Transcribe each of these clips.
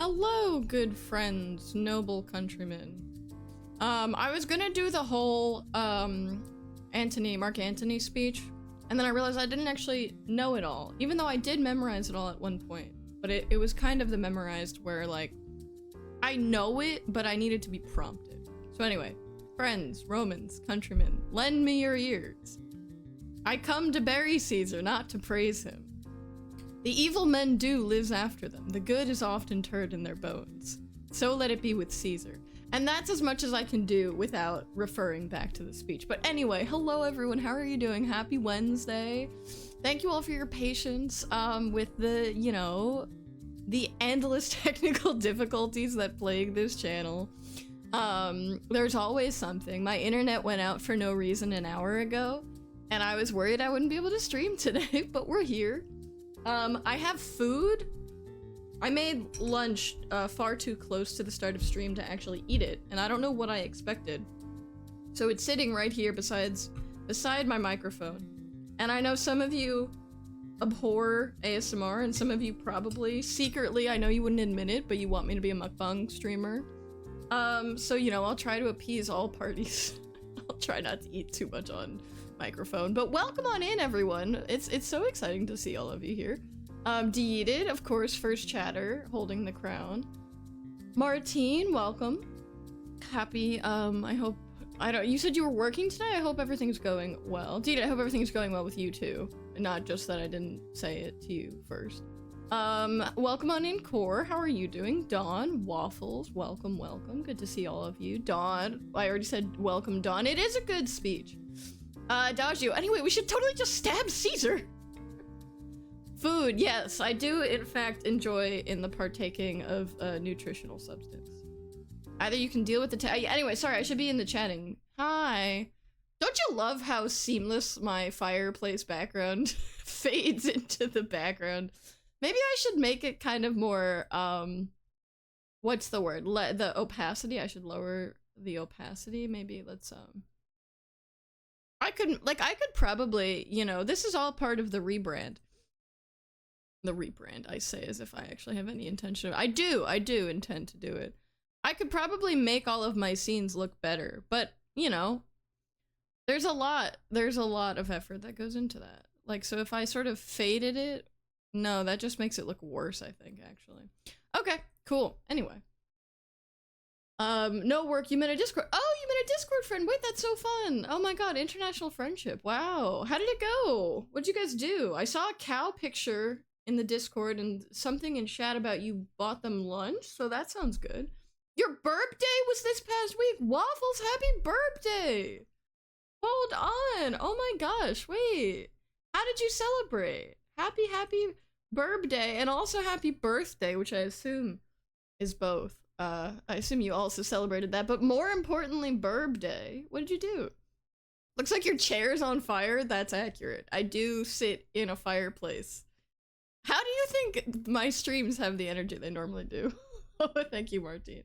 Hello, good friends, noble countrymen. I was gonna do the whole, Mark Antony speech, and then I realized I didn't actually know it all, even though I did memorize it all at one point. But it was kind of the memorized where, like, I know it, but I needed to be prompted. So anyway, friends, Romans, countrymen, lend me your ears. I come to bury Caesar, not to praise him. The evil men do lives after them. The good is often interred in their bones. So let it be with Caesar. And that's as much as I can do without referring back to the speech. But anyway, hello everyone, how are you doing? Happy Wednesday. Thank you all for your patience with the, you know, the endless technical difficulties that plague this channel. There's always something. My internet went out for no reason an hour ago, and I was worried I wouldn't be able to stream today, but we're here. I have food. I made lunch far too close to the start of stream to actually eat it, and I don't know what I expected. So it's sitting right here beside my microphone. And I know some of you abhor ASMR, and some of you probably secretly, I know you wouldn't admit it, but you want me to be a mukbang streamer. So you know, I'll try to appease all parties. I'll try not to eat too much on microphone, but welcome on in, everyone. It's so exciting to see all of you here. Deeded, of course, first chatter, holding the crown. Martine, welcome. Happy, you said you were working today? I hope everything's going well. Deeded, I hope everything's going well with you too. Not just that I didn't say it to you first. Welcome on in, Core. How are you doing? Dawn, Waffles, welcome, welcome. Good to see all of you. Dawn, I already said welcome, Dawn. It is a good speech. Dodge you. Anyway, we should totally just stab Caesar. Food, yes, I do in fact enjoy in the partaking of a nutritional substance. Either you can deal with the anyway, sorry, I should be in the chatting. Hi. Don't you love how seamless my fireplace background fades into the background? Maybe I should make it kind of more, what's the word? The opacity, I should lower the opacity. Maybe let's, I could probably, you know, this is all part of the rebrand. The rebrand, I say, as if I actually have any intention of— I do intend to do it. I could probably make all of my scenes look better, but, you know, there's a lot of effort that goes into that. Like, so if I sort of faded it, no, that just makes it look worse, I think, actually. Okay, cool. Anyway. No work, you met a Discord— oh, you met a Discord friend! Wait, that's so fun! Oh my god, international friendship, wow. How did it go? What'd you guys do? I saw a cow picture in the Discord and something in chat about you bought them lunch, so that sounds good. Your burp day was this past week! Waffles, happy burp day! Hold on! Oh my gosh, wait. How did you celebrate? Happy burp day, and also happy birthday, which I assume is both. I assume you also celebrated that, but more importantly, burp day. What did you do? Looks like your chair's on fire. That's accurate. I do sit in a fireplace. How do you think my streams have the energy they normally do? Oh, thank you, Martine.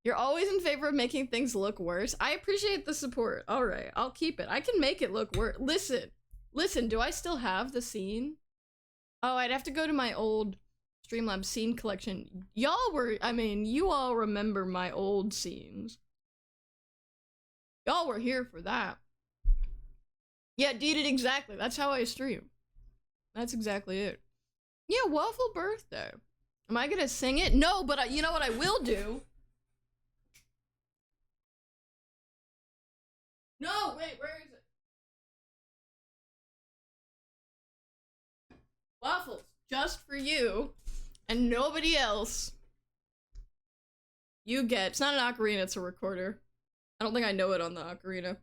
You're always in favor of making things look worse. I appreciate the support. All right, I'll keep it. I can make it look worse. Listen, do I still have the scene? Oh, I'd have to go to my old Streamlabs scene collection. You all remember my old scenes. Y'all were here for that. Yeah, did it exactly. That's how I stream. That's exactly it. Yeah, waffle birthday. Am I gonna sing it? No, but you know what I will do? No, wait, where is it? Waffles, just for you and nobody else. You get— it's not an ocarina, it's a recorder. I don't think I know it on the ocarina.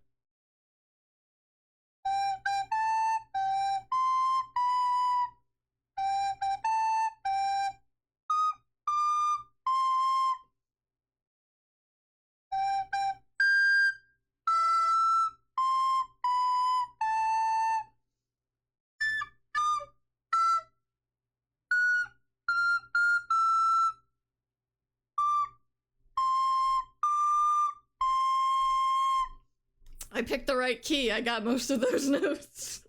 I picked the right key. I got most of those notes.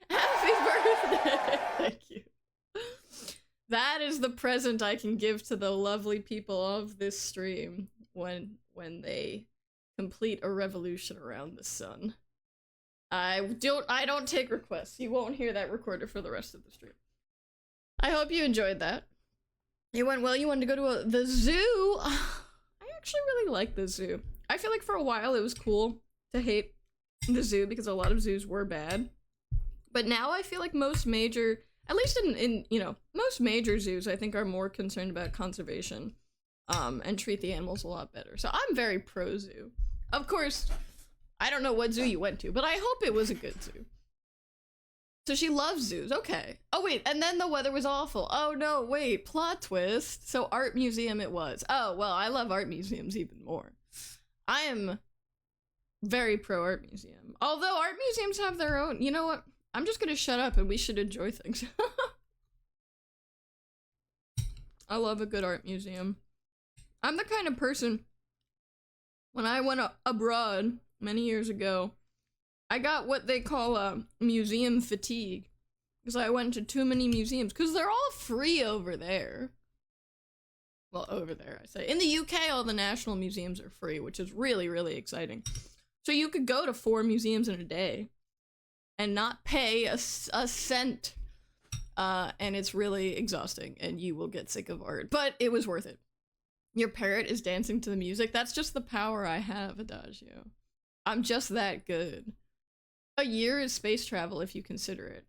Happy birthday! Thank you. That is the present I can give to the lovely people of this stream when they complete a revolution around the sun. I don't take requests. You won't hear that recorded for the rest of the stream. I hope you enjoyed that. It went well. You wanted to go to the zoo. I actually really like the zoo. I feel like for a while it was cool to hate the zoo because a lot of zoos were bad. But now I feel like most major, at least in you know, most major zoos I think are more concerned about conservation and treat the animals a lot better. So I'm very pro zoo. Of course, I don't know what zoo you went to, but I hope it was a good zoo. So she loves zoos, okay. Oh wait, and then the weather was awful. Oh no, wait, plot twist. So art museum it was. Oh, well, I love art museums even more. I am very pro art museum. Although art museums have their own, you know what? I'm just gonna shut up and we should enjoy things. I love a good art museum. I'm the kind of person, when I went abroad many years ago, I got what they call museum fatigue. Because I went to too many museums. Because they're all free over there. Well, over there, I say. In the UK, all the national museums are free, which is really, really exciting. So you could go to 4 museums in a day and not pay a cent. And it's really exhausting, and you will get sick of art. But it was worth it. Your parrot is dancing to the music. That's just the power I have, Adagio. I'm just that good. A year is space travel if you consider it.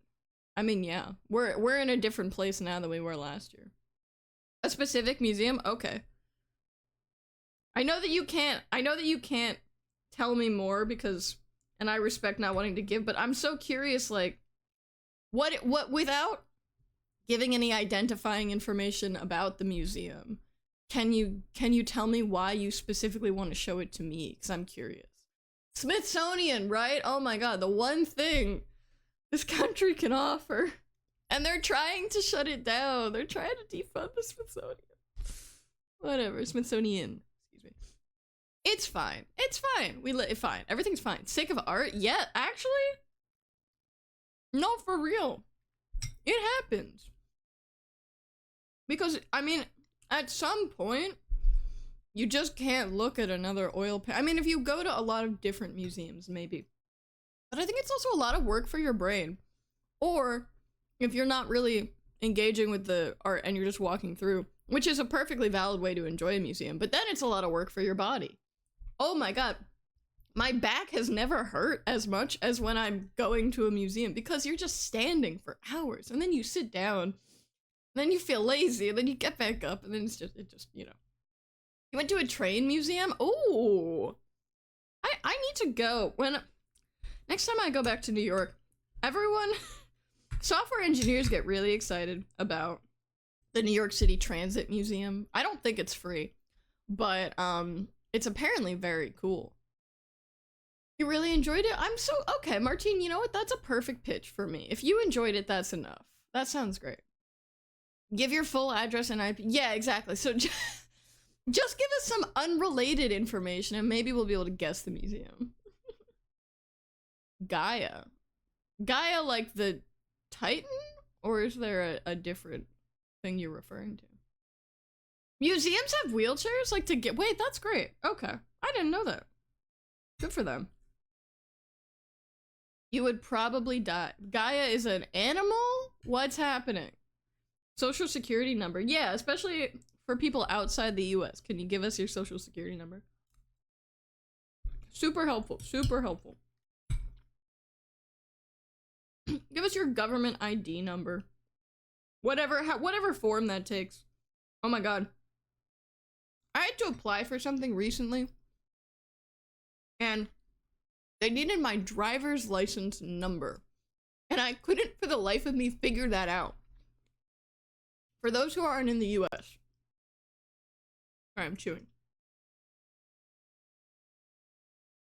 I mean, yeah. We're in a different place now than we were last year. A specific museum? Okay. I know that you can't tell me more because, and I respect not wanting to give, but I'm so curious, like, what without giving any identifying information about the museum, can you tell me why you specifically want to show it to me? Because I'm curious. Smithsonian, right? Oh my god, the one thing this country can offer. And they're trying to shut it down. They're trying to defund the Smithsonian. Whatever, Smithsonian. Excuse me. It's fine. It's fine. Fine. Everything's fine. Sick of art? Yeah, actually? No, for real. It happens. Because, I mean, at some point, you just can't look at another oil I mean, if you go to a lot of different museums, maybe. But I think it's also a lot of work for your brain. Or, if you're not really engaging with the art and you're just walking through, which is a perfectly valid way to enjoy a museum, but then it's a lot of work for your body. Oh my god. My back has never hurt as much as when I'm going to a museum, because you're just standing for hours, and then you sit down, and then you feel lazy, and then you get back up, and then it just, you know. You went to a train museum? Oh, I need to go. Next time I go back to New York, software engineers get really excited about the New York City Transit Museum. I don't think it's free, but it's apparently very cool. You really enjoyed it? Okay, Martine, you know what? That's a perfect pitch for me. If you enjoyed it, that's enough. That sounds great. Give your full address and IP. Yeah, exactly. So just give us some unrelated information and maybe we'll be able to guess the museum. Gaia. Gaia like the Titan? Or is there a different thing you're referring to? Museums have wheelchairs? Like to get- wait, that's great. Okay. I didn't know that. Good for them. You would probably die. Gaia is an animal? What's happening? Social security number. Yeah, especially for people outside the US. Can you give us your social security number? Super helpful. Super helpful. Give us your government ID number. Whatever form that takes. Oh my god. I had to apply for something recently. And they needed my driver's license number. And I couldn't for the life of me figure that out. For those who aren't in the US. Sorry, I'm chewing.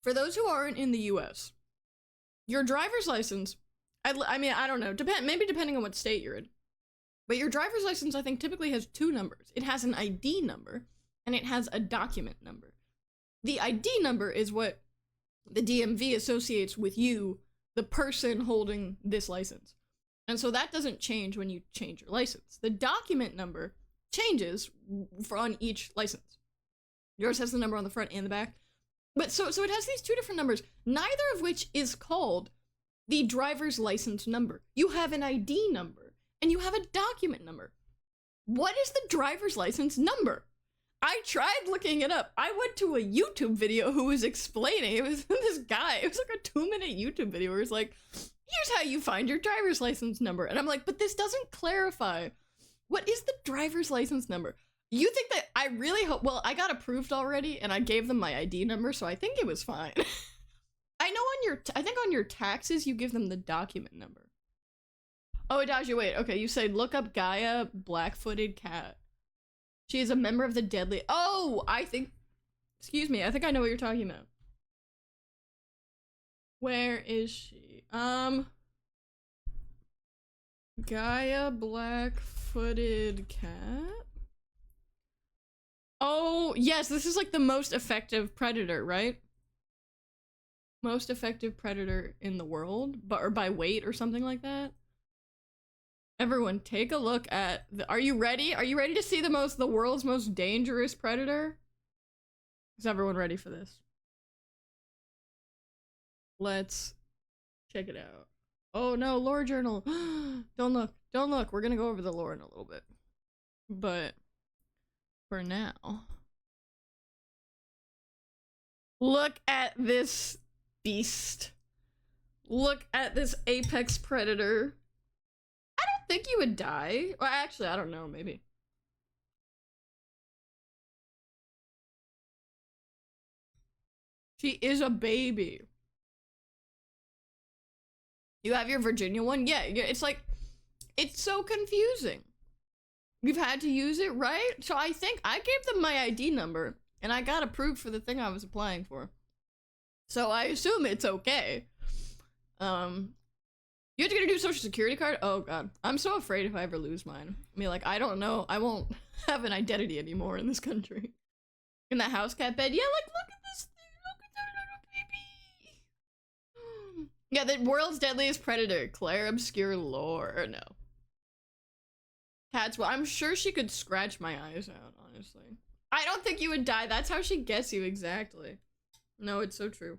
For those who aren't in the US, your driver's license, I mean, I don't know, maybe depending on what state you're in, but your driver's license, I think, typically has 2 numbers. It has an ID number, and it has a document number. The ID number is what the DMV associates with you, the person holding this license. And so that doesn't change when you change your license. The document number changes for on each license. Yours has the number on the front and the back. But so it has these two different numbers, neither of which is called the driver's license number. You have an ID number and you have a document number. What is the driver's license number? I tried looking it up. I went to a YouTube video who was explaining. It was this guy. It was like a 2-minute YouTube video where it's like, here's how you find your driver's license number. And I'm like, but this doesn't clarify. What is the driver's license number? You think that I really hope, well, I got approved already and I gave them my ID number, so I think it was fine. I know I think on your taxes, you give them the document number. Oh, Adagio, wait, okay, you said look up Gaia Black-Footed Cat. She is a member of the Deadly, oh, excuse me, I think I know what you're talking about. Where is she? Gaia Black-Footed Cat? Oh, yes, this is like the most effective predator, right? Most effective predator in the world, or by weight or something like that. Everyone, take a look at are you ready? Are you ready to see the world's most dangerous predator? Is everyone ready for this? Let's check it out. Oh no, lore journal. Don't look. We're gonna go over the lore in a little bit. But for now, look at this beast. Look at this apex predator. I don't think you would die. Well, actually, I don't know, maybe. She is a baby. You have your Virginia one? Yeah, it's like, it's so confusing. You've had to use it, right? So I think I gave them my ID number and I got approved for the thing I was applying for. So I assume it's okay. You have to get a new social security card? Oh god. I'm so afraid if I ever lose mine. I mean, like, I don't know. I won't have an identity anymore in this country. In that house cat bed? Yeah, like, look at this thing. Look at that little baby. Yeah, the world's deadliest predator. Claire Obscure Lore. No. Cats, well, I'm sure she could scratch my eyes out, honestly. I don't think you would die. That's how she gets you, exactly. No, it's so true.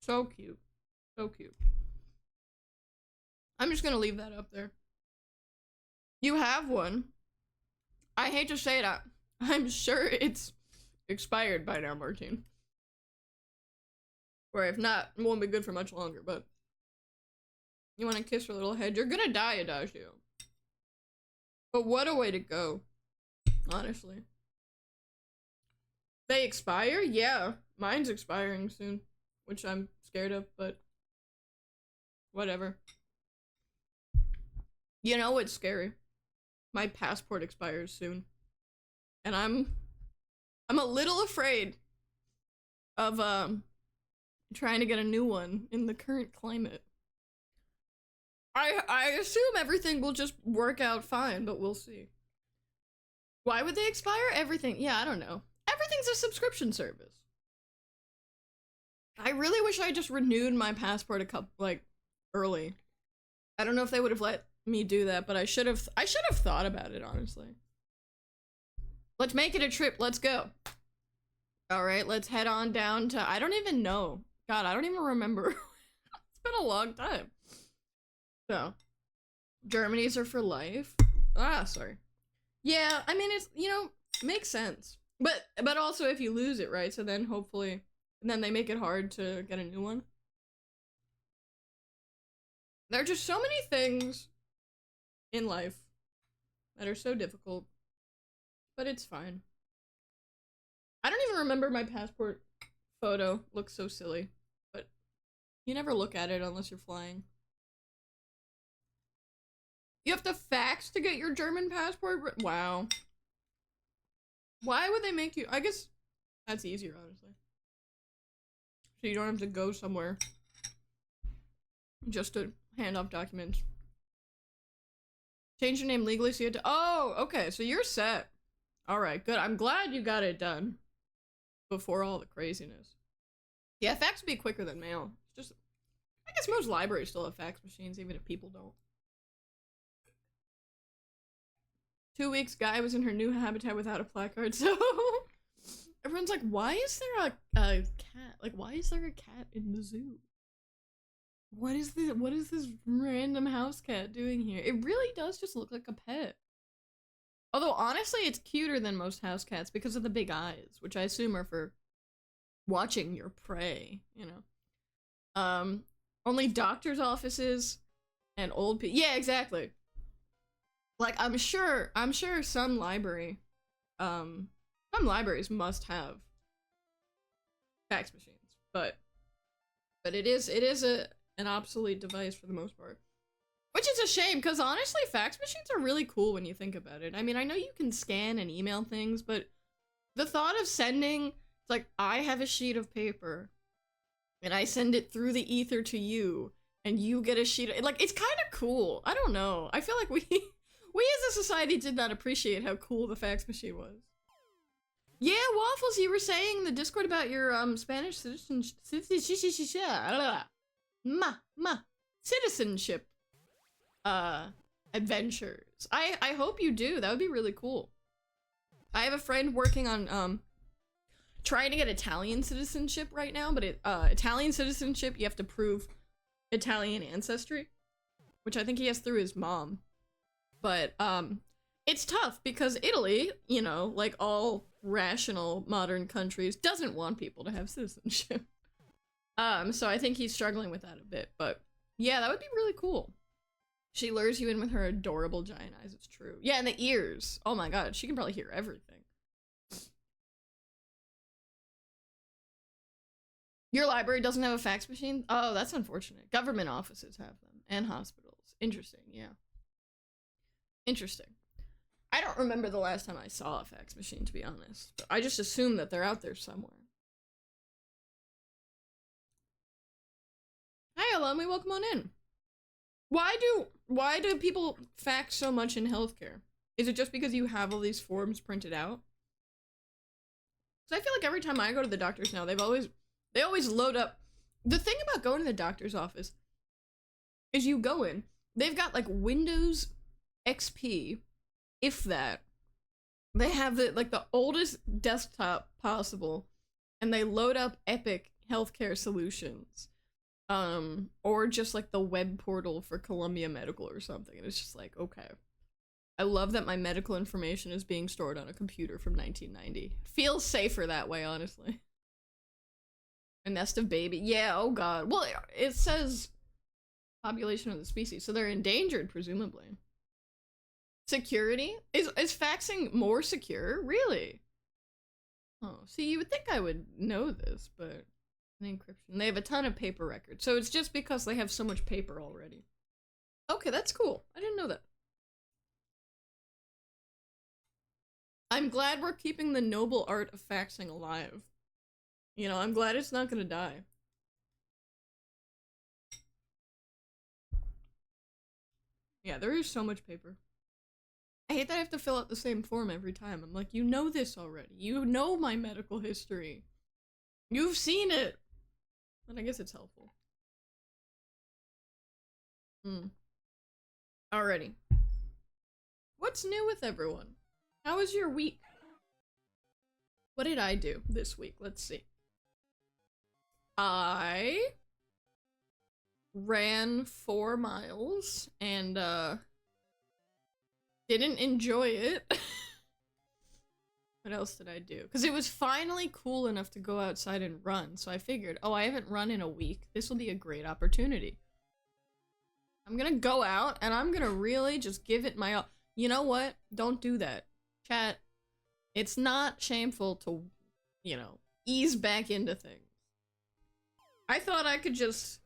So cute. So cute. I'm just gonna leave that up there. You have one. I hate to say it, I'm sure it's expired by now, Martine. Or if not, it won't be good for much longer, but... You want to kiss her little head? You're gonna die, Adagio. But what a way to go. Honestly. They expire? Yeah. Mine's expiring soon. Which I'm scared of, but... Whatever. You know what's scary? My passport expires soon. And I'm a little afraid of, trying to get a new one in the current climate. I assume everything will just work out fine, but we'll see. Why would they expire? Everything. Yeah, I don't know. Everything's a subscription service. I really wish I just renewed my passport early. I don't know if they would have let me do that, but I should have thought about it, honestly. Let's make it a trip. Let's go. All right, let's head on down to, I don't even know. God, I don't even remember. It's been a long time. So, Germany's are for life. Ah, sorry. Yeah, I mean, it's, you know, makes sense. But also if you lose it, right? So then hopefully, and then they make it hard to get a new one. There are just so many things in life that are so difficult, but it's fine. I don't even remember my passport photo. Looks so silly, but you never look at it unless you're flying. You have to fax to get your German passport? Wow. Why would they make you? I guess that's easier, honestly. So you don't have to go somewhere just to hand off documents. Change your name legally so you have to- Oh, okay, so you're set. Alright, good. I'm glad you got it done before all the craziness. Yeah, fax would be quicker than mail. It's just, I guess most libraries still have fax machines, even if people don't. 2 weeks, Guy was in her new habitat without a placard, so everyone's like, why is there a cat? Like, why is there a cat in the zoo? What is this random house cat doing here? It really does just look like a pet. Although, honestly, it's cuter than most house cats because of the big eyes, which I assume are for watching your prey, you know. Only doctor's offices and old people. Yeah, exactly. Like, I'm sure some libraries must have fax machines, but it is an obsolete device for the most part. Which is a shame, because honestly, fax machines are really cool when you think about it. I mean, I know you can scan and email things, but the thought of sending, it's like, I have a sheet of paper, and I send it through the ether to you, and you get a sheet of, like, it's kind of cool. I don't know. I feel like we as a society did not appreciate how cool the fax machine was. Yeah, Waffles, you were saying in the Discord about your Spanish citizenship adventures. I hope you do. That would be really cool. I have a friend working on trying to get Italian citizenship right now, but Italian citizenship, you have to prove Italian ancestry, which I think he has through his mom. But it's tough because Italy, you know, like all rational modern countries, doesn't want people to have citizenship. So I think he's struggling with that a bit, but yeah, that would be really cool. She lures you in with her adorable giant eyes, it's true. Yeah, and the ears. Oh my god, she can probably hear everything. Your library doesn't have a fax machine? Oh, that's unfortunate. Government offices have them, and hospitals. Interesting, yeah. Interesting. I don't remember the last time I saw a fax machine, to be honest. But I just assume that they're out there somewhere. Hi, Alumni, welcome on in. Why do people fax so much in healthcare? Is it just because you have all these forms printed out? Because I feel like every time I go to the doctors now, they always load up. The thing about going to the doctor's office is you go in, they've got like Windows XP, if that. They have the oldest desktop possible, and they load up Epic healthcare solutions. Or just like the web portal for Columbia Medical or something. And it's just like, okay. I love that my medical information is being stored on a computer from 1990. Feels safer that way, honestly. A nest of baby. Yeah, oh god. Well, it says population of the species, so they're endangered, presumably. Security? Is faxing more secure? Really? Oh, see, you would think I would know this, but... encryption. They have a ton of paper records, so it's just because they have so much paper already. Okay, that's cool. I didn't know that. I'm glad we're keeping the noble art of faxing alive. You know, I'm glad it's not gonna die. Yeah, there is so much paper. I hate that I have to fill out the same form every time. I'm like, you know this already. You know my medical history. You've seen it. But I guess it's helpful. Alrighty. What's new with everyone? How was your week? What did I do this week? Let's see. I ran 4 miles and didn't enjoy it. What else did I do? Because it was finally cool enough to go outside and run, so I figured, oh, I haven't run in a week. This will be a great opportunity. I'm gonna go out, and I'm gonna really just give it my all. You know what? Don't do that. Chat, it's not shameful to, you know, ease back into things. I thought I could just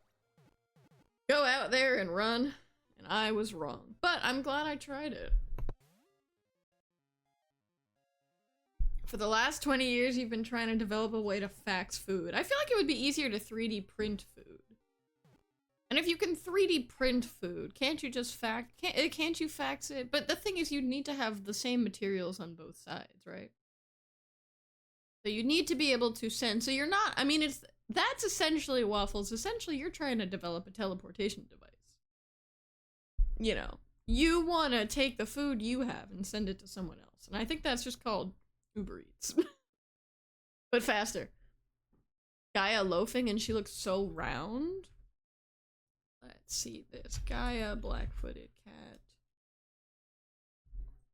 go out there and run, and I was wrong. But I'm glad I tried it. For the last 20 years, you've been trying to develop a way to fax food. I feel like it would be easier to 3D print food. And if you can 3D print food, can't you just can't you fax it? But the thing is, you need to have the same materials on both sides, right? So you need to be able to send. So you're not, I mean, that's essentially Waffles. Essentially, you're trying to develop a teleportation device. You know, you want to take the food you have and send it to someone else. And I think that's just called Uber Eats. But faster. Gaia loafing and she looks so round. Let's see this. Gaia black-footed cat.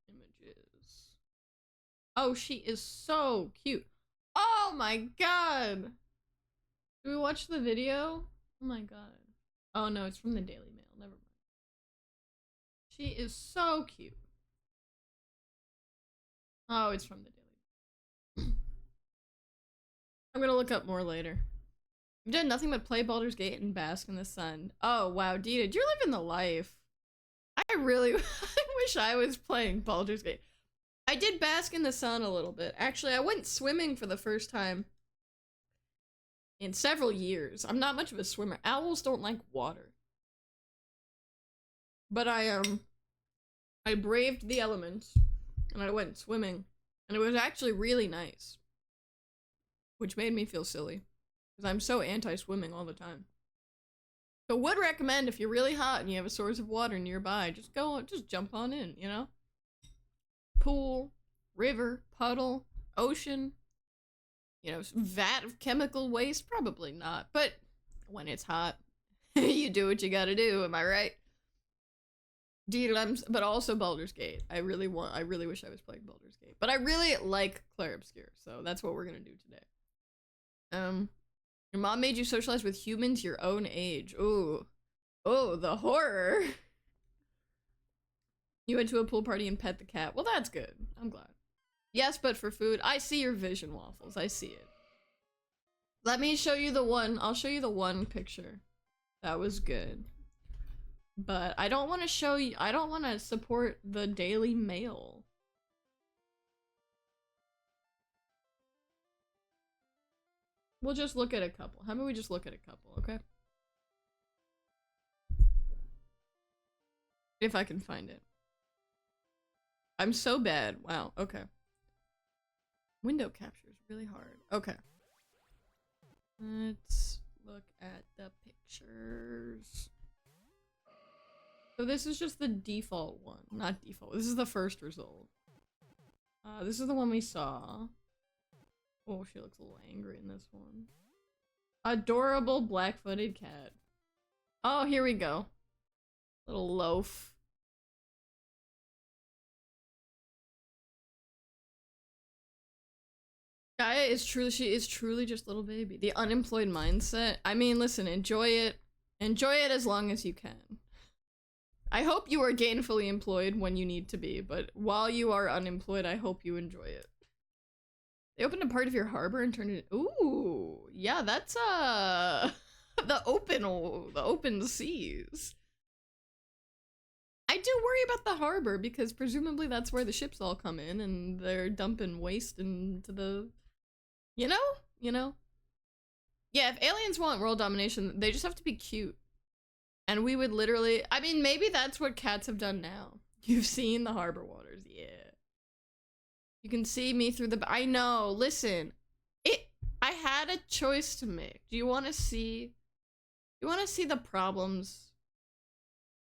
Images. Oh, she is so cute. Oh my god! Did we watch the video? Oh my god. Oh no, it's from the Daily Mail. Never mind. She is so cute. Oh, it's from the Daily Mail. I'm gonna look up more later. I've done nothing but play Baldur's Gate and bask in the sun. Oh wow, Dita, you're living the life. I really I wish I was playing Baldur's Gate. I did bask in the sun a little bit. Actually, I went swimming for the first time in several years. I'm not much of a swimmer. Owls don't like water. But I braved the elements and I went swimming and it was actually really nice. Which made me feel silly because I'm so anti-swimming all the time. So would recommend if you're really hot and you have a source of water nearby, just jump on in, you know? Pool, river, puddle, ocean, you know, vat of chemical waste, probably not, but when it's hot, you do what you gotta do, am I right? Dude, but also Baldur's Gate. I really wish I was playing Baldur's Gate, but I really like Clair Obscur, so that's what we're gonna do today. Your mom made you socialize with humans your own age. Ooh. Oh, the horror. You went to a pool party and pet the cat. Well, that's good. I'm glad. Yes, but for food. I see your vision, Waffles. I see it. Let me show you the one. I'll show you the one picture. That was good. But I don't want to show you. I don't want to support the Daily Mail. We'll just look at a couple. How about we just look at a couple, okay? If I can find it. I'm so bad. Wow, okay. Window capture is really hard. Okay. Let's look at the pictures. So this is just the default one. Not default. This is the first result. This is the one we saw. Oh, she looks a little angry in this one. Adorable black-footed cat. Oh, here we go. Little loaf. Gaia is truly, she is truly just little baby. The unemployed mindset. I mean, listen, enjoy it. Enjoy it as long as you can. I hope you are gainfully employed when you need to be, but while you are unemployed, I hope you enjoy it. They opened a part of your harbor and turned it. Ooh, yeah, that's the open seas. I do worry about the harbor because presumably that's where the ships all come in and they're dumping waste into the, you know. Yeah, if aliens want world domination, they just have to be cute, and we would literally. I mean, maybe that's what cats have done now. You've seen the harbor waters, yeah. You can see me through the. I know. Listen, I had a choice to make. Do you want to see? You want to see the problems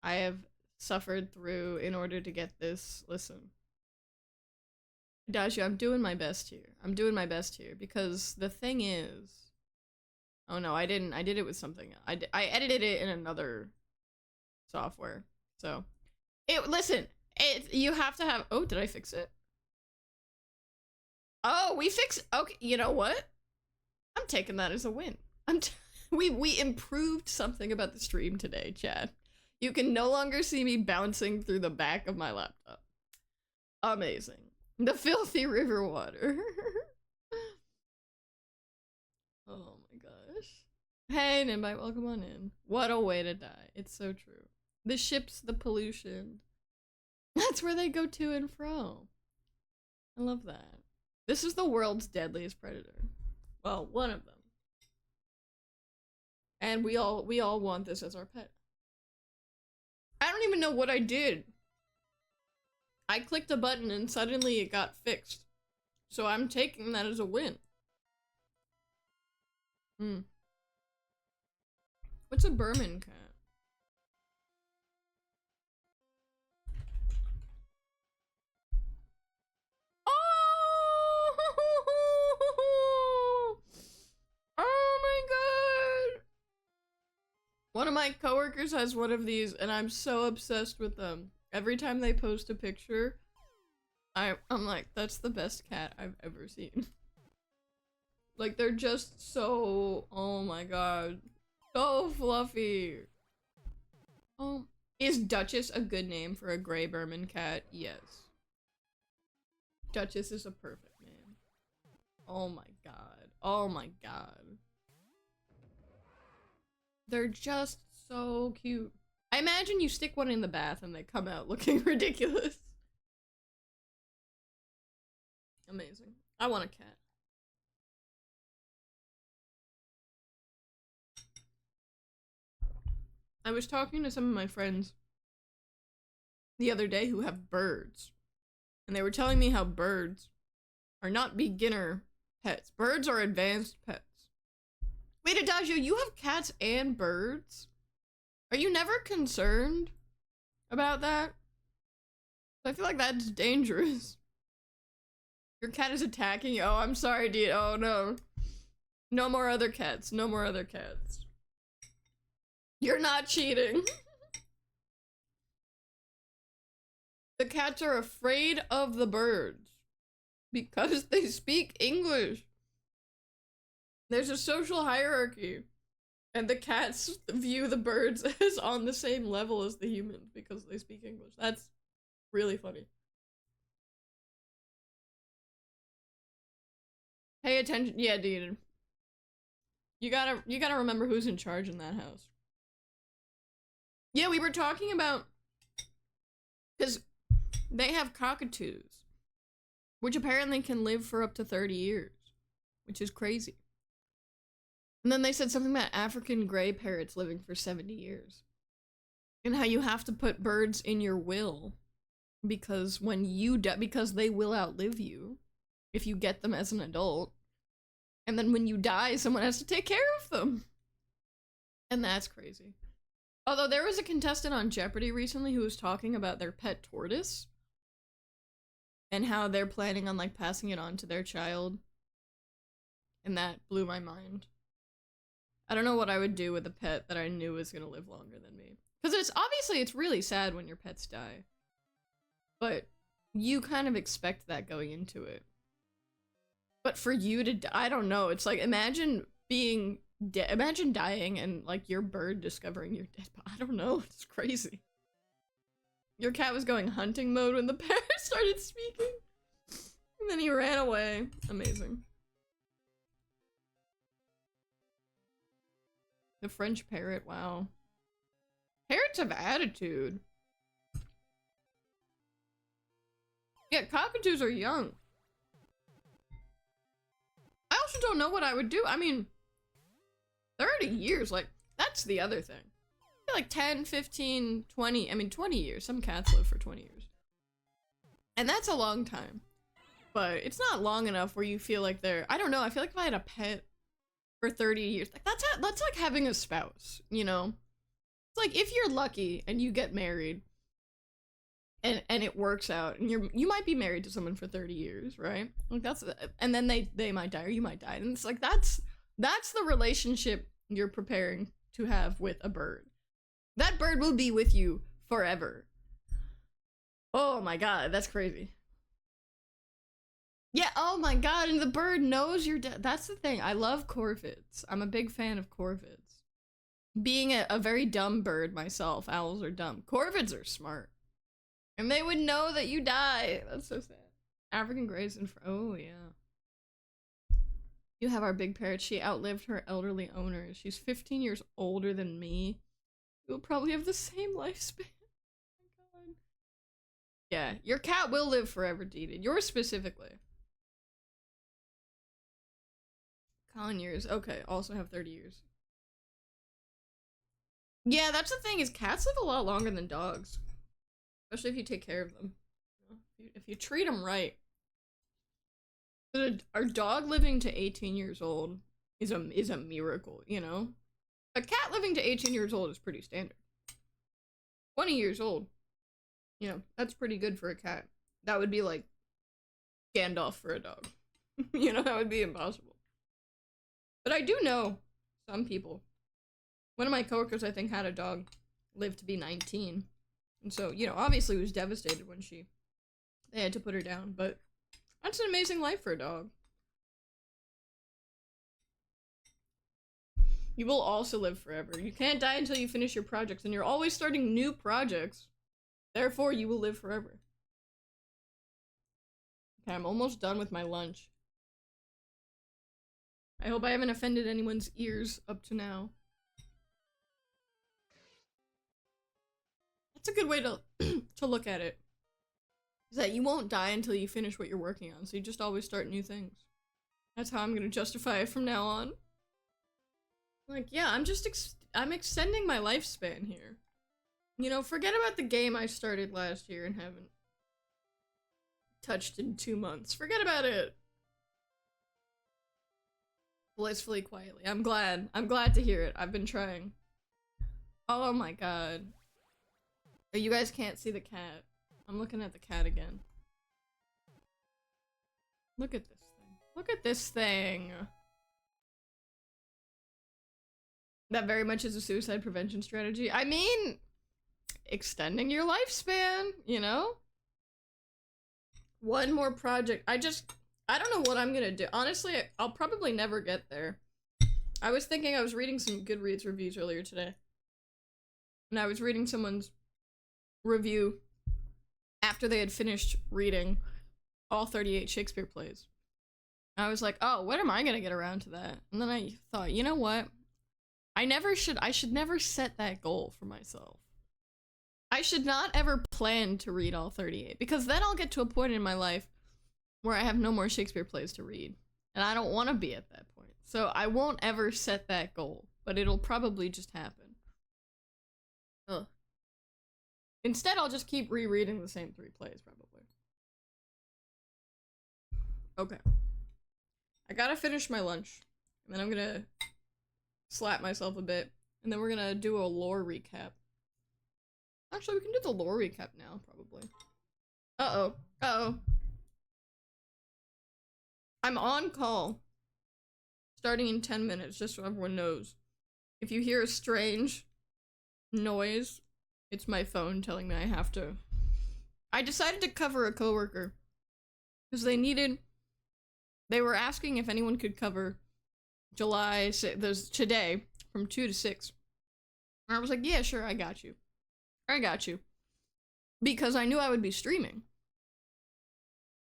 I have suffered through in order to get this? Listen, Dashu, I'm doing my best here. I'm doing my best here because the thing is. Oh no, I didn't. I did it with something. I edited it in another software. So, listen. You have to have. Oh, did I fix it? Oh, we fixed. Okay, you know what? I'm taking that as a win. We improved something about the stream today, Chad. You can no longer see me bouncing through the back of my laptop. Amazing. The filthy river water. Oh my gosh. Hey, Nimbite, welcome on in. What a way to die. It's so true. The ships, the pollution. That's where they go to and fro. I love that. This is the world's deadliest predator. Well, one of them. And we all want this as our pet. I don't even know what I did. I clicked a button and suddenly it got fixed. So I'm taking that as a win. What's a Burman cat? Oh! Oh my god! One of my coworkers has one of these, and I'm so obsessed with them. Every time they post a picture, I'm like, that's the best cat I've ever seen. Like, they're just so, oh my god, so fluffy. Is Duchess a good name for a gray Burman cat? Yes. Duchess is a perfect name. Oh my god. Oh my god. They're just so cute. I imagine you stick one in the bath and they come out looking ridiculous. Amazing. I want a cat. I was talking to some of my friends the other day who have birds, and they were telling me how birds are not beginner pets. Birds are advanced pets. Wait, Adagio, you have cats and birds? Are you never concerned about that? I feel like that's dangerous. Your cat is attacking you. Oh, I'm sorry, dude. Oh, no. No more other cats. No more other cats. You're not cheating. The cats are afraid of the birds because they speak English. There's a social hierarchy, and the cats view the birds as on the same level as the humans because they speak English. That's really funny. Pay attention. Yeah, dude. You gotta remember who's in charge in that house. Yeah, we were talking about, because they have cockatoos, which apparently can live for up to 30 years, which is crazy. And then they said something about African gray parrots living for 70 years. And how you have to put birds in your will because when you die, because they will outlive you if you get them as an adult. And then when you die, someone has to take care of them. And that's crazy. Although there was a contestant on Jeopardy recently who was talking about their pet tortoise and how they're planning on like passing it on to their child. And that blew my mind. I don't know what I would do with a pet that I knew was gonna live longer than me. Because it's really sad when your pets die. But you kind of expect that going into it. But for you to die, I don't know. It's like, imagine dying and like your bird discovering you're dead. I don't know. It's crazy. Your cat was going hunting mode when the parrot started speaking. And then he ran away. Amazing. The French parrot, wow. Parrots have attitude. Yeah, cockatoos are young. I also don't know what I would do. I mean, 30 years, like, that's the other thing. I feel like 10, 15, 20, I mean 20 years. Some cats live for 20 years. And that's a long time. But it's not long enough where you feel like they're, I don't know, I feel like if I had a pet for 30 years, like that's like having a spouse, you know? It's like if you're lucky and you get married and it works out and you might be married to someone for 30 years, right? Like that's, and then they might die or you might die. And it's like that's the relationship you're preparing to have with a bird. That bird will be with you forever. Oh my god, that's crazy. Yeah, oh my god, and the bird knows you're dead. That's the thing. I love corvids. I'm a big fan of corvids. Being a very dumb bird myself, owls are dumb. Corvids are smart. And they would know that you die. That's so sad. African greys and oh yeah. You have our big parrot. She outlived her elderly owner. She's 15 years older than me. We'll probably have the same lifespan. Oh my god. Yeah, your cat will live forever, Deeded. Yours specifically. Colin years. Okay, also have 30 years. Yeah, that's the thing, is cats live a lot longer than dogs. Especially if you take care of them. If you treat them right. Our dog living to 18 years old is a miracle, you know? A cat living to 18 years old is pretty standard. 20 years old. You know, that's pretty good for a cat. That would be like Gandalf for a dog. You know, that would be impossible. But I do know some people. One of my coworkers, I think, had a dog, lived to be 19. And so, you know, obviously was devastated when they had to put her down, but that's an amazing life for a dog. You will also live forever. You can't die until you finish your projects, and you're always starting new projects. Therefore, you will live forever. Okay, I'm almost done with my lunch. I hope I haven't offended anyone's ears up to now. That's a good way to to look at it. Is that you won't die until you finish what you're working on, so you just always start new things. That's how I'm gonna justify it from now on. Like, yeah, I'm extending my lifespan here. You know, forget about the game I started last year and haven't touched in 2 months. Forget about it. Blissfully quietly. I'm glad to hear it. I've been trying. Oh my god. Oh, you guys can't see the cat. I'm looking at the cat again. Look at this thing. Look at this thing. That very much is a suicide prevention strategy. I mean, extending your lifespan, you know? One more project. I don't know what I'm gonna do. Honestly, I'll probably never get there. I was reading some Goodreads reviews earlier today. And I was reading someone's review after they had finished reading all 38 Shakespeare plays. I was like, oh, when am I gonna get around to that? And then I thought, you know what? I should never set that goal for myself. I should not ever plan to read all 38, because then I'll get to a point in my life where I have no more Shakespeare plays to read. And I don't want to be at that point. So I won't ever set that goal, but it'll probably just happen. Ugh. Instead, I'll just keep rereading the same 3 plays, probably. Okay. I gotta finish my lunch, and then I'm gonna slap myself a bit, and then we're gonna do a lore recap. Actually, we can do the lore recap now, probably. Uh-oh. Uh-oh. I'm on call. Starting in 10 minutes, just so everyone knows. If you hear a strange noise, it's my phone telling me I have to. I decided to cover a coworker. Because they were asking if anyone could cover July, today, from 2 to 6. And I was like, yeah, sure, I got you. Because I knew I would be streaming.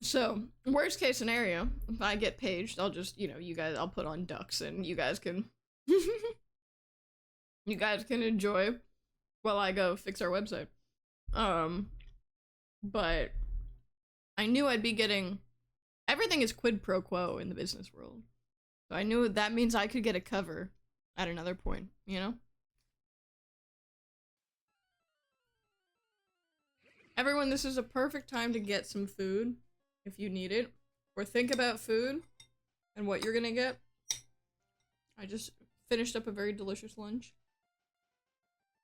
So, worst case scenario, if I get paged, I'll just, you know, I'll put on ducks and you guys can you guys can enjoy while I go fix our website. But I knew I'd be getting, everything is quid pro quo in the business world. So I knew that means I could get a cover at another point, you know? Everyone, this is a perfect time to get some food if you need it, or think about food and what you're gonna get. I just finished up a very delicious lunch.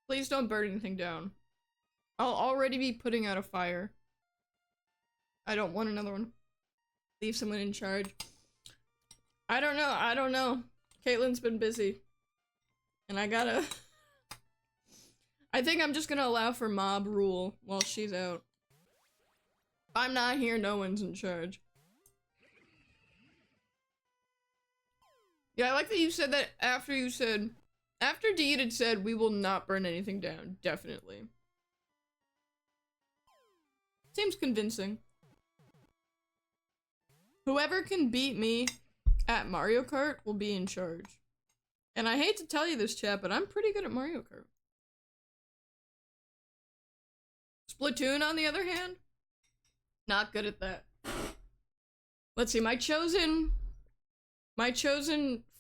Please don't burn anything down. I'll already be putting out a fire. I don't want another one. Leave someone in charge. I don't know. Caitlin's been busy. And I gotta... I think I'm just gonna allow for mob rule while she's out. If I'm not here, no one's in charge. Yeah, I like that you said that after Deed had said, we will not burn anything down. Definitely. Seems convincing. Whoever can beat me at Mario Kart will be in charge. And I hate to tell you this, chat, but I'm pretty good at Mario Kart. Splatoon, on the other hand, not good at that. Let's see, my chosen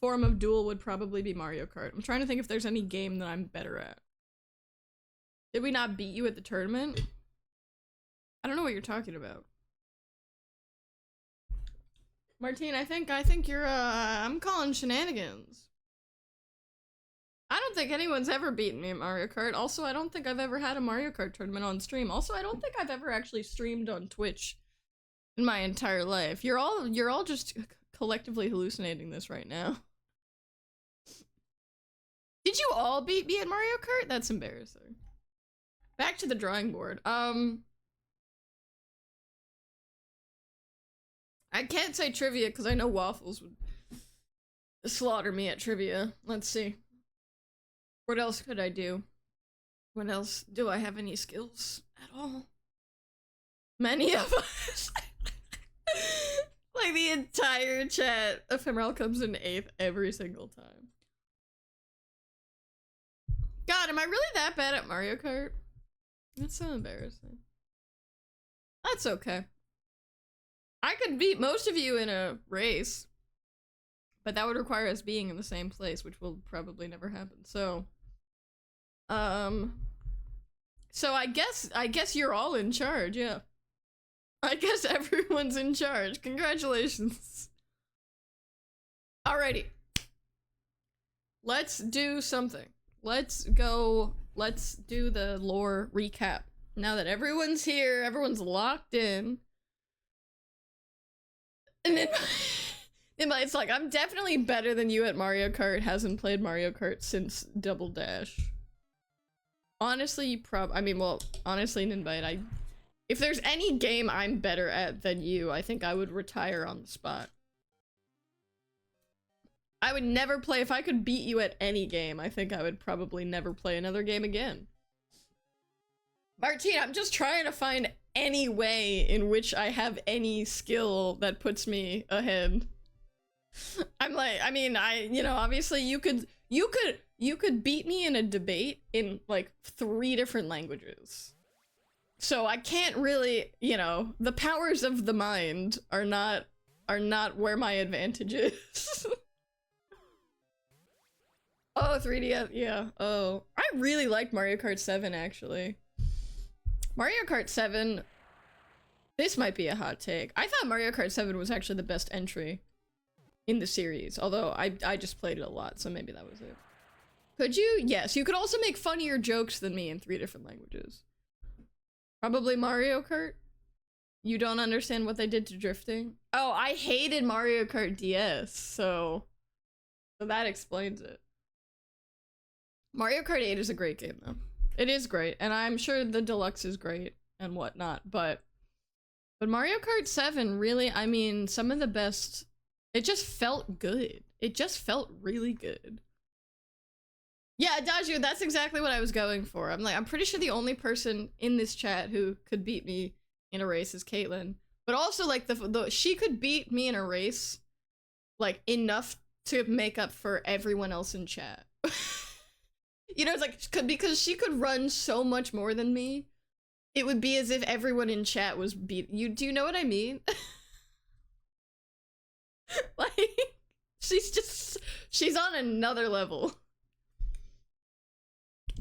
form of duel would probably be Mario Kart. I'm trying to think if there's any game that I'm better at. Did we not beat you at the tournament? I don't know what you're talking about. Martine, I think you're, I'm calling shenanigans. I don't think anyone's ever beaten me at Mario Kart. Also, I don't think I've ever had a Mario Kart tournament on stream. Also, I don't think I've ever actually streamed on Twitch in my entire life. You're all just collectively hallucinating this right now. Did you all beat me at Mario Kart? That's embarrassing. Back to the drawing board. I can't say trivia because I know Waffles would slaughter me at trivia. Let's see. What else could I do? What else? Do I have any skills at all? Many of us. Like the entire chat. Ephemeral comes in 8th every single time. God, am I really that bad at Mario Kart? That's so embarrassing. That's okay. I could beat most of you in a race, but that would require us being in the same place, which will probably never happen. So I guess you're all in charge, yeah. I guess everyone's in charge. Congratulations. Alrighty. Let's do something. Let's do the lore recap. Now that everyone's here, everyone's locked in. And then it's like, I'm definitely better than you at Mario Kart. Hasn't played Mario Kart since Double Dash. Honestly, honestly, Ninbite, if there's any game I'm better at than you, I think I would retire on the spot. I would never play, if I could beat you at any game, I think I would probably never play another game again. Martine, I'm just trying to find any way in which I have any skill that puts me ahead. I'm like, I mean, you know, obviously you could beat me in a debate in like 3 different languages. So I can't really, you know, the powers of the mind are not where my advantage is. Oh, 3DS, yeah. Oh, I really liked Mario Kart 7 actually. Mario Kart 7, this might be a hot take. I thought Mario Kart 7 was actually the best entry in the series, although I just played it a lot, so maybe that was it. Could you? Yes, you could also make funnier jokes than me in 3 different languages. Probably Mario Kart? You don't understand what they did to drifting? Oh, I hated Mario Kart DS, so that explains it. Mario Kart 8 is a great game, though. It is great, and I'm sure the deluxe is great and whatnot, but Mario Kart 7 really, I mean, some of the best, it just felt good. It just felt really good. Yeah, Adagio, that's exactly what I was going for. I'm pretty sure the only person in this chat who could beat me in a race is Caitlyn. But also, like, she could beat me in a race, like, enough to make up for everyone else in chat. You know, it's like, because she could run so much more than me, it would be as if everyone in chat was do you know what I mean? Like, she's on another level.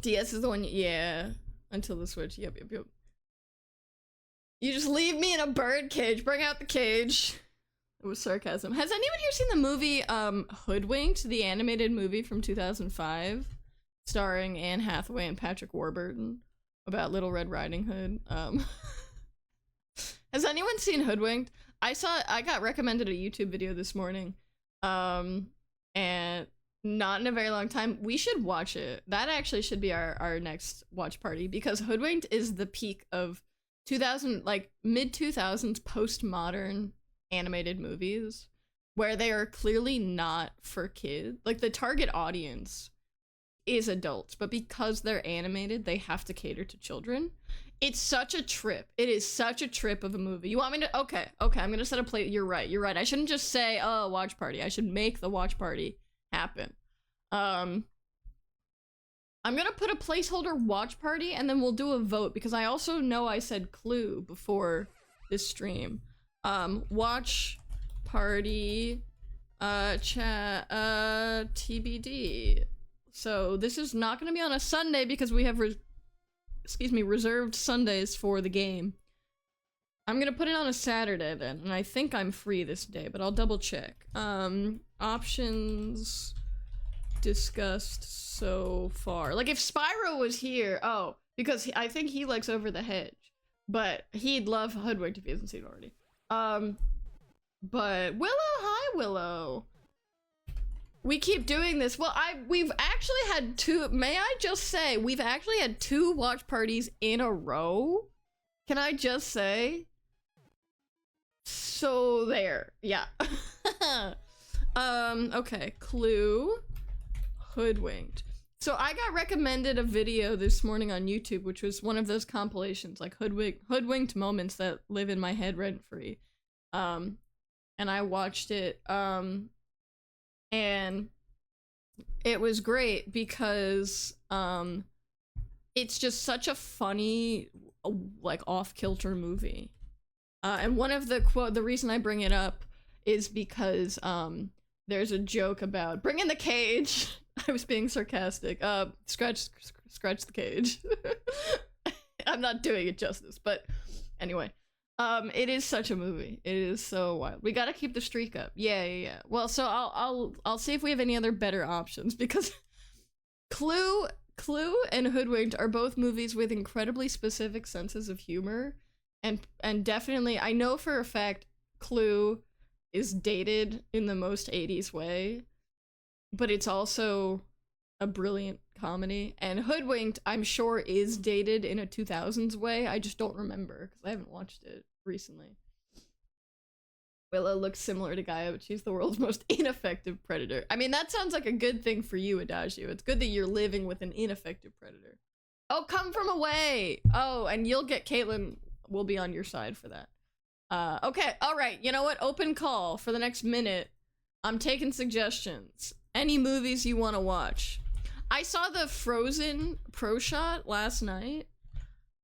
DS is the one, yeah, until the Switch, yep. You just leave me in a bird cage, bring out the cage. It was sarcasm. Has anyone here seen the movie, Hoodwinked, the animated movie from 2005? Starring Anne Hathaway and Patrick Warburton, about Little Red Riding Hood. Has anyone seen Hoodwinked? I got recommended a YouTube video this morning, and not in a very long time. We should watch it. That actually should be our next watch party, because Hoodwinked is the peak of 2000, like mid-2000s postmodern animated movies, where they are clearly not for kids. Like, the target audience is adults, but because they're animated, they have to cater to children. It's such a trip. It is such a trip of a movie. You want me to? Okay, I'm gonna set a plate. You're right. I shouldn't just say, oh, watch party. I should make the watch party happen. I'm gonna put a placeholder watch party, and then we'll do a vote, because I also know I said Clue before this stream. Watch party, chat, TBD. So this is not going to be on a Sunday, because we have reserved Sundays for the game. I'm going to put it on a Saturday then, and I think I'm free this day, but I'll double check. Options, discussed so far. Like, if Spyro was here, oh, because I think he likes Over the Hedge, but he'd love Hoodwinked if he hasn't seen it already. But Willow, hi Willow. We keep doing this. Well, we've actually had two, may I just say, we've actually had 2 watch parties in a row. Can I just say? So there, yeah. Okay, Clue, Hoodwinked. So I got recommended a video this morning on YouTube, which was one of those compilations, like hoodwinked moments that live in my head rent-free. And I watched it, and it was great because, it's just such a funny, like, off-kilter movie. And one of the reason I bring it up is because, there's a joke about bring in the cage. I was being sarcastic. Scratch the cage. I'm not doing it justice, but anyway. It is such a movie. It is so wild. We gotta keep the streak up. Yeah. Well, so I'll see if we have any other better options, because Clue and Hoodwinked are both movies with incredibly specific senses of humor, and definitely, I know for a fact Clue is dated in the most 80s way, but it's also a brilliant comedy. And Hoodwinked, I'm sure, is dated in a 2000s way. I just don't remember because I haven't watched it recently. Willow looks similar to Gaia, but she's the world's most ineffective predator. I mean, that sounds like a good thing for you, Adagio. It's good that you're living with an ineffective predator. Oh, come from away! Oh, and you'll get Caitlin will be on your side for that. Okay, alright, you know what? Open call for the next minute. I'm taking suggestions. Any movies you want to watch. I saw the Frozen Pro Shot last night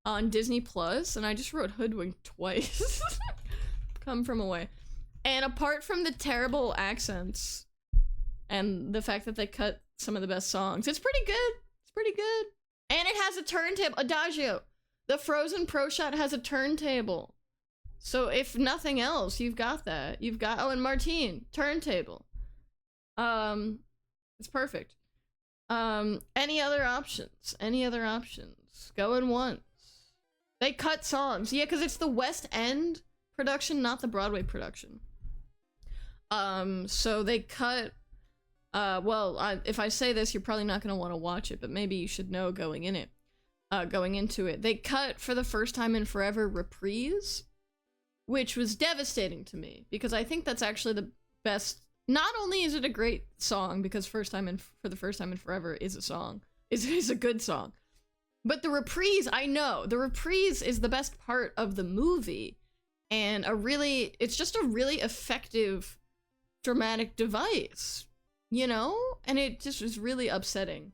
on Disney Plus, and I just wrote Hoodwinked twice. Come from away. And apart from the terrible accents and the fact that they cut some of the best songs, it's pretty good. It's pretty good. And it has a turntable. Adagio, the Frozen Pro Shot has a turntable. So if nothing else, you've got that. You've got, oh, and Martine, turntable. It's perfect. Any other options? Any other options? Going once. They cut songs. Yeah, because it's the West End production, not the Broadway production. So they cut, if I say this, you're probably not going to want to watch it, but maybe you should know going into it. They cut, for the first time in forever, Reprise, which was devastating to me, because I think that's actually the best. Not only is it a great song, because for the first time in forever is a song, is a good song, but the reprise, I know, the reprise is the best part of the movie, and it's just a really effective dramatic device, you know? And it just was really upsetting.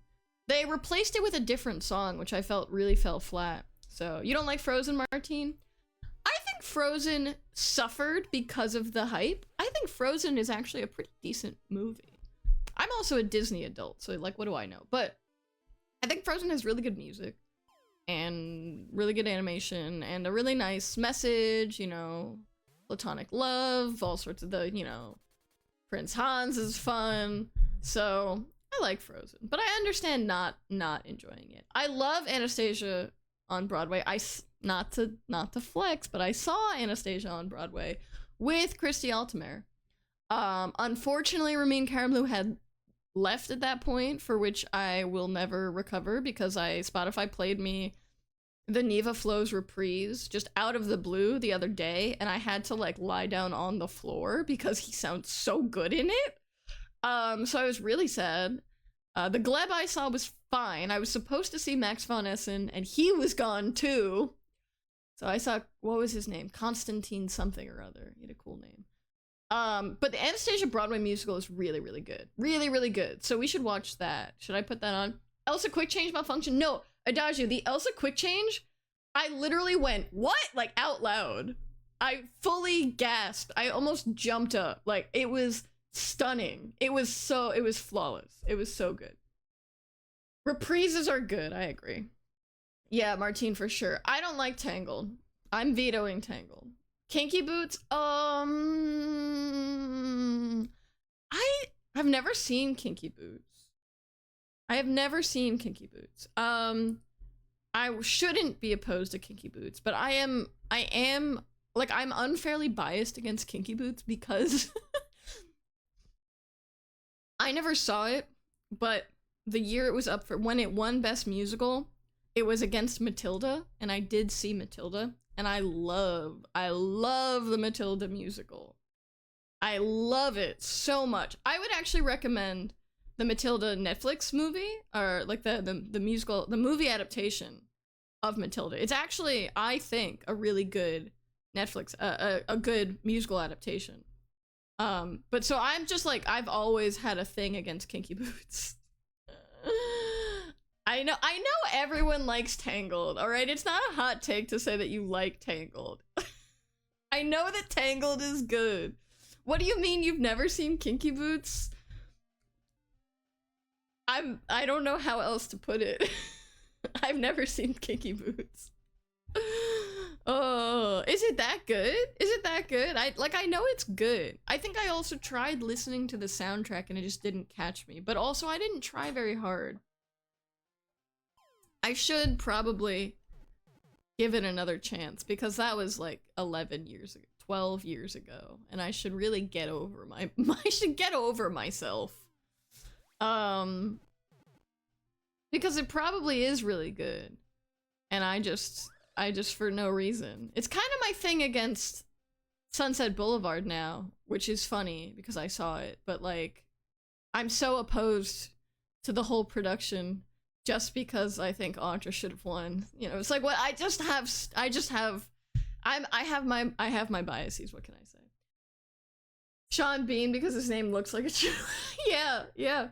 They replaced it with a different song, which I felt really fell flat. So, you don't like Frozen, Martine? I think Frozen suffered because of the hype. I think Frozen is actually a pretty decent movie. I'm also a Disney adult, so like, what do I know? But I think Frozen has really good music and really good animation and a really nice message, you know, platonic love, all sorts of Prince Hans is fun. So I like Frozen, but I understand not enjoying it. I love Anastasia on Broadway. Not to flex, but I saw Anastasia on Broadway with Christy Altomare. Unfortunately, Ramin Karimloo had left at that point, for which I will never recover, because Spotify played me the Neva Flows reprise just out of the blue the other day, and I had to like lie down on the floor because he sounds so good in it. So I was really sad. The Gleb I saw was fine. I was supposed to see Max von Essen, and he was gone too. So I saw, what was his name? Constantine something or other. He had a cool name. But the Anastasia Broadway musical is really, really good. Really, really good. So we should watch that. Should I put that on? Elsa Quick Change malfunction? No, Adagio, the Elsa Quick Change, I literally went, what? Like, out loud. I fully gasped. I almost jumped up. Like, it was stunning. It was flawless. It was so good. Reprises are good, I agree. Yeah, Martine, for sure. I don't like Tangled. I'm vetoing Tangled. Kinky Boots? I have never seen Kinky Boots. I have never seen Kinky Boots. I shouldn't be opposed to Kinky Boots, but I am like, I'm unfairly biased against Kinky Boots because I never saw it, but the year it was up for, when it won Best Musical, it was against Matilda, and I did see Matilda, and I love the Matilda musical. I love it so much. I would actually recommend the Matilda Netflix movie, or like the musical, the movie adaptation of Matilda. It's actually, I think, a really good Netflix, a good musical adaptation. But so I'm just like, I've always had a thing against Kinky Boots. I know everyone likes Tangled, alright? It's not a hot take to say that you like Tangled. I know that Tangled is good. What do you mean you've never seen Kinky Boots? I don't know how else to put it. I've never seen Kinky Boots. Oh, is it that good? Is it that good? I know it's good. I think I also tried listening to the soundtrack and it just didn't catch me. But also I didn't try very hard. I should probably give it another chance because that was like 11 years ago, 12 years ago, and I should really get over I should get over myself. Because it probably is really good. And I just for no reason. It's kind of my thing against Sunset Boulevard now, which is funny because I saw it, but like, I'm so opposed to the whole production just because I think Audra should have won. You know, it's like, what, I have my biases, what can I say? Sean Bean, because his name looks like a yeah.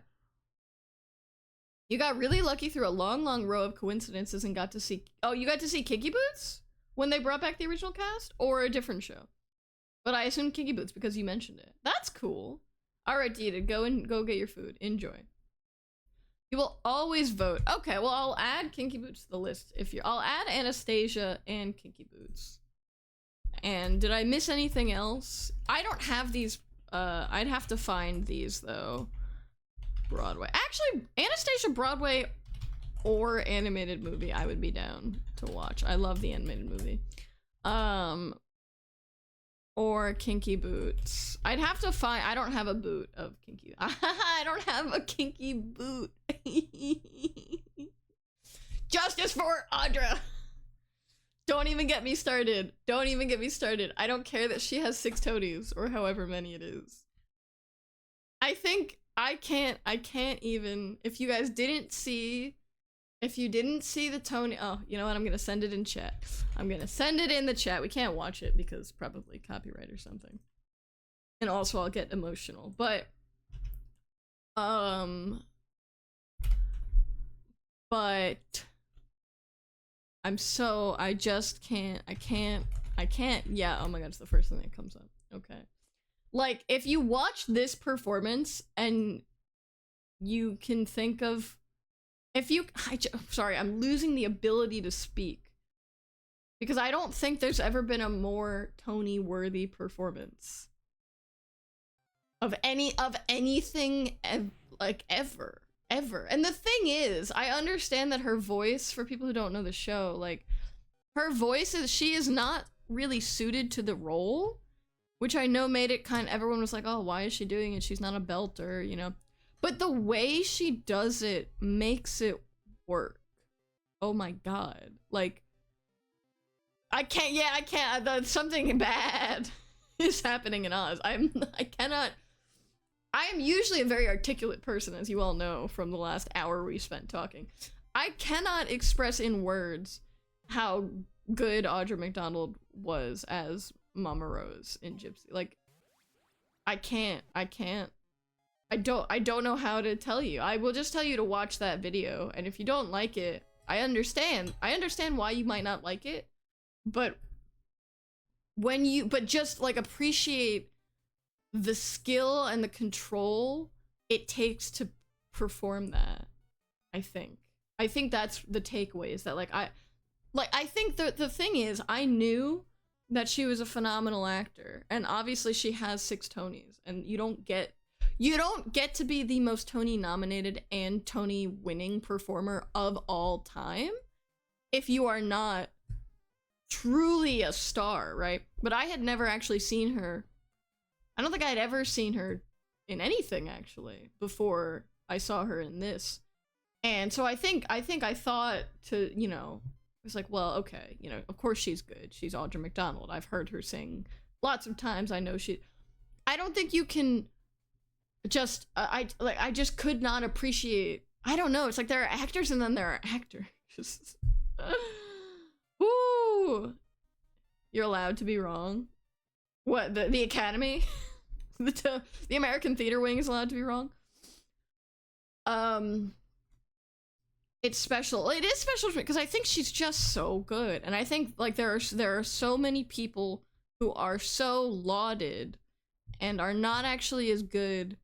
You got really lucky through a long row of coincidences and got to see... Oh, you got to see Kinky Boots? When they brought back the original cast? Or a different show? But I assume Kinky Boots because you mentioned it. That's cool. Alright, Dita, go get your food. Enjoy. You will always vote. Okay, well, I'll add Kinky Boots to the list. I'll add Anastasia and Kinky Boots. And did I miss anything else? I don't have these... I'd have to find these, though. Broadway. Actually, Anastasia Broadway or animated movie, I would be down to watch. I love the animated movie. Or Kinky Boots. I'd have to find... I don't have a boot of Kinky... I don't have a Kinky boot. Justice for Audra! Don't even get me started. Don't even get me started. I don't care that she has 6 toadies, or however many it is. I think... I can't even, if you didn't see the Tony, oh, you know what, I'm gonna send it in chat. I'm gonna send it in the chat. We can't watch it because probably copyright or something. And also I'll get emotional, but I'm so, I can't, yeah, oh my god, it's the first thing that comes up. Okay. Like, if you watch this performance and you can think of... Sorry, I'm losing the ability to speak. Because I don't think there's ever been a more Tony-worthy performance. Of anything, like, ever. Ever. And the thing is, I understand that her voice, for people who don't know the show, like, her voice she is not really suited to the role. Which I know made it everyone was like, oh, why is she doing it? She's not a belter, you know? But the way she does it makes it work. Oh my god. Like, I can't, something bad is happening in Oz. I am usually a very articulate person, as you all know from the last hour we spent talking. I cannot express in words how good Audra McDonald was as Mama Rose in Gypsy. Like, I don't know how to tell you. I will just tell you to watch that video, and if you don't like it, I understand why you might not like it, but just like appreciate the skill and the control it takes to perform that. I think that's the takeaway, is that I think the thing is, I knew that she was a phenomenal actor, and obviously she has 6 Tonys, and you don't get You don't get to be the most Tony nominated and Tony winning performer of all time if you are not truly a star, right? But I had never actually seen her. I don't think I'd ever seen her in anything actually before I saw her in this. And so I think I thought to, you know, it was like, well, okay, you know, of course she's good. She's Audra McDonald. I've heard her sing lots of times. I know I don't think you can just I just could not appreciate. I don't know. It's like there are actors and then there are actors. Woo! You're allowed to be wrong. What, the Academy? the American Theater Wing is allowed to be wrong. It's special. It is special to me because I think she's just so good, and I think like there are so many people who are so lauded and are not actually as good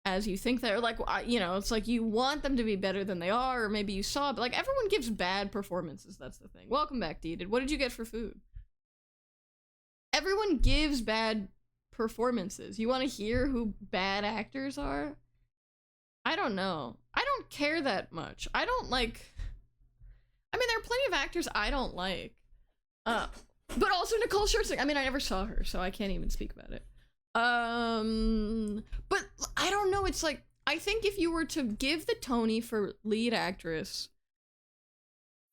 as you think they're. Like, you know, it's like you want them to be better than they are, or maybe you saw, but like everyone gives bad performances. That's the thing. Welcome back, Deeded. What did you get for food? Everyone gives bad performances. You want to hear who bad actors are? I don't know. I don't care that much. I don't like. I mean, there are plenty of actors I don't like. But also Nicole Scherzinger. I mean, I never saw her, so I can't even speak about it. But I don't know. It's like, I think if you were to give the Tony for lead actress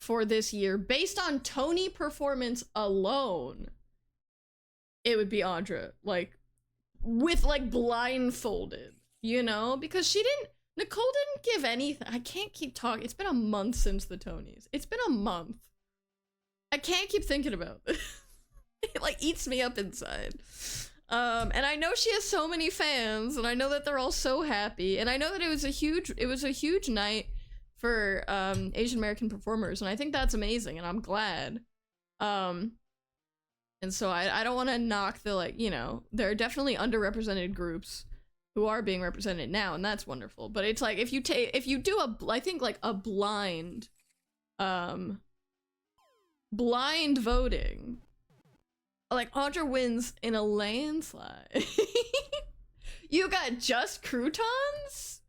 for this year, based on Tony performance alone, it would be Audra. Like, with like blindfolded, you know? Because Nicole didn't give anything. I can't keep talking. It's been a month since the Tonys. It's been a month. I can't keep thinking about it. It like eats me up inside. And I know she has so many fans, and I know that they're all so happy, and I know that it was a huge night for Asian American performers, and I think that's amazing, and I'm glad. And so I don't want to knock the, like, you know, there are definitely underrepresented groups who are being represented now, and that's wonderful. But it's like if you do I think like a blind voting, like Audra wins in a landslide. You got just croutons?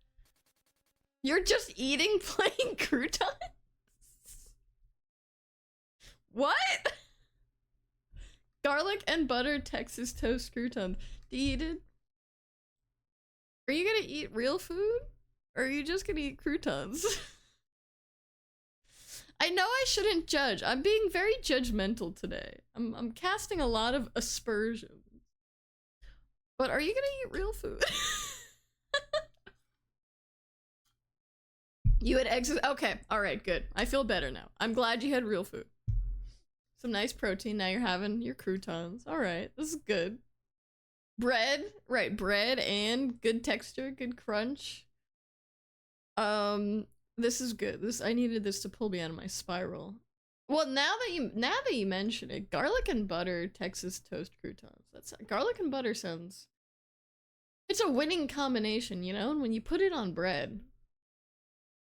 You're just eating plain croutons? What? Garlic and butter Texas toast croutons. Deeded? Are you gonna eat real food? Or are you just gonna eat croutons? I know I shouldn't judge. I'm being very judgmental today. I'm casting a lot of aspersions. But are you gonna eat real food? You had eggs. Okay, alright, good. I feel better now. I'm glad you had real food. Some nice protein. Now you're having your croutons. Alright, this is good. Bread. Right, bread and good texture, good crunch. This is good. I needed this to pull me out of my spiral. Well, now that you mention it, garlic and butter Texas toast croutons. Garlic and butter sounds. It's a winning combination, you know? And when you put it on bread,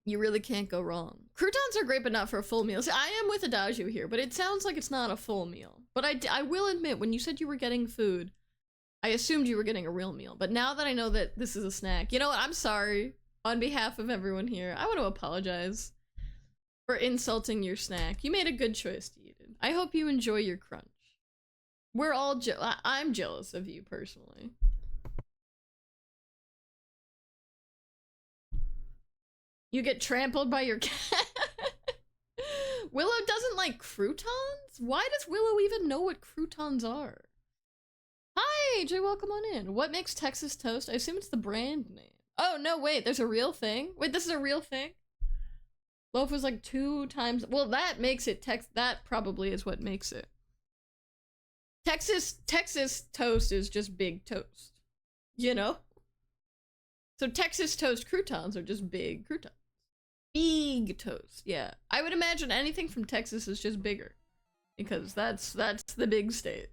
you really can't go wrong. Croutons are great, but not for a full meal. See, I am with Adagio here, but it sounds like it's not a full meal. But I will admit, when you said you were getting food, I assumed you were getting a real meal. But now that I know that this is a snack, you know what? I'm sorry. On behalf of everyone here, I want to apologize for insulting your snack. You made a good choice to eat it. I hope you enjoy your crunch. We're all I'm jealous of you personally. You get trampled by your cat. Willow doesn't like croutons? Why does Willow even know what croutons are? Hi, Jay, welcome on in. What makes Texas toast? I assume it's the brand name. Oh, no, wait, there's a real thing? Wait, this is a real thing? Loaf was like 2 times. Well, that makes it that probably is what makes it. Texas toast is just big toast. You know? So Texas toast croutons are just big croutons. Big toast, yeah. I would imagine anything from Texas is just bigger. Because that's the big state.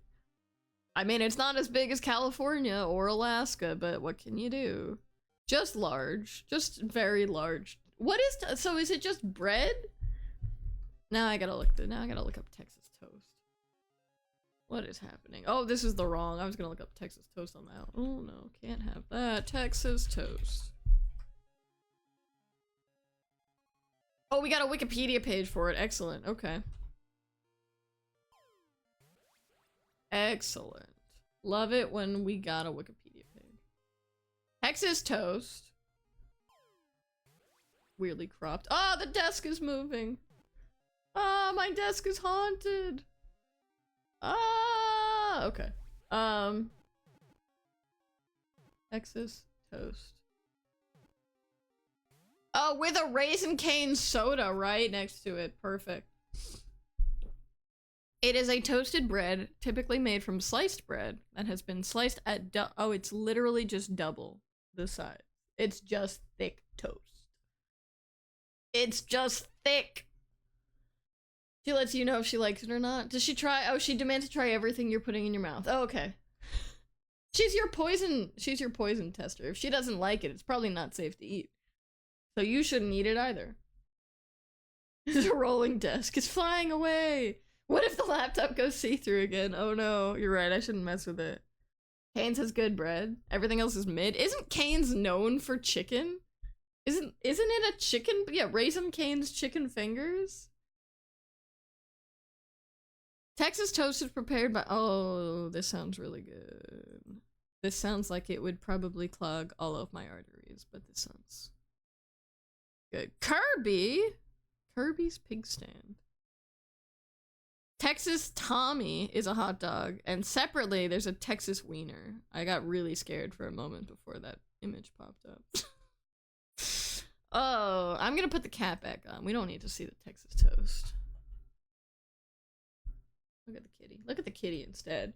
I mean, it's not as big as California or Alaska, but what can you do? Just large. Just very large. What is... So is it just bread? Now I gotta look up Texas toast. What is happening? Oh, this is the wrong. I was gonna look up Texas toast on my own. Oh no, can't have that. Texas toast. Oh, we got a Wikipedia page for it. Excellent. Okay. Excellent. Love it when we got a Wikipedia page. Texas toast. Weirdly cropped. Ah, the desk is moving. Ah, my desk is haunted. Ah, okay. Texas toast. Oh, with a Raisin Cane soda right next to it. Perfect. It is a toasted bread, typically made from sliced bread, that has been sliced at oh, it's literally just double the size. It's just thick toast. It's just thick. She lets you know if she likes it or not. Does she try? Oh, she demands to try everything you're putting in your mouth. Oh, okay. She's your poison tester. If she doesn't like it, it's probably not safe to eat. So you shouldn't eat it either. It's a rolling desk. It's flying away. What if the laptop goes see-through again? Oh no, you're right. I shouldn't mess with it. Cane's has good bread. Everything else is mid. Isn't Cane's known for chicken? Isn't it a chicken? Yeah, Raisin Cane's chicken fingers. Texas toast is prepared by. Oh, this sounds really good. This sounds like it would probably clog all of my arteries, but this sounds good. Kirby's Pig Stand. Texas Tommy is a hot dog, and separately there's a Texas Wiener. I got really scared for a moment before that image popped up. Oh, I'm gonna put the cat back on. We don't need to see the Texas toast. Look at the kitty. Look at the kitty instead.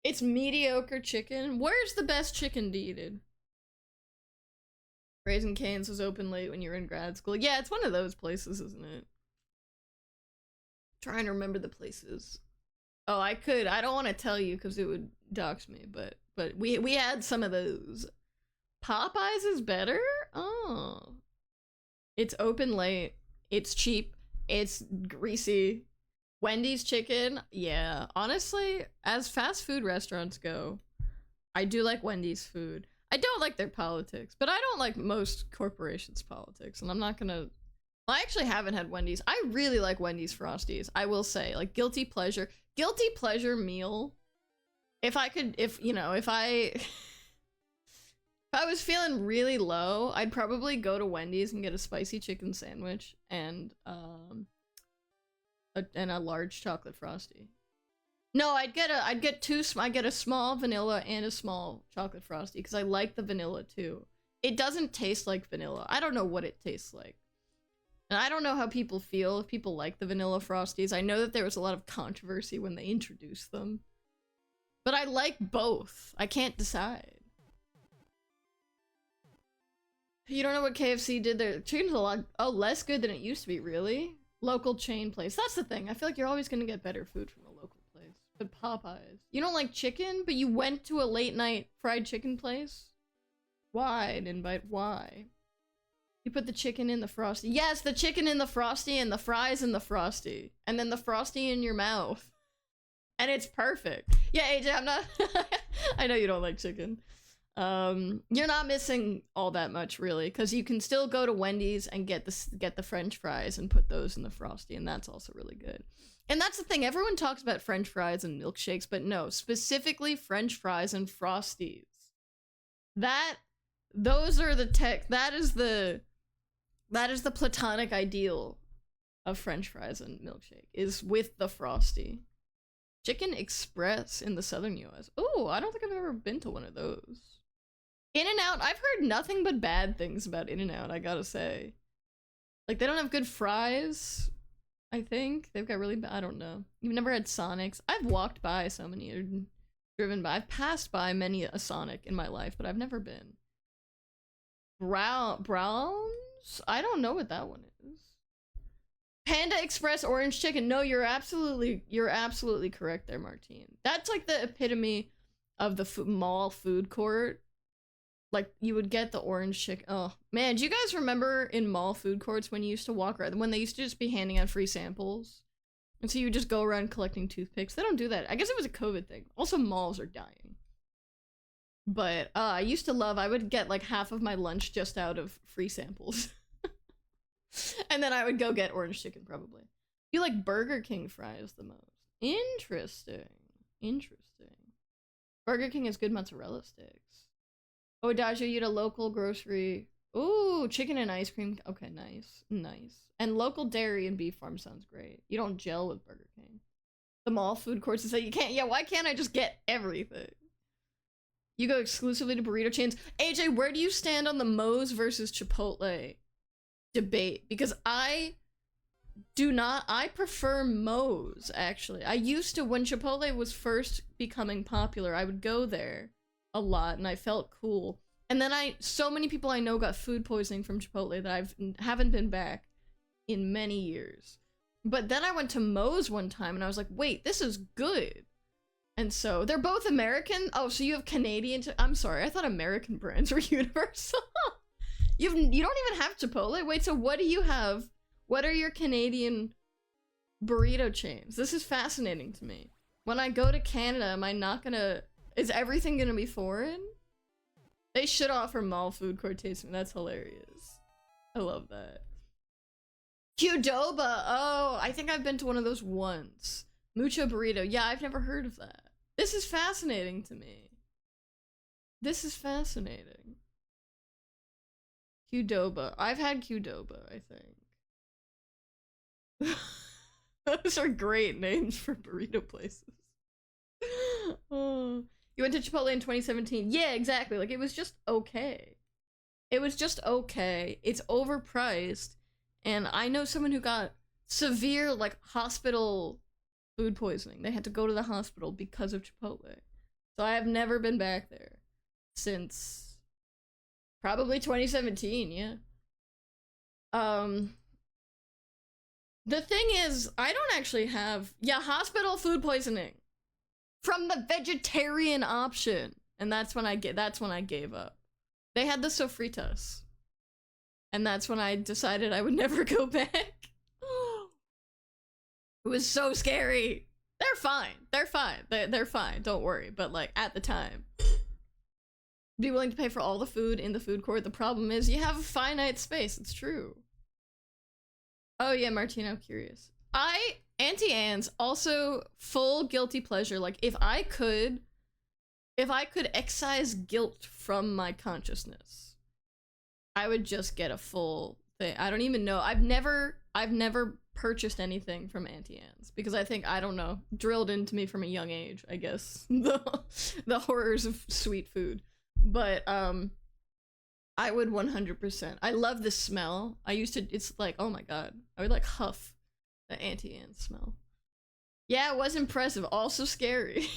It's mediocre chicken. Where's the best chicken to eat it? Raisin Cane's was open late when you were in grad school. Yeah, it's one of those places, isn't it? Trying to remember the places. Oh, I could. I don't want to tell you because it would dox me, but we had some of those. Popeyes is better? Oh. It's open late. It's cheap. It's greasy. Wendy's chicken, yeah. Honestly, as fast food restaurants go, I do like Wendy's food. I don't like their politics, but I don't like most corporations' politics, and I'm not gonna... Well, I actually haven't had Wendy's. I really like Wendy's Frosties, I will say. Like, guilty pleasure meal. If I could, if I... If I was feeling really low, I'd probably go to Wendy's and get a spicy chicken sandwich and a large chocolate frosty. No, I'd get a small vanilla and a small chocolate frosty because I like the vanilla too. It doesn't taste like vanilla. I don't know what it tastes like. And I don't know how people feel if people like the vanilla frosties. I know that there was a lot of controversy when they introduced them. But I like both. I can't decide. You don't know what KFC did there? Chicken's a lot less good than it used to be, really? Local chain place. That's the thing. I feel like you're always gonna get better food from a local place. But Popeyes. You don't like chicken, but you went to a late night fried chicken place? Why? An invite? Why? You put the chicken in the frosty. Yes, the chicken in the frosty and the fries in the frosty. And then the frosty in your mouth. And it's perfect. Yeah, AJ, I'm not... I know you don't like chicken. You're not missing all that much, really, because you can still go to Wendy's and get the French fries and put those in the frosty, and that's also really good. And that's the thing, everyone talks about French fries and milkshakes, but no, specifically French fries and frosties. Those are the that is the platonic ideal of French fries and milkshake, is with the frosty. Chicken Express in the southern US. Oh, I don't think I've ever been to one of those. In-N-Out, I've heard nothing but bad things about In-N-Out, I gotta say. Like, they don't have good fries, I think. They've got really bad, I don't know. You've never had Sonics. I've walked by so many, or driven by. I've passed by many a Sonic in my life, but I've never been. Browns? I don't know what that one is. Panda Express orange chicken. No, you're absolutely correct there, Martine. That's like the epitome of the mall food court. Like, you would get the orange chicken. Oh, man, do you guys remember in mall food courts when you used to walk around, when they used to just be handing out free samples? And so you just go around collecting toothpicks. They don't do that. I guess it was a COVID thing. Also, malls are dying. But I used to love, I would get like half of my lunch just out of free samples. And then I would go get orange chicken, probably. You like Burger King fries the most. Interesting. Interesting. Burger King has good mozzarella sticks. Oh, Adagio, you had a local grocery. Ooh, chicken and ice cream. Okay, nice. Nice. And local dairy and beef farm sounds great. You don't gel with Burger King. The mall food courts is that you can't. Yeah, why can't I just get everything? You go exclusively to burrito chains. AJ, where do you stand on the Moe's versus Chipotle debate? Because I prefer Moe's, actually. I used to, when Chipotle was first becoming popular, I would go there a lot and I felt cool. And then so many people I know got food poisoning from Chipotle that haven't been back in many years. But then I went to Moe's one time and I was like, wait, this is good. And so they're both American. Oh, so you have Canadian. I'm sorry, I thought American brands were universal. You don't even have Chipotle. Wait, so what do you have? What are your Canadian burrito chains? This is fascinating to me. When I go to Canada, am I not gonna? Is everything gonna be foreign? They should offer mall food court tasting. That's hilarious. I love that. Qdoba. Oh, I think I've been to one of those once. Mucho burrito. Yeah, I've never heard of that. This is fascinating to me. This is fascinating. Qdoba. I've had Qdoba, I think. Those are great names for burrito places. Oh. You went to Chipotle in 2017. Yeah, exactly. Like, it was just okay. It was just okay. It's overpriced. And I know someone who got severe, like, hospital food poisoning. They had to go to the hospital because of Chipotle. So I have never been back there since probably 2017, yeah. The thing is, I don't actually have, hospital food poisoning from the vegetarian option. And that's when I gave up. They had the sofritas. And that's when I decided I would never go back. It was so scary. They're fine. They're fine. They're fine. Don't worry. But like at the time, be willing to pay for all the food in the food court. The problem is you have a finite space. It's true. Oh yeah, Martino, curious. Auntie Anne's also full guilty pleasure. Like if I could excise guilt from my consciousness, I would just get a full thing. I don't even know. I've never purchased anything from Auntie Anne's because I think, I don't know, drilled into me from a young age, I guess, the horrors of sweet food. But I would 100%. I love the smell. It's like, oh my god, I would like huff the Auntie Anne's smell. Yeah, it was impressive, also scary.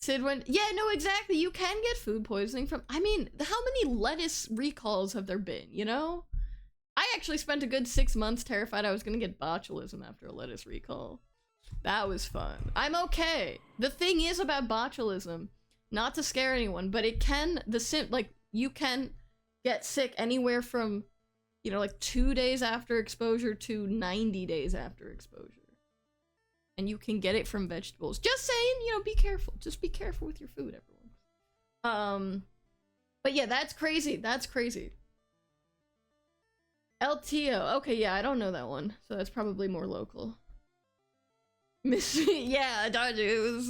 Sid went, yeah, no, exactly. You can get food poisoning from, I mean, how many lettuce recalls have there been, you know? I actually spent a good 6 months terrified I was gonna get botulism after a lettuce recall. That was fun. I'm okay. The thing is about botulism, not to scare anyone, but it can, you can get sick anywhere from, you know, like 2 days after exposure to 90 days after exposure. And you can get it from vegetables. Just saying, you know, be careful. Just be careful with your food, everyone. But yeah, that's crazy. That's crazy. LTO. Okay, yeah, I don't know that one. So that's probably more local. Yeah, I told you. It was,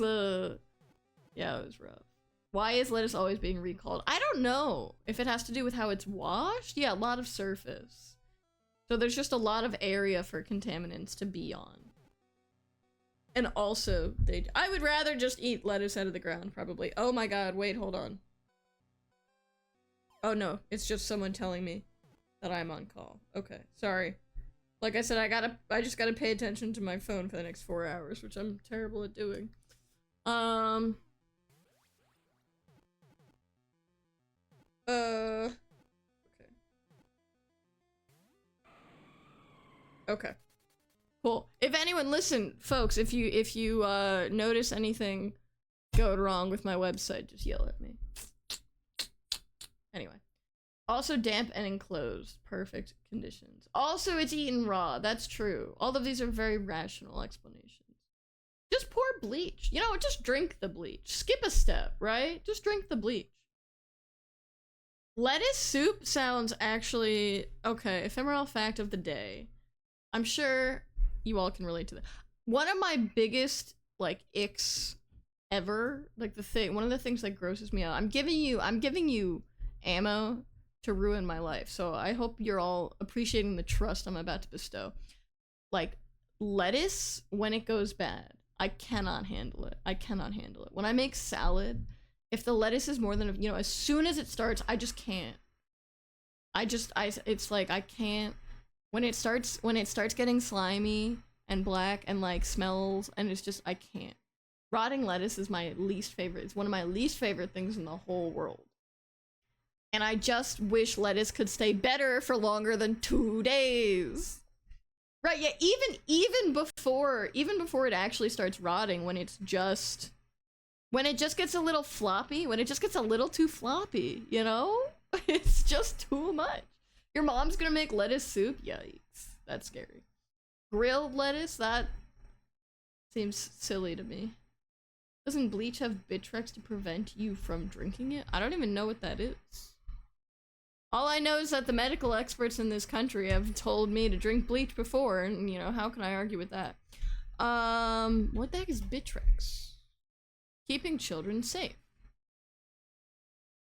yeah, it was rough. Why is lettuce always being recalled? I don't know. If it has to do with how it's washed? Yeah, a lot of surface. So there's just a lot of area for contaminants to be on. And also, I would rather just eat lettuce out of the ground, probably. Oh my god, wait, hold on. Oh no, it's just someone telling me that I'm on call. Okay, sorry. Like I said, I just gotta pay attention to my phone for the next 4 hours, which I'm terrible at doing. Okay. Okay. Cool. If anyone, listen, folks, if you notice anything going wrong with my website, just yell at me. Anyway. Also damp and enclosed. Perfect conditions. Also, it's eaten raw. That's true. All of these are very rational explanations. Just pour bleach. You know, just drink the bleach. Skip a step, right? Just drink the bleach. Lettuce soup sounds actually... Okay, ephemeral fact of the day. I'm sure you all can relate to that. One of my biggest, like, icks ever, like one of the things that grosses me out. I'm giving you ammo to ruin my life. So I hope you're all appreciating the trust I'm about to bestow. Like, lettuce, when it goes bad, I cannot handle it. I cannot handle it. When I make salad, if the lettuce is more than, you know, as soon as it starts, I just can't. It's like, I can't. When it starts getting slimy and black and like smells, and it's just, I can't. Rotting lettuce is my least favorite. It's one of my least favorite things in the whole world. And I just wish lettuce could stay better for longer than 2 days. Right, yeah, even before it actually starts rotting, when it just gets a little floppy, when it just gets a little too floppy, you know? It's just too much. Your mom's gonna make lettuce soup? Yikes. That's scary. Grilled lettuce? That seems silly to me. Doesn't bleach have Bitrex to prevent you from drinking it? I don't even know what that is. All I know is that the medical experts in this country have told me to drink bleach before, and, you know, how can I argue with that? What the heck is Bitrex? Keeping children safe.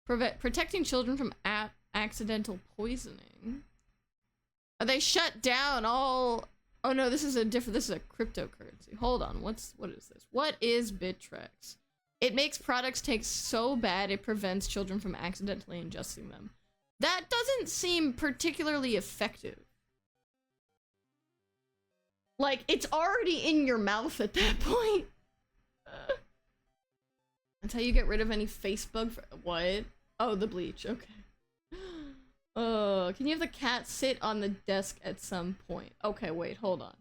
Protecting children from accidental poisoning. Are they shut down all... Oh no, this is a cryptocurrency. Hold on, what is this? What is Bitrex? It makes products taste so bad it prevents children from accidentally ingesting them. That doesn't seem particularly effective. Like, it's already in your mouth at that point. That's how you get rid of any face bug for- What? Oh, the bleach, okay. Can you have the cat sit on the desk at some point? Okay, wait, hold on.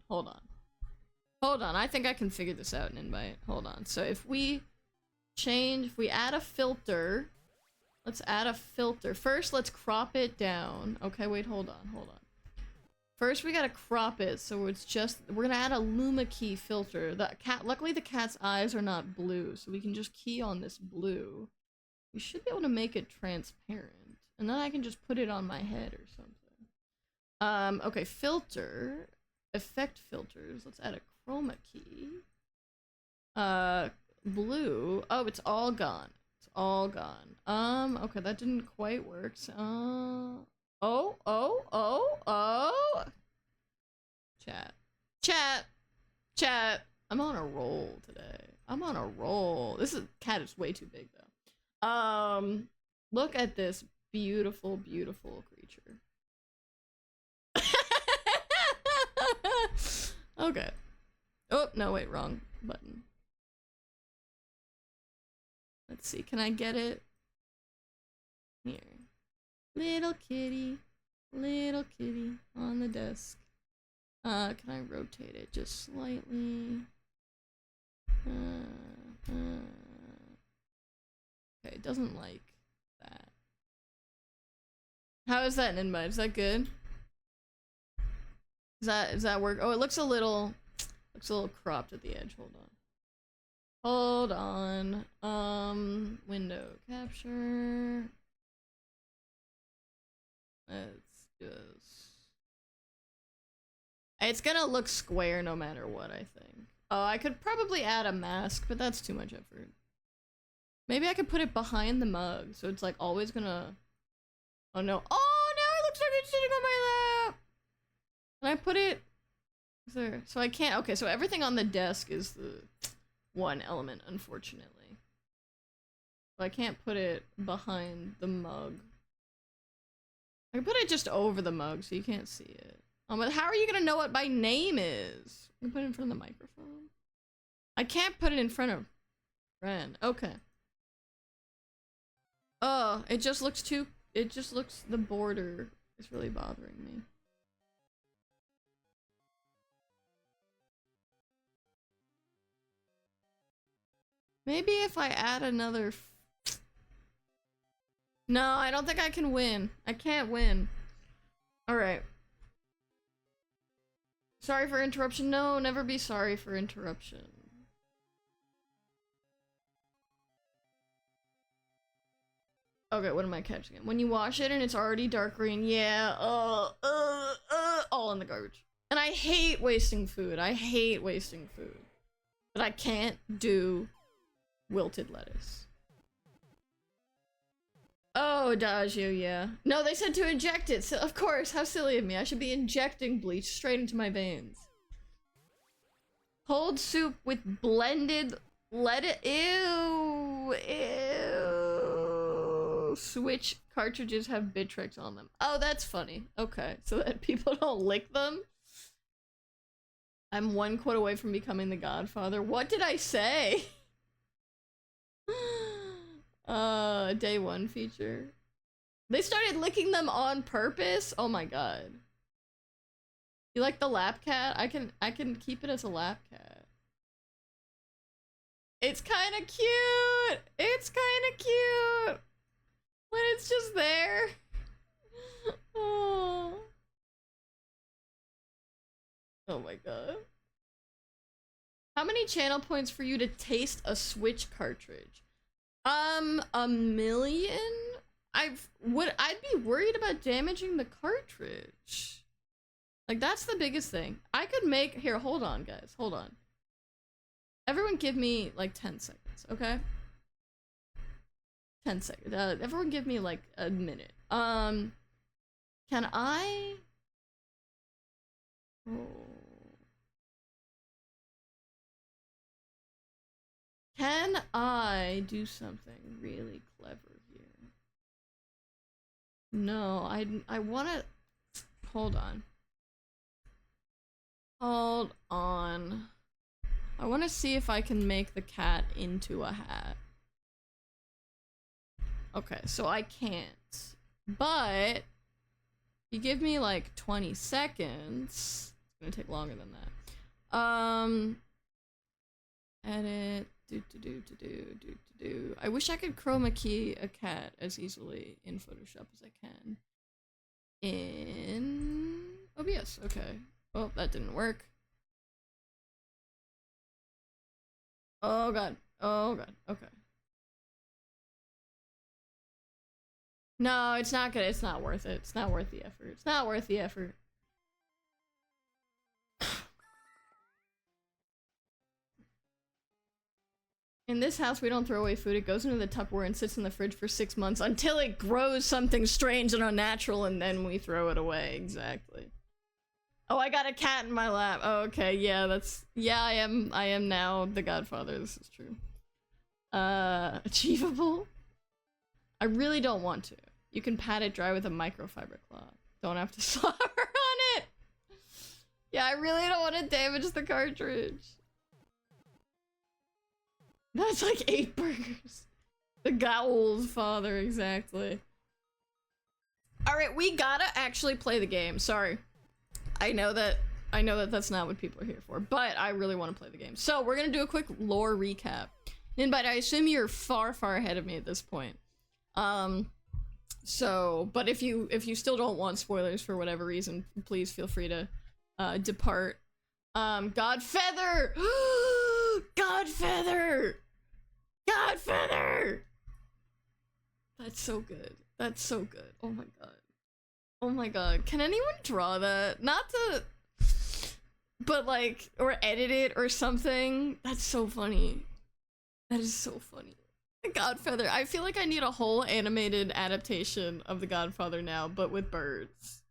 I think I can figure this out in Invite. Hold on. So if we add a filter, let's add a filter. First, let's crop it down. Okay, wait, hold on. First, we gotta crop it, so it's just, we're gonna add a Luma key filter. Luckily the cat's eyes are not blue, so we can just key on this blue. We should be able to make it transparent. And then I can just put it on my head or something. Okay, filter. Effect filters. Let's add a chroma key. Blue. Oh, it's all gone. It's all gone. Okay, that didn't quite work. So, oh. Chat. I'm on a roll today. I'm on a roll. Cat is way too big though. Look at this beautiful, beautiful creature. Okay. Oh, no, wait, wrong button. Let's see, can I get it? Here. Little kitty on the desk. Can I rotate it just slightly? Okay, it doesn't like that. How is that, Ninma? Is that good? Does that work? Oh, it looks a little cropped at the edge. Hold on. Window capture. Let's just... It's gonna look square no matter what, I think. Oh, I could probably add a mask, but that's too much effort. Maybe I could put it behind the mug, so it's like always gonna... Oh no. Oh, now it looks like it's sitting on my lap! Can I put it... there? So I can't... Okay, so everything on the desk is the one element, unfortunately. So I can't put it behind the mug. I can put it just over the mug so you can't see it. But how are you gonna know what my name is? I can put it in front of the microphone. I can't put it in front of Ren. Okay. Oh, it just looks, the border is really bothering me. Maybe if I add another... No, I don't think I can win. I can't win. Alright. Sorry for interruption. No, never be sorry for interruption. Okay, what am I catching? When you wash it and it's already dark green, yeah, all in the garbage. And I hate wasting food. I hate wasting food. But I can't do wilted lettuce. Oh, Adagio, yeah. No, they said to inject it. So, of course, how silly of me. I should be injecting bleach straight into my veins. Cold soup with blended lettuce. Ew. Ew. Switch cartridges have Bittrex on them. Oh, that's funny. Okay, so that people don't lick them? I'm 1 quote away from becoming the Godfather. What did I say? Day 1 feature. They started licking them on purpose? Oh my god. You like the lap cat? I can keep it as a lap cat. It's kind of cute. It's kind of cute. When it's just there. Oh. Oh my god. How many channel points for you to taste a Switch cartridge? 1,000,000? I'd be worried about damaging the cartridge. Like, that's the biggest thing. I could make, here, hold on, guys, hold on. Everyone give me, like, 10 seconds, okay? 10 seconds. Everyone give me, like, a minute. Can I... Oh. Can I do something really clever here? No, I wanna... Hold on. Hold on. I wanna see if I can make the cat into a hat. Okay, so I can't. But... you give me like 20 seconds. It's gonna take longer than that. Edit. I wish I could chroma key a cat as easily in Photoshop as I can. In OBS, okay. Oh, that didn't work. Oh god. Oh god. Okay. No, it's not good. It's not worth it. It's not worth the effort. It's not worth the effort. In this house, we don't throw away food. It goes into the Tupperware and sits in the fridge for 6 months until it grows something strange and unnatural, and then we throw it away. Exactly. Oh, I got a cat in my lap. Oh, okay. Yeah, that's... yeah, I am now the Godfather. This is true. Achievable? I really don't want to. You can pat it dry with a microfiber cloth. Don't have to slobber on it! Yeah, I really don't want to damage the cartridge. That's like 8 burgers. The Gowl's father, exactly. Alright, we gotta actually play the game. Sorry. I know that that's not what people are here for, but I really want to play the game. So, we're gonna do a quick lore recap. Ninbite, I assume you're far, far ahead of me at this point. So, but if you still don't want spoilers for whatever reason, please feel free to, depart. Godfeather! Godfeather! Godfeather! That's so good. That's so good. Oh my god. Oh my god. Can anyone draw that? Not to... but like, or edit it or something. That's so funny. That is so funny. The Godfather. I feel like I need a whole animated adaptation of The Godfather now, but with birds.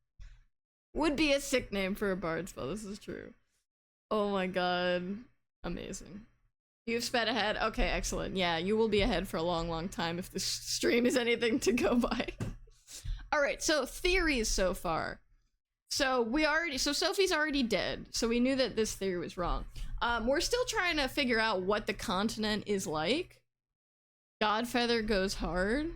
Would be a sick name for a bard spell, this is true. Oh my god. Amazing. You've sped ahead? Okay, excellent. Yeah, you will be ahead for a long, long time if this stream is anything to go by. Alright, so theories so far. So Sophie's already dead, so we knew that this theory was wrong. We're still trying to figure out what the continent is like. Godfeather goes hard.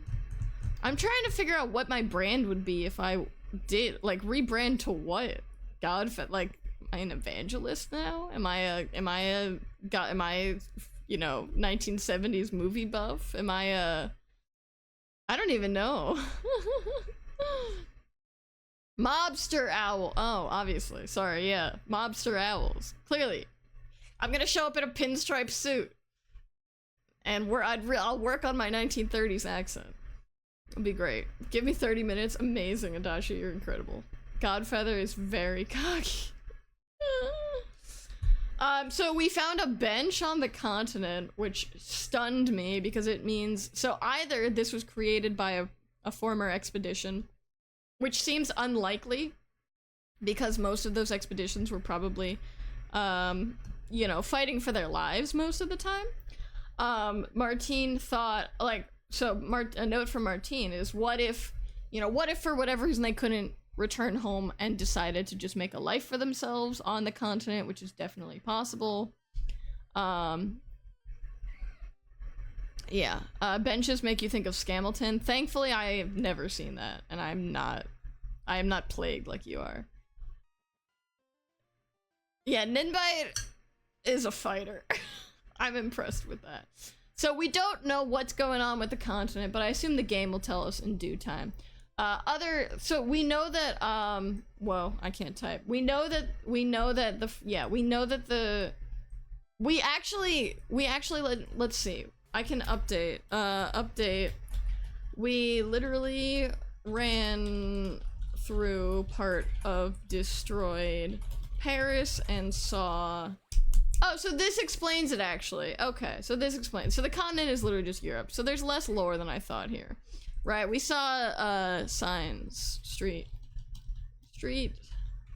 I'm trying to figure out what my brand would be if I did, like, rebrand to what? Godfeather, like, am I an evangelist now? Am I, you know, 1970s movie buff? Am I I don't even know. Mobster owl. Oh, obviously. Sorry, yeah. Mobster owls. Clearly. I'm gonna show up in a pinstripe suit. And I'll work on my 1930s accent. It'll be great. Give me 30 minutes. Amazing, Adachi. You're incredible. Godfeather is very cocky. So we found a bench on the continent, which stunned me because it means... So either this was created by a former expedition, which seems unlikely because most of those expeditions were probably, you know, fighting for their lives most of the time. Martine thought, like, so a note from Martine is, what if for whatever reason they couldn't return home and decided to just make a life for themselves on the continent, which is definitely possible. Yeah, benches make you think of Scamilton. Thankfully, I've never seen that, and I am not plagued like you are. Yeah, Ninbite is a fighter. I'm impressed with that. So we don't know what's going on with the continent, but I assume the game will tell us in due time. So we know that, whoa, I can't type. We actually, let's see. I can update, update. We literally ran through part of destroyed Paris and saw... Oh, so this explains it, actually. Okay, so this explains. So the continent is literally just Europe. So there's less lore than I thought here. Right, we saw, signs. Street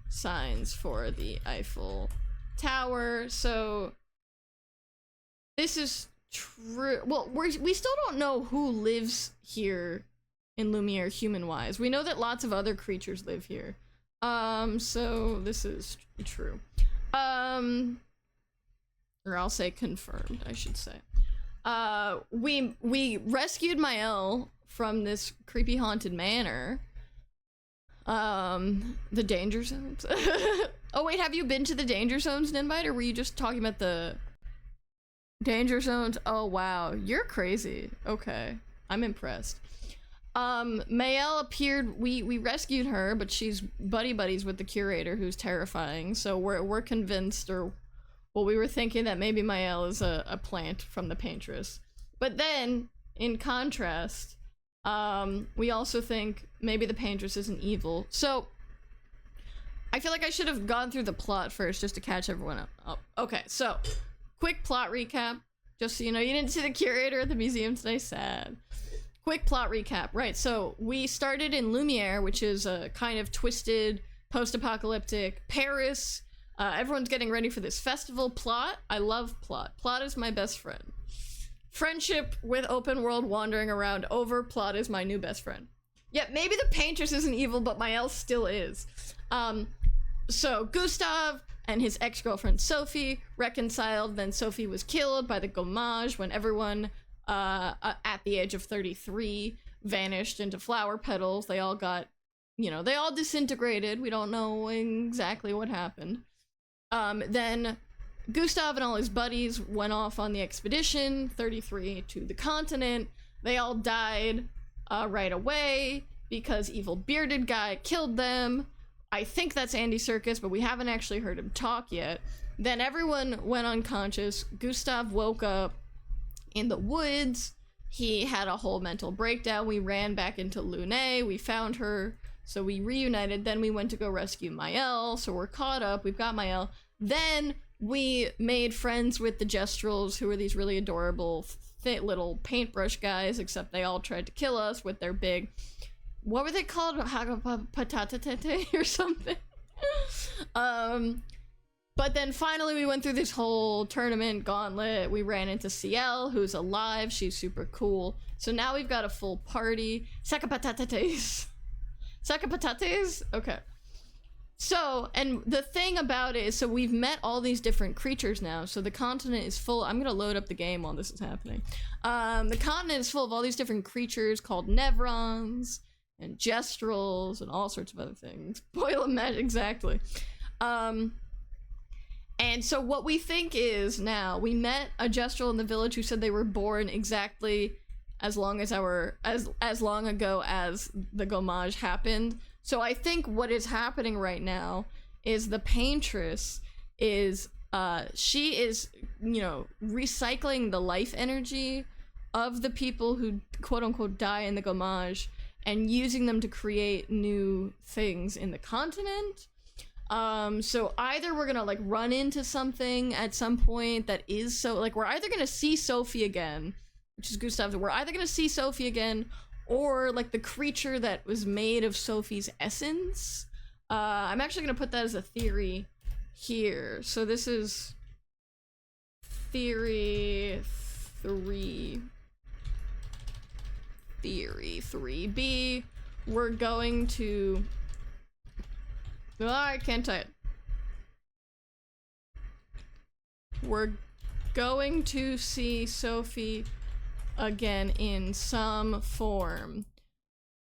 signs for the Eiffel Tower. So this is true. Well, we still don't know who lives here in Lumiere human-wise. We know that lots of other creatures live here. So this is true. Or I'll say confirmed, I should say. We rescued Mael from this creepy haunted manor. The danger zones. Oh wait, have you been to the danger zones, Ninbite, or were you just talking about the danger zones? Oh wow, you're crazy. Okay, I'm impressed. Mael appeared, we rescued her, but she's buddies with the curator, who's terrifying, so we're convinced, or well, we were thinking that maybe Mael is a plant from the Paintress. But then, in contrast, we also think maybe the Paintress isn't evil. So, I feel like I should have gone through the plot first just to catch everyone up. Oh, okay, so, quick plot recap. Just so you know, you didn't see the curator at the museum today, sad. Quick plot recap. Right, so we started in Lumiere, which is a kind of twisted, post-apocalyptic Paris. Everyone's getting ready for this festival. Plot, I love plot. Plot is my best friend. Friendship with open world wandering around over. Plot is my new best friend. Yeah, maybe the Paintress isn't evil, but Mael still is. So Gustave and his ex-girlfriend Sophie reconciled, then Sophie was killed by the Gommage when everyone at the age of 33 vanished into flower petals. They all got, you know, they all disintegrated. We don't know exactly what happened. Then Gustave and all his buddies went off on the expedition, 33, to the continent. They all died right away because evil bearded guy killed them. I think that's Andy Serkis, but we haven't actually heard him talk yet. Then everyone went unconscious. Gustave woke up in the woods. He had a whole mental breakdown. We ran back into Lune. We found her. So we reunited. Then we went to go rescue Mael. So we're caught up. We've got Mael. Then we made friends with the Gestrels, who are these really adorable, fit little paintbrush guys, except they all tried to kill us with their big... What were they called? Patatate or something? But then finally we went through this whole tournament gauntlet. We ran into CL, who's alive. She's super cool. So now we've got a full party. Sakapatates. Sakapatates? Okay. So, and the thing about it is, so we've met all these different creatures now, so the continent is full. I'm gonna load up the game while this is happening. The continent is full of all these different creatures called Nevrons and Gestrels and all sorts of other things. Boil magic, exactly. And so what we think is now, we met a Gestrel in the village who said they were born exactly as long as as long ago as the Gommage happened. So I think what is happening right now is the Paintress is she is, you know, recycling the life energy of the people who quote unquote die in the Gommage and using them to create new things in the continent. So either we're gonna like run into something at some point that is so like we're either gonna see Sophie again, which is good stuff. We're either gonna see Sophie again, or like the creature that was made of Sophie's essence. I'm actually gonna put that as a theory here. So this is theory 3. Theory 3B. We're going to... Oh, I can't type. We're going to see Sophie again in some form.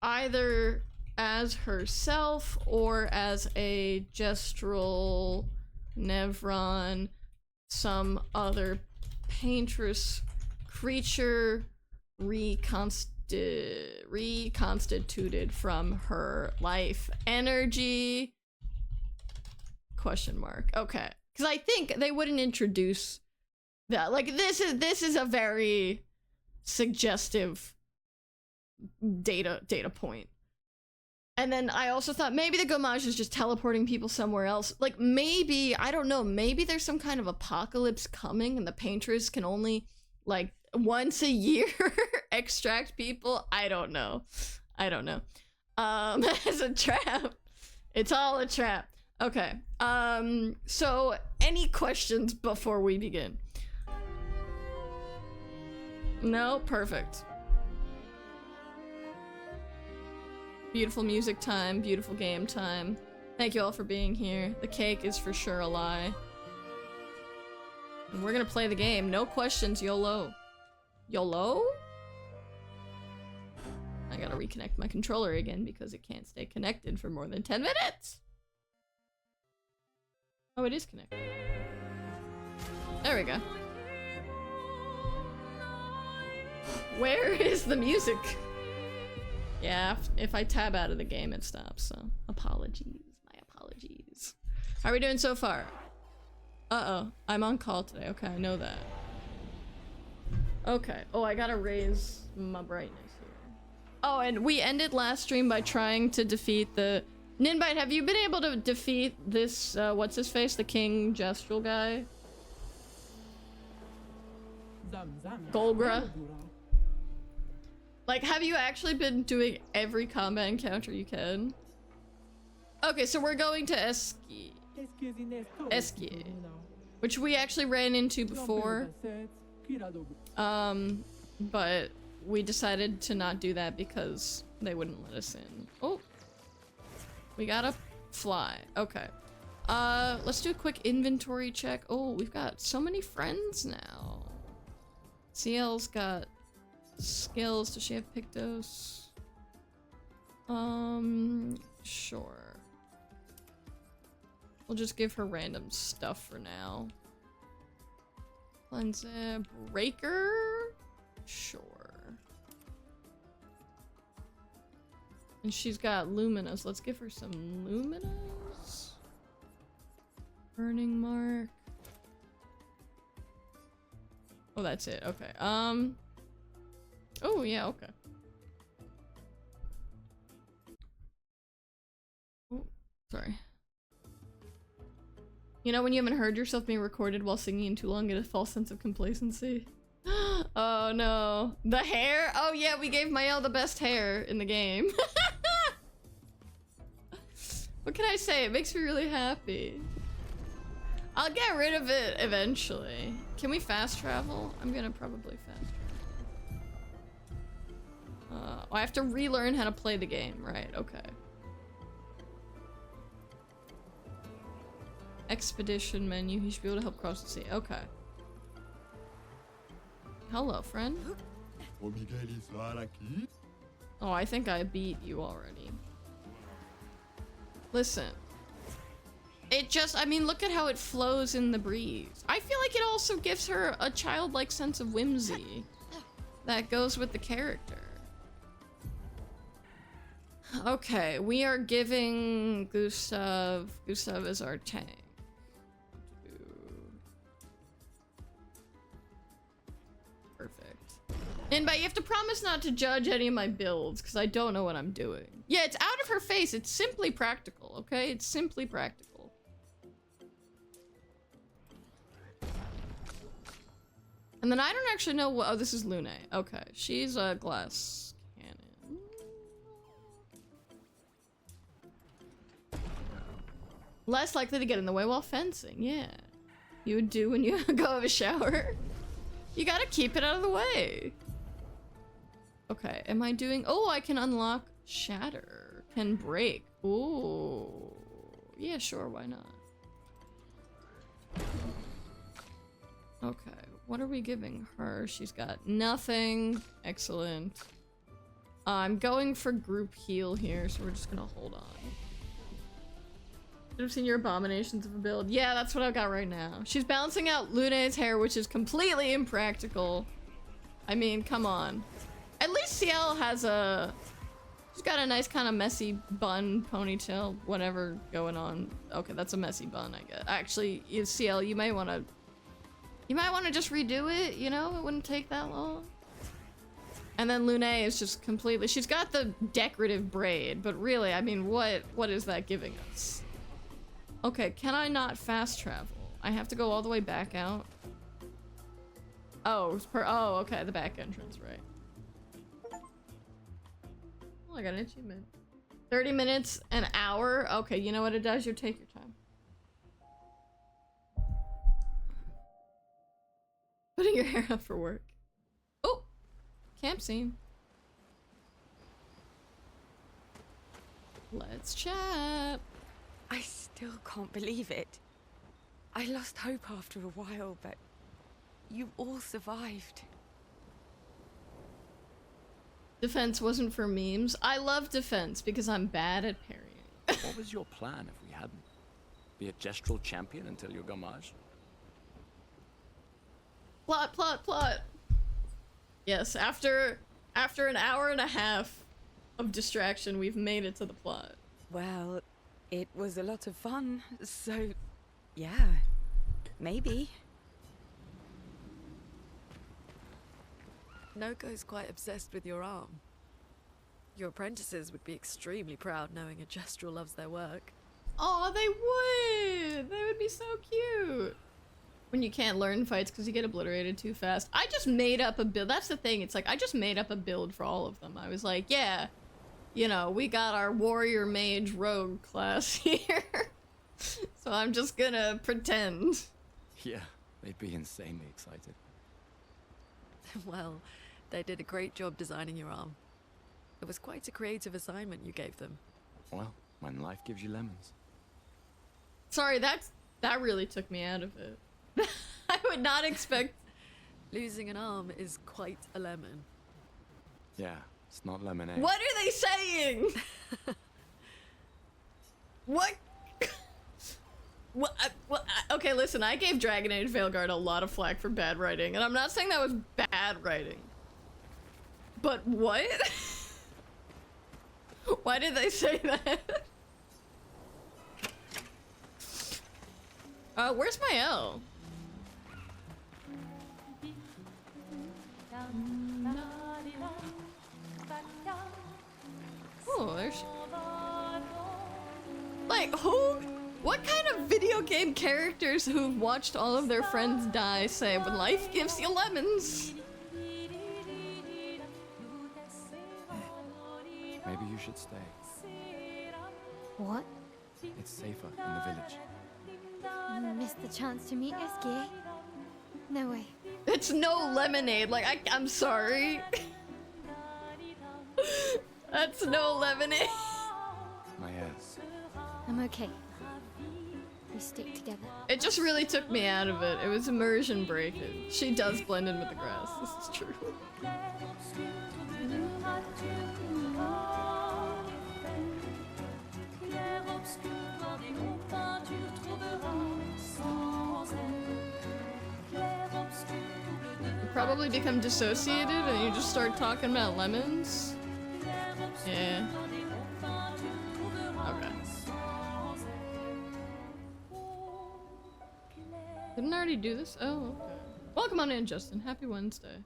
Either as herself or as a gestural Nevron, some other Paintress creature reconstituted from her life energy? Question mark. Okay, because I think they wouldn't introduce that. Like this is a very suggestive data point. And then I also thought maybe the Gommage is just teleporting people somewhere else. Like maybe, I don't know, maybe there's some kind of apocalypse coming and the Paintress can only like once a year extract people. I don't know. It's a trap. It's all a trap. Okay. So any questions before we begin? No? Perfect. Beautiful music time, beautiful game time. Thank you all for being here. The cake is for sure a lie. And we're gonna play the game. No questions, YOLO. YOLO? I gotta reconnect my controller again because it can't stay connected for more than 10 minutes! Oh, it is connected. There we go. Where is the music? Yeah, if I tab out of the game, it stops, so apologies. My apologies. How are we doing so far? Uh-oh, I'm on call today. Okay, I know that. Okay. Oh, I gotta raise my brightness here. Oh, and we ended last stream by trying to defeat the... Ninbite, have you been able to defeat this, what's his face? The King Gestural guy? Golgra? Like, have you actually been doing every combat encounter you can? Okay, so we're going to Esquire, which we actually ran into before. But we decided to not do that because they wouldn't let us in. Oh, we gotta fly. Okay. Let's do a quick inventory check. Oh, we've got so many friends now. CL's got skills. Does she have Pictos? Sure. We'll just give her random stuff for now. Cleanse Breaker? Sure. And she's got Luminas. Let's give her some Luminas. Burning Mark. Oh, that's it. Okay. Oh, yeah, okay. Oh, sorry. You know when you haven't heard yourself being recorded while singing in too long, get a false sense of complacency? Oh no. The hair? Oh yeah, we gave Mael the best hair in the game. What can I say? It makes me really happy. I'll get rid of it eventually. Can we fast travel? I'm gonna probably fast travel. I have to relearn how to play the game, right? Okay. Expedition menu. He should be able to help cross the sea. Okay. Hello, friend. Oh, I think I beat you already. Listen. It just, I mean, look at how it flows in the breeze. I feel like it also gives her a childlike sense of whimsy. that goes with the character. Okay, we are giving Gustav. Gustav is our tank. Perfect. Inbite, you have to promise not to judge any of my builds, because I don't know what I'm doing. Yeah, it's out of her face. It's simply practical, okay? It's simply practical. And then I don't actually know what... Oh, this is Lune. Okay, she's a glass cannon. Less likely to get in the way while fencing, yeah. You would do when you go have a shower. You gotta keep it out of the way. Okay, am I doing... Oh, I can unlock Shatter. Can break. Ooh. Yeah, sure, why not? Okay, what are we giving her? She's got nothing. Excellent. I'm going for group heal here, so we're just gonna hold on. I've seen your abominations of a build. Yeah, that's what I've got right now. She's balancing out Lune's hair, which is completely impractical. I mean, come on. At least Ciel has a... She's got a nice kind of messy bun, ponytail, whatever going on. Okay, that's a messy bun, I guess. Actually, Ciel, you might want to... You might want to just redo it, you know? It wouldn't take that long. And then Lune is just completely... She's got the decorative braid, but really, I mean, what is that giving us? Okay, can I not fast travel? I have to go all the way back out? Oh, oh, okay, the back entrance, right. Oh, I got an achievement. 30 minutes, an hour? Okay, you know what it does? You take your time. Putting your hair up for work. Oh! Camp scene. Let's chat. I still can't believe it. I lost hope after a while, but you all survived. Defense wasn't for memes. I love defense because I'm bad at parrying. What was your plan if we hadn't? Be a gestural champion until your Gamage? Plot, plot, plot. Yes, after an hour and a half of distraction, we've made it to the plot. Well, it was a lot of fun, so yeah, maybe. Noko's quite obsessed with your arm. Your apprentices would be extremely proud knowing a Gestural loves their work. Oh, they would! They would be so cute! When you can't learn fights because you get obliterated too fast. I just made up a build. That's the thing. It's like, I just made up a build for all of them. I was like, yeah, you know, we got our warrior mage rogue class here. So I'm just gonna pretend. Yeah, they'd be insanely excited. Well, they did a great job designing your arm. It was quite a creative assignment you gave them. Well, when life gives you lemons. Sorry, that really took me out of it. I would not expect... Losing an arm is quite a lemon. Yeah, it's not lemonade. What are they saying? What? Okay, listen, I gave Dragon Age Veilguard a lot of flack for bad writing, and I'm not saying that was bad writing. But what? Why did they say that? Where's my L? Oh, there's she. Like, who? What kind of video game characters who've watched all of their friends die say, when life gives you lemons? Maybe you should stay. What? It's safer in the village. Missed the chance to meet Eski? No way. It's no lemonade, like, I'm sorry. That's no lemonade. My ass. I'm okay. We stick together. It just really took me out of it. It was immersion breaking. She does blend in with the grass, this is true. probably become dissociated and you just start talking about lemons. Yeah. Okay. Didn't I already do this? Oh, okay. Welcome on in, Justin. Happy Wednesday.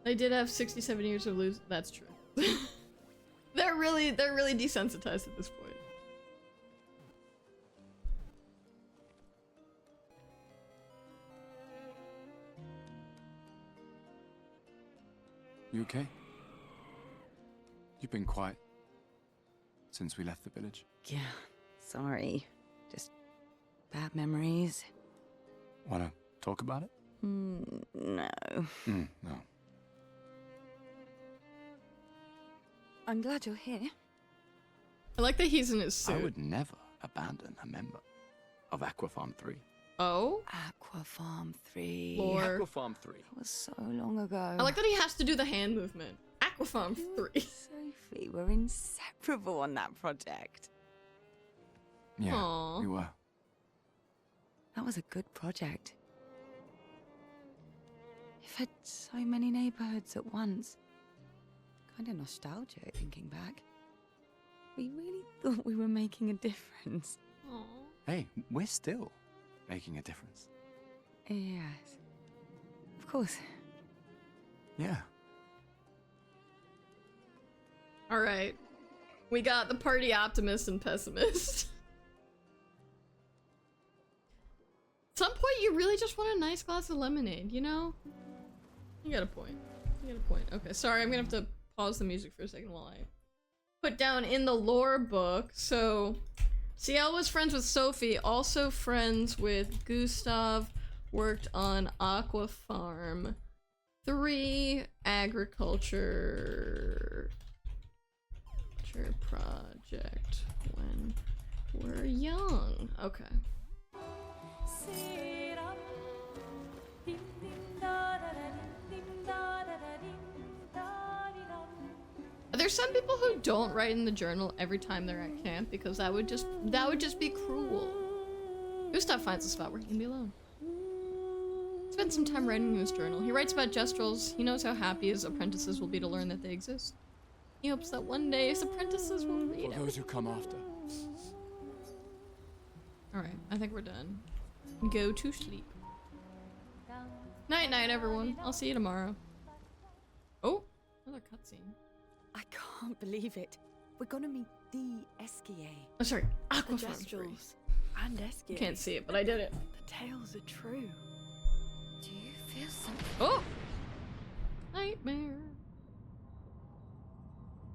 They did have 67 years of lose. That's true. They're really desensitized at this point. You okay? You've been quiet since we left the village. Yeah, sorry. Just bad memories. Wanna talk about it? No. No. I'm glad you're here. I like that he's in his suit. I would never abandon a member of Aquafarm 3. Oh? Aquafarm 3. Lore. Aquafarm 3. That was so long ago. I like that he has to do the hand movement. Aquafarm 3. Sophie, we're inseparable on that project. Yeah, Aw. we were. That was a good project. You've had so many neighborhoods at once. Kind of nostalgic thinking back. We really thought we were making a difference. Aw. Hey, we're still making a difference. Yes. Of course. Yeah. Alright. We got the party optimist and pessimist. At some point, you really just want a nice glass of lemonade, you know? You got a point. You got a point. Okay, sorry, I'm gonna have to pause the music for a second while I put down in the lore book. So, Ciel was friends with Sophie, also friends with Gustav, worked on Aqua Farm 3 agriculture project when we're young. Okay. There's some people who don't write in the journal every time they're at camp because that would just be cruel. Gustav finds a spot where he can be alone. Spend some time writing in his journal. He writes about Jestrels. He knows how happy his apprentices will be to learn that they exist. He hopes that one day his apprentices will read For those who come after. Alright, I think we're done. Go to sleep. Night night, everyone. I'll see you tomorrow. Oh, another cutscene. I can't believe it. We're gonna meet the Esquier. Oh, sorry. The Aquafarm 3. Jestrels and Esquier. You can't see it, but I did it. The tales are true. Do you feel something? Oh! Nightmare.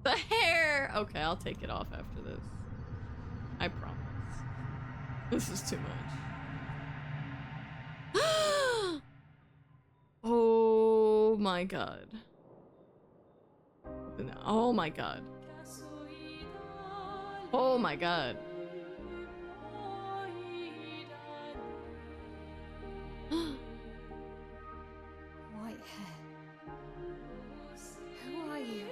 The hair! Okay, I'll take it off after this. I promise. This is too much. Oh my god. Oh my god. Oh my god. White hair. Who are you?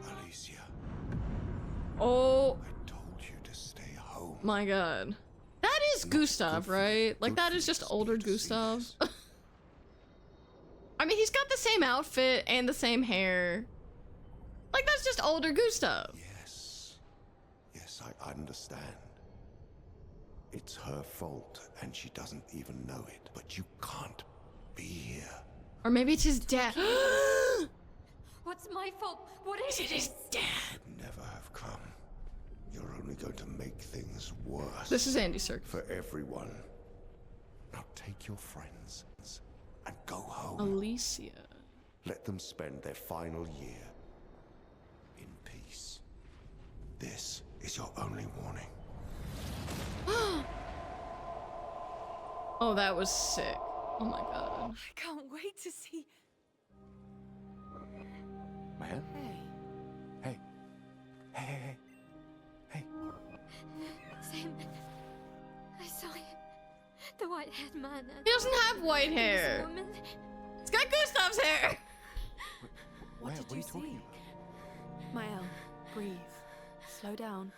Alicia, Oh I told you to stay home. my god. That is Gustav, right? Like, that is just older Gustav. I mean, he's got the same outfit and the same hair. Like, that's just older Gustav. Yes. Yes, I understand. It's her fault, and she doesn't even know it. But you can't be here. Or maybe it's his dad. What's my fault? What is it? His dad. Should never have come. You're only going to make things worse. This is Andy Serkis. for everyone. Now take your friends and go home. Alicia. Let them spend their final year in peace. This is your only warning. Oh, that was sick. Oh my god. I can't wait to see. Man? Hey. Hey. Hey. Hey. Same. I saw him. The white-haired man. And He doesn't have white this hair. woman. It's got Gustav's hair. Where? did What are you you talking see? about? Mael, breathe. Slow down.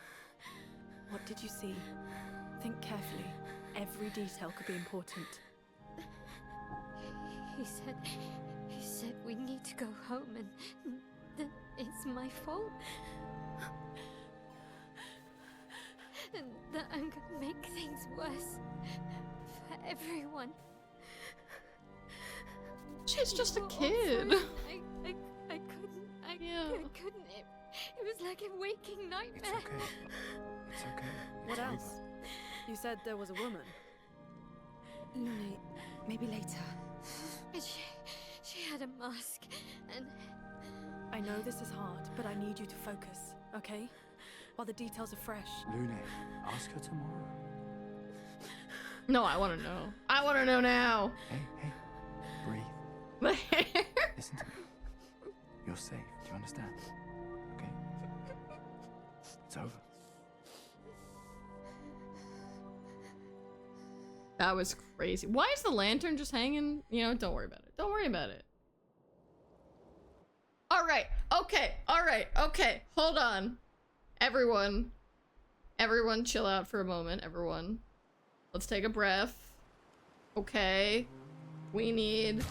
What did you see? Think carefully. Every detail could be important. He said we need to go home and that it's my fault. And that I'm gonna make things worse for everyone. She's just a We're all kid. fine. I couldn't. Yeah. I couldn't. It was like a waking It's nightmare. okay. It's okay. What It's over. else? You said there was a woman. Lune, maybe later. And she had a mask and I know this is hard, but I need you to focus, okay? While the details are fresh. Lune, ask her tomorrow. No, I want to know. I want to know now. Hey. Breathe. The hair. Listen to me. You're safe. Do you understand? Okay? It's over. That was crazy. Why is the lantern just hanging? You know, don't worry about it. Don't worry about it. Alright. Okay. Alright. Okay. Hold on. Everyone. Everyone chill out for a moment. Everyone. Let's take a breath. Okay. We need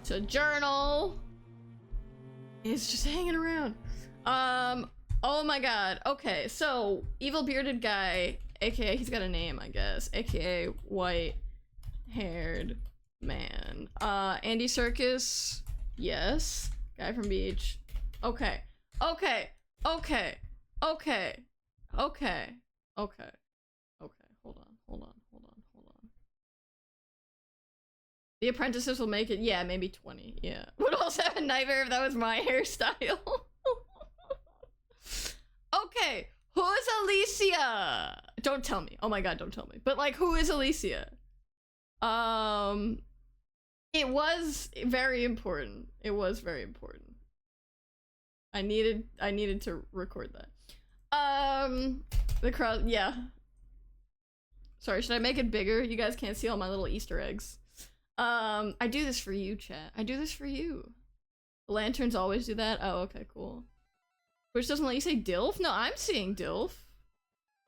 to journal. It's just hanging around. Oh my god. Okay, so evil bearded guy, aka he's got a name, I guess, aka white haired man. Andy Serkis, yes. Guy from Beach. Okay. Okay. Okay. Okay. Okay. Okay. Okay. Hold on. The apprentices will make it, yeah, maybe 20, yeah. Would also have a nightmare if that was my hairstyle. Okay, who is Alicia? Don't tell me. Oh my god, don't tell me. But like, who is Alicia? It was very important. It was very important. I needed to record that. The crowd, yeah. Sorry, should I make it bigger? You guys can't see all my little Easter eggs. I do this for you, chat. I do this for you. The lanterns always do that? Oh, okay, cool. Which doesn't let you say DILF? No, I'm seeing DILF.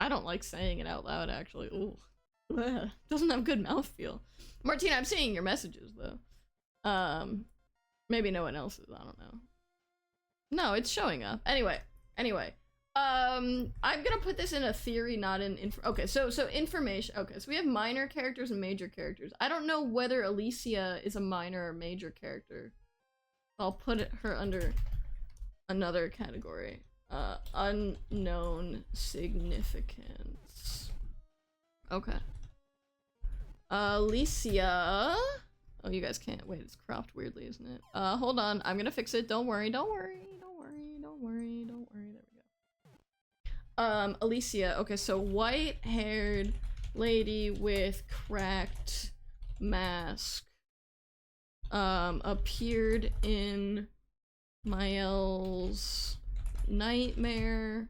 I don't like saying it out loud, actually. Ooh. Ugh. Doesn't have good mouthfeel. Martina, I'm seeing your messages, though. Maybe no one else's, I don't know. No, it's showing up. Anyway. I'm gonna put this in a theory, not in okay, so information. Okay, so we have minor characters and major characters. I don't know whether Alicia is a minor or major character. I'll put her under another category. Unknown significance. Okay. Alicia. Oh, you guys can't. Wait, it's cropped weirdly, isn't it? Hold on. I'm gonna fix it. Don't worry. There we go. Alicia. Okay, so white-haired lady with cracked mask. Appeared in Mael's nightmare.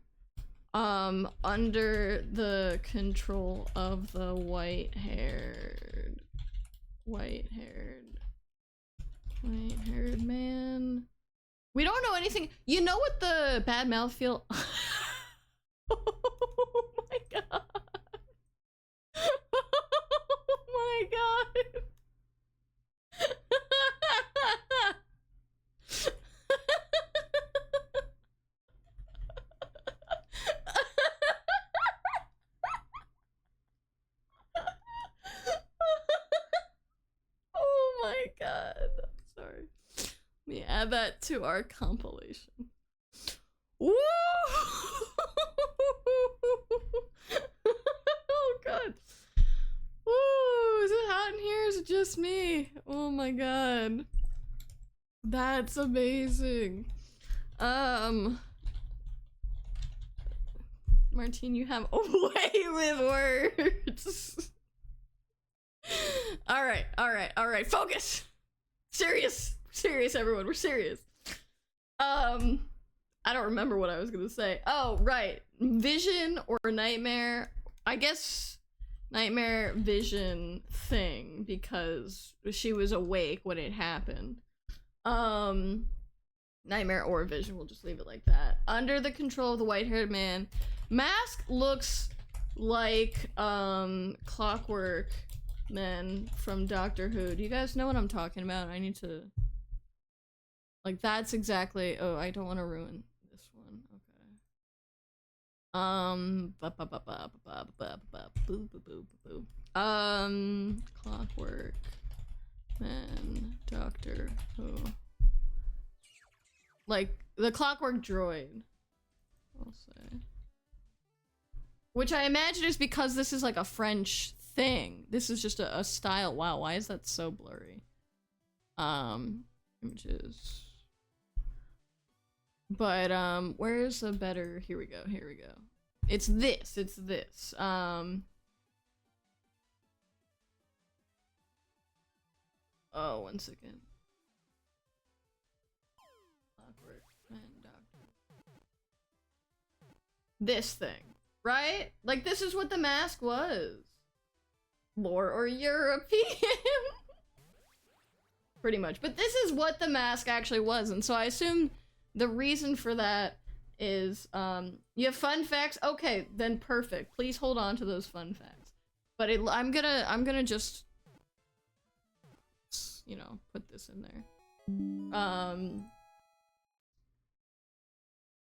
Under the control of the white-haired man. We don't know anything. You know what the bad mouth feel? Oh my god. Oh my god. Oh my god. Sorry. Let me add that to our compilation. Woo! Oh god. Woo! Is it hot in here? Is it just me? Oh my god. That's amazing. Martine, you have a way with words. Alright. Focus! Serious, everyone. We're serious. I don't remember what I was gonna say. Oh, right. Vision or nightmare. I guess nightmare, vision thing, because she was awake when it happened. Nightmare or vision, we'll just leave it like that. Under the control of the white-haired man. Mask looks like Clockwork Man from Doctor Who. Do you guys know what I'm talking about? I need to, like, that's exactly, oh, I don't want to ruin this one. Okay. Clockwork Man, Doctor Who. Like, the Clockwork Droid, I'll say. Which I imagine is because this is like a French thing. This is just a style. Wow, why is that so blurry? Images. But, where's a better... Here we go, here we go. It's this, it's this. Oh, 1 second. This thing, right? Like, this is what the mask was. Lore or European. Pretty much. But this is what the mask actually was, and so I assume the reason for that is, you have fun facts? Okay, then perfect. Please hold on to those fun facts. But I'm gonna just, you know, put this in there.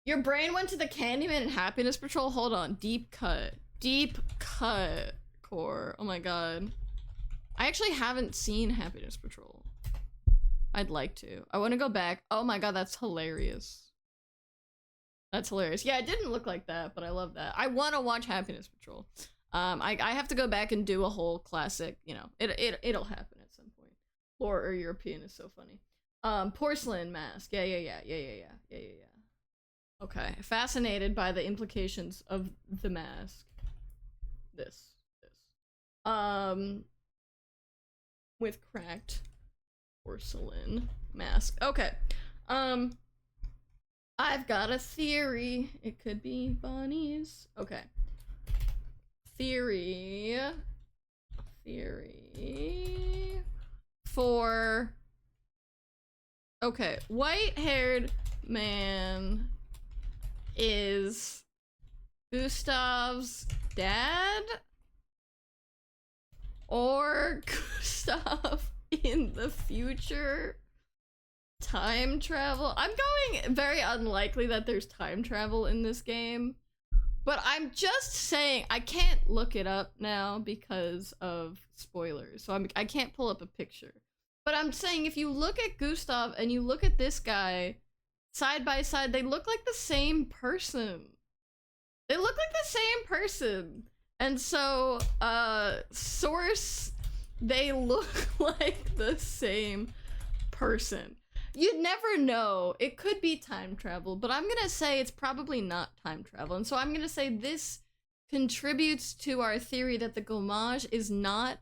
Your brain went to the Candyman and Happiness Patrol? Hold on. Deep cut. Deep cut. Core. Oh my god. I actually haven't seen Happiness Patrol. I'd like to. I want to go back. Oh my god, that's hilarious. That's hilarious. Yeah, it didn't look like that, but I love that. I want to watch Happiness Patrol. I have to go back and do a whole classic, you know. It'll happen at some point. Lore or European is so funny. Porcelain mask. Yeah. Okay, fascinated by the implications of the mask. This. With cracked porcelain mask. Okay. I've got a theory. It could be Bonnie's. Okay. Theory for... Okay, white-haired man is Gustav's dad? Or Gustav in the future? Time travel? I'm going very unlikely that there's time travel in this game. But I'm just saying, I can't look it up now because of spoilers. So I can't pull up a picture. But I'm saying if you look at Gustav and you look at this guy, side by side, they look like the same person. They look like the same person. And so, source, they look like the same person. You'd never know. It could be time travel, but I'm gonna say it's probably not time travel. And so I'm gonna say this contributes to our theory that the Gommage is not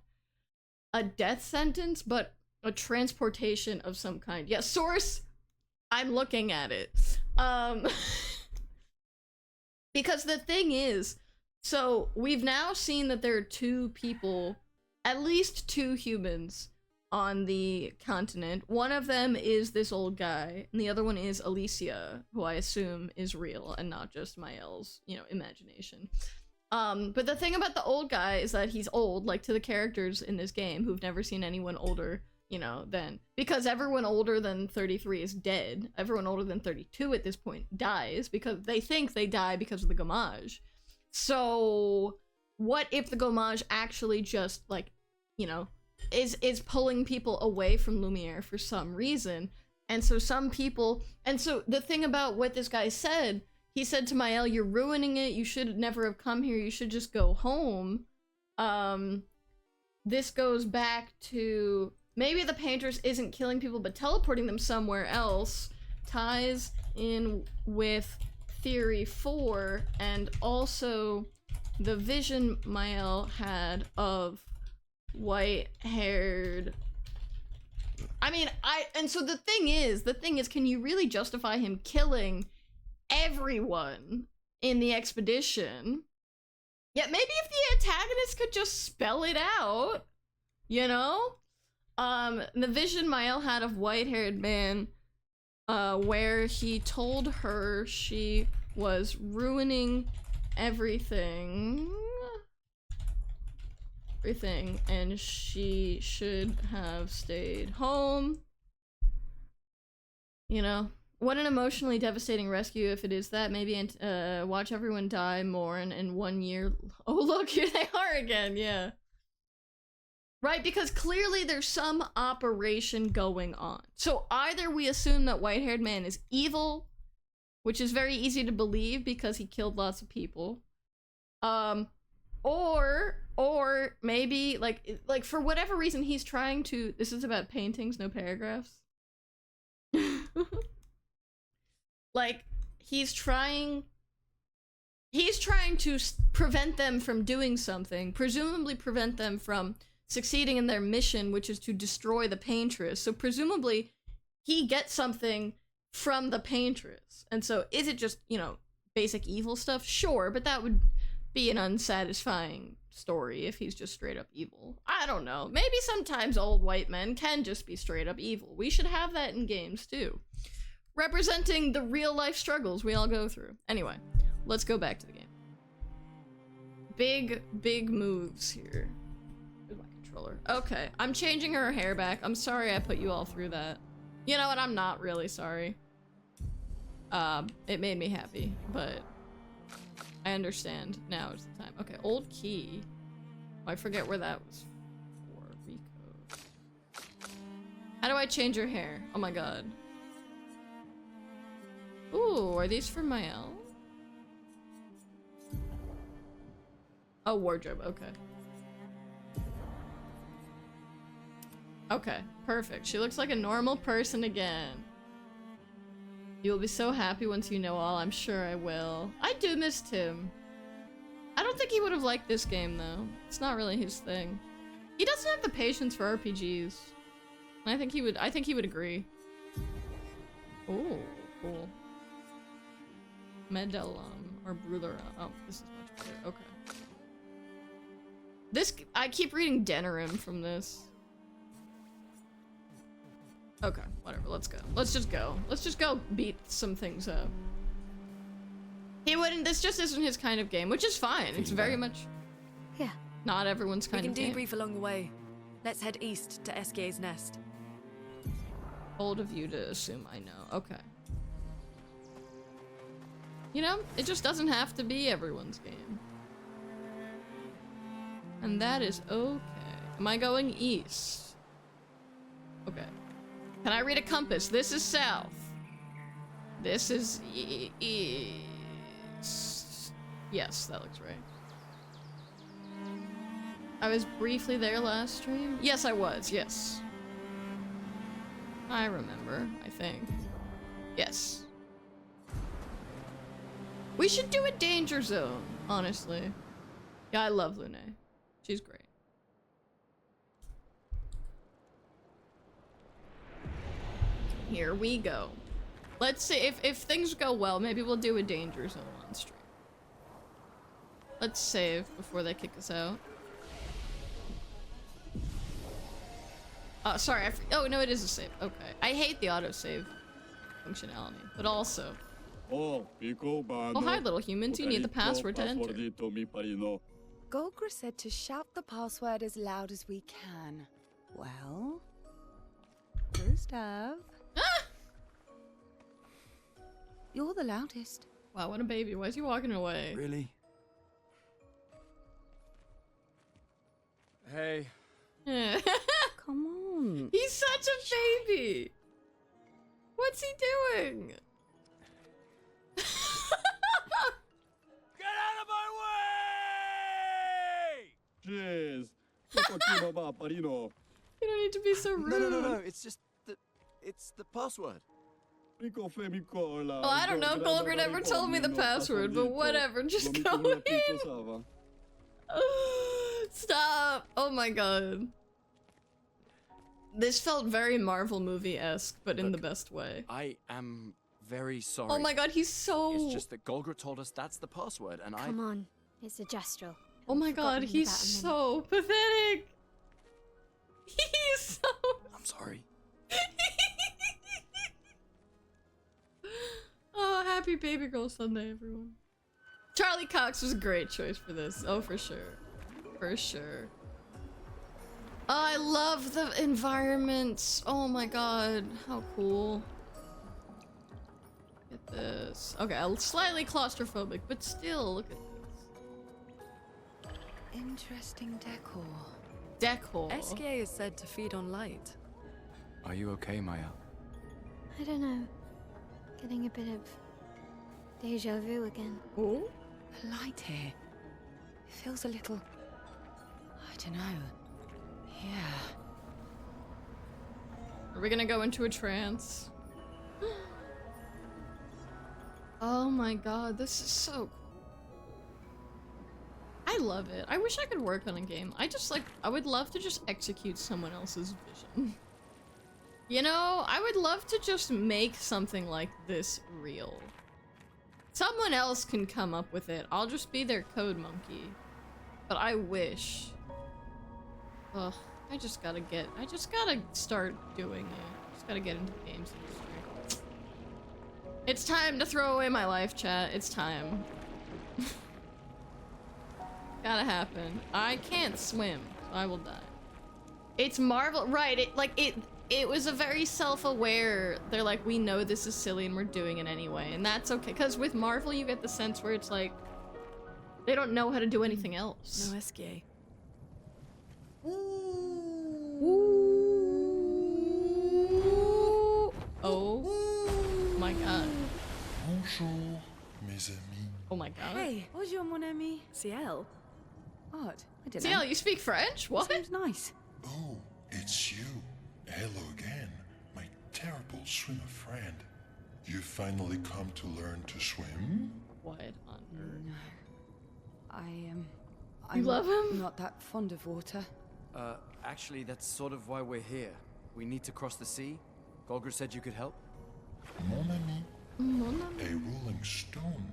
a death sentence, but a transportation of some kind. Yeah, source, I'm looking at it. Because the thing is, so we've now seen that there are two people, at least two humans, on the continent. One of them is this old guy, and the other one is Alicia, who I assume is real and not just Mael's, you know, imagination. But the thing about the old guy is that he's old, like to the characters in this game who've never seen anyone older, you know, than, because everyone older than 33 is dead. Everyone older than 32 at this point dies because they think they die because of the Gommage. So what if the Gommage actually just, like, you know, is pulling people away from Lumiere for some reason? And so some people, and so the thing about what this guy said, he said to Mael, you're ruining it, you should never have come here, you should just go home. This goes back to, maybe the Painters isn't killing people but teleporting them somewhere else, ties in with Theory 4, and also the vision Mael had of white-haired... I mean, and so the thing is, can you really justify him killing everyone in the expedition. Yeah, maybe if the antagonist could just spell it out, you know? The vision Mael had of white-haired man, where he told her she was ruining everything, and she should have stayed home. You know, what an emotionally devastating rescue if it is that. Maybe watch everyone die, mourn, and 1 year. Oh, look, here they are again, yeah. Right, because clearly there's some operation going on. So either we assume that white-haired man is evil, which is very easy to believe because he killed lots of people. Or maybe, like for whatever reason he's trying to, this is about paintings, no paragraphs. Like, he's trying to prevent them from doing something, presumably prevent them from succeeding in their mission, which is to destroy the paintress. So presumably he gets something from the paintress. And so is it just, you know, basic evil stuff? Sure, but that would be an unsatisfying story if he's just straight up evil. I don't know. Maybe sometimes old white men can just be straight up evil. We should have that in games too. Representing the real life struggles we all go through. Anyway, let's go back to the game. Big moves here. Where's my controller? Okay, I'm changing her hair back. I'm sorry I put you all through that. You know what? I'm not really sorry. It made me happy, but I understand. Now is the time. Okay, old key. Oh, I forget where that was for. Recode. How do I change your hair? Oh my god. Ooh, are these for Mael? Oh, wardrobe, okay. Okay, perfect. She looks like a normal person again. You will be so happy once you know all. I'm sure I will. I do miss Tim. I don't think he would have liked this game though. It's not really his thing. He doesn't have the patience for RPGs. I think he would agree. Ooh, cool. Medellum or Brulera. Oh, this is much better. Okay. This, I keep reading Denerim from this. Okay, whatever, let's go. Let's just go. Let's just go beat some things up. He wouldn't, this just isn't his kind of game, which is fine. It's very much Yeah. not everyone's kind We of can game. debrief along the way. Let's head east to Eskier's Nest. Bold of you to assume I know. Okay. You know, it just doesn't have to be everyone's game. And that is okay. Am I going east? Okay. Can I read a compass? This is south. This is east. Yes, that looks right. I was briefly there last stream. Yes, I was. Yes. I remember, I think. Yes. We should do a danger zone, honestly. Yeah, I love Lune. She's great. Here we go. Let's see if things go well, maybe we'll do a danger zone on stream. Let's save before they kick us out. Sorry, oh no, it is a save. Okay. I hate the autosave functionality, but also. Oh, hi, little humans. You need the password to enter. Golgra said to shout the password as loud as we can. Well, Gustav. You're the loudest. Wow, what a baby. Why is he walking away? Really? Hey. Come on. He's such a baby. What's he doing? Get out of my way! Jeez. You don't need to be so rude. No. It's just it's the password. Well, I don't know. Golgra never told me the password, but whatever. Just go in. Stop. Oh my god. This felt very Marvel movie-esque, but in the best way. I am very sorry. Oh my god, he's so... It's just that Golgra told us that's the password, and Come on, it's a gestural. Oh my god, Forgotten he's about a minute. so pathetic. He's so... I'm sorry. Oh, happy Baby Girl Sunday, everyone. Charlie Cox was a great choice for this. Oh, for sure. For sure. Oh, I love the environments. Oh my god, how cool. Look at this. Okay, I'm slightly claustrophobic, but still, look at this. Interesting decor. Decor. SK is said to feed on light. Are you okay, Maya? I don't know. Getting a bit of deja vu again. Oh? The light here. It feels a little... I don't know. Yeah. Are we gonna go into a trance? Oh my god, this is so cool. I love it. I wish I could work on a game. I would love to just execute someone else's vision. You know, I would love to just make something like this real. Someone else can come up with it. I'll just be their code monkey. But I wish. Ugh, I just gotta start doing it. Just gotta get into the games industry. It's time to throw away my life, chat. It's time. Gotta happen. I can't swim, so I will die. It's Marvel, right? It was a very self-aware. They're like, we know this is silly and we're doing it anyway, and that's okay. Because with Marvel, you get the sense where it's like they don't know how to do anything else. No SK. Ooh. Oh my god. Bonjour, mes amis. Oh my god. Hey, bonjour, mon ami. CL? What? I didn't CL, you speak French? What? Seems nice. Oh, it's you. Hello again, my terrible swimmer friend. You finally come to learn to swim? What on earth? I'm love him? not that fond of water. Actually, that's sort of why we're here. We need to cross the sea. Golgra said you could help. Mon ami, a rolling stone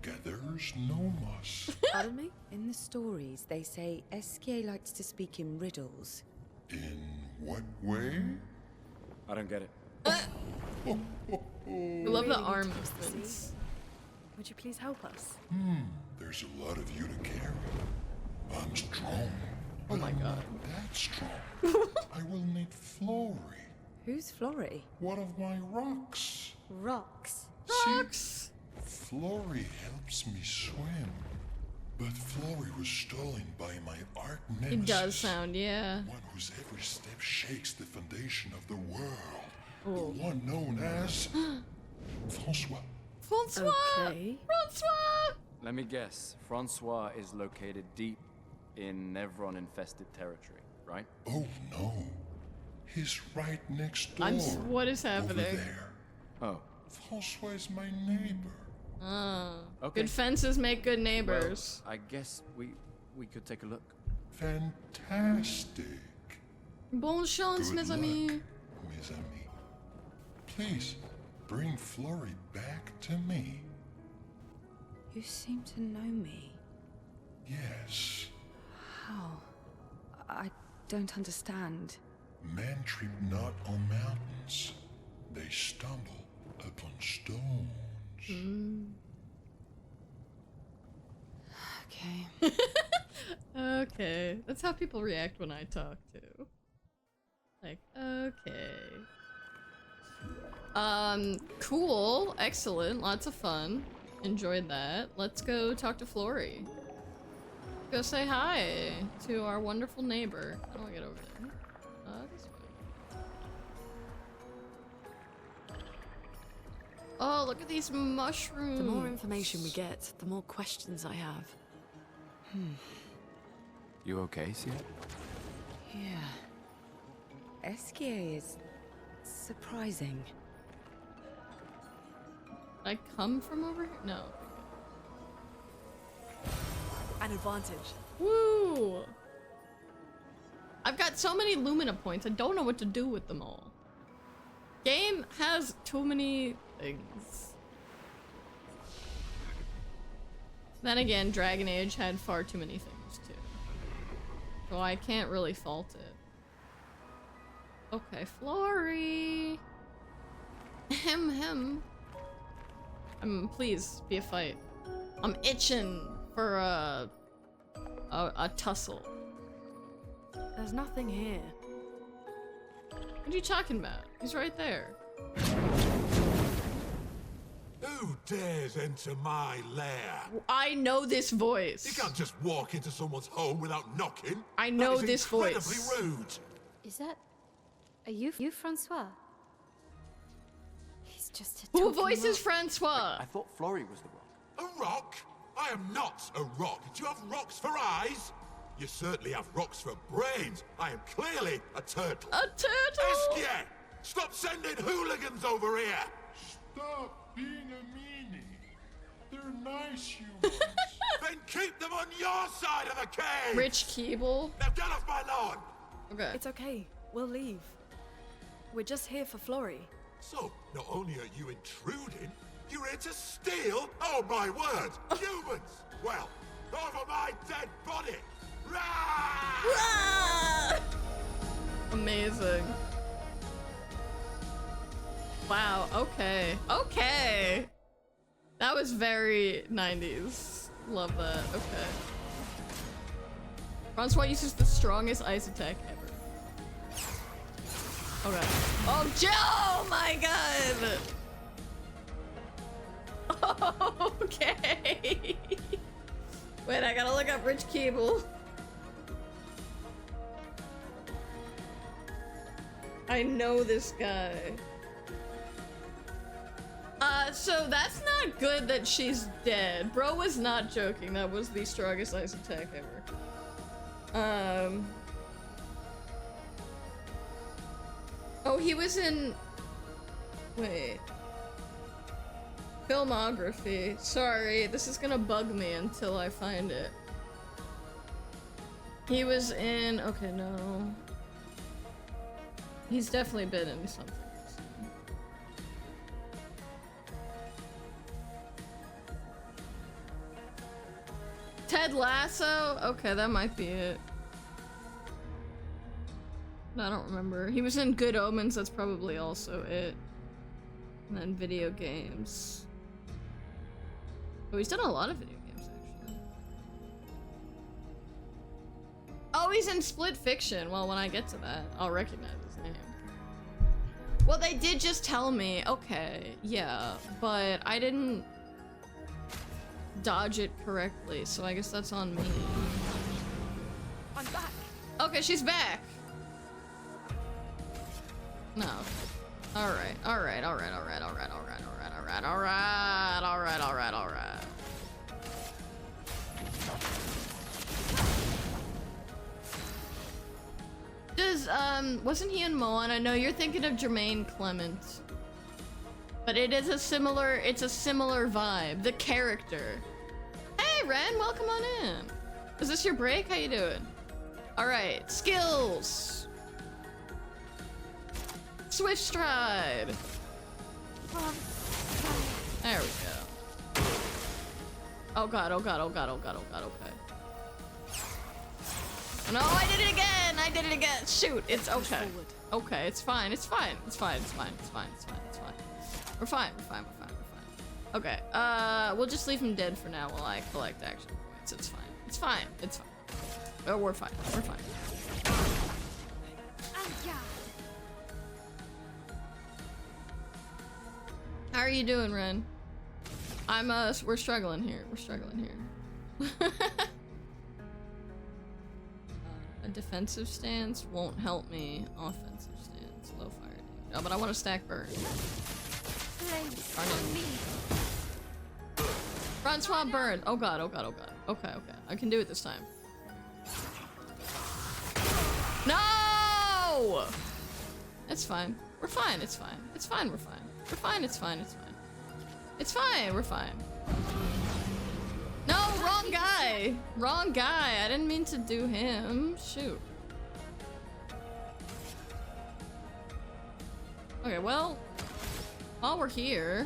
gathers no moss. Pardon me? In the stories, they say SK likes to speak in riddles. In what way? I don't get it. I love the Really arm need to cross the sea? movements. Would you please help us? There's a lot of you to carry. I'm strong. Oh my but I'm god. not that strong. I will need Flory, Who's Flory? one of my rocks. Rocks. Rocks! Flory helps me swim. But Flory was stolen by my arch nemesis. It does sound, yeah. One whose every step shakes the foundation of the world. Oh. The one known as Francois. Francois! Okay. Francois! Let me guess. Francois is located deep in Nevron-infested territory, right? Oh no. He's right next door. What is Over happening? there. Oh. Francois is my neighbor. Okay. Good fences make good Well, neighbors. I guess we could take a look. Fantastic. Bon chance, Good mes luck, amis. mes amis. Please, bring Flory back to me. You seem to know me. Yes. How? I don't understand. Men trip not on mountains. They stumble upon stones. Okay. Okay. That's how people react when I talk too. Like, okay. Cool. Excellent. Lots of fun. Enjoyed that. Let's go talk to Flory. Go say hi to our wonderful neighbor. How do I get over there? This way. Oh, look at these mushrooms. The more information we get, the more questions I have. You okay, Sia? Yeah. SKA is surprising. I come from over here? No. An advantage. Woo! I've got so many Lumina points, I don't know what to do with them all. Game has too many things. Then again, Dragon Age had far too many things too. So I can't really fault it. Okay, Flory. Hem. Please be a fight. I'm itching for a tussle. There's nothing here. What are you talking about? He's right there. Who dares enter my lair? I know this voice. You can't just walk into someone's home without knocking. I know That is this voice. incredibly rude. Is that... Are you Francois? He's just a Who talking voices rock. Francois? I thought Flory was the rock. A rock? I am not a rock. Do you have rocks for eyes? You certainly have rocks for brains. I am clearly a turtle. A turtle? Eskia! Stop sending hooligans over here! Stop being a meanie. They're nice humans. Then keep them on your side of the cave! Rich Keeble. Now get off my lawn! Okay. It's okay. We'll leave. We're just here for Flory. So, not only are you intruding, you're here to steal? Oh my word! Humans! Well, over my dead body! Rah! Ah! Amazing. Wow, okay. Okay. That was very 90s. Love that. Okay. Francois uses the strongest ice attack ever. Okay. Oh, Joe! My god! Okay. Wait, I gotta look up Rich Keeble. I know this guy. So that's not good that she's dead. Bro was not joking. That was the strongest ice attack ever. Oh, he was in... Wait. Filmography. Sorry, this is gonna bug me until I find it. He was in... Okay, no. He's definitely been in something. Ted Lasso? Okay, that might be it. I don't remember. He was in Good Omens, that's probably also it. And then video games. Oh, he's done a lot of video games, actually. Oh, he's in Split Fiction. Well, when I get to that, I'll recognize his name. Well, they did just tell me. Okay, yeah, but I didn't dodge it correctly, so I guess that's on me. I'm back. Okay, she's back. No. Alright. Does, wasn't he in Moana? No, you're thinking of Jermaine Clement. But it is a similar, it's a similar vibe. The character. Hey, Ren, welcome on in. Is this your break? How you doing? Alright, skills. Swift stride. There we go. Oh god, okay. No, I did it again! Shoot, it's okay. Okay, it's fine. We're fine. Okay, we'll just leave him dead for now while I collect action points. It's fine. Oh, we're fine. How are you doing, Ren? We're struggling here. A defensive stance won't help me. Offensive stance, low fire damage. Oh, but I want to stack burn. Francois burn. Oh god. Okay. I can do it this time. No! It's fine. We're fine. No, wrong guy. I didn't mean to do him. Shoot. Okay, well, While we're here.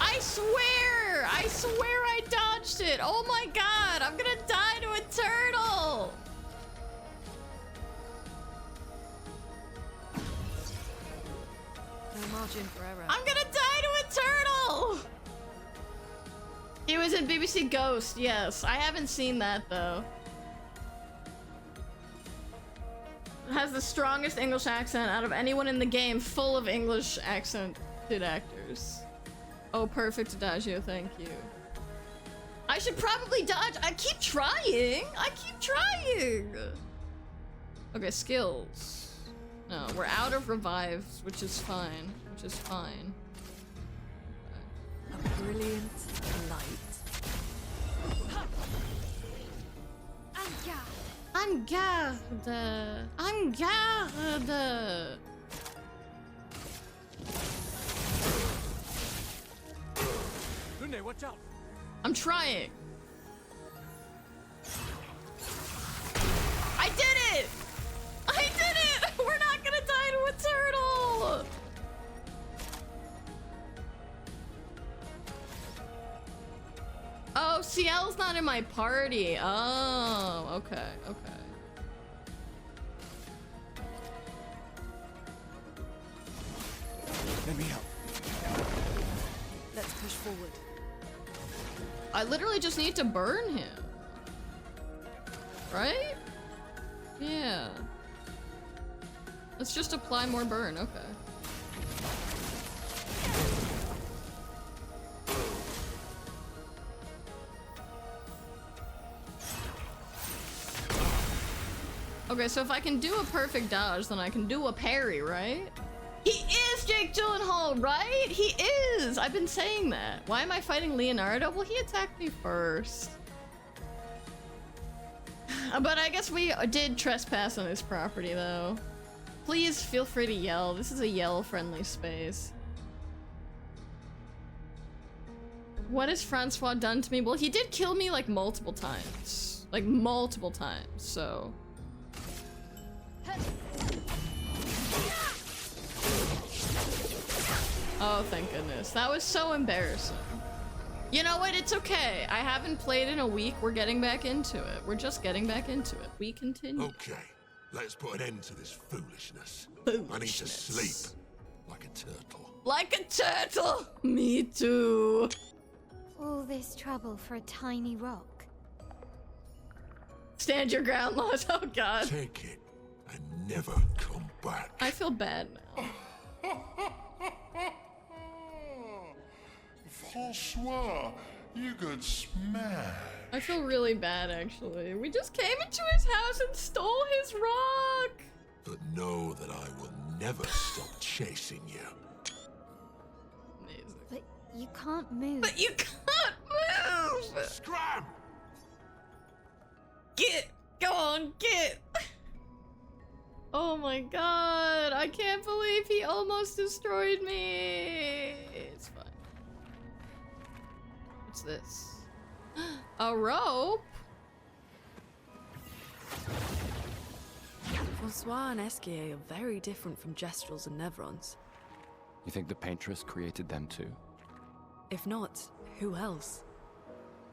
I swear I dodged it. Oh my god, I'm gonna die to a turtle. No margin for error. I'm gonna die to a turtle. He was in BBC Ghost, yes. I haven't seen that though. It has the strongest English accent out of anyone in the game, full of English accented actors. Oh, perfect Adagio, thank you. I should probably dodge. I keep trying. Okay, skills. No, we're out of revives, which is fine. A brilliant light. En garde. Lune, watch out! I'm trying. I did it! We're not gonna die to a turtle! Oh, CL's not in my party. Oh, okay. Let me help. Let's push forward. I literally just need to burn him. Right? Yeah. Let's just apply more burn, okay. Okay, so if I can do a perfect dodge, then I can do a parry, right? He is Jake Gyllenhaal, right? He is! I've been saying that. Why am I fighting Leonardo? Well, he attacked me first. But I guess we did trespass on his property, though. Please feel free to yell. This is a yell-friendly space. What has Francois done to me? Well, he did kill me, like, multiple times. Like, multiple times, so... Oh, thank goodness. That was so embarrassing. You know what? It's okay. I haven't played in a week. We're getting back into it. We're just getting back into it. We continue. Okay, let's put an end to this foolishness. I need to sleep like a turtle. Like a turtle! Me too. All this trouble for a tiny rock. Stand your ground, Lost. Oh, God. Take it and never come back. I feel bad now. Francois, you got smashed. I feel really bad, actually. We just came into his house and stole his rock! But know that I will never stop chasing you. Amazing. But you can't move. But you can't move! Scram! Get! Go on, get! Oh my god, I can't believe he almost destroyed me! It's fine. What's this? A rope? Francois and Esquier are very different from Gestrels and Nevrons. You think the Paintress created them too? If not, who else?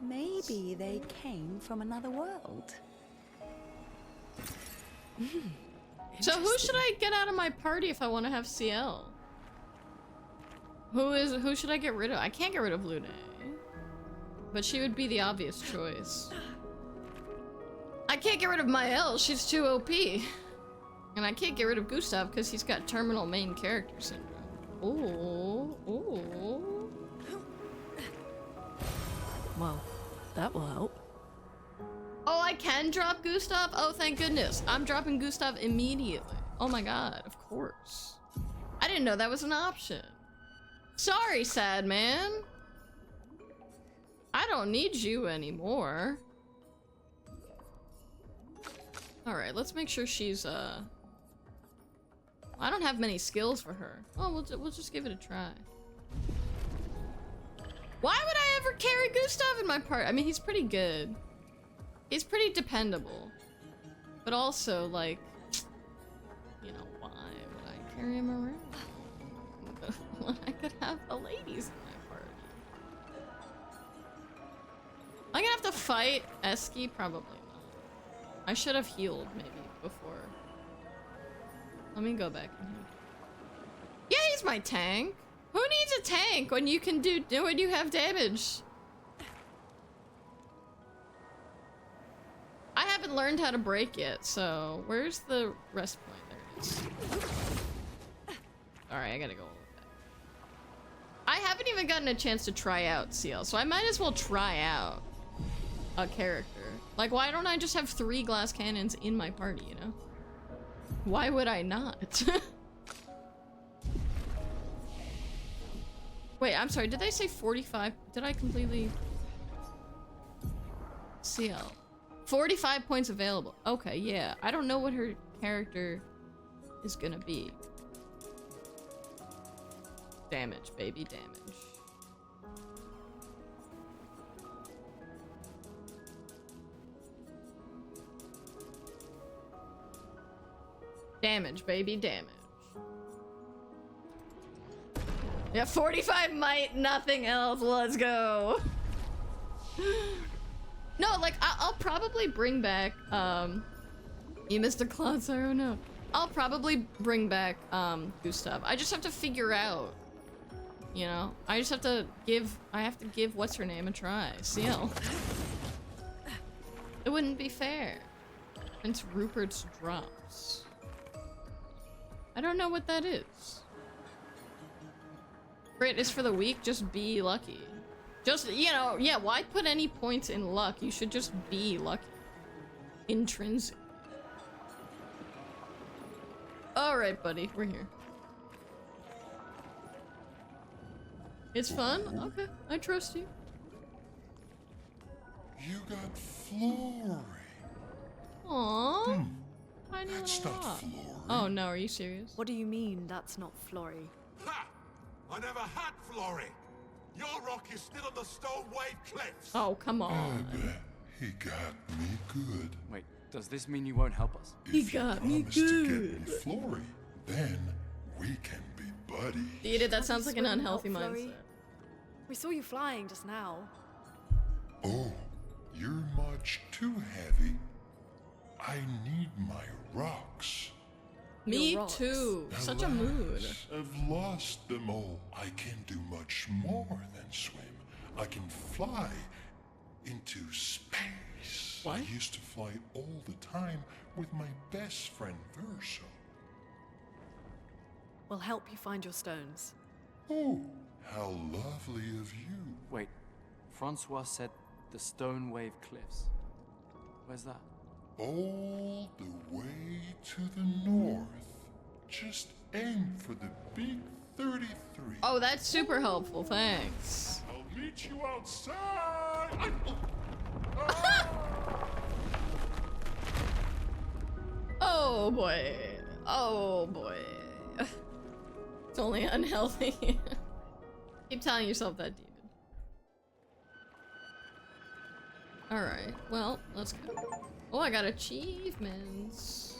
Maybe they came from another world. So who should I get out of my party if I want to have CL? Who should I get rid of? I can't get rid of Lune. But she would be the obvious choice. I can't get rid of Mael, she's too OP. And I can't get rid of Gustav because he's got terminal main character syndrome. Ooh. Well, that will help. Oh, I can drop Gustav? Oh, thank goodness. I'm dropping Gustav immediately. Oh my god, of course. I didn't know that was an option. Sorry, sad man. I don't need you anymore. Alright, let's make sure she's, I don't have many skills for her. Oh, we'll just give it a try. Why would I ever carry Gustav in my part? I mean, he's pretty good. He's pretty dependable. But also, like, you know, why would I carry him around? When I could have the ladies in my party. I'm gonna have to fight Eski? Probably not. I should have healed, maybe, before. Let me go back in here. Yeah, he's my tank. Who needs a tank when you can do when you have damage? I haven't learned how to break yet, so where's the rest point? There it is. Alright, I gotta go with that. I haven't even gotten a chance to try out CL, so I might as well try out a character. Like, why don't I just have 3 glass cannons in my party, you know? Why would I not? Wait, I'm sorry, did they say 45? Did I completely... CL. 45 points available. Okay, yeah. I don't know what her character is gonna be. Damage, baby, damage. Damage, baby, damage. Yeah, 45 might, nothing else. Let's go. No, like, I'll probably bring back, you missed a Claude, I don't know. I'll probably bring back, Gustav. I just have to figure out, you know? I just have to give, what's her name a try. CL. It wouldn't be fair. Prince Rupert's drops. I don't know what that is. Crit is for the weak, just be lucky. Just, you know, yeah, why put any points in luck? You should just be lucky. Intrinsic. Alright, buddy, we're here. It's fun? Okay, I trust you. You got Flory. Aww. Tiny That's little not rock. Flory. Oh no, are you serious? What do you mean that's not Flory? Ha! I never had Flory. Your rock is still on the Stone Wave Cliffs. Oh, come I on. bet he got me good. Wait, does this mean you won't help us? He If you got me promise to get good. me Flory, then we can be buddies. Edith, that sounds like an Swim unhealthy out, Flory. mindset. We saw you flying just now. Oh, you're much too heavy. I need my rocks. Me Your rocks. too. Such a mood. Alas, I've lost them all. I can do much more than swim. I can fly into space. What? I used to fly all the time with my best friend Verso. We'll help you find your stones. Oh, how lovely of you. Wait, Francois said the Stone Wave Cliffs. Where's that? All the way to the north. Just aim for the big 33. Oh, that's super helpful. Thanks. I'll meet you outside. Oh boy. Oh boy. It's only unhealthy. Keep telling yourself that, demon. Alright, well, let's go. Oh, I got achievements.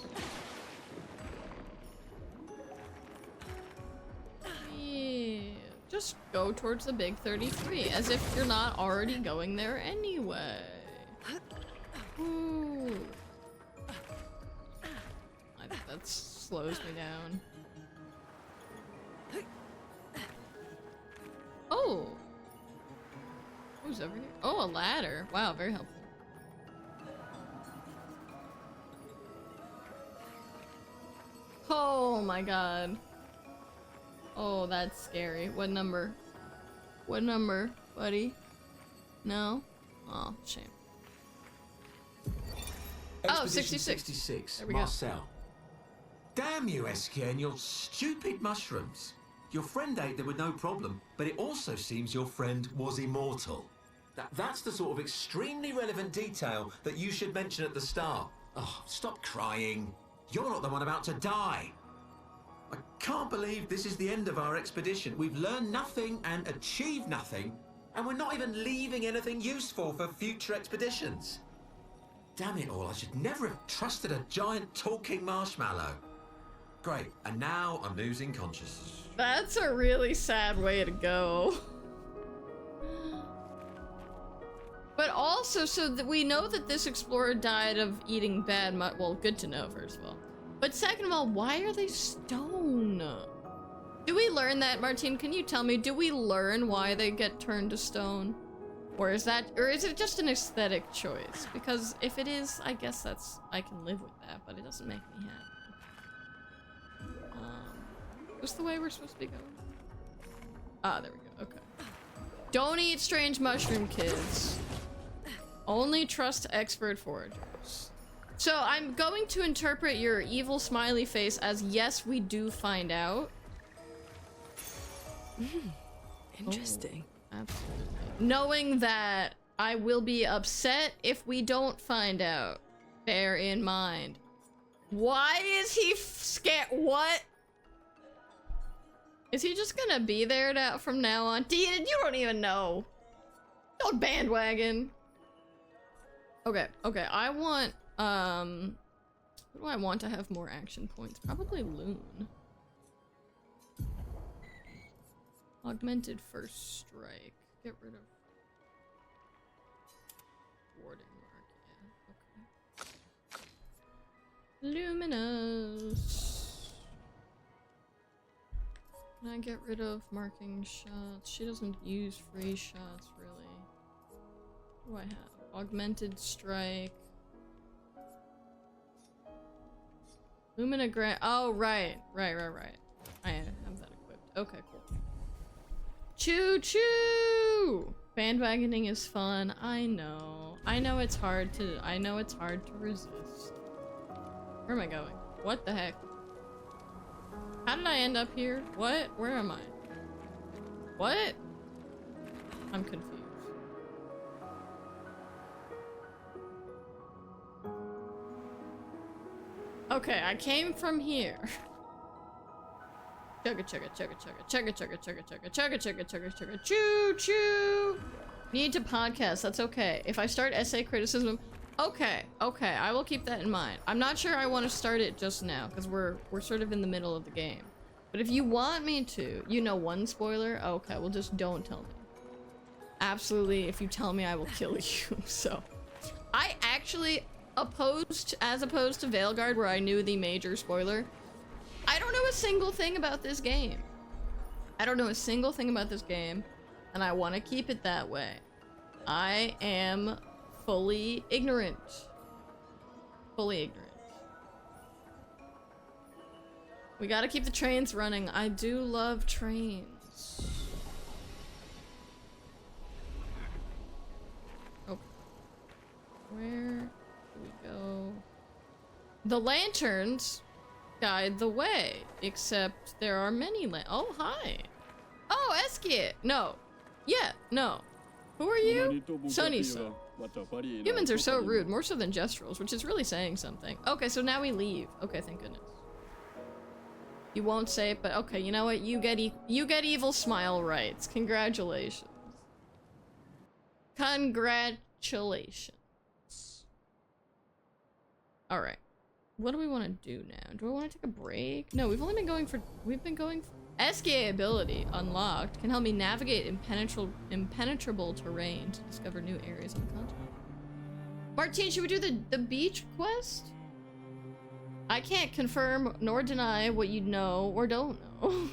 Yeah. Just go towards the big 33, as if you're not already going there anyway. Ooh. I think that slows me down. Oh! Who's over here? Oh, a ladder. Wow, very helpful. Oh my god. Oh, that's scary. What number? What number, buddy? No? Oh, shame. Oh, Expedition 66. 66. There we go. Marcel. Damn you, Eskia, and your stupid mushrooms. Your friend ate them with no problem, but it also seems your friend was immortal. That's the sort of extremely relevant detail that you should mention at the start. Oh, stop crying. You're not the one about to die. I can't believe this is the end of our expedition. We've learned nothing and achieved nothing, And we're not even leaving anything useful for future expeditions. Damn it all, I should never have trusted a giant talking marshmallow. Great, and now I'm losing consciousness. That's a really sad way to go. But also, so that we know that this explorer died of eating bad well, good to know, first of all. But second of all, why are they stone? Do we learn that, Martine? Can you tell me, do we learn why they get turned to stone? Or is it just an aesthetic choice? Because if it is, I guess I can live with that, but it doesn't make me happy. What's the way we're supposed to be going? Ah, there we go, okay. Don't eat strange mushroom, kids. Only trust expert foragers. So I'm going to interpret your evil smiley face as yes, we do find out. Interesting. Oh, absolutely. Knowing that I will be upset if we don't find out. Bear in mind. Why is he scared? What? Is he just gonna be there from now on? Dean, you don't even know. Don't bandwagon. Okay, I want, what do I want to have more action points? Probably Loon. Augmented First Strike. Get rid of Warden Mark, yeah, okay. Luminous. Can I get rid of marking shots? She doesn't use free shots, really. What do I have? Augmented Strike. Lumina Grant. Oh, right. I have that equipped. Okay, cool. Choo choo! Bandwagoning is fun. I know it's hard to resist. Where am I going? What the heck? How did I end up here? What? Where am I? What? I'm confused. Okay, I came from here. Chugga chugga chugga chugga chugga chugga chugga chugga chugga chugga chugga chugga choo choo. Need to podcast. That's okay. If I start essay criticism, okay, I will keep that in mind. I'm not sure I want to start it just now because we're sort of in the middle of the game. But if you want me to, you know, one spoiler. Okay, well just don't tell me. Absolutely, if you tell me, I will kill you. So, I actually as opposed to Veilguard, where I knew the major spoiler. I don't know a single thing about this game. And I want to keep it that way. I am fully ignorant. We gotta keep the trains running. I do love trains. Okay. Where do we go? The lanterns guide the way, except there are many oh, hi. Oh, Eskia. No. Yeah, no. Who are you? Sunny-san. Humans are so rude, more so than Gestrals, which is really saying something. Okay, so now we leave. Okay, thank goodness. You won't say it, but okay, you know what? You get evil smile rights. Congratulations. Alright. What do we want to do now? Do I want to take a break? No, we've been going for SKA ability unlocked can help me navigate impenetrable terrain to discover new areas on the continent. Martine, should we do the beach quest? I can't confirm nor deny what you know or don't know.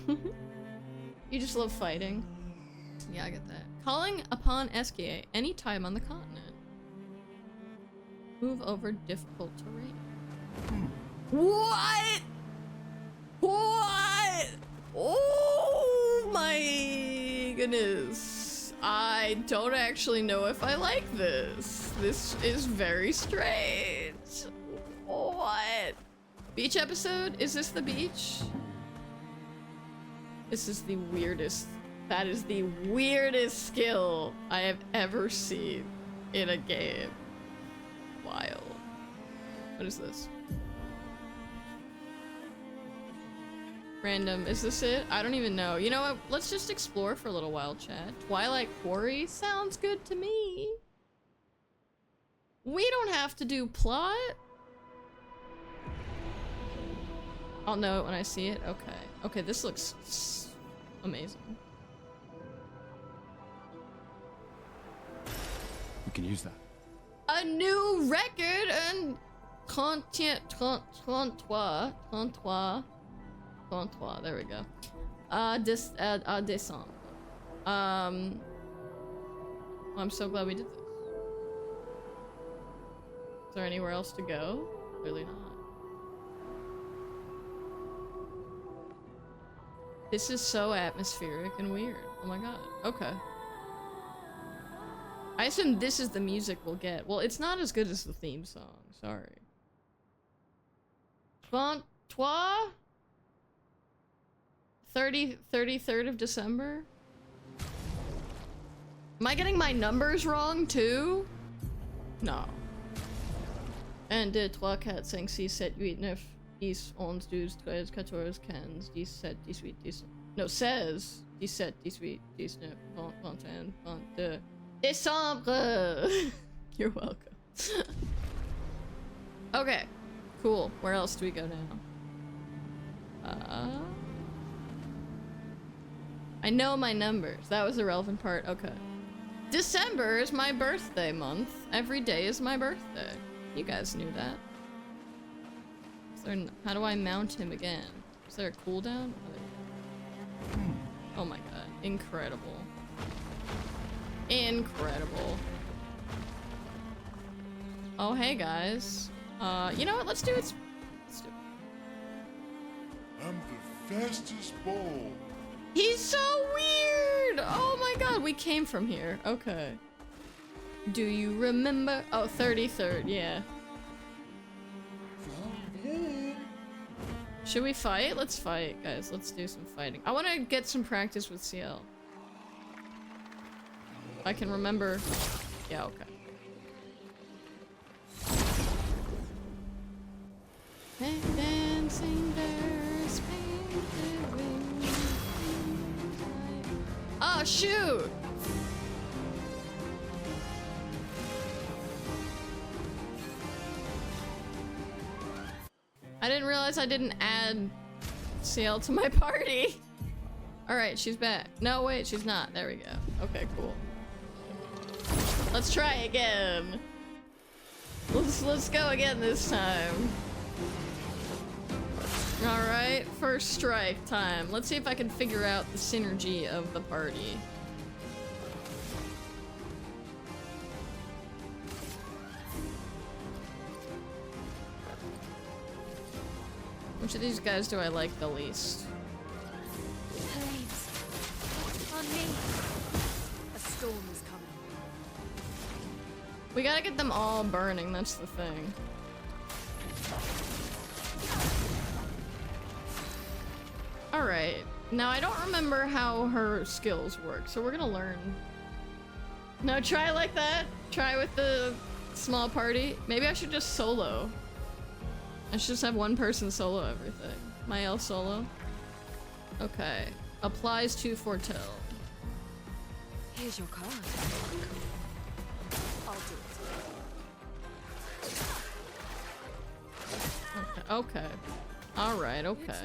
You just love fighting. Yeah, I get that. Calling upon SKA anytime on the continent. Move over difficult terrain. What? Oh my goodness. I don't actually know if I like this. This is very strange. What? Beach episode? Is this the beach? This is the weirdest. That is the weirdest skill I have ever seen in a game. Wild. What is this? Random. Is this it? I don't even know. You know what? Let's just explore for a little while, chat. Twilight Quarry sounds good to me. We don't have to do plot. I'll know it when I see it. Okay. Okay, this looks amazing. We can use that. A new record and 33, there we go. Décembre. I'm so glad we did this. Is there anywhere else to go? Clearly not. This is so atmospheric and weird. Oh my god. Okay. I assume this is the music we'll get. Well, it's not as good as the theme song. Sorry. 33rd of December? Am I getting my numbers wrong too? No. Un, deux, trois, quatre, cinq, six, sept, huit, neuf, 10, 11, 12, 13, 14, 15, 17, 18, 19. No, says 17, 18, 19, 20, 21, 22. Décembre! You're welcome. Okay. Cool. Where else do we go now? I know my numbers. That was the relevant part. Okay. December is my birthday month. Every day is my birthday. You guys knew that. Is there how do I mount him again? Is there a cooldown? Oh my god. Incredible. Incredible. Oh, hey guys. You know what? Let's do it. Let's do it. I'm the fastest ball. He's so weird! Oh my god, we came from here. Okay. Do you remember? Oh, 33rd, yeah. Should we fight? Let's fight, guys. Let's do some fighting. I want to get some practice with CL. I can remember. Yeah, okay. Dancing bears painted wings. Oh, shoot! I didn't realize I didn't add CL to my party. Alright, she's back. No, wait, she's not. There we go. Okay, cool. Let's try again. Let's go again this time. Alright, first strike time. Let's see if I can figure out the synergy of the party. Which of these guys do I like the least? Flames. On me. A storm is coming. We gotta get them all burning, that's the thing. Alright. Now I don't remember how her skills work, so we're gonna learn. No, try like that. Try with the small party. Maybe I should just solo. I should just have one person solo everything. Mael solo. Okay. Applies to foretell. Here's your card. I'll do it. Okay. Okay. Alright, okay.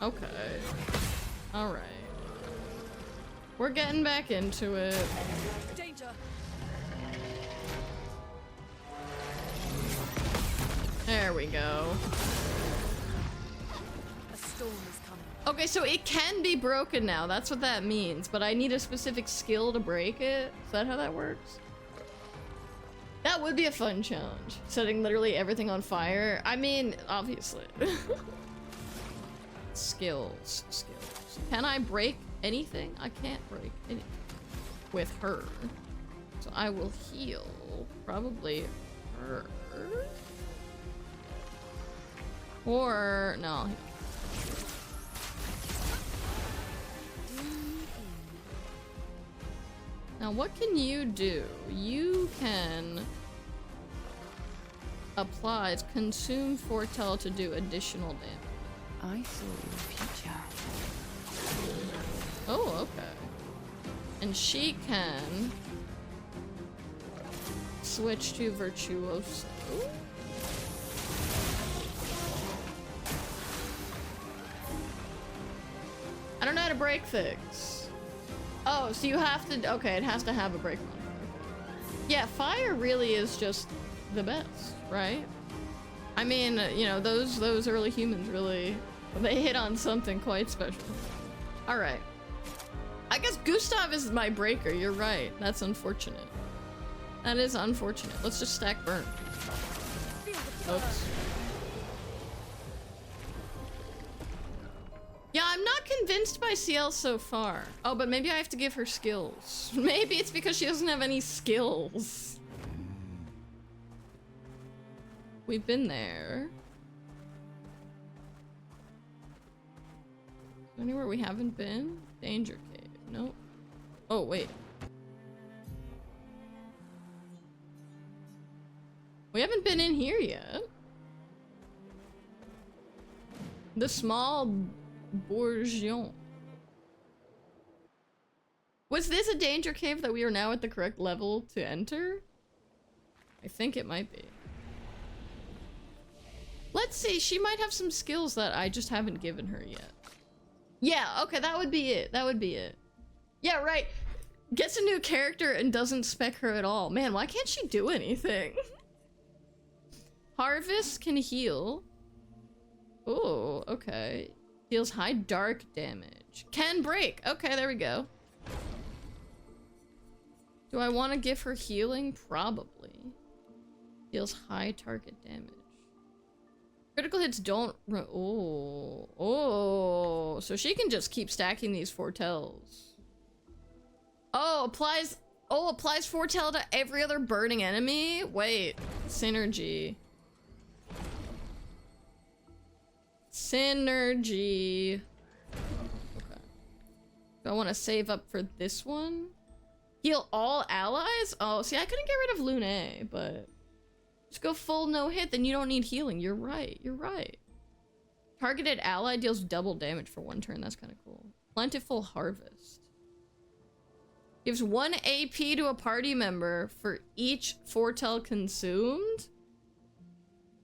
Okay. Alright. We're getting back into it. Danger. There we go. A storm is coming. Okay, so it can be broken now. That's what that means. But I need a specific skill to break it. Is that how that works? That would be a fun challenge. Setting literally everything on fire. I mean, obviously. Skills. Skills. Can I break anything? I can't break anything with her. So I will heal. Probably her. Or no. Now what can you do? You can applies consume foretell to do additional damage. I saw your future. Oh, okay. And she can switch to Virtuoso. I don't know how to break things. Oh, so you have to, okay, it has to have a break modifier. Yeah, fire really is just the best, right? I mean, you know, those early humans really, they hit on something quite special. All right. I guess Gustav is my breaker. You're right. That's unfortunate. That is unfortunate. Let's just stack burn. Oops. Yeah, I'm not convinced by CL so far. Oh, but maybe I have to give her skills. Maybe it's because she doesn't have any skills. We've been there. Anywhere we haven't been? Danger cave. Nope. Oh, wait. We haven't been in here yet. The small bourgeon. Was this a danger cave that we are now at the correct level to enter? I think it might be. Let's see, she might have some skills that I just haven't given her yet. Yeah, okay, that would be it. That would be it. Yeah, right. Gets a new character and doesn't spec her at all. Man, why can't she do anything? Harvest can heal. Oh, okay. Deals high dark damage. Can break. Okay, there we go. Do I want to give her healing? Probably. Deals high target damage. Critical hits don't... Oh. Oh. So she can just keep stacking these foretells. Oh, applies... Oh, applies foretell to every other burning enemy? Wait. Synergy. Synergy. Okay. Do I want to save up for this one? Heal all allies? Oh, see, I couldn't get rid of Lune, but... Just go full no hit, then you don't need healing. You're right. You're right. Targeted ally deals double damage for one turn. That's kind of cool. Plentiful harvest. Gives 1 AP to a party member for each foretell consumed.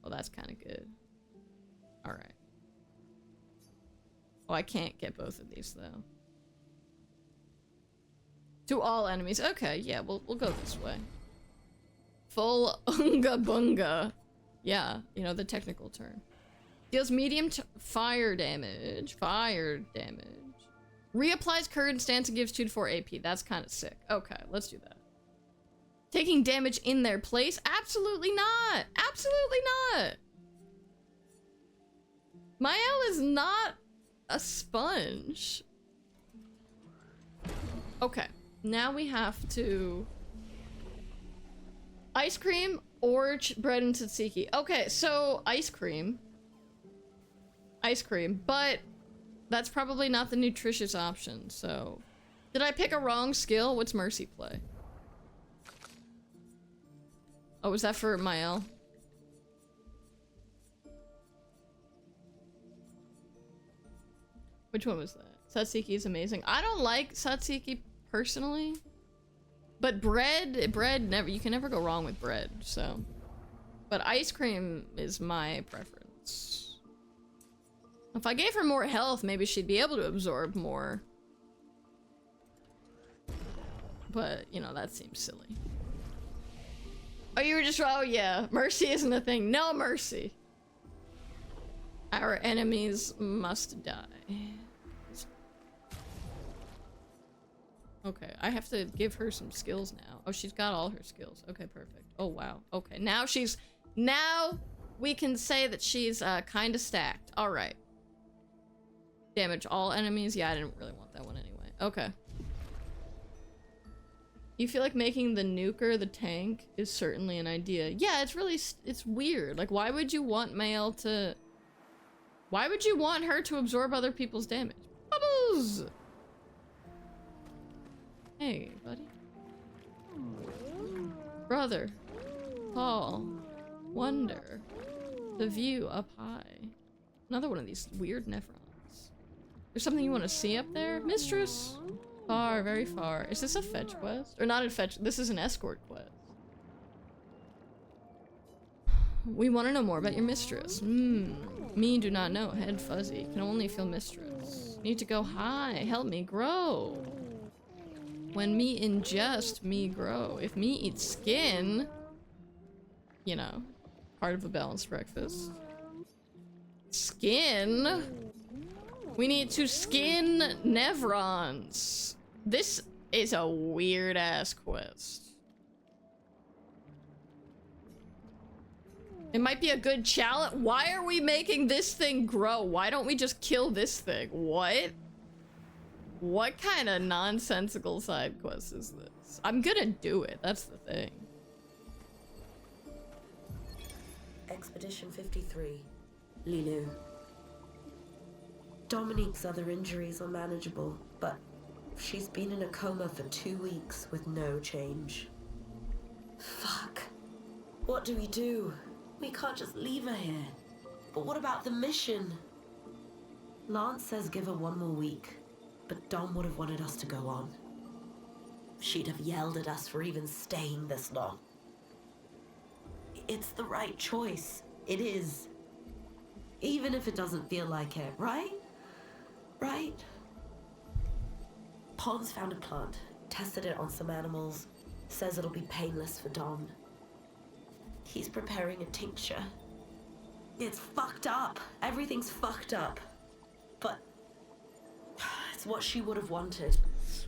Oh, that's kind of good. All right. Oh, I can't get both of these though. To all enemies. Okay, yeah, we'll go this way. Full unga bunga. Yeah, you know, the technical term. Deals medium fire damage. Fire damage. Reapplies current stance and gives 2 to 4 AP. That's kind of sick. Okay, let's do that. Taking damage in their place? Absolutely not. Absolutely not. Mael is not a sponge. Okay, now we have to... Ice cream, orange, bread, and tzatziki. Okay, so ice cream. Ice cream, but that's probably not the nutritious option, so... Did I pick a wrong skill? What's Mercy play? Oh, was that for Mael? Which one was that? Tzatziki is amazing. I don't like tzatziki personally. But bread, never, you can never go wrong with bread, so. But ice cream is my preference. If I gave her more health, maybe she'd be able to absorb more. But, you know, that seems silly. Oh, you were just, oh yeah, mercy isn't a thing. No mercy. Our enemies must die. Okay, I have to give her some skills now. Oh, she's got all her skills. Okay, perfect. Oh, wow. Okay, now she's... Now we can say that she's kind of stacked. All right. Damage all enemies. Yeah, I didn't really want that one anyway. Okay. You feel like making the nuker the tank is certainly an idea. Yeah, it's really... It's weird. Like, why would you want Mael to... Why would you want her to absorb other people's damage? Bubbles! Hey, buddy. Brother. Paul. Wonder. The view up high. Another one of these weird nephrons. There's something you want to see up there? Mistress? Far, very far. Is this a fetch quest? Or not a fetch, this is an escort quest. We want to know more about your mistress. Me do not know. Head fuzzy. Can only feel mistress. Need to go high. Help me grow. When me ingest, me grow. If me eat skin, you know, part of a balanced breakfast. Skin? We need to skin Nevrons. This is a weird ass quest. It might be a good challenge. Why are we making this thing grow? Why don't we just kill this thing? What? What kind of nonsensical side quest is this? I'm gonna do it, that's the thing. Expedition 53, Lilu. Dominique's other injuries are manageable, but she's been in a coma for 2 weeks with no change. Fuck. What do we do? We can't just leave her here. But what about the mission? Lance says give her 1 more week, but Dom would have wanted us to go on. She'd have yelled at us for even staying this long. It's the right choice. It is. Even if it doesn't feel like it, right? Right? Pons found a plant, tested it on some animals, says it'll be painless for Dom. He's preparing a tincture. It's fucked up. Everything's fucked up. But it's what she would have wanted.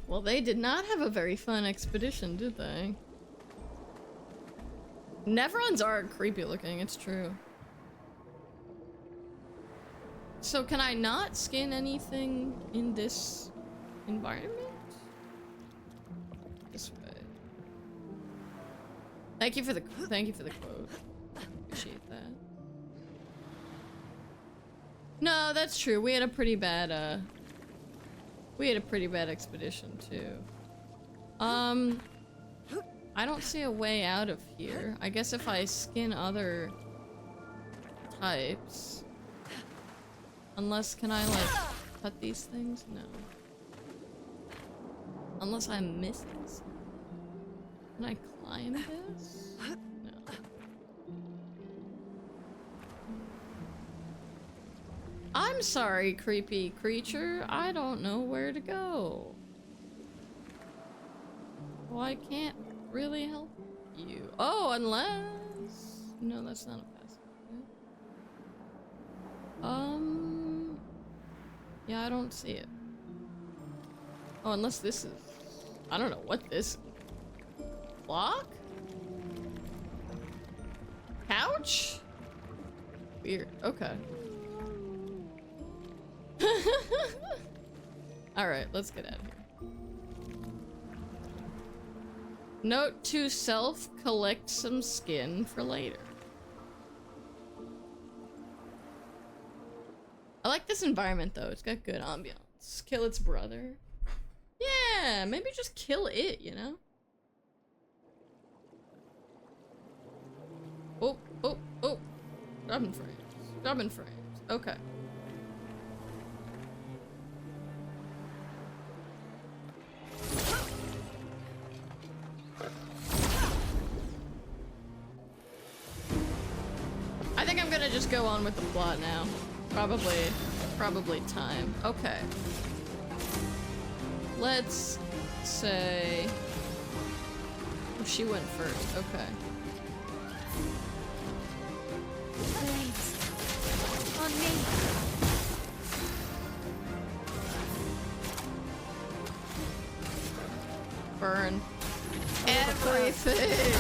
Well, they did not have a very fun expedition, did they? Nevrons are creepy looking, it's true. So can I not skin anything in this environment? This way. Thank you for the quote. Appreciate that. No, that's true. We had a pretty bad expedition too. I don't see a way out of here. I guess if I skin other types. Unless, can I like cut these things? No. Unless I'm missing something. Can I climb this? No. I'm sorry, creepy creature. I don't know where to go. Well, I can't really help you. Oh, unless... No, that's not a passive. Yeah, I don't see it. Oh, unless this is... I don't know what this... Block? Couch? Weird. Okay. Alright, let's get out of here. Note to self, collect some skin for later. I like this environment though, it's got good ambiance. Kill its brother. Yeah, maybe just kill it, you know? Oh, oh, oh. Dropping frames. Dropping frames. Okay. I think I'm gonna just go on with the plot now. Probably time. Okay. Let's say... Oh, she went first. Okay. Blades. On me. Burn. Everything!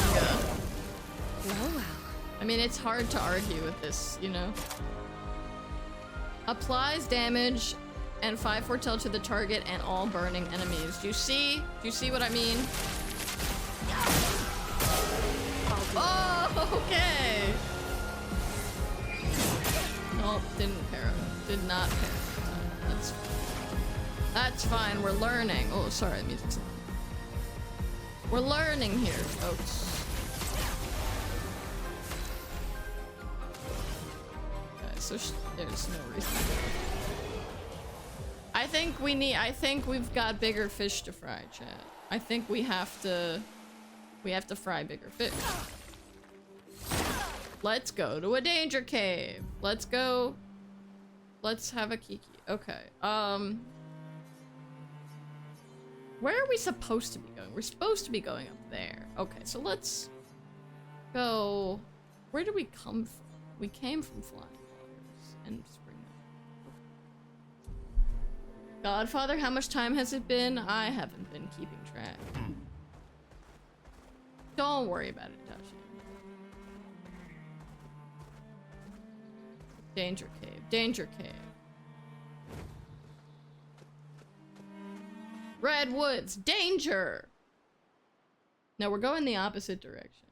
Well. I mean, it's hard to argue with this, you know? Applies damage and 5 foretell to the target and all burning enemies. Do you see? Do you see what I mean? Oh, okay! Nope, didn't pair. Did not pair. That's fine, we're learning. Oh, sorry, the music's on. We're learning here, folks. so there's no reason. I think we've got bigger fish to fry, chat. I think we have to fry bigger fish. Let's go to a danger cave. Let's go. Let's have a kiki. Okay. Where are we supposed to be going? We're supposed to be going up there. Okay, so let's go. Where did we come from? We came from Flying Waters and Spring. Godfather, how much time has it been? I haven't been keeping track. Don't worry about it, Tashi. Danger cave. Danger cave. Redwoods. Danger! No, we're going the opposite direction.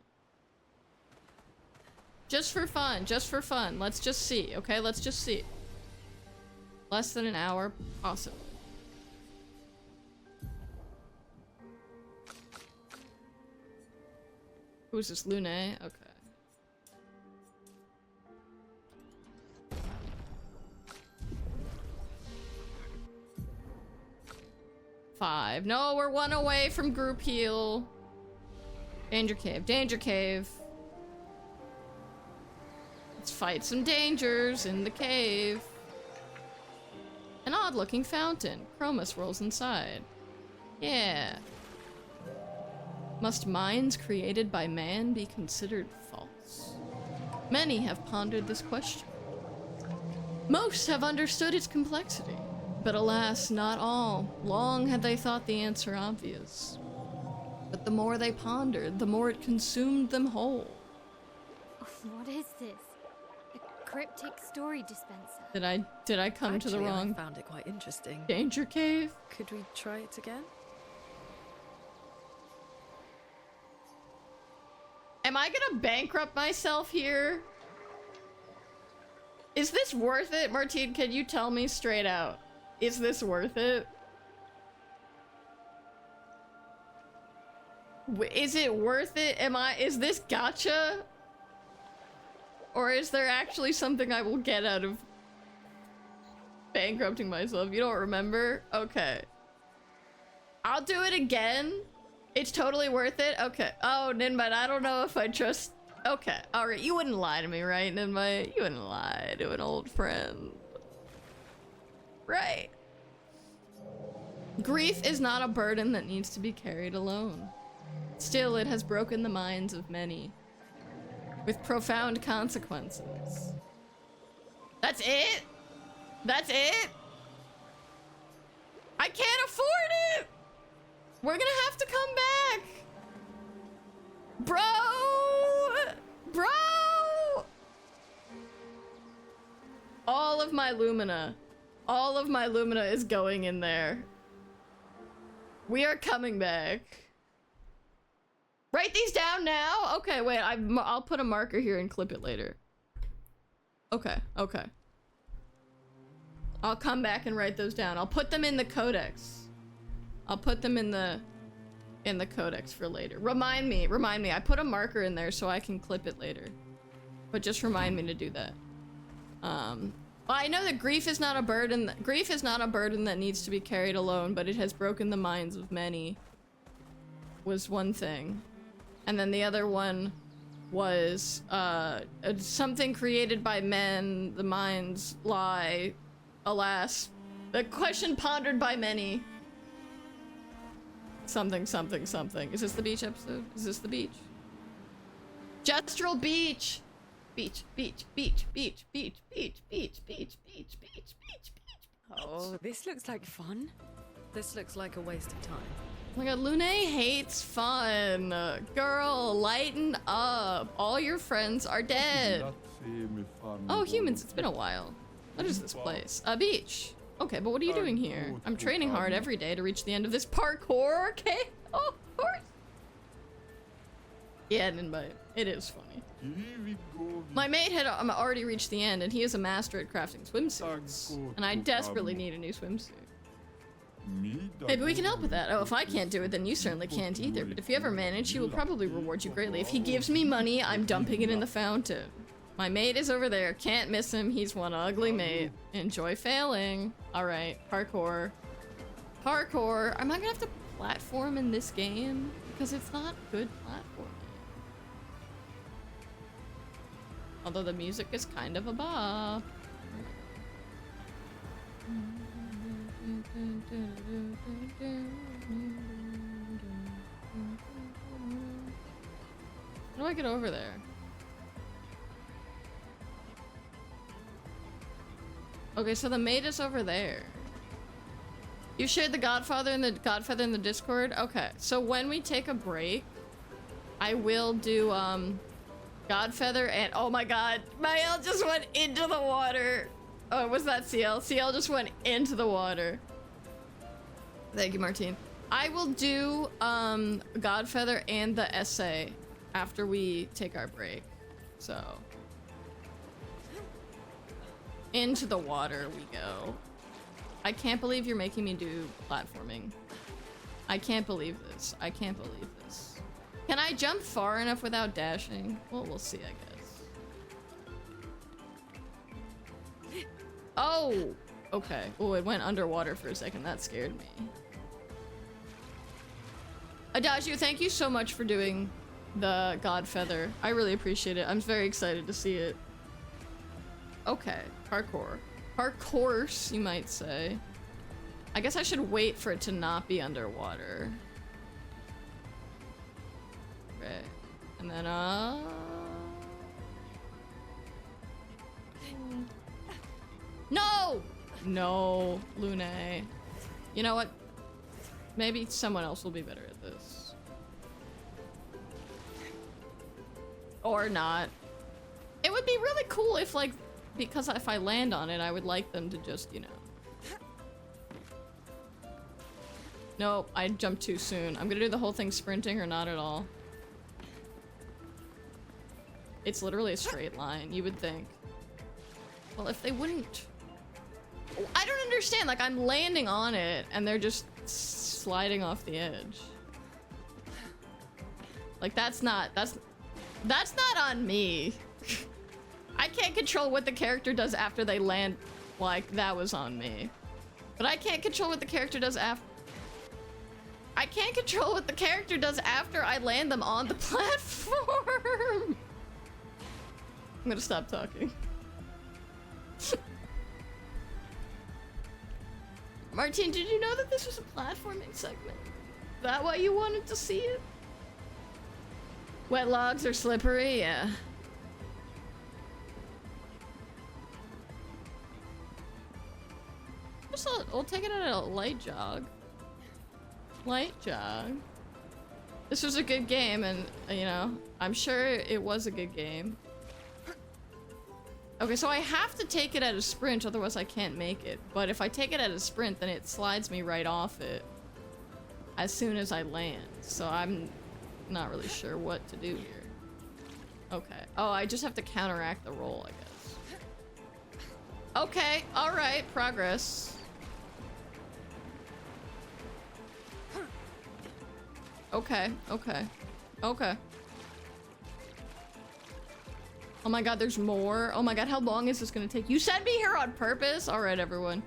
Just for fun. Just for fun. Let's just see. Okay, let's just see. Less than an hour. Awesome. Who's this? Lune? Okay. Five. No, we're one away from group heal. Danger cave. Danger cave. Let's fight some dangers in the cave. An odd-looking fountain. Chroma swirls inside. Yeah. Must mines created by man be considered false? Many have pondered this question. Most have understood its complexity. But alas, not all. Long had they thought the answer obvious. But the more they pondered, the more it consumed them whole. What is this? A cryptic story dispenser. Did I come to the wrong? I found it quite interesting. Danger cave? Could we try it again? Am I gonna bankrupt myself here? Is this worth it, Martine? Can you tell me straight out? Is this worth it? Is it worth it? Is this gotcha? Or is there actually something I will get out of bankrupting myself? You don't remember? Okay. I'll do it again. It's totally worth it? Okay. Oh, Ninbite, I don't know if I trust... Okay. Alright, you wouldn't lie to me, right, Ninbite? You wouldn't lie to an old friend. Right. Grief is not a burden that needs to be carried alone. Still, it has broken the minds of many, with profound consequences. That's it? That's it? I can't afford it! We're gonna have to come back! Bro! Bro! All of my Lumina is going in there. We are coming back. Write these down now? Okay, wait, I'll put a marker here and clip it later. Okay, okay. I'll come back and write those down. I'll put them in the codex. I'll put them in the codex for later. Remind me. I put a marker in there so I can clip it later. But just remind me to do that. Well, I know that grief is not a burden. Grief is not a burden that needs to be carried alone, but it has broken the minds of many. Was one thing. And then the other one was something created by men, the minds lie, alas. The question pondered by many. Something, something, something. Is this the beach episode? Is this the beach? Jestral Beach! Beach, beach, beach, beach, beach, beach, beach, beach, beach, beach, beach, beach. Oh, this looks like fun. This looks like a waste of time. Oh my god, Lune hates fun. Girl, lighten up. All your friends are dead. Oh, humans, it's been a while. What is this place? A beach. Okay, but what are you doing here? I'm training hard every day to reach the end of this parkour. Okay? Oh, of course. Yeah, Ninbite. It is funny. My mate had already reached the end, and he is a master at crafting swimsuits. And I desperately need a new swimsuit. Maybe we can help with that. Oh, if I can't do it, then you certainly can't either. But if you ever manage, he will probably reward you greatly. If he gives me money, I'm dumping it in the fountain. My mate is over there. Can't miss him. He's one ugly mate. Enjoy failing. Alright, parkour. Parkour. Am I gonna have to platform in this game? Because it's not good platforming. Although the music is kind of a bop. How do I get over there? Okay, so the maid is over there. You shared the Godfather in the Discord? Okay, so when we take a break, I will do Godfeather and oh my god, Mael just went into the water. Oh, was that CL? CL just went into the water. Thank you, Martine. I will do Godfeather and the essay after we take our break. So into the water we go. I can't believe you're making me do platforming. I can't believe this. I can't believe this. Can I jump far enough without dashing? Well, we'll see, I guess. Oh! Okay. Oh, it went underwater for a second. That scared me. Adagio, thank you so much for doing the Godfeather. I really appreciate it. I'm very excited to see it. Okay. Parkour. Parkours, you might say. I guess I should wait for it to not be underwater. Okay. And then, No! No, Lune. You know what? Maybe someone else will be better at this. Or not. It would be really cool if, like, because if I land on it, I would like them to just, you know. Nope, I jumped too soon. I'm gonna do the whole thing sprinting or not at all. It's literally a straight line, you would think. Well, if they wouldn't... I don't understand, like I'm landing on it and they're just sliding off the edge. Like that's not on me. I can't control what the character does after they land. Like that was on me. But I can't control what the character does after. I can't control what the character does after I land them on the platform. I'm gonna stop talking. Martine, did you know that this was a platforming segment? Is that why you wanted to see it? Wet logs are slippery, yeah. We'll take it at a light jog. Light jog. This was a good game, and you know, I'm sure it was a good game. Okay, so I have to take it at a sprint, otherwise I can't make it. But if I take it at a sprint, then it slides me right off it as soon as I land. So I'm not really sure what to do here. Okay. Oh, I just have to counteract the roll, I guess. Okay, alright, progress. Okay, okay, okay. Oh my god, there's more. Oh my god, how long is this gonna take? You sent me here on purpose? Alright, everyone.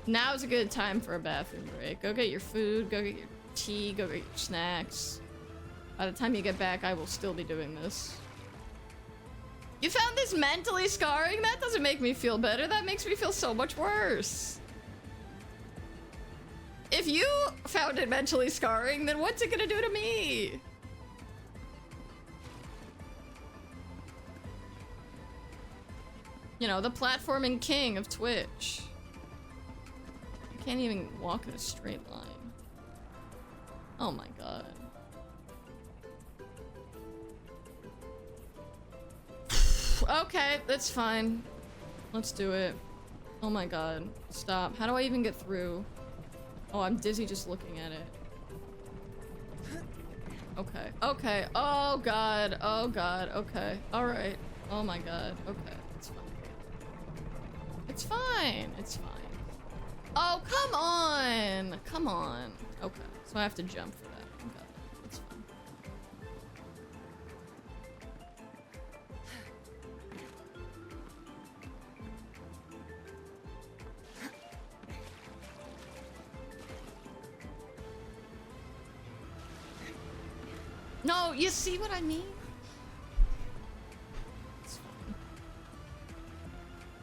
Now's a good time for a bathroom break. Go get your food, go get your tea, go get your snacks. By the time you get back, I will still be doing this. You found this mentally scarring? That doesn't make me feel better. That makes me feel so much worse. If you found it mentally scarring, then what's it gonna do to me? You know, the platforming king of Twitch. I can't even walk in a straight line. Oh my god. Okay, that's fine. Let's do it. Oh my god. Stop. How do I even get through? Oh, I'm dizzy just looking at it. Okay. Okay. Oh god. Oh god. Okay. Alright. Oh my god. Okay. It's fine. It's fine. It's fine. Oh, come on. Come on. Okay. So I have to jump for that. Okay. It's fine. No, you see what I mean? It's fine.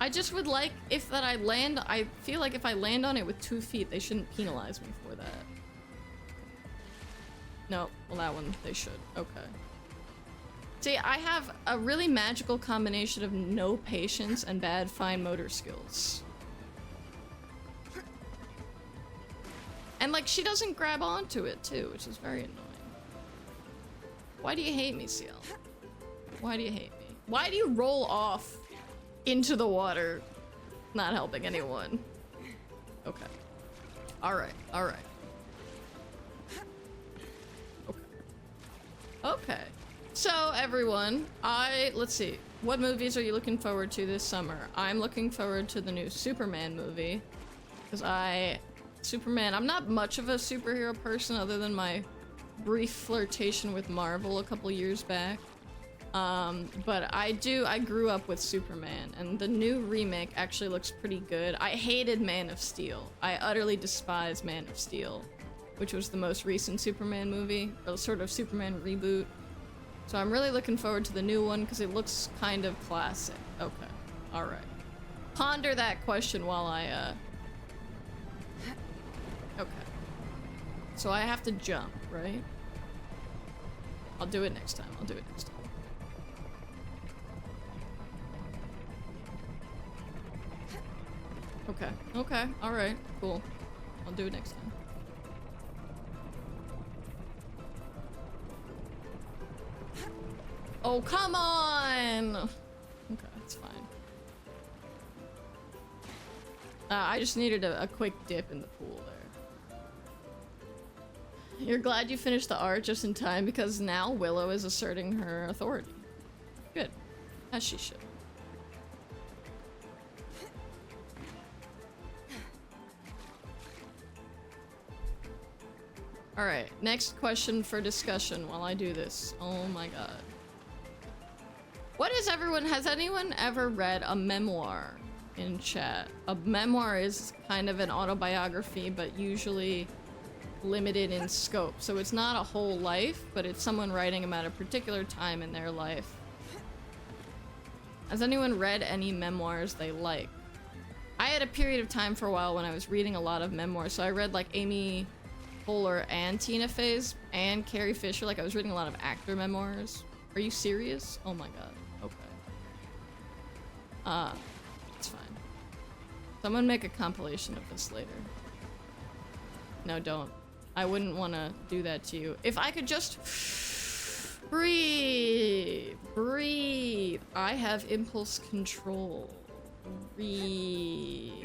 I just would like if that I feel like if I land on it with 2 feet, they shouldn't penalize me for that. No, well that one, they should. Okay. See, I have a really magical combination of no patience and bad fine motor skills. And like, she doesn't grab onto it too, which is very annoying. Why do you hate me, Ciel? Why do you hate me? Why do you roll off into the water? Not helping anyone. Okay. Alright, alright. Okay. Okay. So, everyone, let's see. What movies are you looking forward to this summer? I'm looking forward to the new Superman movie. Because Superman, I'm not much of a superhero person other than my brief flirtation with Marvel a couple years back. But I grew up with Superman, and the new remake actually looks pretty good. I hated Man of Steel. I utterly despise Man of Steel, which was the most recent Superman movie, or sort of Superman reboot. So I'm really looking forward to the new one because it looks kind of classic. Okay, alright. Ponder that question while I, Okay. So I have to jump, right? I'll do it next time. I'll do it next time. Okay. Okay. Alright. Cool. I'll do it next time. Oh, come on! Okay, it's fine. I just needed a quick dip in the pool there. You're glad you finished the art just in time because now Willow is asserting her authority. Good. As she should. Alright, next question for discussion while I do this. Oh my god. Has anyone ever read a memoir in chat? A memoir is kind of an autobiography, but usually limited in scope. So it's not a whole life, but it's someone writing about a particular time in their life. Has anyone read any memoirs they like? I had a period of time for a while when I was reading a lot of memoirs, so I read like Amy Poehler and Tina Fey's and Carrie Fisher. Like I was reading a lot of actor memoirs. Are you serious? Oh my god. Okay. It's fine. Someone make a compilation of this later. No, don't. I wouldn't want to do that to you. If I could just breathe. Breathe. I have impulse control. Breathe.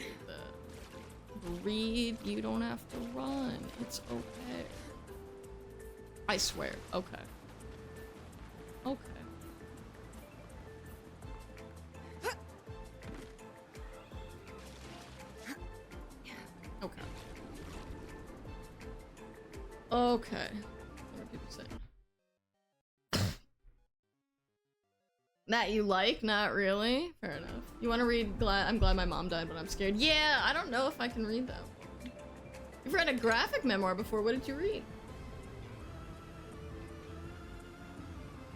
Breathe. You don't have to run. It's okay. I swear. Okay. Okay. Okay. Okay. What are people saying? That you like? Not really? Fair enough. You want to read I'm glad my mom died, but I'm scared. Yeah, I don't know if I can read that one. You've read a graphic memoir before. What did you read?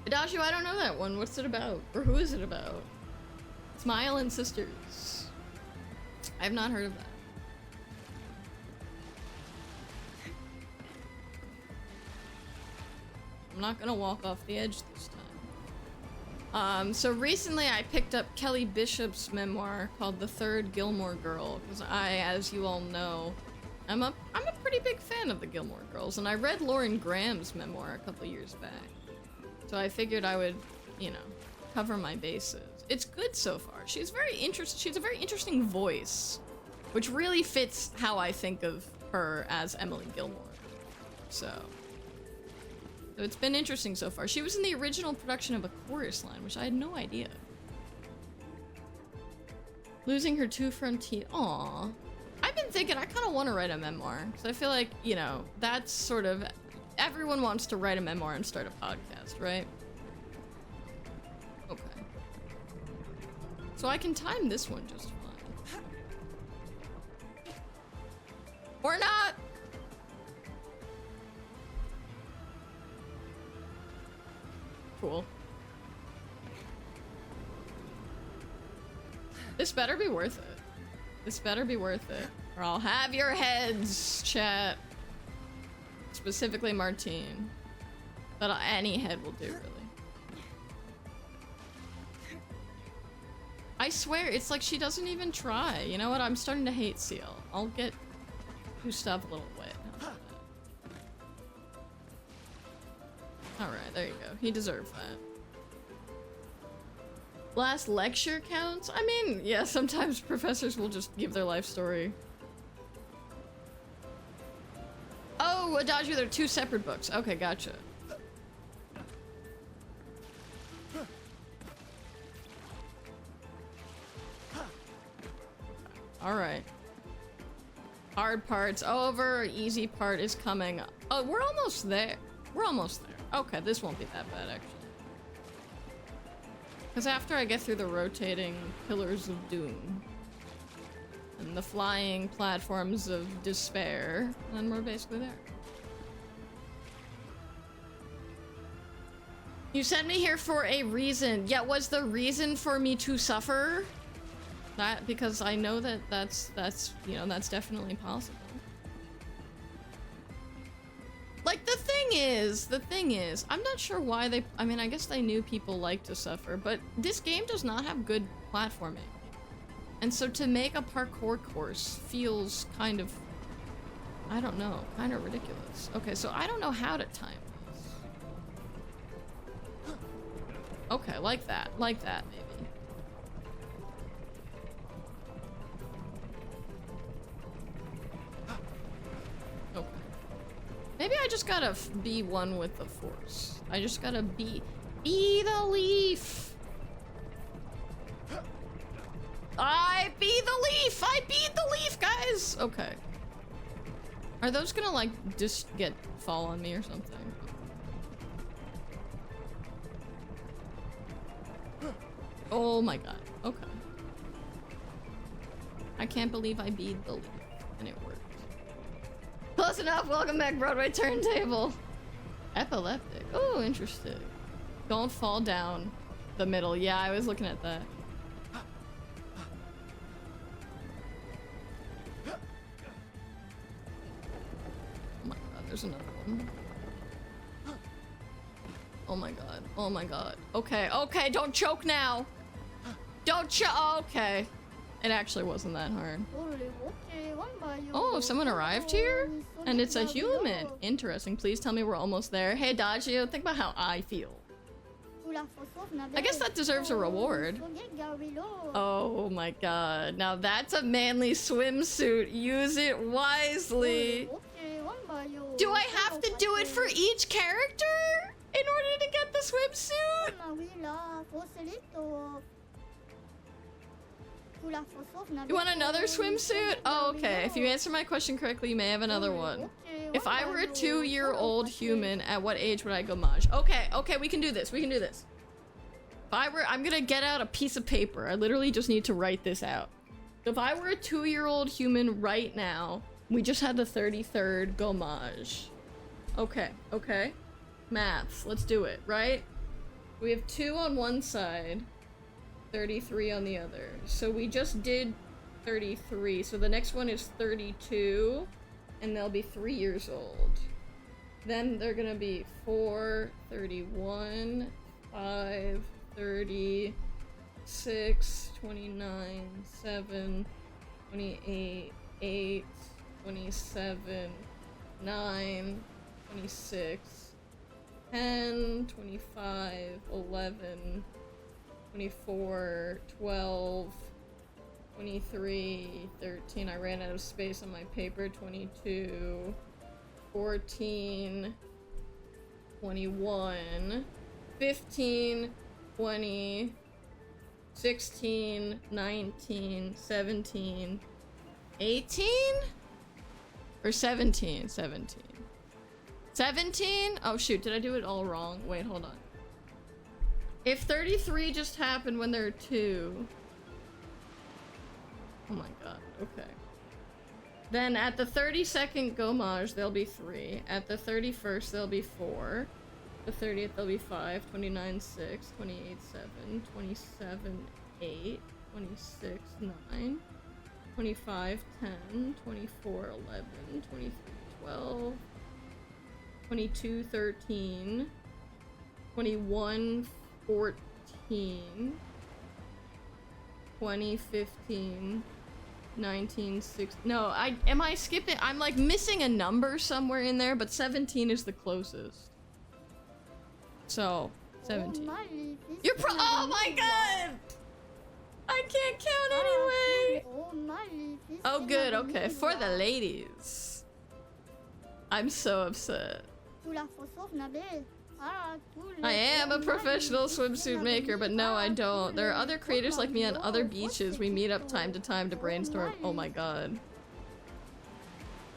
Adagio, I don't know that one. What's it about? Or who is it about? Smile and Sisters. I have not heard of that. I'm not gonna walk off the edge this time. So recently I picked up Kelly Bishop's memoir called The Third Gilmore Girl, because as you all know, I'm a pretty big fan of the Gilmore Girls, and I read Lauren Graham's memoir a couple years back. So I figured I would, you know, cover my bases. It's good so far. She's a very interesting voice, which really fits how I think of her as Emily Gilmore. So it's been interesting so far. She was in the original production of A Chorus Line, which I had no idea. Losing her 2 front teeth. Aww. I've been thinking I kind of want to write a memoir, because I feel like, you know, that's sort of... Everyone wants to write a memoir and start a podcast, right? Okay. So I can time this one just fine. Or not! cool. This better be worth it. This better be worth it. Or I'll have your heads, chat. Specifically Martine. But any head will do, really. I swear, it's like she doesn't even try. You know what? I'm starting to hate Seal. I'll get Gustav a little wet. Alright, there you go. He deserved that. Last lecture counts? I mean, yeah, sometimes professors will just give their life story. Oh, Adagio, they're two separate books. Okay, gotcha. Alright. Hard part's over, easy part is coming. Oh, we're almost there. We're almost there. Okay, this won't be that bad, actually. Because after I get through the rotating pillars of doom and the flying platforms of despair, then we're basically there. You sent me here for a reason. Yeah, was the reason for me to suffer? That, because I know that that's you know, that's definitely possible. Like, the thing is, I'm not sure why they, I mean, I guess they knew people like to suffer, but this game does not have good platforming. And so to make a parkour course feels kind of, I don't know, kind of ridiculous. Okay, so I don't know how to time this. Okay, like that, maybe. Okay. Maybe I just gotta be one with the force. I just gotta be the leaf. I be the leaf! I be the leaf, guys! Okay. Are those gonna, like, just fall on me or something? Oh my god. Okay. I can't believe I beat the leaf. And it worked. Close enough! Welcome back, Broadway Turntable! Epileptic. Oh, interesting. Don't fall down the middle. Yeah, I was looking at that. Oh my god, there's another one. Oh my god. Oh my god. Okay, okay, don't choke now! Don't choke! Okay. It actually wasn't that hard. Oh, someone arrived here? And it's a human. Interesting. Please tell me we're almost there. Hey, Adagio, think about how I feel. I guess that deserves a reward. Oh my god. Now that's a manly swimsuit. Use it wisely. Do I have to do it for each character in order to get the swimsuit? You want another swimsuit? Oh, okay. If you answer my question correctly, you may have another one. If I were a 2-year-old human, at what age would I go Maj? Okay, okay, we can do this. We can do this. If I were, I'm gonna get out a piece of paper. I literally just need to write this out. If I were a 2-year-old human right now, we just had the 33rd Gomage. Okay, okay. Maths, let's do it, right? We have 2 on one side, 33 on the other. So we just did 33. So the next one is 32, and they'll be 3 years old. Then they're gonna be 4, 31, 5, 30, 6, 29, 7, 28, 8, 27, 9, 26, 10, 25, 11, 24, 12, 23, 13, I ran out of space on my paper, 22, 14, 21, 15, 20, 16, 19, 17, 18? Or 17? 17. 17? Oh shoot, did I do it all wrong? Wait, hold on. If 33 just happened when they're 2... Oh my god, okay. Then at the 32nd Gomage, there'll be 3. At the 31st, there'll be 4. The 30th, there'll be 5, 29, 6, 28, 7, 27, 8, 26, 9, 25, 10, 24, 11, 23, 12, 22, 13, 21, 14, 20, 15, 19, 16. No, am I skipping? I'm like missing a number somewhere in there, but 17 is the closest. So, 17. You're oh my god! I can't count anyway! Oh good, okay. For the ladies. I'm so upset. I am a professional swimsuit maker, but no, I don't. There are other creators like me on other beaches. We meet up time to time to brainstorm. Oh my god.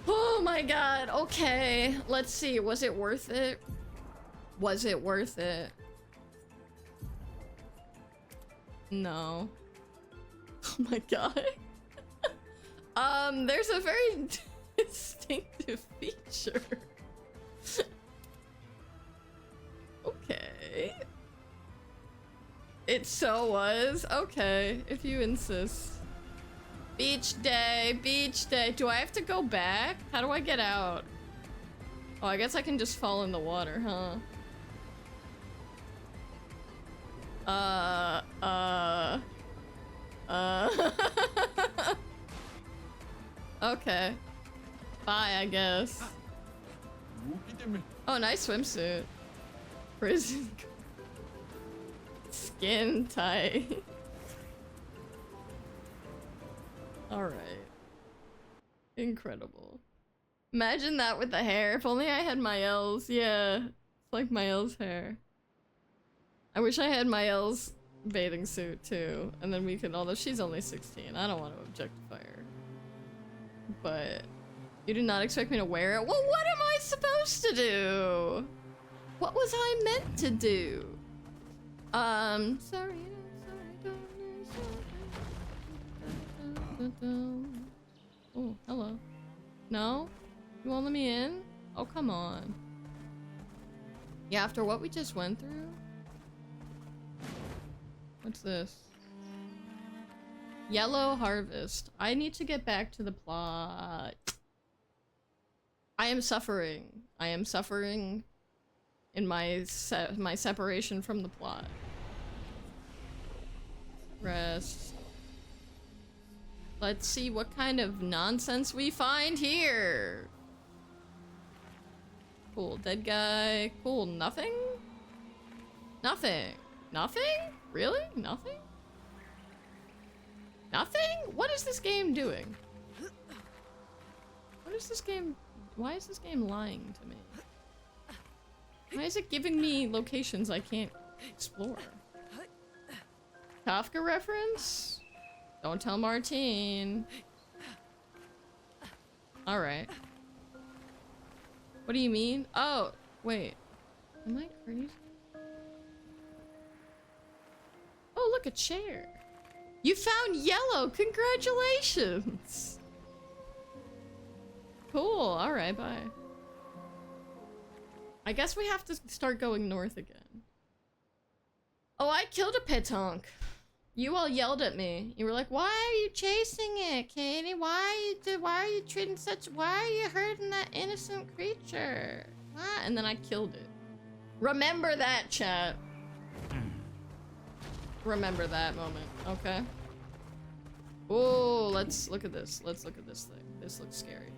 Oh my god. Okay. Let's see. Was it worth it? Was it worth it? No. Oh my god. There's a very distinctive feature. Okay. It so was. Okay, if you insist. Beach day, beach day. Do I have to go back? How do I get out? Oh, I guess I can just fall in the water, huh? Okay. Bye, I guess. Oh, nice swimsuit. Prison. Skin tight. Alright. Incredible. Imagine that with the hair. If only I had Mael's. Yeah. It's like Mael's hair. I wish I had Mael's bathing suit too. And then we could, although she's only 16. I don't want to objectify her. But you did not expect me to wear it? Well, what am I supposed to do? What was I meant to do? Sorry. Oh, hello. No? You won't let me in? Oh, come on. Yeah, after what we just went through? What's this? Yellow harvest. I need to get back to the plot. I am suffering. I am suffering in my separation from the plot. Rest. Let's see what kind of nonsense we find here. Cool, dead guy. Cool, nothing? Nothing. Nothing? Really? Nothing? Nothing? What is this game doing? What is this game? Why is this game lying to me? Why is it giving me locations I can't explore? Kafka reference? Don't tell Martine. Alright. What do you mean? Oh, wait. Am I crazy? Oh, look, a chair. You found yellow! Congratulations! Cool, alright, bye. I guess we have to start going north again. Oh, I killed a Petonk. You all yelled at me. You were like, "Why are you chasing it, Katie? Why are you treating such? Why are you hurting that innocent creature?" Why? And then I killed it. Remember that, chat. Remember that moment, okay? Oh, let's look at this. Let's look at this thing. This looks scary.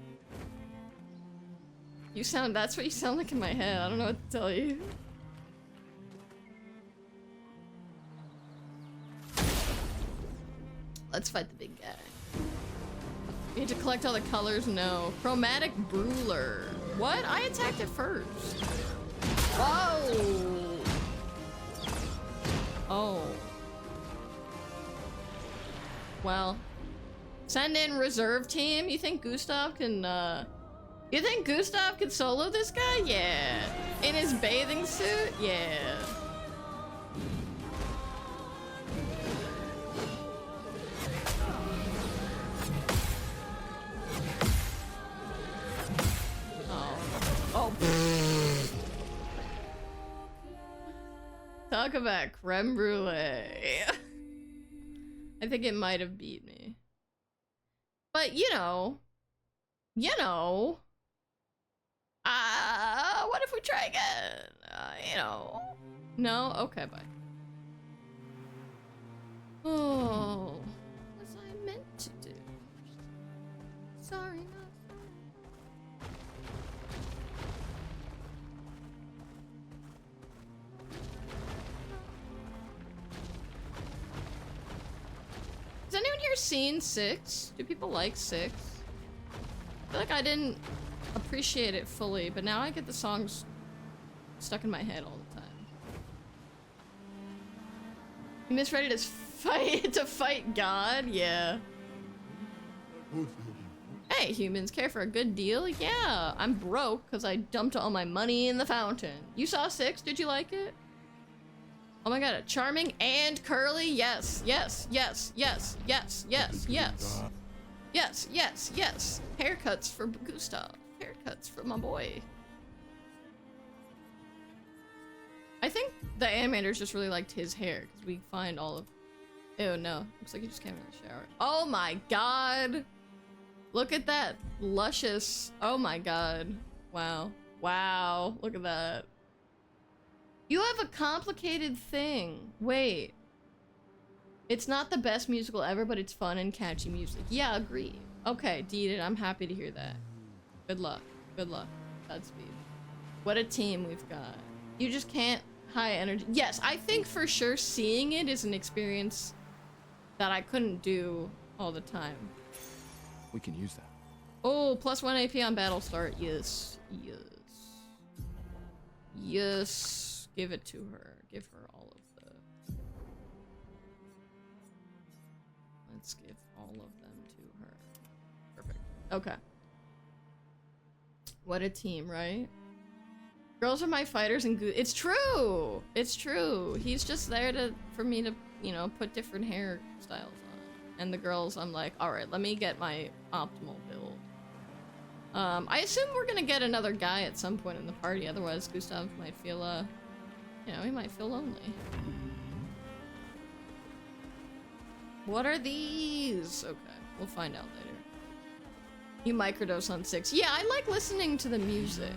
You sound. That's what you sound like in my head. I don't know what to tell you. Let's fight the big guy. You need to collect all the colors? No. Chromatic Brawler. What? I attacked it first. Whoa! Oh. Well. Send in reserve team? You think Gustav can, You think Gustav can solo this guy? Yeah. In his bathing suit? Yeah. Oh. Talk about creme brulee. I think it might have beat me. But you know. What if we try again? No? Okay, bye. Oh, as I meant to do. Sorry, not Has anyone here seen 6? Do people like 6? I feel like I didn't appreciate it fully, but now I get the songs stuck in my head all the time. You misread it as to fight God? Yeah. Hey, humans, care for a good deal? Yeah, I'm broke because I dumped all my money in the fountain. You saw 6? Did you like it? Oh my god, charming and curly? Yes, yes, yes, yes, yes, yes, yes. Yes, yes, yes. Haircuts for Gustav. Haircuts for my boy. I think the animators just really liked his hair because we find all of... Ew, no. Looks like he just came in the shower. Oh my god! Look at that luscious... Oh my god. Wow. Wow. Look at that. You have a complicated thing. Wait. It's not the best musical ever, but it's fun and catchy music. Yeah, agree. Okay, Deeded, I'm happy to hear that. Good luck. Good luck. Godspeed. What a team we've got. You just can't high energy. Yes, I think for sure seeing it is an experience that I couldn't do all the time. We can use that. Oh, +1 AP on battle start. Yes. Yes. Yes. Give it to her. Give her all of the... Let's give all of them to her. Perfect. Okay. What a team, right? Girls are my fighters and it's true! It's true. He's just there for me to, you know, put different hairstyles on. And the girls, I'm like, alright, let me get my optimal build. I assume we're gonna get another guy at some point in the party, otherwise Gustav might feel, you know, he might feel lonely. What are these? Okay, we'll find out later. You microdose on 6. Yeah, I like listening to the music.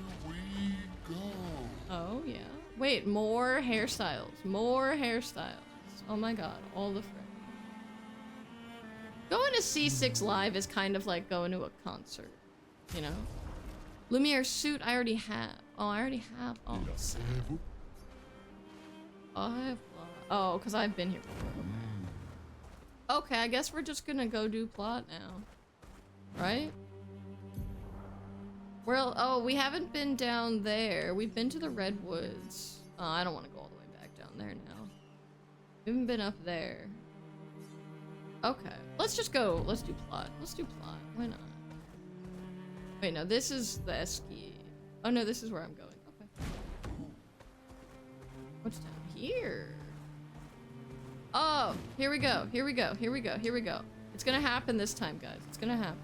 Oh, yeah. Wait, more hairstyles. More hairstyles. Oh my god, all the friends. Going to C6 live is kind of like going to a concert, you know? Lumiere suit I already have. Oh, I already have all this. Oh, because I've been here before. Okay, I guess we're just gonna go do plot now. Right? Well, oh, we haven't been down there. We've been to the Redwoods. Oh, I don't want to go all the way back down there now. We haven't been up there. Okay, let's just go. Let's do plot. Let's do plot. Why not? Wait, no, this is the Esky. Oh no, this is where I'm going. Okay. What's down here? Oh, here we go. Here we go. Here we go. Here we go. It's gonna happen this time, guys. It's gonna happen.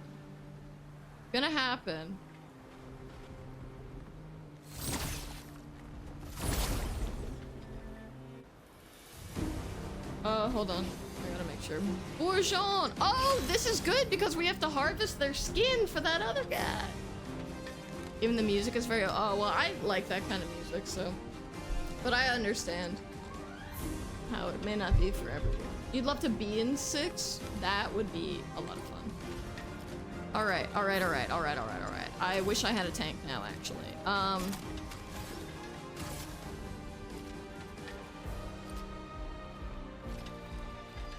It's gonna happen. Hold on. I gotta make sure. Bourgeon! Oh, this is good because we have to harvest their skin for that other guy. Even the music is very... Oh, well, I like that kind of music, so... But I understand how it may not be for everyone. You'd love to be in 6? That would be a lot of fun. Alright, alright, alright, alright, alright, alright. I wish I had a tank now, actually.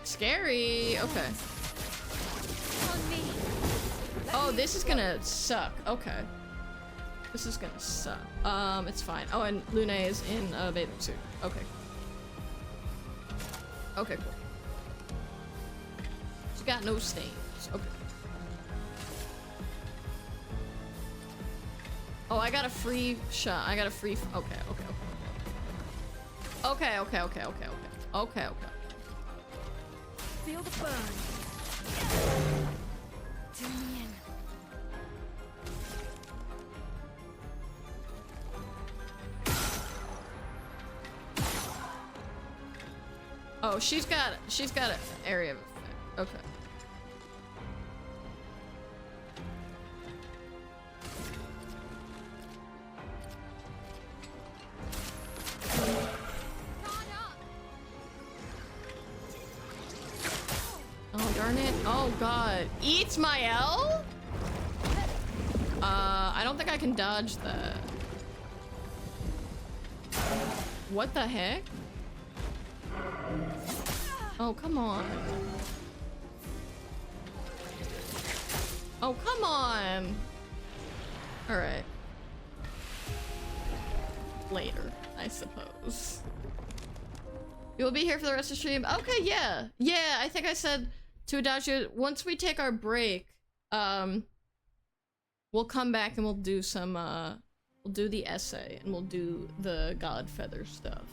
Scary! Okay. Oh, this is gonna suck. Okay. This is gonna suck. It's fine. Oh, and Lune is in a bathing suit. Okay. Okay, cool. She's got no stains. Okay. Oh, I got a free shot. I got a free... Okay, okay, okay. Okay, okay, okay, okay, okay. Okay, okay. Feel the burn. Tune me in. Oh, she's got an area of effect. Okay. Oh, darn it. Oh, God. Eats my L? I don't think I can dodge that. What the heck? Oh, come on. Oh, come on. Alright. Later, I suppose. You'll be here for the rest of the stream? Okay, yeah. Yeah, I think I said to Adagio, once we take our break, we'll come back and we'll do some, we'll do the essay and we'll do the God Feather stuff.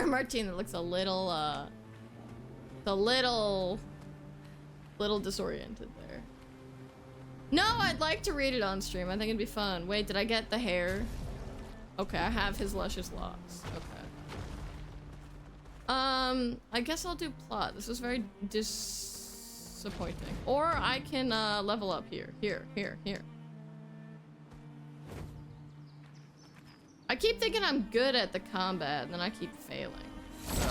Martina looks a little, little disoriented there. No, I'd like to read it on stream. I think it'd be fun. Wait, did I get the hair? Okay, I have his luscious locks. Okay. I guess I'll do plot. This is very disappointing. Or I can, level up here. Here. I keep thinking I'm good at the combat, and then I keep failing. So,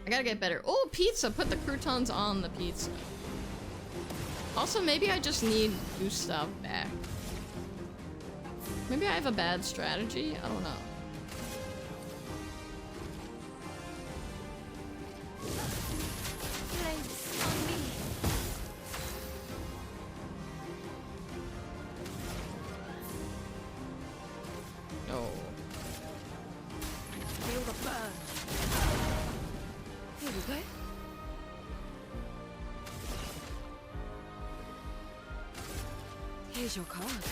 I gotta get better. Oh, pizza! Put the croutons on the pizza. Also, maybe I just need Gustav back. Maybe I have a bad strategy? I don't know. No. Feel the burn. Here we go. Here's your card.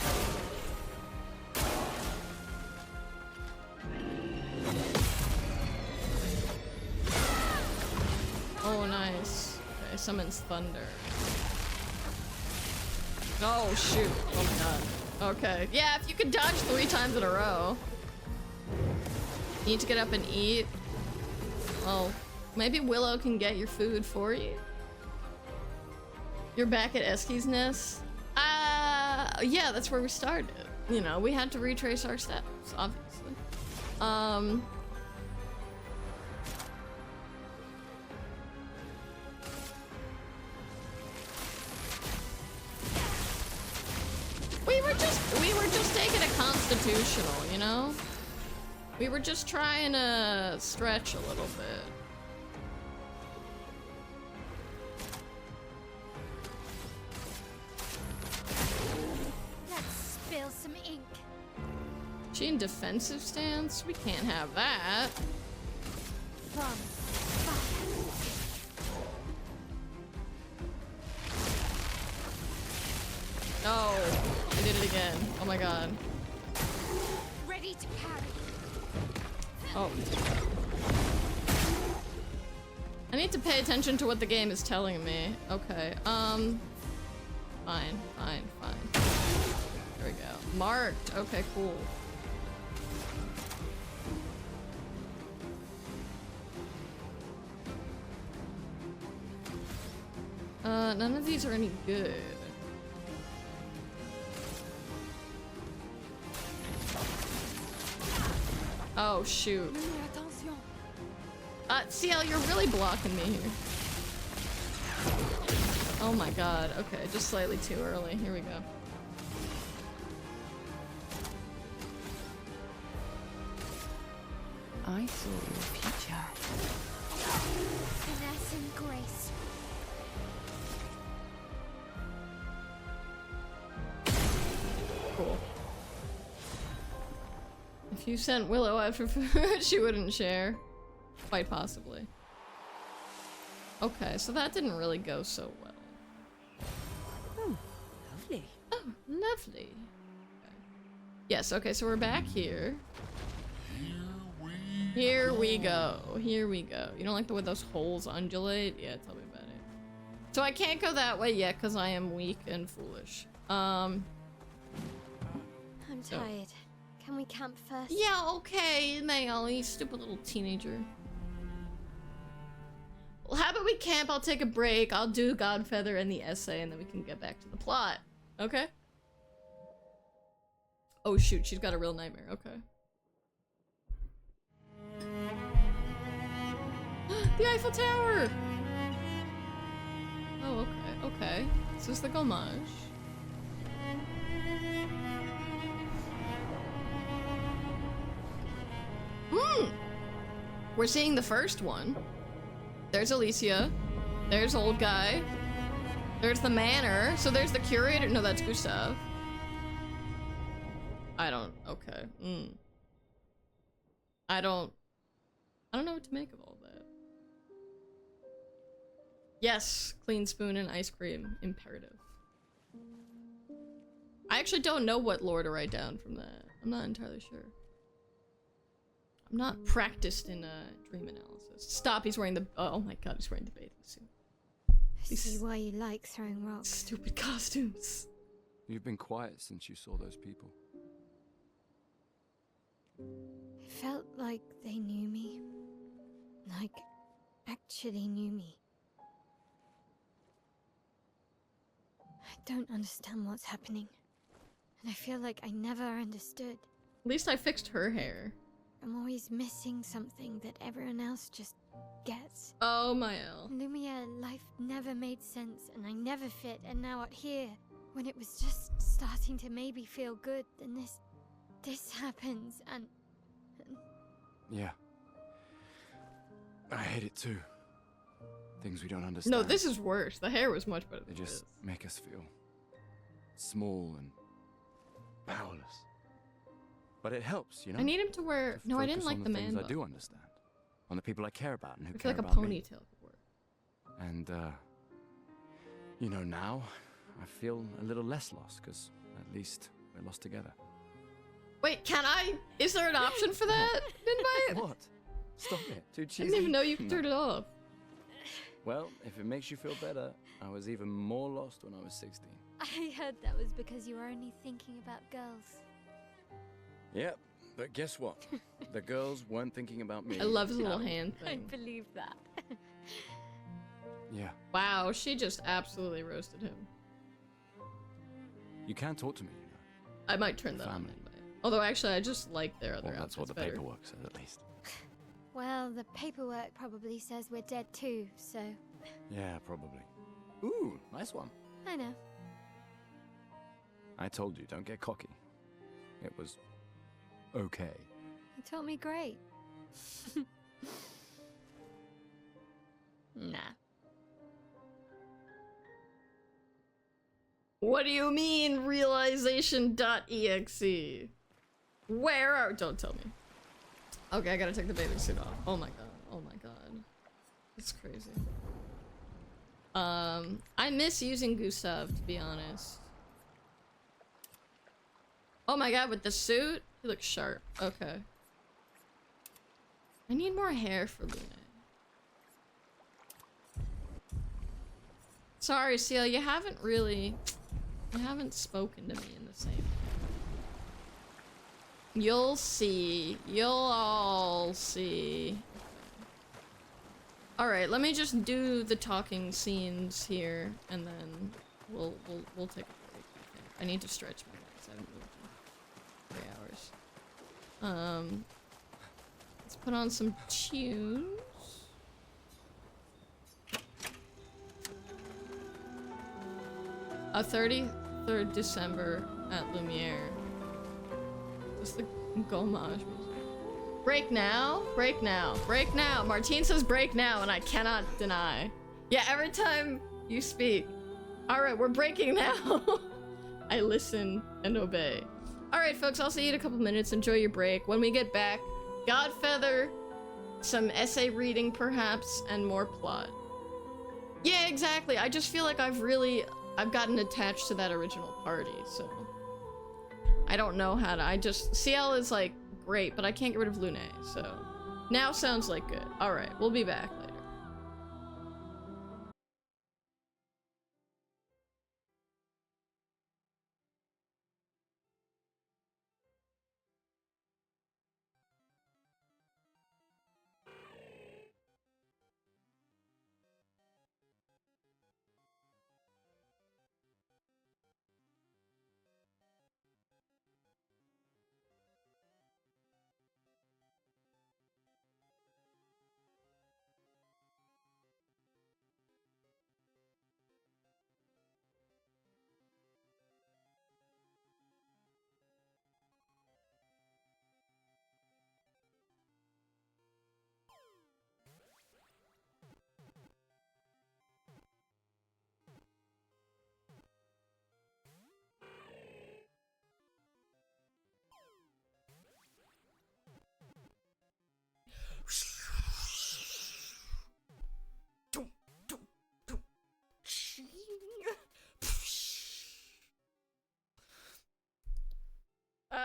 Oh, nice. Okay, summons thunder. Oh, shoot. Oh, my God. Okay. Yeah, if you could dodge 3 times in a row. You need to get up and eat. Well, maybe Willow can get your food for you. You're back at Eski's Nest? Yeah, that's where we started. You know, we had to retrace our steps, obviously. We were just taking it constitutional, you know? We were just trying to stretch a little bit. Let's spill some ink. She in defensive stance? We can't have that. From Oh, I did it again. Oh my god. ready to parry. Oh. I need to pay attention to what the game is telling me. Okay, fine. There we go. Marked. Okay, cool. None of these are any good. Oh, shoot. CL, you're really blocking me here. Oh my god. Okay, just slightly too early. Here we go. I saw your future. Finesse and grace. Cool. If you sent Willow after food, she wouldn't share. Quite possibly. Okay, so that didn't really go so well. Oh, lovely. Oh, lovely. Okay. Yes, okay, so we're back here. Here we go. Here we go. You don't like the way those holes undulate? Yeah, tell me about it. So I can't go that way yet because I am weak and foolish. I'm tired. Can we camp first? Yeah, okay, Mael, you stupid little teenager. Well, how about we camp? I'll take a break. I'll do Godfeather and the essay, and then we can get back to the plot. Okay? Oh shoot, she's got a real nightmare. Okay. The Eiffel Tower! Oh, okay, okay. This is the Gommage. We're seeing the first one. There's Alicia. There's old guy. There's the manor. So there's the curator. No, that's Gustav. I don't. Okay. I don't know what to make of all that. Yes, clean spoon and ice cream. Imperative. I actually don't know what lore to write down from that. I'm not entirely sure. I'm not practiced in dream analysis. Stop, he's wearing the- oh my god, he's wearing the bathing suit. I see why you like throwing rocks. Stupid costumes. You've been quiet since you saw those people. It felt like they knew me. Like, actually knew me. I don't understand what's happening. And I feel like I never understood. At least I fixed her hair. I'm always missing something that everyone else just gets. Oh, Mael. Lumiere, life never made sense, and I never fit, and now out here, when it was just starting to maybe feel good, then this happens, and... Yeah. I hate it too. Things we don't understand. No, this is worse. The hair was much better They than just this. make us feel small and powerless. But it helps, you know? I need him to wear... No, I didn't like the man things I bun. do understand. On the people I care about and who I care feel like a about me. ponytail could work. And, you know, now I feel a little less lost, because at least we're lost together. Wait, can I? Is there an option for that invite? What? Stop it. Too I cheesy? didn't even know you could No. turn it off. Well, if it makes you feel better, I was even more lost when I was 16. I heard that was because you were only thinking about girls. Yep, but guess what? The girls weren't thinking about me. I love his little hand I thing. believe that. Yeah. Wow, she just absolutely roasted him. You can talk to me, you know. I might turn that on Family. invite. Although actually, I just like their other Well, that's what outfits the better. paperwork says, at least. Well, the paperwork probably says we're dead too, so... Yeah, probably. Ooh, nice one. I know. I told you, don't get cocky. It was okay. You taught me great. Nah. What do you mean, realization.exe? Where are- don't tell me. Okay, I gotta take the bathing suit off. Oh my god, oh my god. It's crazy. I miss using Gustav, to be honest. Oh my god, with the suit? He looks sharp. Okay. I need more hair for Luna. Sorry, Seal, you haven't spoken to me in the same. You'll see. You'll all see. Alright, let me just do the talking scenes here, and then we'll take a break. I need to stretch my legs. I haven't moved in 3 hours. Let's put on some tunes. A 33rd December at Lumiere. What's the Gommage music? Break now? Break now. Break now. Martine says break now, and I cannot deny. Yeah, every time you speak. Alright, we're breaking now. I listen and obey. Alright, folks, I'll see you in a couple minutes. Enjoy your break. When we get back, Godfeather, some essay reading perhaps, and more plot. Yeah, exactly. I just feel like I've gotten attached to that original party, so... I don't know how to- CL is like, great, but I can't get rid of Lune, so... Now sounds like good. Alright, we'll be back later.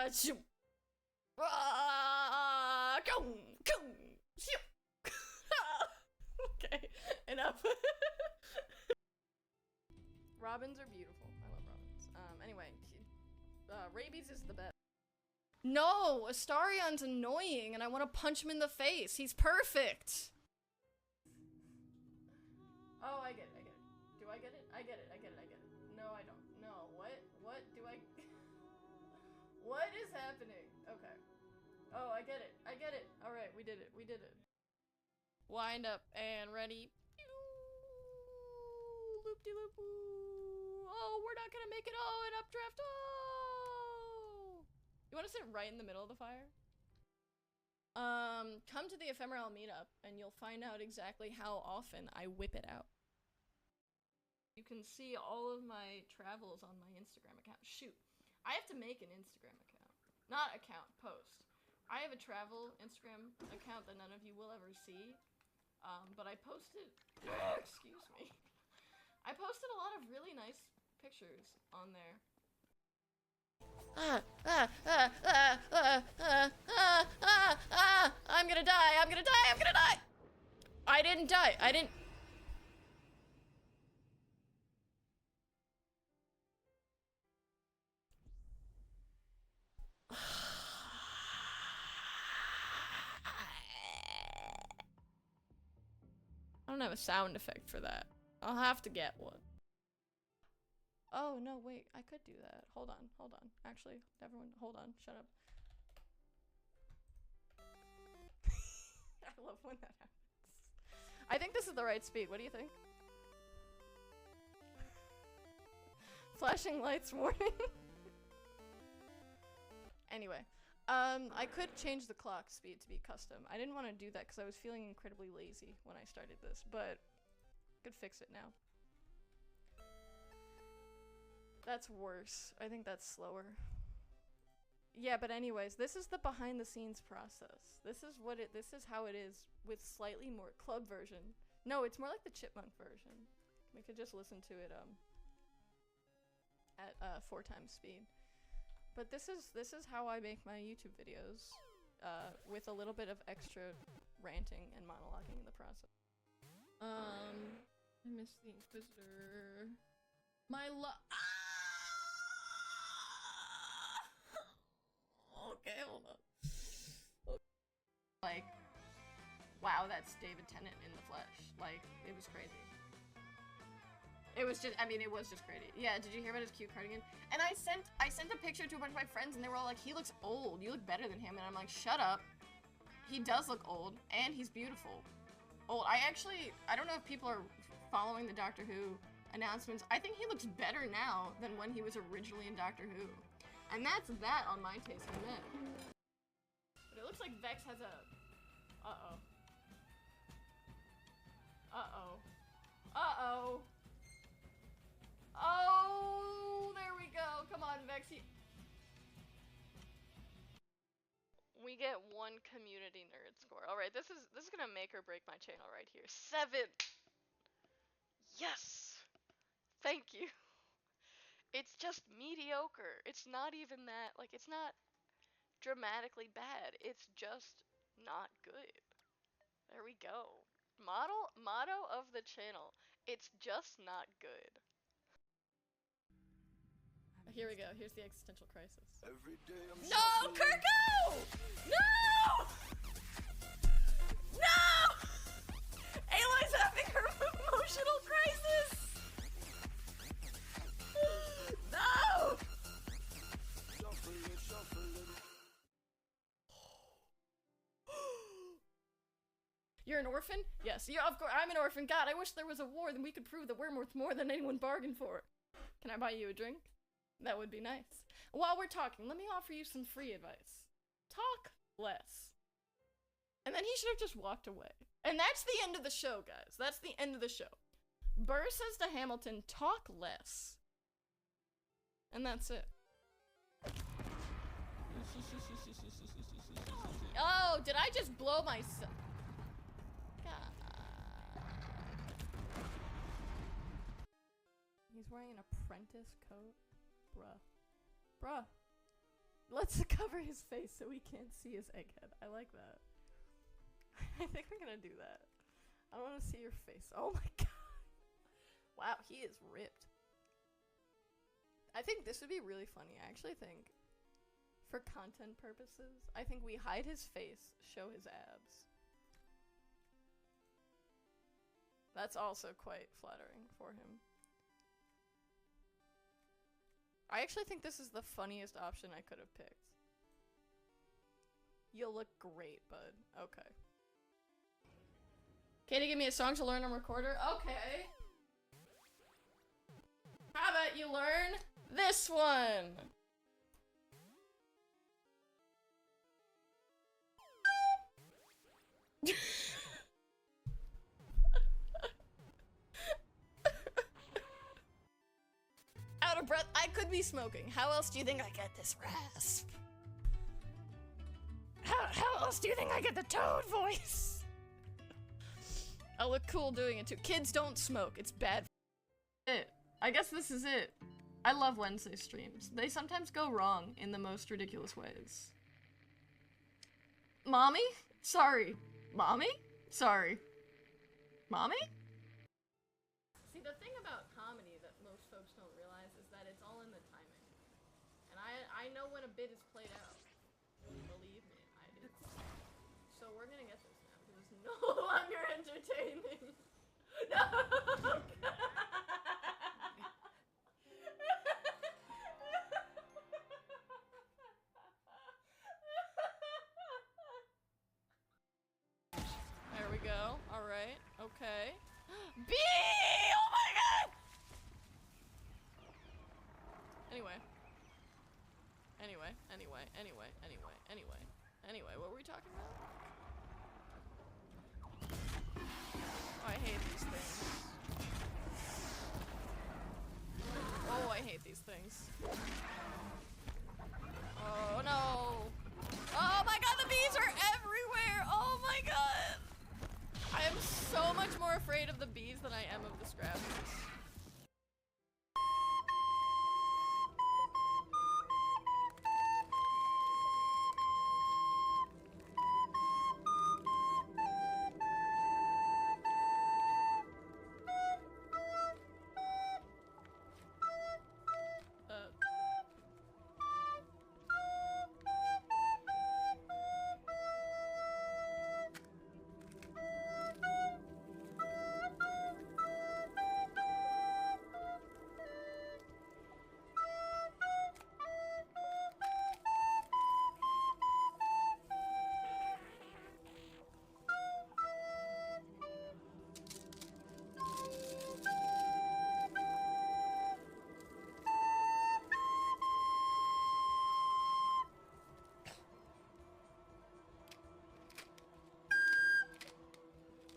Shoo. Go, go, shoo. Okay, enough. Robins are beautiful. I love robins. Anyway, Rabies is the best. No, Astarion's annoying and I want to punch him in the face. He's perfect. Oh, I get it, I get it. Do I get it? I get it, I get it, I get it. No, I don't. No, what do I... What is happening? Okay. Oh, I get it, I get it. Alright, we did it, we did it. Wind up and ready. Loop-de-loop-oo. Oh, we're not gonna make it. Oh, an updraft. Oh! You want to sit right in the middle of the fire? Come to the ephemeral meetup and you'll find out exactly how often I whip it out. You can see all of my travels on my Instagram account. Shoot. I have to make an Instagram account. Not account, post. I have a travel Instagram account that none of you will ever see. But I posted, excuse me. I posted a lot of really nice pictures on there. I'm gonna die, I'm gonna die, I'm gonna die! I didn't die, I didn't... I don't have a sound effect for that. I'll have to get one. Oh, no, wait. I could do that. Hold on, hold on. Actually, everyone, hold on. Shut up. I love when that happens. I think this is the right speed. What do you think? Flashing lights warning. Anyway. I could change the clock speed to be custom. I didn't want to do that because I was feeling incredibly lazy when I started this, but I could fix it now. That's worse. I think that's slower. Yeah, but anyways, this is the behind the scenes process. This is how it is with slightly more club version. No, it's more like the chipmunk version. We could just listen to it at 4 times speed. But this is how I make my YouTube videos, with a little bit of extra ranting and monologuing in the process. I miss the Inquisitor. My Okay, hold on. Like, wow, that's David Tennant in the flesh. Like, it was crazy. It was just, I mean, it was just crazy. Yeah, did you hear about his cute cardigan? And I sent a picture to a bunch of my friends and they were all like, he looks old, you look better than him. And I'm like, shut up. He does look old, and he's beautiful. Old, I don't know if people are following the Doctor Who announcements. I think he looks better now than when he was originally in Doctor Who. And that's that on my taste in men. But it looks like Vex has a... Uh-oh. Uh-oh. Uh-oh. Oh, there we go. Come on, Vexy. We get 1 community nerd score. All right, this is gonna make or break my channel right here. 7. Yes. Thank you. It's just mediocre. It's not even that, like, it's not dramatically bad. It's just not good. There we go. Motto of the channel. It's just not good. Here we go. Here's the existential crisis. Every day I'm no, Kirko! No! No! Aloy's having her emotional crisis! No! You're an orphan? Yes. Yeah, of course. I'm an orphan. God, I wish there was a war, then we could prove that we're worth more than anyone bargained for. Can I buy you a drink? That would be nice. While we're talking, let me offer you some free advice. Talk less. And then he should have just walked away. And that's the end of the show, guys. That's the end of the show. Burr says to Hamilton, talk less. And that's it. Oh, did I just blow myself? He's wearing an apprentice coat. Bruh. Bruh. Let's cover his face so we can't see his egghead. I like that. I think I'm gonna do that. I don't want to see your face. Oh my god. Wow, he is ripped. I think this would be really funny. I actually think, for content purposes, I think we hide his face, show his abs. That's also quite flattering for him. I actually think this is the funniest option I could have picked. You'll look great, bud. Okay. Katie, give me a song to learn on recorder? Okay. How about you learn this one? Out of breath. I could be smoking. How else do you think I get this rasp? How else do you think I get the Toad voice? I look cool doing it too. Kids don't smoke. It's bad. I guess this is it. I love Wednesday streams. They sometimes go wrong in the most ridiculous ways. Mommy? Sorry. Mommy? Sorry. Mommy? See, the thing about comedy that most folks don't realize is that it's all in the timing. And I know when a bit is played out. Believe me, I do. So we're gonna get this now, because it's no longer entertaining. No! There we go. Alright. Okay. B! Oh my god! Anyway, what were we talking about? Oh, I hate these things. Oh, I hate these things. Oh no! Oh my god, the bees are everywhere! Oh my god! I am so much more afraid of the bees than I am of the scrappers.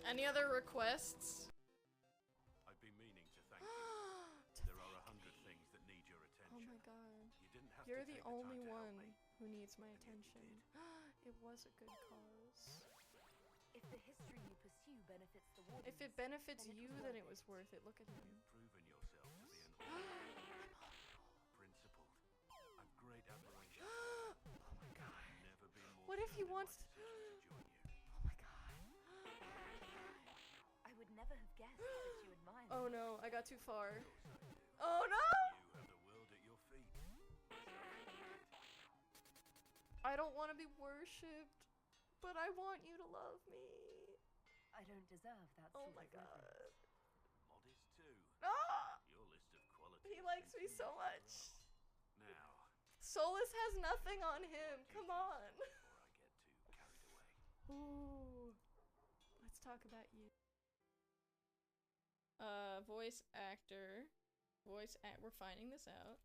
Any other requests? I've been meaning to thank you. There are 100 things that need your attention. Oh my god. You didn't have You're to the take only time to help one me. who needs my attention. It was a good cause. If the history you pursue benefits the Wardens, If it benefits then you, then it was worth it. Look at him. Proven yourself to be an principled. I've great admiration. Oh my god. Never been more What if he wants to... join you. Oh my god. I would never have guessed that you admired Oh me. no, I got too far. Oh no! You have the world at your feet. I don't want to be worshipped, but I want you to love me. I don't deserve that Oh sort my of loving. god. Modest too. Ah! Your list of qualities. He likes me seems so huge. much. Now, Solus has nothing on him. Come on. before I get too carried away. Ooh. Let's talk about you. Voice actor. We're finding this out.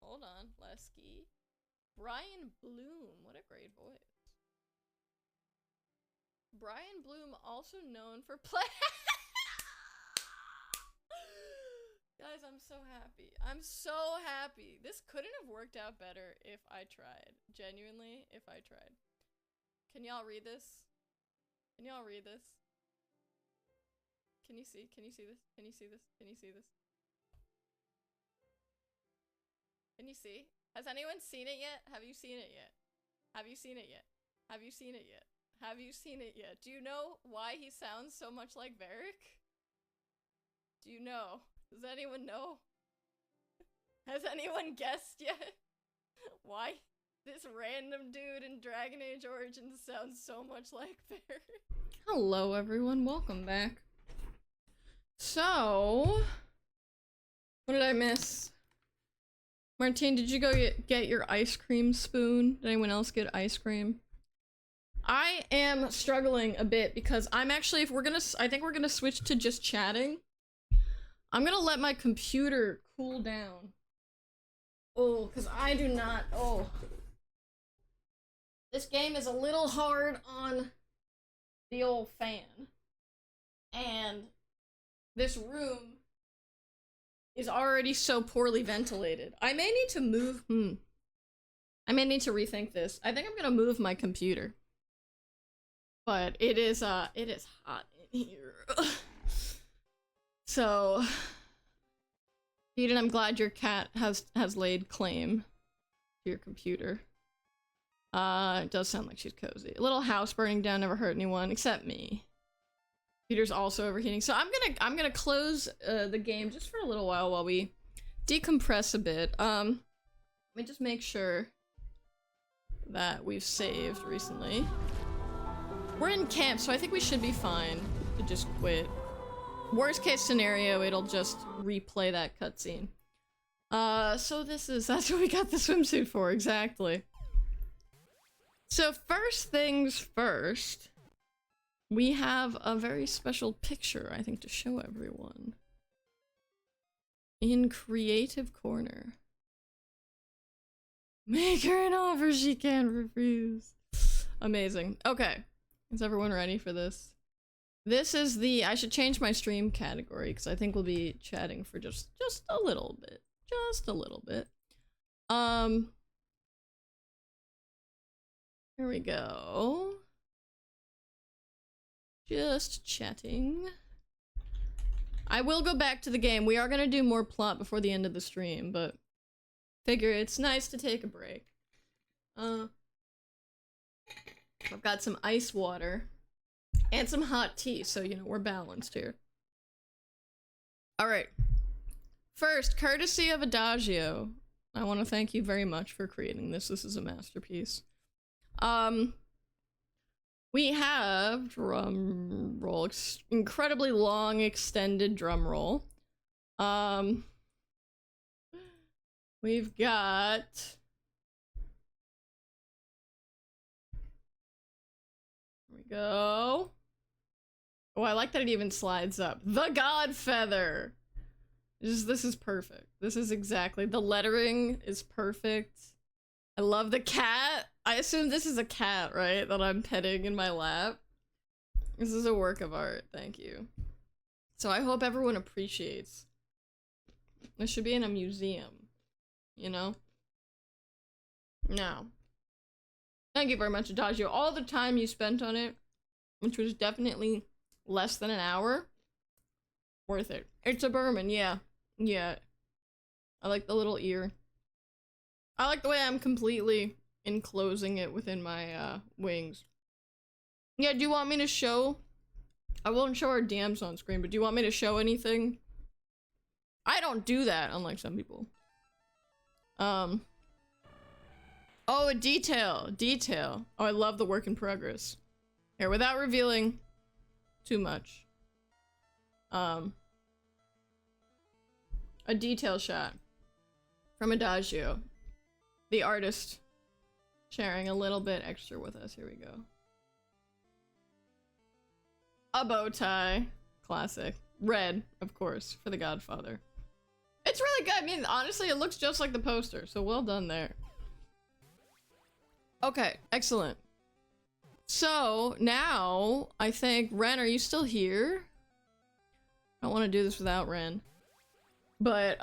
Hold on. Lesky. Brian Bloom. What a great voice. Brian Bloom, also known for play. Guys, I'm so happy. I'm so happy. This couldn't have worked out better if I tried. Genuinely, if I tried. Can y'all read this? Can y'all read this? Can you see? Can you see this? Can you see this? Can you see this? Can you see? Has anyone seen it yet? Have you seen it yet? Have you seen it yet? Have you seen it yet? Have you seen it yet? Do you know why he sounds so much like Varric? Do you know? Does anyone know? Has anyone guessed yet? Why this random dude in Dragon Age Origins sounds so much like Varric? Hello everyone, welcome back. So, what did I miss? Martine, did you go get your ice cream spoon? Did anyone else get ice cream? I am struggling a bit because I'm actually, I think we're gonna switch to just chatting. I'm gonna let my computer cool down. Oh, because I do not, This game is a little hard on the old fan. And this room is already so poorly ventilated. I may need to move, I may need to rethink this. I think I'm gonna move my computer. But it is hot in here. So, Eden, I'm glad your cat has laid claim to your computer. It does sound like she's cozy. A little house burning down never hurt anyone, except me. Computer's also overheating. So I'm gonna close the game just for a little while we decompress a bit. Let me just make sure that we've saved recently. We're in camp, so I think we should be fine to just quit. Worst case scenario, it'll just replay that cutscene. So that's what we got the swimsuit for, exactly. So first things first, we have a very special picture, I think, to show everyone. In Creative Corner. Make her an offer she can't refuse. Amazing. Okay. Is everyone ready for this? This is the, I should change my stream category because I think we'll be chatting for just a little bit. Just a little bit. Here we go. Just chatting. I will go back to the game. We are gonna do more plot before the end of the stream, but figure it's nice to take a break. I've got some ice water and some hot tea, so you know we're balanced here. Alright. First, courtesy of Adagio, I want to thank you very much for creating this. This is a masterpiece. We have drum roll, incredibly long extended drum roll. We've got go. Oh, I like that it even slides up. The Godfeather! This is perfect. This is exactly, the lettering is perfect. I love the cat. I assume this is a cat, right? That I'm petting in my lap. This is a work of art, thank you. So I hope everyone appreciates. This should be in a museum, you know? Now, thank you very much, Adagio. All the time you spent on it, which was definitely less than an hour, worth it. It's a Berman, yeah. Yeah. I like the little ear. I like the way I'm completely enclosing it within my wings. Yeah, do you want me to show? I won't show our DMs on screen, but do you want me to show anything? I don't do that, unlike some people. Oh, a detail. Detail. Oh, I love the work in progress. Here, without revealing too much. A detail shot from Adagio. The artist sharing a little bit extra with us. Here we go. A bow tie. Classic. Red, of course, for the Godfather. It's really good. I mean, honestly, it looks just like the poster, so well done there. Okay, excellent. So, now, I think, Ren, are you still here? I don't want to do this without Ren. But,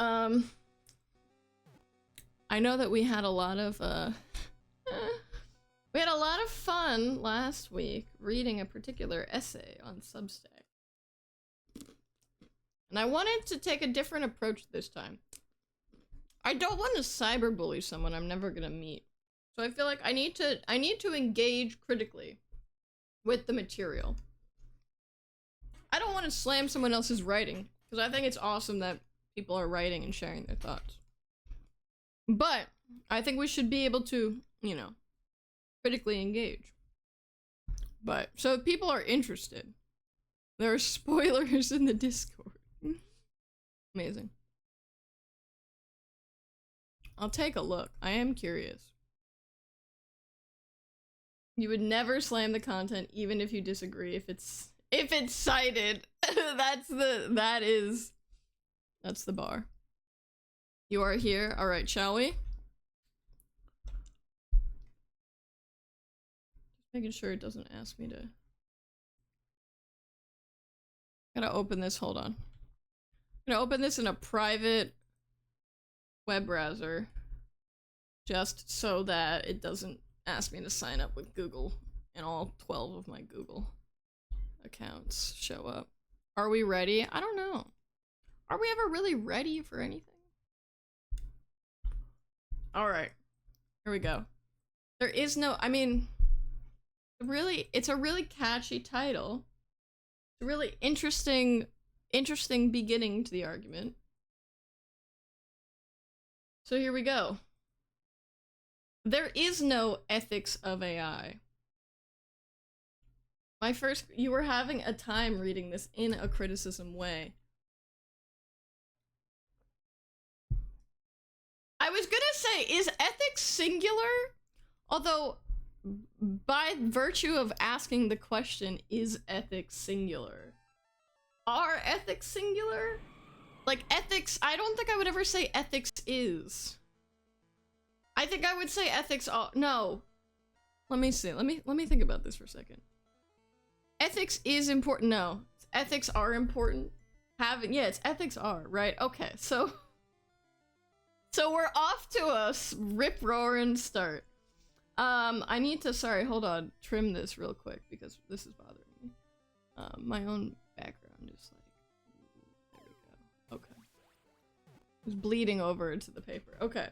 I know that we had a lot of, we had a lot of fun last week reading a particular essay on Substack. And I wanted to take a different approach this time. I don't want to cyberbully someone I'm never gonna meet. So I feel like I need to engage critically with the material. I don't want to slam someone else's writing, because I think it's awesome that people are writing and sharing their thoughts. But I think we should be able to, you know, critically engage. But, so if people are interested, there are spoilers in the Discord. Amazing. I'll take a look. I am curious. You would never slam the content even if you disagree, if it's cited. That's the bar. You are here. All right, shall we? Just making sure it doesn't ask me to. Gotta open this. Hold on. I'm gonna open this in a private web browser, just so that it doesn't ask me to sign up with Google and all 12 of my Google accounts show up. Are we ready? I don't know. Are we ever really ready for anything? All right, here we go. There is no, I mean, really, it's a really catchy title. It's a really interesting beginning to the argument. So here we go. There is no ethics of AI. You were having a time reading this in a criticism way. I was gonna say, is ethics singular? Although, by virtue of asking the question, is ethics singular? Are ethics singular? Like, ethics, I don't think I would ever say ethics is. I think I would say ethics are, no. Let me see, let me think about this for a second. Ethics is important, no. Ethics are important. It's ethics are, right? Okay, so we're off to a rip-roaring start. I need to, sorry, hold on, trim this real quick because this is bothering me. My own background is like, there we go, okay. It's bleeding over into the paper, okay.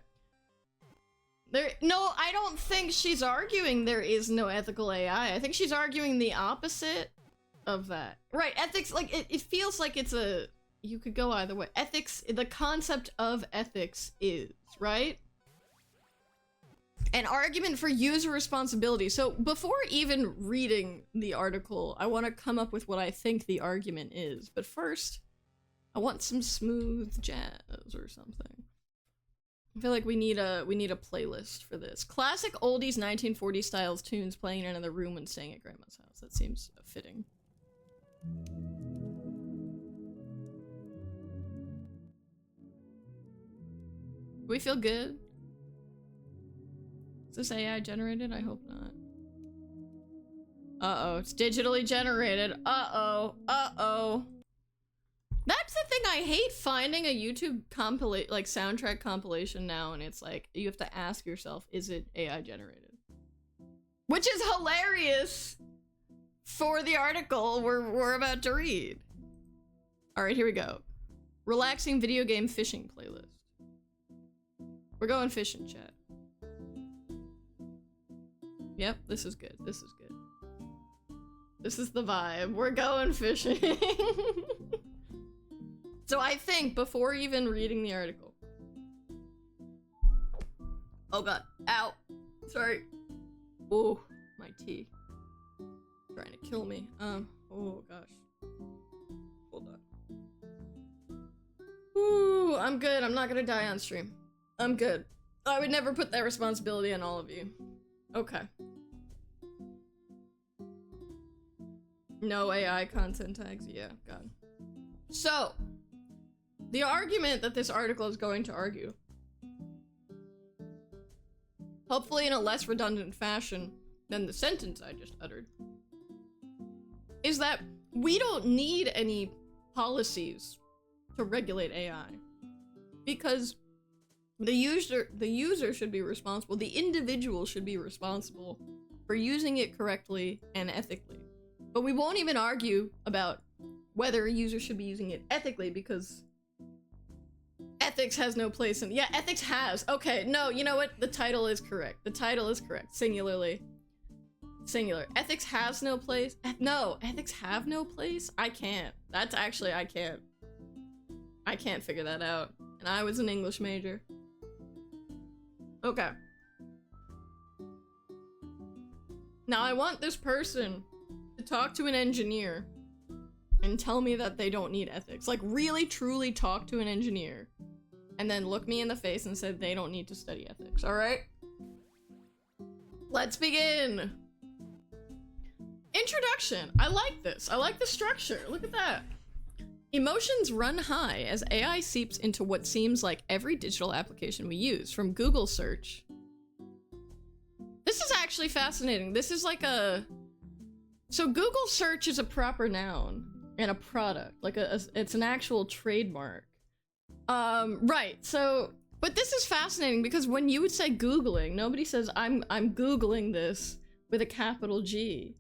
No, I don't think she's arguing there is no ethical AI. I think she's arguing the opposite of that. Right, ethics, like, it feels like it's a, you could go either way. Ethics, the concept of ethics is, right? An argument for user responsibility. So before even reading the article, I want to come up with what I think the argument is. But first, I want some smooth jazz or something. I feel like we need a playlist for this. Classic oldies 1940s styles tunes playing in another room when staying at grandma's house. That seems fitting. Do we feel good? Is this AI generated? I hope not. Uh-oh, it's digitally generated. Uh-oh, uh-oh. That's the thing, I hate finding a YouTube soundtrack compilation now, and it's like, you have to ask yourself, is it AI generated? Which is hilarious for the article we're about to read. Alright, here we go. Relaxing video game fishing playlist. We're going fishing, chat. Yep, this is good, this is good. This is the vibe, we're going fishing. So I think, before even reading the article... Oh god, ow, sorry. Oh, my tea. Trying to kill me. Oh gosh. Hold on. Ooh, I'm good, I'm not gonna die on stream. I'm good. I would never put that responsibility on all of you. Okay. No AI content tags, yeah, god. So... the argument that this article is going to argue, hopefully in a less redundant fashion than the sentence I just uttered, is that we don't need any policies to regulate AI. Because the user should be responsible, the individual should be responsible for using it correctly and ethically. But we won't even argue about whether a user should be using it ethically, because Ethics has no place in... Yeah, ethics has. Okay, no, you know what? The title is correct. The title is correct. Singularly. Singular. Ethics has no place. No, ethics have no place? I can't. That's actually, I can't. I can't figure that out. And I was an English major. Okay. Now I want this person to talk to an engineer and tell me that they don't need ethics. Like, really, truly talk to an engineer. And then look me in the face and say they don't need to study ethics, alright? Let's begin! Introduction. I like this. I like the structure. Look at that. Emotions run high as AI seeps into what seems like every digital application we use, from Google search. This is actually fascinating. This is like a... So Google search is a proper noun and a product. Like it's an actual trademark. Right, so... But this is fascinating because when you would say Googling, nobody says, I'm Googling this with a capital G.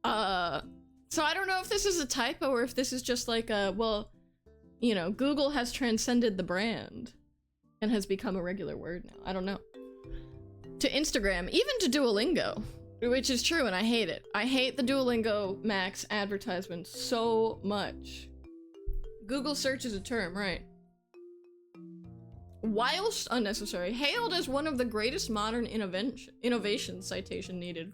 So I don't know if this is a typo or if this is just like a, well, you know, Google has transcended the brand and has become a regular word now. I don't know. To Instagram, even to Duolingo, which is true and I hate it. I hate the Duolingo Max advertisement so much. Google search is a term, right? Whilst unnecessary, hailed as one of the greatest modern innovations, citation needed.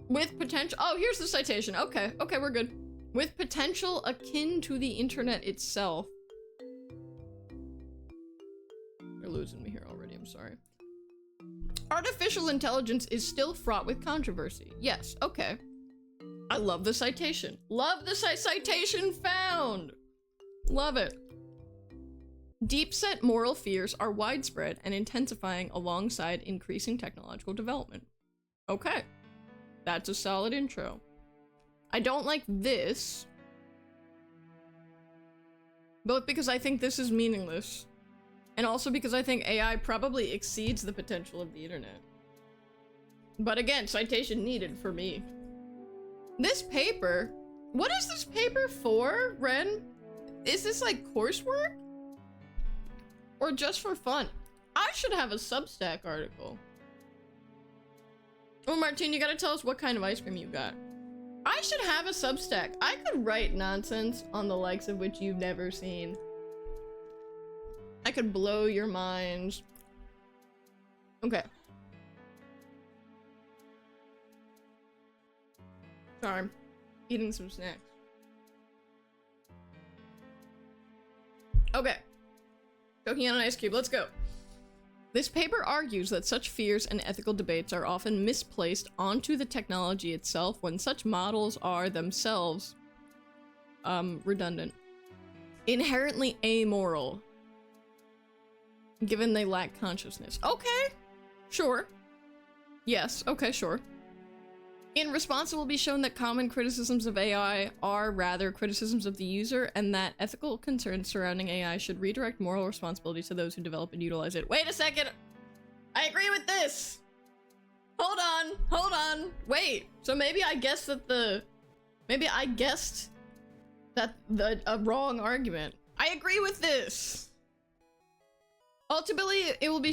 With potential- oh, here's the citation. Okay, we're good. With potential akin to the internet itself. You're losing me here already, I'm sorry. Artificial intelligence is still fraught with controversy. Yes, okay. I love the citation. Love the citation found! Love it. Deep-set moral fears are widespread and intensifying alongside increasing technological development. Okay. That's a solid intro. I don't like this. Both because I think this is meaningless, and also because I think AI probably exceeds the potential of the internet. But again, citation needed for me. This paper? What is this paper for, Ren? Is this like coursework? Or just for fun? I should have a Substack article. Oh, Martine, you gotta tell us what kind of ice cream you got. I should have a Substack. I could write nonsense on the likes of which you've never seen. I could blow your minds. Okay. Sorry, I'm eating some snacks. Okay. Choking on an ice cube, let's go. This paper argues that such fears and ethical debates are often misplaced onto the technology itself when such models are themselves redundant, inherently amoral, given they lack consciousness. Okay, sure. Yes, okay, sure. In response, it will be shown that common criticisms of AI are rather criticisms of the user, and that ethical concerns surrounding AI should redirect moral responsibility to those who develop and utilize it. Wait a second! I agree with this! Hold on! Wait, so maybe I guessed that a wrong argument. I agree with this! Ultimately, it will be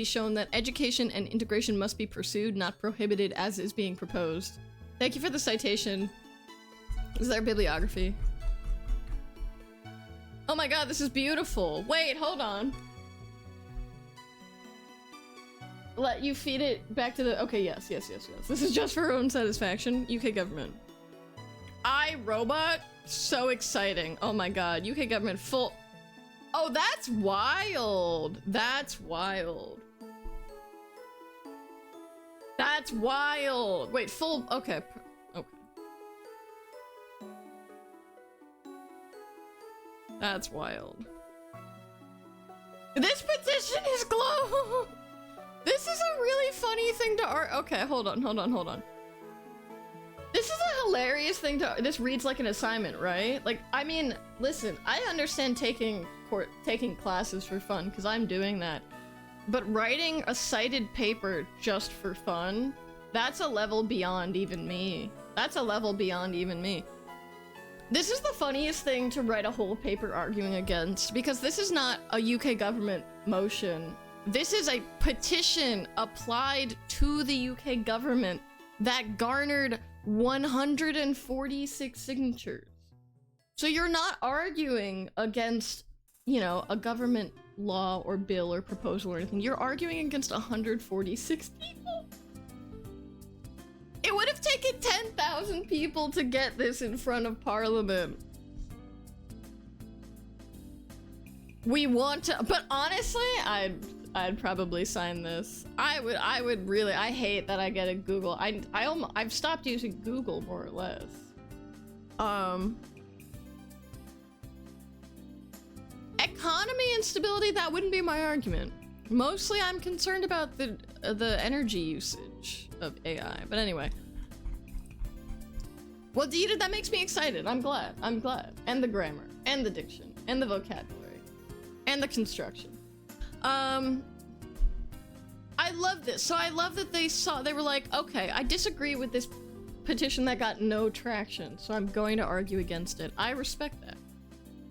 shown that education and integration must be pursued, not prohibited as is being proposed. Thank you for the citation. Is there bibliography? Oh my god, this is beautiful. Wait, hold on. Let you feed it back to the... Okay, yes. This is just for our own satisfaction. UK government. iRobot? So exciting. Oh my god. UK government full... Oh, that's wild. That's wild. That's wild. Wait, full... Okay. Okay. That's wild. This petition is glow. This is a really funny thing to okay, hold on. This is a hilarious thing to... This reads like an assignment, right? Like, I mean, listen, I understand taking classes for fun, because I'm doing that. But writing a cited paper just for fun, that's a level beyond even me. That's a level beyond even me. This is the funniest thing to write a whole paper arguing against, because this is not a UK government motion. This is a petition applied to the UK government that garnered 146 signatures. So you're not arguing against, you know, a government law or bill or proposal or anything. You're arguing against 146 people. It would have taken 10,000 people to get this in front of Parliament. We want to, but honestly, I'd probably sign this. I would really. I hate that I get a Google. I've stopped using Google more or less. Economy and stability, that wouldn't be my argument. Mostly I'm concerned about the energy usage of AI, but anyway. Well, Dita, that makes me excited. I'm glad. And the grammar, and the diction, and the vocabulary, and the construction. I love this. So I love that they were like, okay, I disagree with this petition that got no traction, so I'm going to argue against it. I respect that.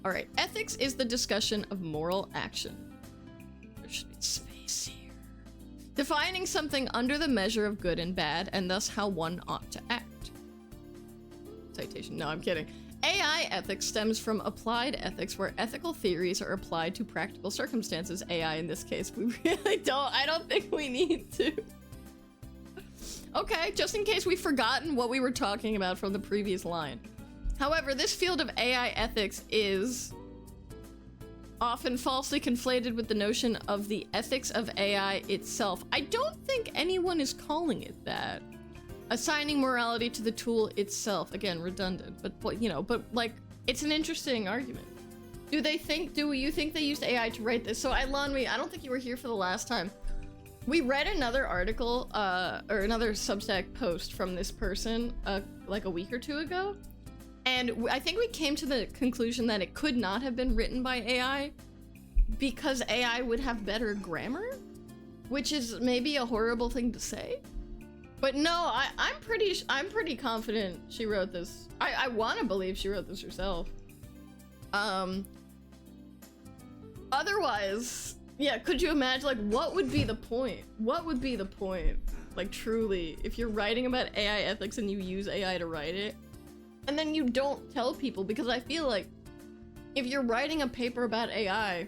All right, ethics is the discussion of moral action. There should be space here. Defining something under the measure of good and bad, and thus how one ought to act. Citation. No, I'm kidding. AI ethics stems from applied ethics, where ethical theories are applied to practical circumstances. AI in this case, we really I don't think we need to. Okay, just in case we've forgotten what we were talking about from the previous line. However, this field of AI ethics is often falsely conflated with the notion of the ethics of AI itself. I don't think anyone is calling it that. Assigning morality to the tool itself. Again, redundant, but you know, but like, it's an interesting argument. Do you think they used AI to write this? So Ilanwi, I don't think you were here for the last time. We read another article, or another Substack post from this person, like a week or two ago. And I think we came to the conclusion that it could not have been written by AI because AI would have better grammar, which is maybe a horrible thing to say. But no, I'm pretty confident she wrote this. I want to believe she wrote this herself. Otherwise, yeah, could you imagine, like, what would be the point? What would be the point? Like, truly, if you're writing about AI ethics and you use AI to write it, and then you don't tell people, because I feel like if you're writing a paper about AI,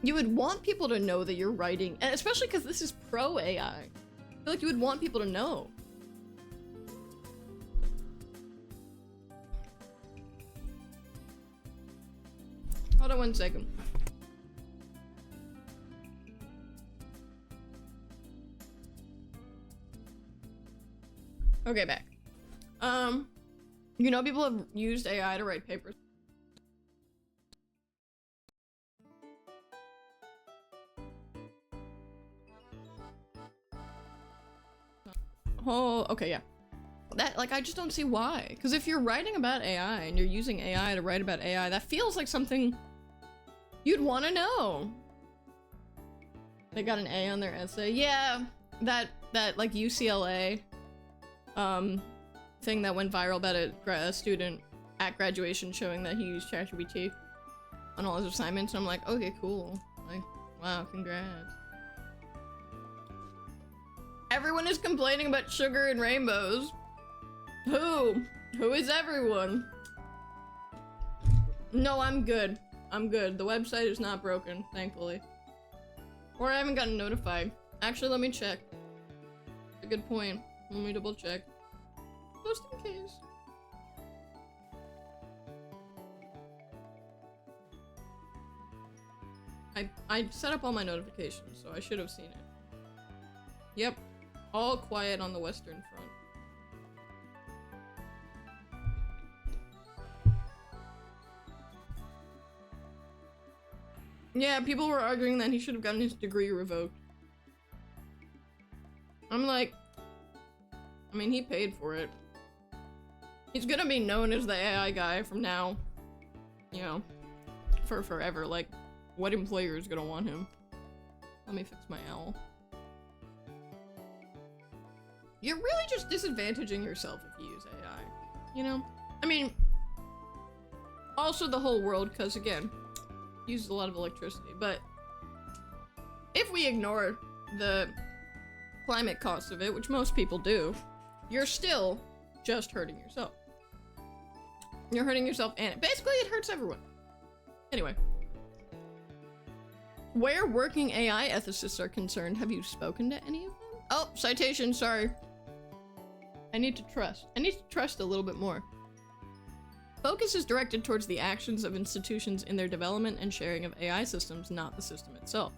you would want people to know that you're writing, and especially because this is pro-AI. I feel like you would want people to know. Hold on 1 second. Okay, back. You know, people have used AI to write papers. Oh, okay, yeah. That, like, I just don't see why. Because if you're writing about AI and you're using AI to write about AI, that feels like something you'd want to know. They got an A on their essay. Yeah, that like UCLA thing that went viral about a student at graduation showing that he used ChatGPT on all his assignments, and I'm like, okay, cool. Like, wow, congrats. Everyone is complaining about sugar and rainbows. Who? Who is everyone? No, I'm good. I'm good. The website is not broken, thankfully. Or I haven't gotten notified. Actually, let me check. That's a good point. Let me double check. Just in case. I set up all my notifications, so I should have seen it. Yep. All quiet on the Western Front. Yeah, people were arguing that he should have gotten his degree revoked. I'm like, I mean, he paid for it. He's gonna be known as the AI guy from now, you know, for forever. Like, what employer is gonna want him? Let me fix my owl. You're really just disadvantaging yourself if you use AI, you know? I mean, Also the whole world, because again, uses a lot of electricity. But if we ignore the climate cost of it, which most people do, you're still just hurting yourself. You're hurting yourself, and basically it hurts everyone. Anyway. Where working AI ethicists are concerned, have you spoken to any of them? Oh, citation, sorry. I need to trust. I need to trust a little bit more. Focus is directed towards the actions of institutions in their development and sharing of AI systems, not the system itself.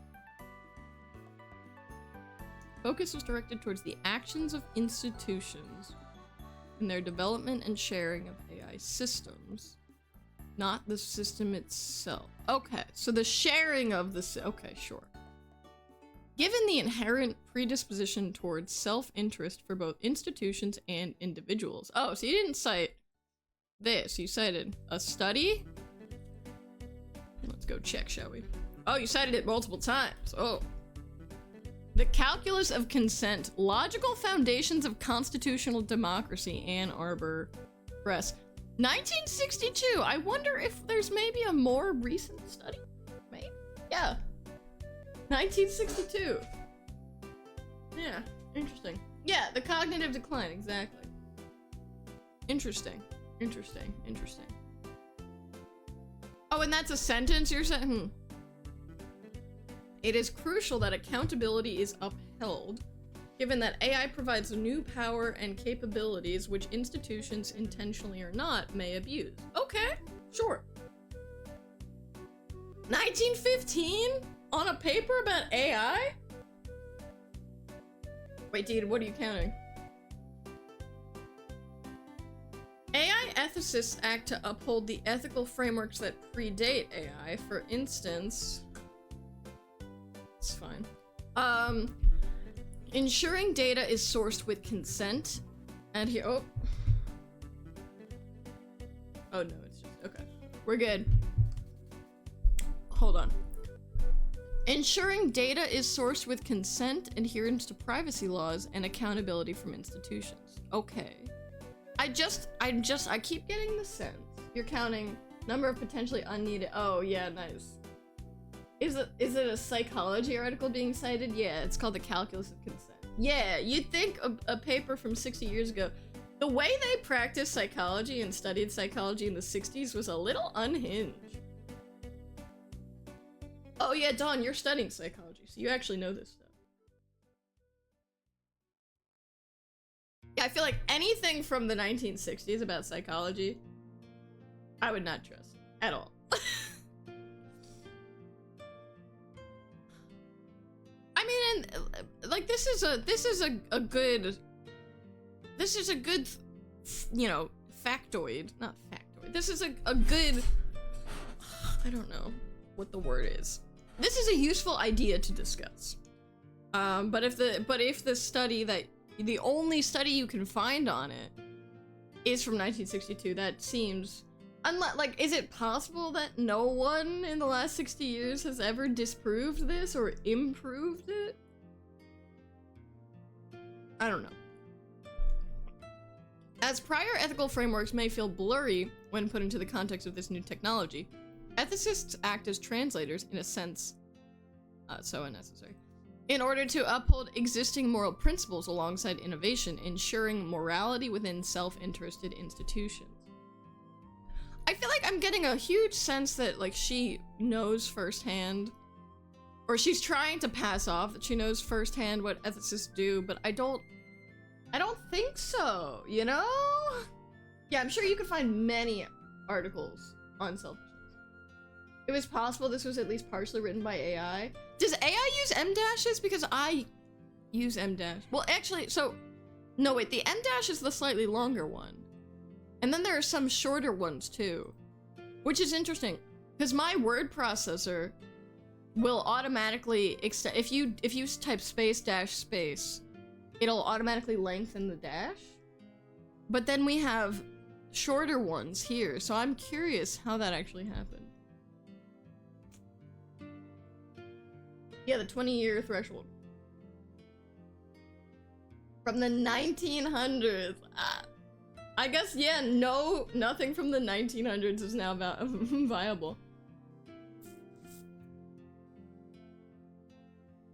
Focus is directed towards the actions of institutions in their development and sharing of AI systems, not the system itself. Okay, so the sharing of the okay, sure. Given the inherent predisposition towards self-interest for both institutions and individuals. Oh, so you didn't cite this, you cited a study? Let's go check, shall we? Oh, you cited it multiple times. Oh. The Calculus of Consent, Logical Foundations of Constitutional Democracy, Ann Arbor Press. 1962! I wonder if there's maybe a more recent study? Maybe? Yeah. 1962. Yeah, interesting. Yeah, the cognitive decline, exactly. Interesting. Interesting. Interesting. Oh, and that's a sentence you're saying? It is crucial that accountability is upheld, given that AI provides new power and capabilities which institutions, intentionally or not, may abuse. Okay, sure. 1915? On a paper about AI? Wait, dude, what are you counting? AI ethicists act to uphold the ethical frameworks that predate AI. For instance... It's fine. Ensuring data is sourced with consent. And here, oh no, it's just, okay. We're good. Hold on. Ensuring data is sourced with consent, adherence to privacy laws, and accountability from institutions. Okay. I keep getting the sense you're counting number of potentially unneeded. Oh yeah, nice. Is it a psychology article being cited? Yeah, it's called The Calculus of Consent. Yeah, you'd think a paper from 60 years ago. The way they practiced psychology and studied psychology in the 60s was a little unhinged. Oh yeah, Dawn, you're studying psychology, so you actually know this stuff. Yeah, I feel like anything from the 1960s about psychology, I would not trust at all. I mean, and like this is a good, you know, factoid, not factoid. This is a good, I don't know what the word is. This is a useful idea to discuss. But if the study that the only study you can find on it is from 1962, that seems like, is it possible that no one in the last 60 years has ever disproved this or improved it? I don't know. As prior ethical frameworks may feel blurry when put into the context of this new technology, ethicists act as translators in a sense so unnecessary, in order to uphold existing moral principles alongside innovation, ensuring morality within self-interested institutions. I feel like I'm getting a huge sense that, like, she knows firsthand, or she's trying to pass off that she knows firsthand what ethicists do, but I don't think so, you know? Yeah, I'm sure you could find many articles on selfishness. It was possible this was at least partially written by AI. Does AI use M-dashes? Because I use M-dash. Well, actually, so... No, wait, the M-dash is the slightly longer one. And then there are some shorter ones, too. Which is interesting, because my word processor will automatically extend... If you type space dash space, it'll automatically lengthen the dash. But then we have shorter ones here, so I'm curious how that actually happened. Yeah, the 20-year threshold. From the 1900s. I guess, yeah, no, nothing from the 1900s is now viable.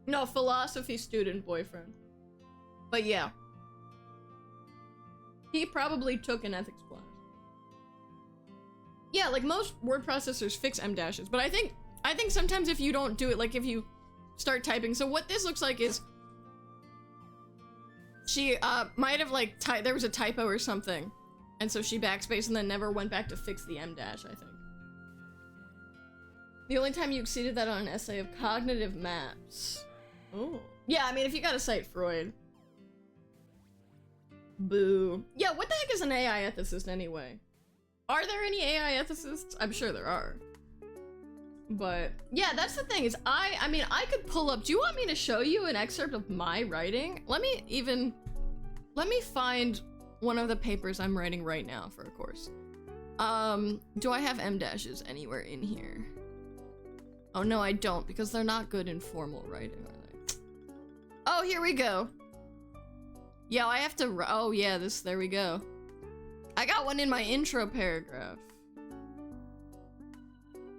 No, philosophy student boyfriend. But yeah. He probably took an ethics class. Yeah, like most word processors fix M dashes, but I think sometimes if you don't do it, like if you start typing, so what this looks like is she might have like there was a typo or something, and so she backspaced and then never went back to fix the M dash, I think. The only time you exceeded that on an essay of cognitive maps. Oh. Yeah, I mean, if you gotta cite Freud. Boo. Yeah, what the heck is an AI ethicist anyway? Are there any AI ethicists? I'm sure there are. But yeah, that's the thing is I mean, I could pull up, do you want me to show you an excerpt of my writing? Let me find one of the papers I'm writing right now for a course. Do I have M dashes anywhere in here? Oh no, I don't, because they're not good in formal writing, are they? Oh, here we go. Yeah, I have to, oh yeah, there we go. I got one in my intro paragraph.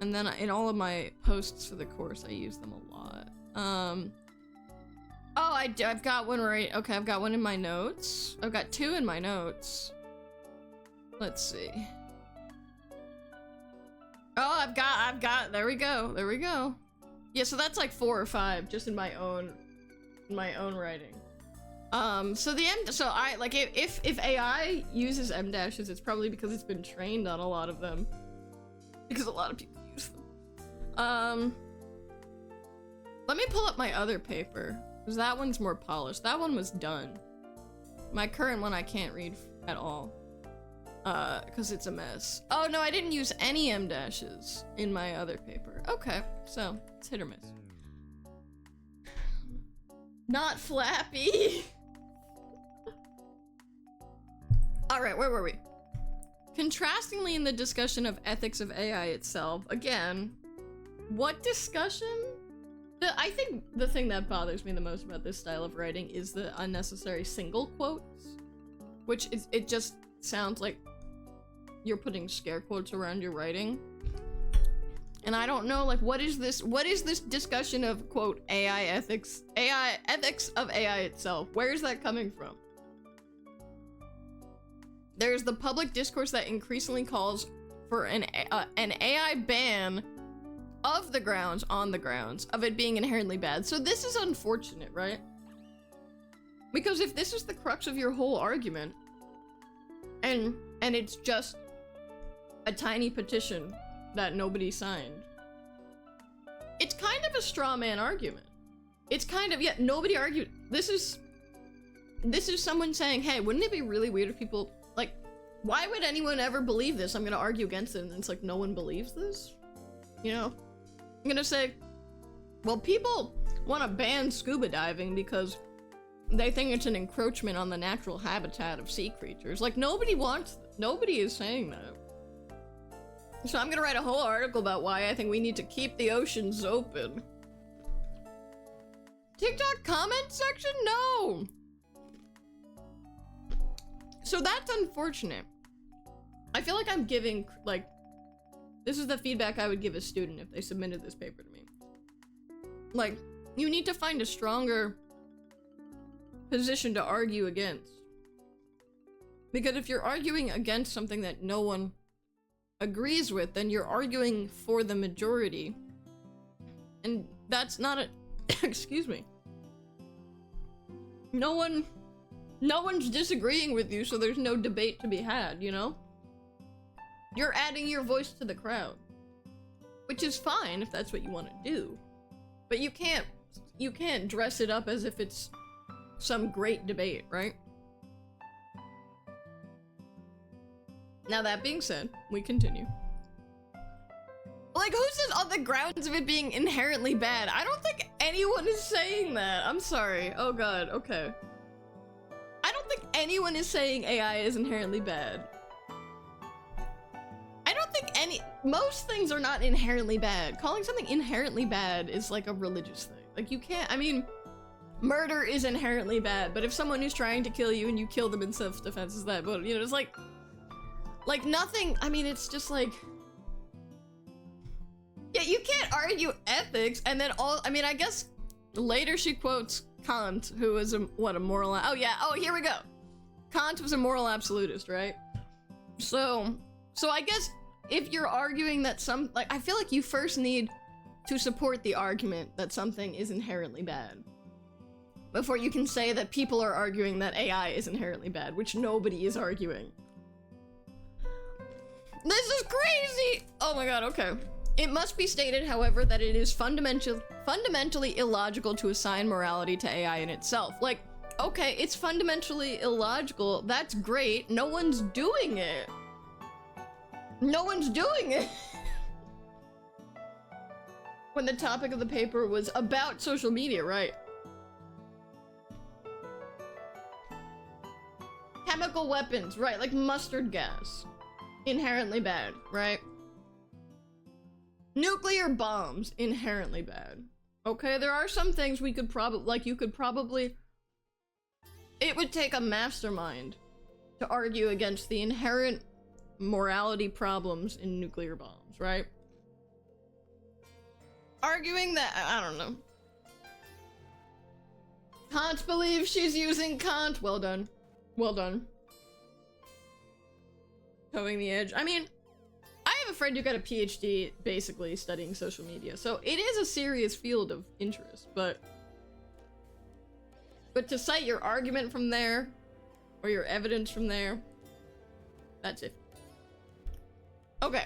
And then in all of my posts for the course, I use them a lot. Oh, I've got one right, okay, I've got one in my notes. I've got two in my notes. Let's see. Oh, I've got, there we go. Yeah, so that's like 4 or 5 just in my own writing. So if AI uses M dashes, it's probably because it's been trained on a lot of them. Because a lot of people use them. Let me pull up my other paper, because that one's more polished. That one was done. My current one I can't read at all. Because it's a mess. Oh no, I didn't use any M dashes in my other paper. Okay, so it's hit or miss. Not Flappy! Alright, where were we? Contrastingly, in the discussion of ethics of AI itself, again, what discussion? I think the thing that bothers me the most about this style of writing is the unnecessary single quotes, which it just sounds like you're putting scare quotes around your writing. And I don't know, like, what is this discussion of, quote, ethics of AI itself? Where is that coming from? There's the public discourse that increasingly calls for an AI ban on the grounds of it being inherently bad. So this is unfortunate, right? Because if this is the crux of your whole argument, and it's just a tiny petition that nobody signed, it's kind of a straw man argument. It's kind of, yeah, nobody argued. This is someone saying, hey, wouldn't it be really weird if people, like, why would anyone ever believe this? I'm gonna argue against it, and it's like, no one believes this? You know? I'm gonna say, well, people want to ban scuba diving because they think it's an encroachment on the natural habitat of sea creatures. Like, nobody is saying that. So I'm gonna write a whole article about why I think we need to keep the oceans open. TikTok comment section? No! So that's unfortunate. I feel like I'm giving, like, this is the feedback I would give a student if they submitted this paper to me. Like, you need to find a stronger position to argue against. Because if you're arguing against something that no one agrees with, then you're arguing for the majority. And that's not a excuse me. No one's disagreeing with you, so there's no debate to be had, you know? You're adding your voice to the crowd. Which is fine if that's what you want to do. But you can't dress it up as if it's some great debate, right? Now that being said, we continue. Like, who says on the grounds of it being inherently bad? I don't think anyone is saying that. I'm sorry. Oh god, okay. I don't think anyone is saying AI is inherently bad. I don't think most things are not inherently bad. Calling something inherently bad is like a religious thing. Like, you can't, I mean, murder is inherently bad, but if someone is trying to kill you and you kill them in self-defense, is that, but, you know, it's like nothing, I mean, it's just like, yeah, you can't argue ethics, and then I mean, I guess later she quotes Kant, who was a moral, oh yeah, oh, here we go. Kant was a moral absolutist, right? So I guess if you're arguing that I feel like you first need to support the argument that something is inherently bad before you can say that people are arguing that AI is inherently bad, which nobody is arguing. This is crazy! Oh my god, okay. It must be stated, however, that it is fundamentally illogical to assign morality to AI in itself. Like, okay, it's fundamentally illogical, that's great, no one's doing it. No one's doing it! When the topic of the paper was about social media, right? Chemical weapons, right, like mustard gas. Inherently bad, right? Nuclear bombs, inherently bad. Okay, there are some things we could probably, it would take a mastermind to argue against the inherent morality problems in nuclear bombs, right? Arguing that, I don't know. Kant believes she's using Kant. Well done. Well done. Towing the edge. I mean, I have a friend who got a PhD basically studying social media, so it is a serious field of interest, but to cite your argument from there, or your evidence from there, that's it. Okay.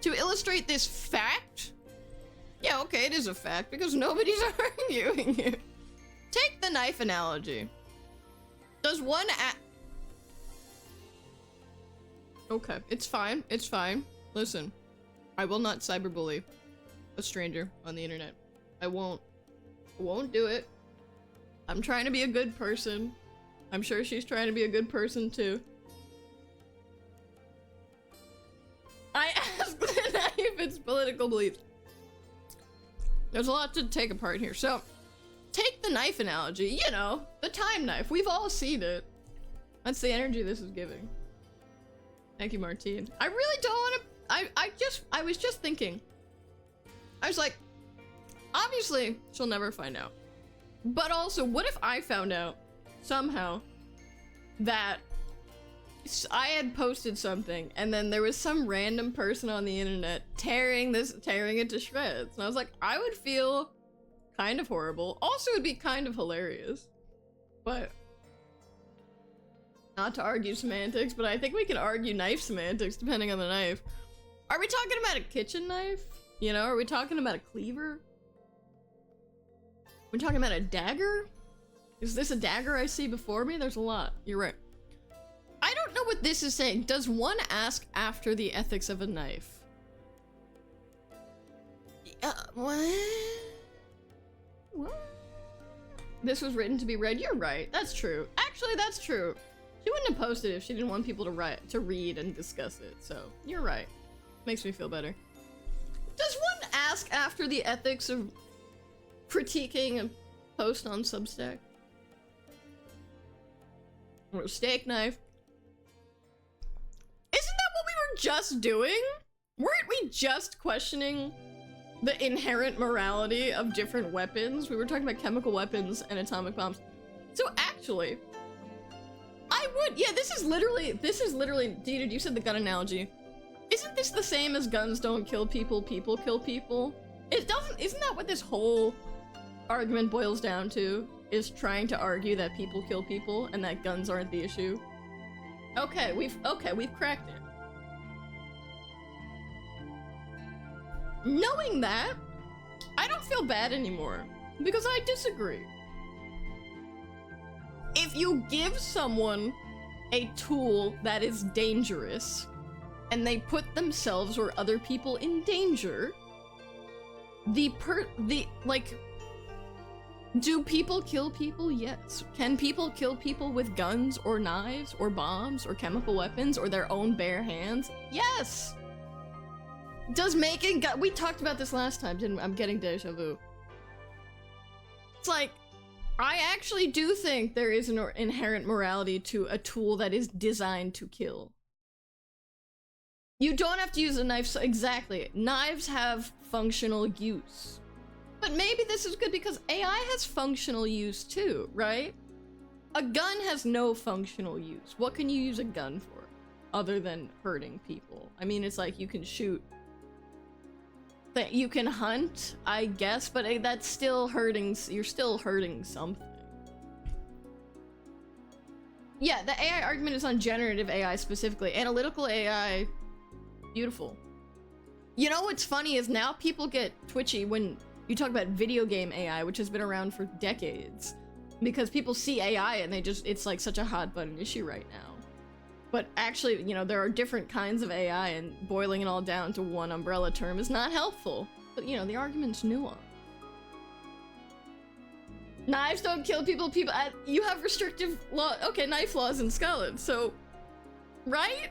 To illustrate this fact, yeah, okay, it is a fact, because nobody's arguing it. Take the knife analogy. Does one Okay, it's fine, it's fine. Listen, I will not cyberbully a stranger on the internet. I won't do it. I'm trying to be a good person. I'm sure she's trying to be a good person too. I asked the knife its political beliefs. There's a lot to take apart here. So, take the knife analogy, you know, the time knife. We've all seen it. That's the energy this is giving. Thank you, Martine. I really don't want to, I was just thinking. I was like, obviously, she'll never find out. But also, what if I found out, somehow, that I had posted something, and then there was some random person on the internet tearing it to shreds. And I was like, I would feel kind of horrible. Also, it'd be kind of hilarious. But, not to argue semantics, but I think we can argue knife semantics depending on the knife. Are we talking about a kitchen knife? You know, are we talking about a cleaver? We're talking about a dagger? Is this a dagger I see before me? There's a lot. You're right. I don't know what this is saying. Does one ask after the ethics of a knife? What? This was written to be read. You're right. That's true. Actually, that's true. She wouldn't have posted it if she didn't want people to read and discuss it. So, you're right. Makes me feel better. Does one ask after the ethics of critiquing a post on Substack? Or a steak knife? Isn't that what we were just doing? Weren't we just questioning the inherent morality of different weapons? We were talking about chemical weapons and atomic bombs. So actually, I would, yeah, this is literally, Dita, you said the gun analogy. Isn't this the same as guns don't kill people, people kill people? Isn't that what this whole argument boils down to? Is trying to argue that people kill people and that guns aren't the issue? Okay, we've cracked it. Knowing that, I don't feel bad anymore, because I disagree. If you give someone a tool that is dangerous, and they put themselves or other people in danger, do people kill people? Yes. Can people kill people with guns or knives or bombs or chemical weapons or their own bare hands? Yes! Does making we talked about this last time, didn't we? I'm getting deja vu. It's like, I actually do think there is an inherent morality to a tool that is designed to kill. You don't have to use a knife, so exactly. Knives have functional use. But maybe this is good because AI has functional use too, right? A gun has no functional use. What can you use a gun for other than hurting people? I mean, it's like you can shoot. You can hunt, I guess, but that's still hurting. You're still hurting something. Yeah, the AI argument is on generative AI specifically. Analytical AI, beautiful. You know what's funny is now people get twitchy when you talk about video game AI, which has been around for decades. Because people see AI and it's like such a hot button issue right now. But actually, you know, there are different kinds of AI, and boiling it all down to one umbrella term is not helpful. But, you know, the argument's nuanced. Knives don't kill people. You have restrictive law. Okay, knife laws in Scotland, so... Right?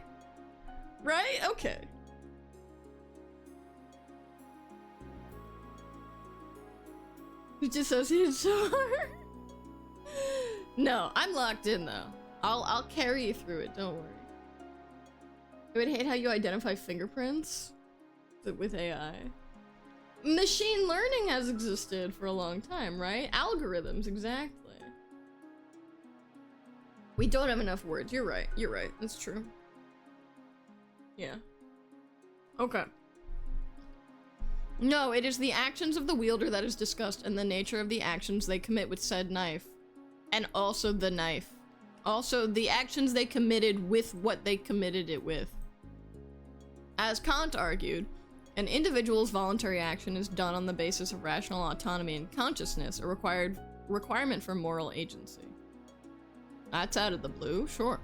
Right? Okay. Dissociated so hard. No, I'm locked in though. I'll carry you through it, don't worry. I would hate how you identify fingerprints with AI. Machine learning has existed for a long time, right? Algorithms, exactly. We don't have enough words. You're right. You're right. That's true. Yeah. Okay. No, it is the actions of the wielder that is discussed and the nature of the actions they commit with said knife. And also the knife. Also, the actions they committed with what they committed it with. As Kant argued, an individual's voluntary action is done on the basis of rational autonomy and consciousness, a requirement for moral agency. That's out of the blue, sure.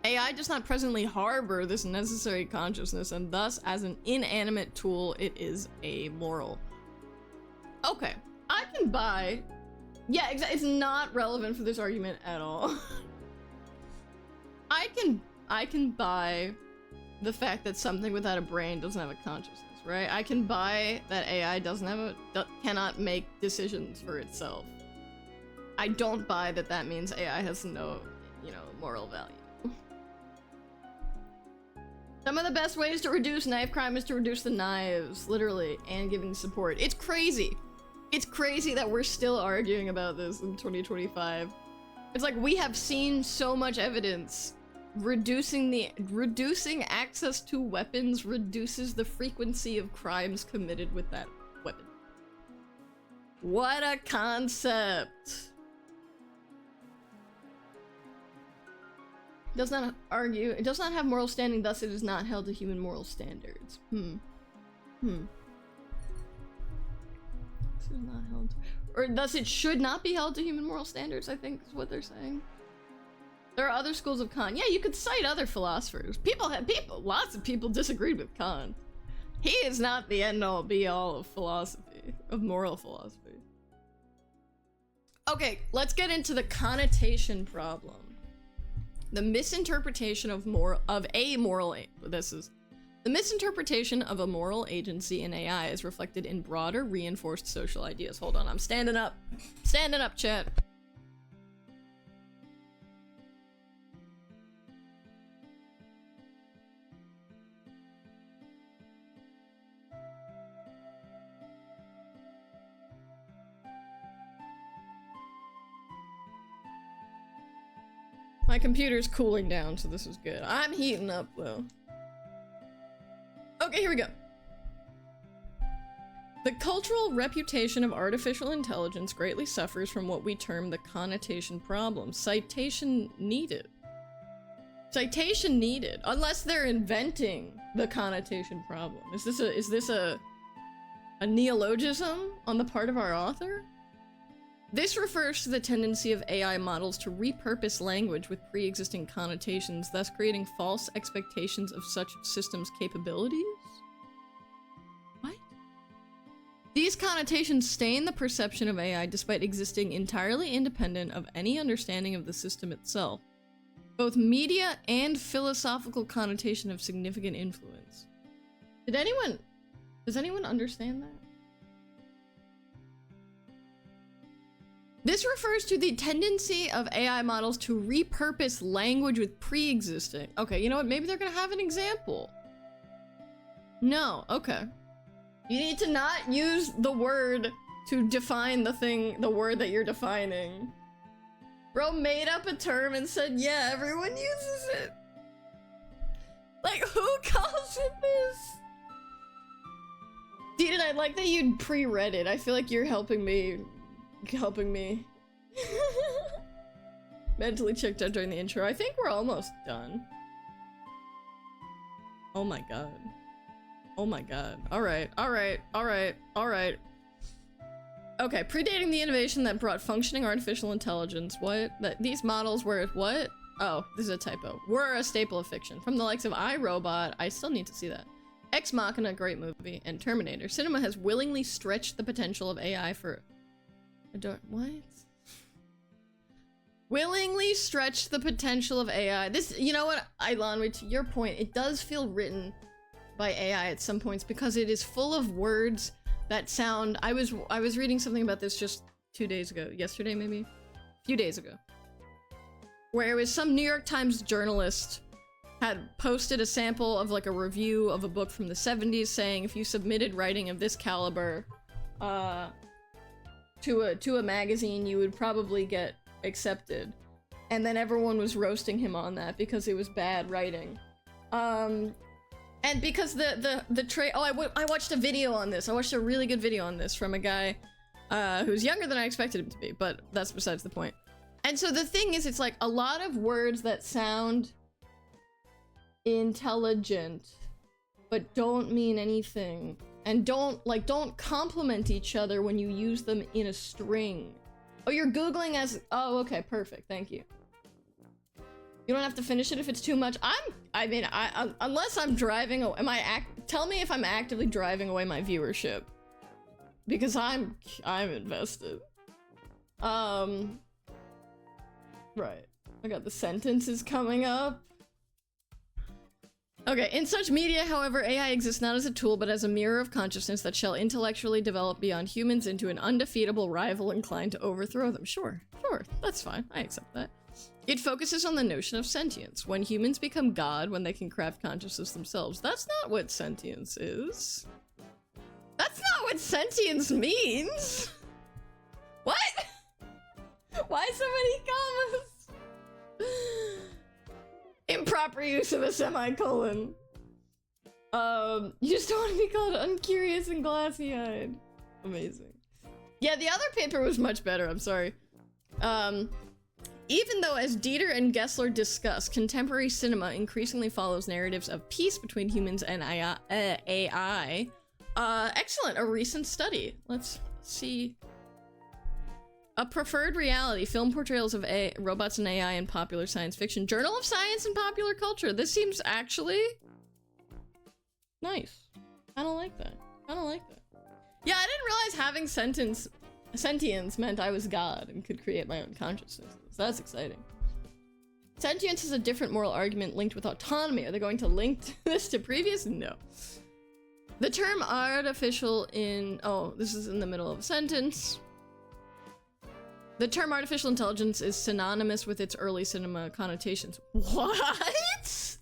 AI does not presently harbor this necessary consciousness, and thus, as an inanimate tool, it is amoral. Okay, I can buy... Yeah, it's not relevant for this argument at all. I can buy the fact that something without a brain doesn't have a consciousness, right? I can buy that AI cannot make decisions for itself. I don't buy that that means AI has no, moral value. Some of the best ways to reduce knife crime is to reduce the knives, literally, and giving support. It's crazy. It's crazy that we're still arguing about this in 2025. It's like we have seen so much evidence. Reducing access to weapons reduces the frequency of crimes committed with that weapon. What a concept. Does not argue. It does not have moral standing, thus it is not held to human moral standards. This is not held to, or thus it should not be held to human moral standards, I think is what they're saying. There are other schools of Kant. Yeah, you could cite other philosophers. Lots of people disagreed with Kant. He is not the end-all be-all of philosophy, of moral philosophy. Okay, let's get into the connotation problem. The misinterpretation of the misinterpretation of a moral agency in AI is reflected in broader, reinforced social ideas. Hold on, I'm standing up. Standing up, chat. My computer's cooling down, so this is good. I'm heating up, though. Okay, here we go. The cultural reputation of artificial intelligence greatly suffers from what we term the connotation problem. Citation needed. Citation needed. Unless they're inventing the connotation problem. Is this a neologism on the part of our author? This refers to the tendency of AI models to repurpose language with pre-existing connotations, thus creating false expectations of such systems' capabilities? What? These connotations stain the perception of AI despite existing entirely independent of any understanding of the system itself. Both media and philosophical connotation have significant influence. Does anyone understand that? This refers to the tendency of AI models to repurpose language with pre-existing. Okay, you know what? Maybe they're gonna have an example. No, okay. You need to not use the word to define the word that you're defining. Bro made up a term and said, yeah, everyone uses it. Like, who calls it this? Deedon, I like that you pre-read it. I feel like you're helping me. Mentally checked out during the intro. I think we're almost done. Oh my god. Oh my god. Alright. Okay, predating the innovation that brought functioning artificial intelligence. What? These models were what? Oh, this is a typo. Were a staple of fiction. From the likes of iRobot, I still need to see that. Ex Machina, great movie, and Terminator. Cinema has willingly stretched the potential of AI for... What? Willingly stretched the potential of AI. This, you know what, Ilan, to your point, it does feel written by AI at some points because it is full of words that sound... I was reading something about this just 2 days ago. Yesterday, maybe? A few days ago. Where it was some New York Times journalist had posted a sample of like a review of a book from the 70s saying if you submitted writing of this caliber to a magazine, you would probably get accepted. And then everyone was roasting him on that because it was bad writing. And because I watched a video on this. I watched a really good video on this from a guy who's younger than I expected him to be, but that's besides the point. And so the thing is, it's like a lot of words that sound intelligent but don't mean anything and don't complement each other when you use them in a string. Oh, you're googling as... Oh, okay, perfect, thank you. You don't have to finish it if it's too much. Unless I'm driving away, tell me if I'm actively driving away my viewership, because I'm invested. Right, I got the sentences coming up. Okay, in such media, however, AI exists not as a tool, but as a mirror of consciousness that shall intellectually develop beyond humans into an undefeatable rival inclined to overthrow them. Sure, that's fine. I accept that. It focuses on the notion of sentience. When humans become God, when they can craft consciousness themselves. That's not what sentience is. That's not what sentience means! What? Why so many commas? Improper use of a semicolon. You just don't want to be called uncurious and glassy-eyed. Amazing. Yeah, the other paper was much better, I'm sorry. Even though, as Dieter and Gessler discuss, contemporary cinema increasingly follows narratives of peace between humans and AI. Excellent, a recent study. Let's see. A preferred reality, film portrayals of robots and AI in popular science fiction. Journal of Science and Popular Culture. This seems actually nice. I don't like that. Yeah, I didn't realize having sentience meant I was God and could create my own consciousness. So that's exciting. Sentience is a different moral argument linked with autonomy. Are they going to link this to previous? No. The term artificial in... Oh, this is in the middle of a sentence. The term artificial intelligence is synonymous with its early cinema connotations. What?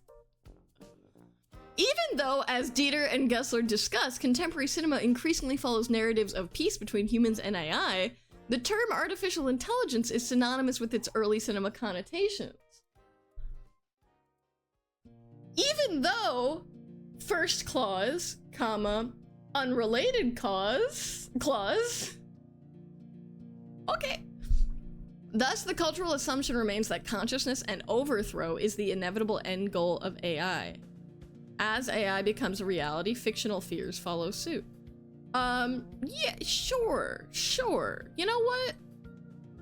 Even though, as Dieter and Gessler discuss, contemporary cinema increasingly follows narratives of peace between humans and AI, the term artificial intelligence is synonymous with its early cinema connotations. Even though first clause, comma, unrelated clause. Okay. Thus, the cultural assumption remains that consciousness and overthrow is the inevitable end goal of AI. As AI becomes a reality, fictional fears follow suit. Yeah, sure. You know what?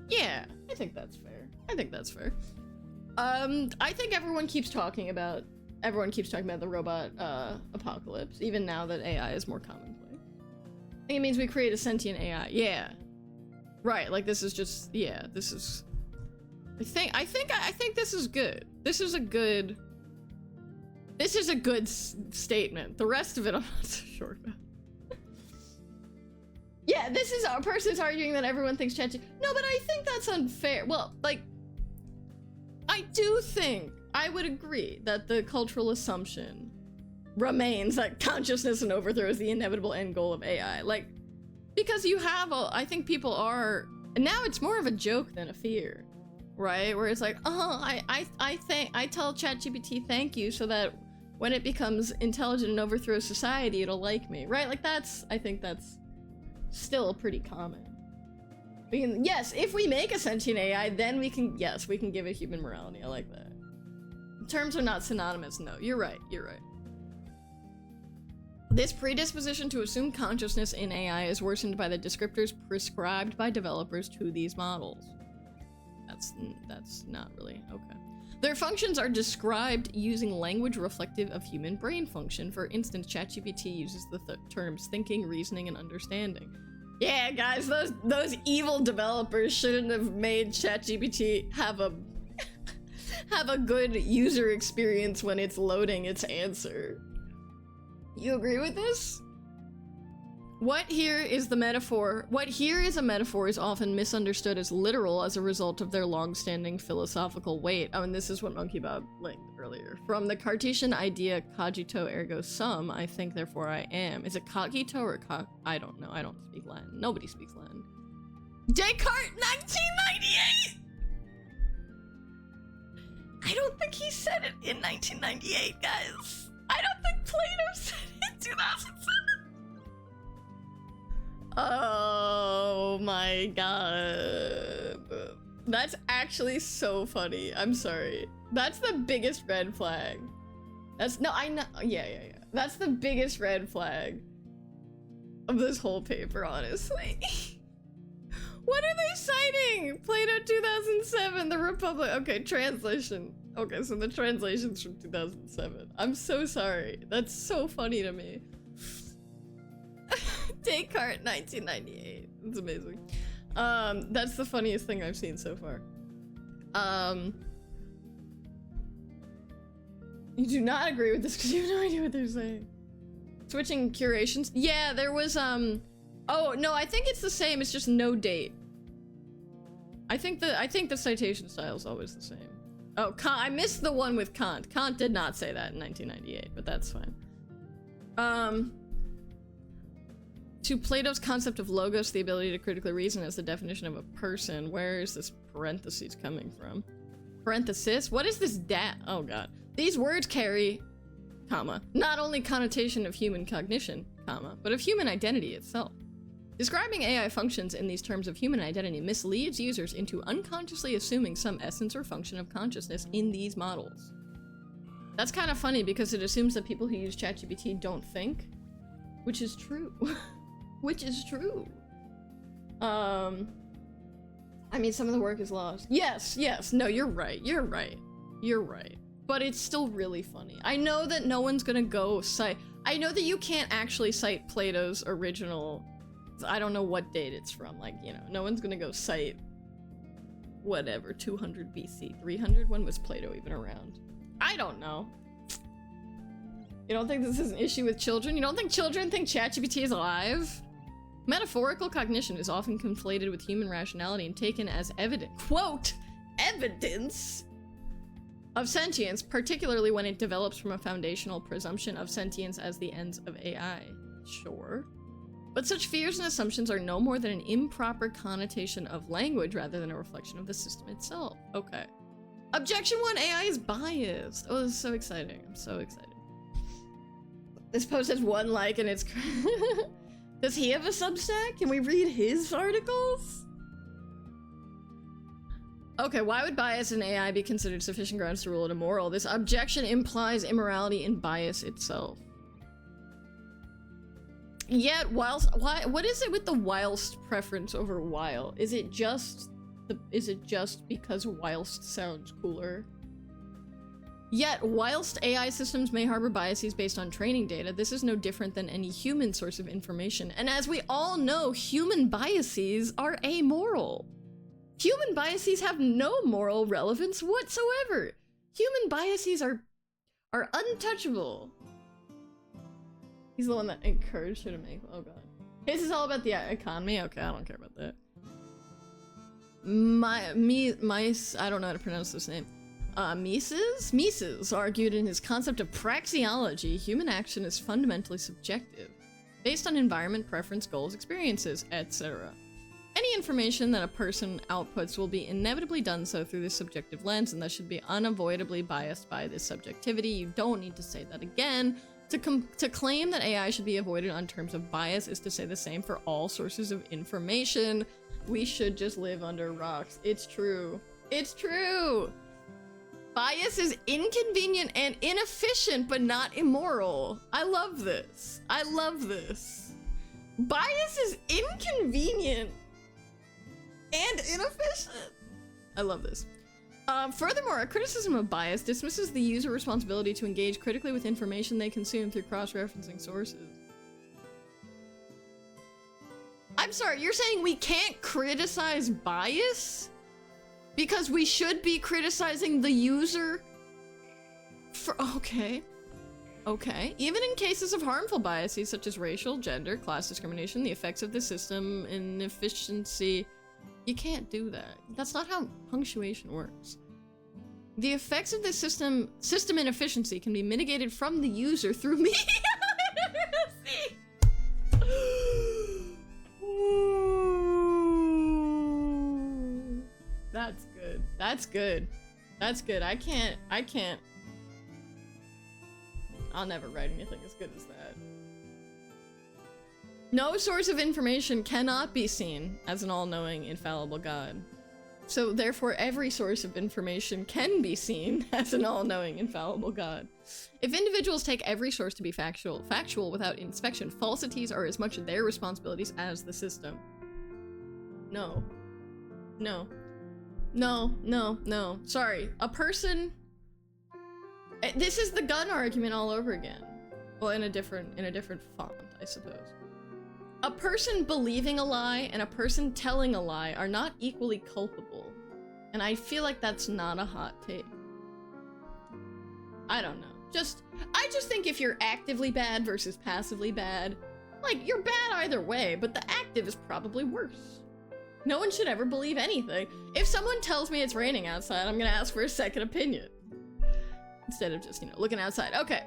Yeah, I think that's fair. I think everyone keeps talking about the robot apocalypse, even now that AI is more commonplace. I think it means we create a sentient AI. Yeah. Right, like this is just, yeah, this is... I think this is good. This is a good statement. The rest of it I'm not so sure about. Yeah, this is a person's arguing that everyone thinks ChatGPT. No, but I think that's unfair. Well, like, I do think, I would agree that the cultural assumption remains that consciousness and overthrow is the inevitable end goal of AI. Like, because you have I think people are, and now it's more of a joke than a fear, right? Where it's like, oh, I tell ChatGPT thank you so that when it becomes intelligent and overthrows society, it'll like me, right? Like I think that's still pretty common. Yes, if we make a sentient AI, then we can give it human morality. I like that. Terms are not synonymous, no. You're right. This predisposition to assume consciousness in AI is worsened by the descriptors prescribed by developers to these models. That's not really okay. Their functions are described using language reflective of human brain function. For instance, ChatGPT uses the terms thinking, reasoning, and understanding. Yeah, guys, those evil developers shouldn't have made ChatGPT have a good user experience when it's loading its answer. You agree with this? What here is a metaphor is often misunderstood as literal as a result of their long-standing philosophical weight. Oh, and this is what Monkey Bob linked earlier. From the Cartesian idea cogito ergo sum, I think therefore I am. Is it cogito or I don't know. I don't speak Latin. Nobody speaks Latin. Descartes, 1998! I don't think he said it in 1998, guys. I don't think Plato said it in 2007. Oh my god. That's actually so funny. I'm sorry. That's the biggest red flag. Yeah. That's the biggest red flag of this whole paper, honestly. What are they citing? Plato 2007, the Republic. Okay, translation. Okay, so the translation's from 2007. I'm so sorry. That's so funny to me. Descartes, 1998. It's amazing. That's the funniest thing I've seen so far. You do not agree with this because you have no idea what they're saying. Switching curations. Yeah, there was, oh, no, I think it's the same. It's just no date. I think the citation style is always the same. Oh, I missed the one with Kant. Kant did not say that in 1998, but that's fine. To Plato's concept of logos, the ability to critically reason as the definition of a person. Where is this parentheses coming from? Parenthesis? What is this oh god. These words carry, comma, not only connotation of human cognition, comma, but of human identity itself. Describing AI functions in these terms of human identity misleads users into unconsciously assuming some essence or function of consciousness in these models. That's kind of funny because it assumes that people who use ChatGPT don't think, which is true. Which is true. I mean, some of the work is lost. Yes, no, you're right. But it's still really funny. I know that no one's gonna go cite... I know that you can't actually cite Plato's original... I don't know what date it's from. Like, you know, no one's gonna go cite... whatever, 200 BC, 300? When was Plato even around? I don't know. You don't think this is an issue with children? You don't think children think ChatGPT is alive? Metaphorical cognition is often conflated with human rationality and taken as quote, evidence of sentience, particularly when it develops from a foundational presumption of sentience as the ends of AI. Sure. But such fears and assumptions are no more than an improper connotation of language rather than a reflection of the system itself. Okay. Objection 1, AI is biased. Oh, this is so exciting. I'm so excited. This post has 1 like and it's... Does he have a Substack? Can we read his articles? Okay, why would bias in AI be considered sufficient grounds to rule it immoral? This objection implies immorality in bias itself. Yet, what is it with the whilst preference over while? Is it just because whilst sounds cooler? Yet, whilst AI systems may harbor biases based on training data, this is no different than any human source of information. And as we all know, human biases are amoral. Human biases have no moral relevance whatsoever. Human biases are untouchable. He's the one that encouraged her to make, oh god. This is all about the economy? Okay, I don't care about that. Mises, I don't know how to pronounce this name. Mises argued in his concept of praxeology, human action is fundamentally subjective, based on environment, preference, goals, experiences, etc. Any information that a person outputs will be inevitably done so through this subjective lens, and thus should be unavoidably biased by this subjectivity. You don't need to say that again. To claim that AI should be avoided on terms of bias is to say the same for all sources of information. We should just live under rocks. It's true. It's true! Bias is inconvenient and inefficient, but not immoral. I love this. I love this. Bias is inconvenient and inefficient. I love this. Furthermore, a criticism of bias dismisses the user responsibility to engage critically with information they consume through cross-referencing sources. I'm sorry, you're saying we can't criticize bias? Because we should be criticizing the user? Okay. Okay. Even in cases of harmful biases such as racial, gender, class discrimination, the effects of the system, inefficiency... You can't do that. That's not how punctuation works. The effects of the system inefficiency can be mitigated from the user through media literacy. That's good. That's good. That's good. I can't. I'll never write anything as good as that. No source of information cannot be seen as an all-knowing, infallible God. So therefore, every source of information can be seen as an all-knowing, infallible God. If individuals take every source to be factual without inspection, falsities are as much their responsibilities as the system. No. No. No, no, no. Sorry. A person... This is the gun argument all over again. Well, in a different font, I suppose. A person believing a lie and a person telling a lie are not equally culpable. And I feel like that's not a hot take. I don't know. I just think if you're actively bad versus passively bad, like, you're bad either way, but the active is probably worse. No one should ever believe anything. If someone tells me it's raining outside, I'm gonna ask for a second opinion. Instead of just, looking outside. Okay.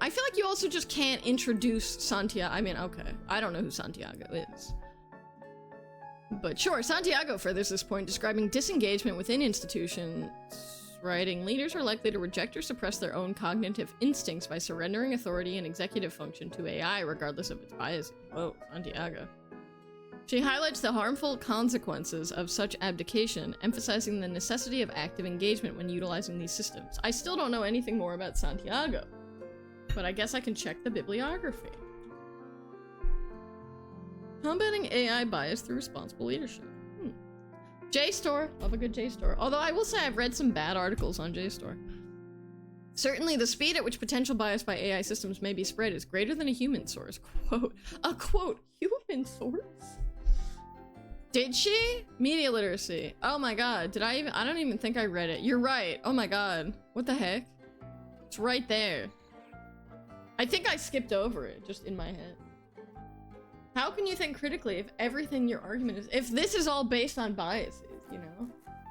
I feel like you also just can't introduce Santiago. I mean, okay. I don't know who Santiago is. But sure, Santiago furthers this point, describing disengagement within institutions, writing, leaders are likely to reject or suppress their own cognitive instincts by surrendering authority and executive function to AI, regardless of its bias. Whoa, Santiago. She highlights the harmful consequences of such abdication, emphasizing the necessity of active engagement when utilizing these systems. I still don't know anything more about Santiago, but I guess I can check the bibliography. Combating AI bias through responsible leadership. JSTOR. Love a good JSTOR. Although I will say I've read some bad articles on JSTOR. Certainly the speed at which potential bias by AI systems may be spread is greater than a human source. Quote. A quote. Human source? Did she? Media literacy. Oh my god. Did I even? I don't even think I read it. You're right. Oh my god. What the heck? It's right there. I think I skipped over it, just in my head. How can you think critically if everything your argument is- if this is all based on biases,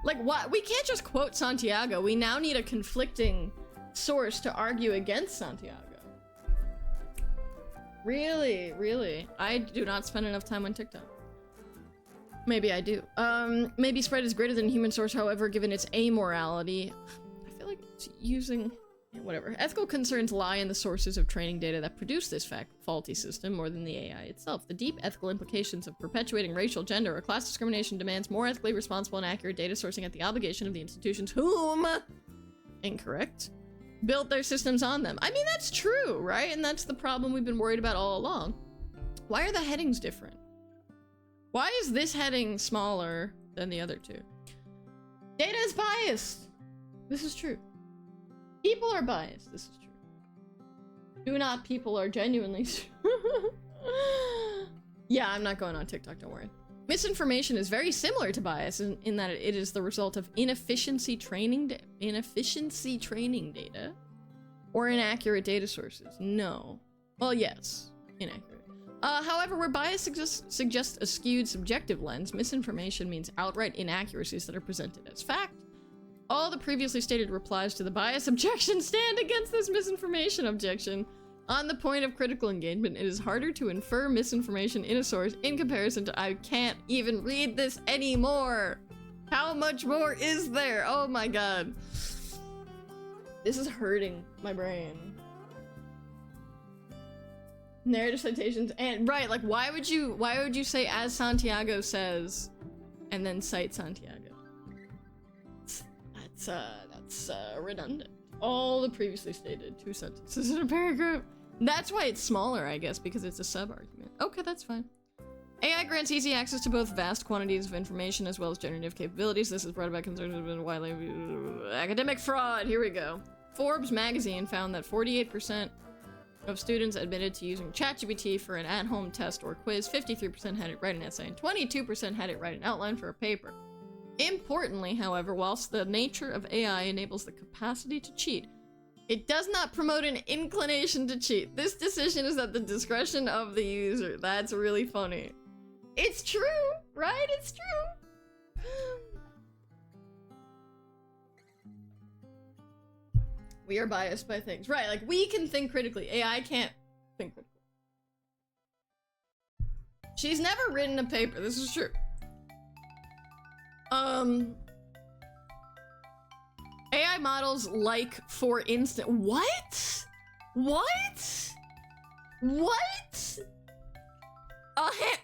Like, what? We can't just quote Santiago. We now need a conflicting source to argue against Santiago. Really? Really? I do not spend enough time on TikTok. Maybe I do. Maybe spread is greater than human source, however, given its amorality. I feel like it's using... whatever. Ethical concerns lie in the sources of training data that produce this faulty system more than the AI itself. The deep ethical implications of perpetuating racial, gender, or class discrimination demands more ethically responsible and accurate data sourcing at the obligation of the institutions whom... incorrect. Built their systems on them. I mean, that's true, right? And that's the problem we've been worried about all along. Why are the headings different? Why is this heading smaller than the other two? Data is biased! This is true. People are biased. This is true. Do not people are genuinely... Yeah, I'm not going on TikTok, don't worry. Misinformation is very similar to bias in that it is the result of inefficiency training data or inaccurate data sources. No. Well, yes. inaccurate. However, where bias suggests a skewed subjective lens, misinformation means outright inaccuracies that are presented as fact. All the previously stated replies to the bias objection stand against this misinformation objection. On the point of critical engagement, it is harder to infer misinformation in a source in comparison to I can't even read this anymore. How much more is there? Oh my god. This is hurting my brain. Narrative citations and right, like why would you say as Santiago says and then cite Santiago? That's redundant. All the previously stated 2 sentences in a paragraph. That's why it's smaller, I guess, because it's a sub-argument. Okay, that's fine. AI grants easy access to both vast quantities of information as well as generative capabilities. This is brought about concerns of widely academic fraud. Here we go. Forbes magazine found that 48% of students admitted to using ChatGPT for an at-home test or quiz. 53% had it write an essay, and 22% had it write an outline for a paper. Importantly, however, whilst the nature of AI enables the capacity to cheat, it does not promote an inclination to cheat. This decision is at the discretion of the user. That's really funny. It's true, right? It's true. We are biased by things. Right, like we can think critically. AI can't think critically. She's never written a paper. This is true. AI models like, for instance, what?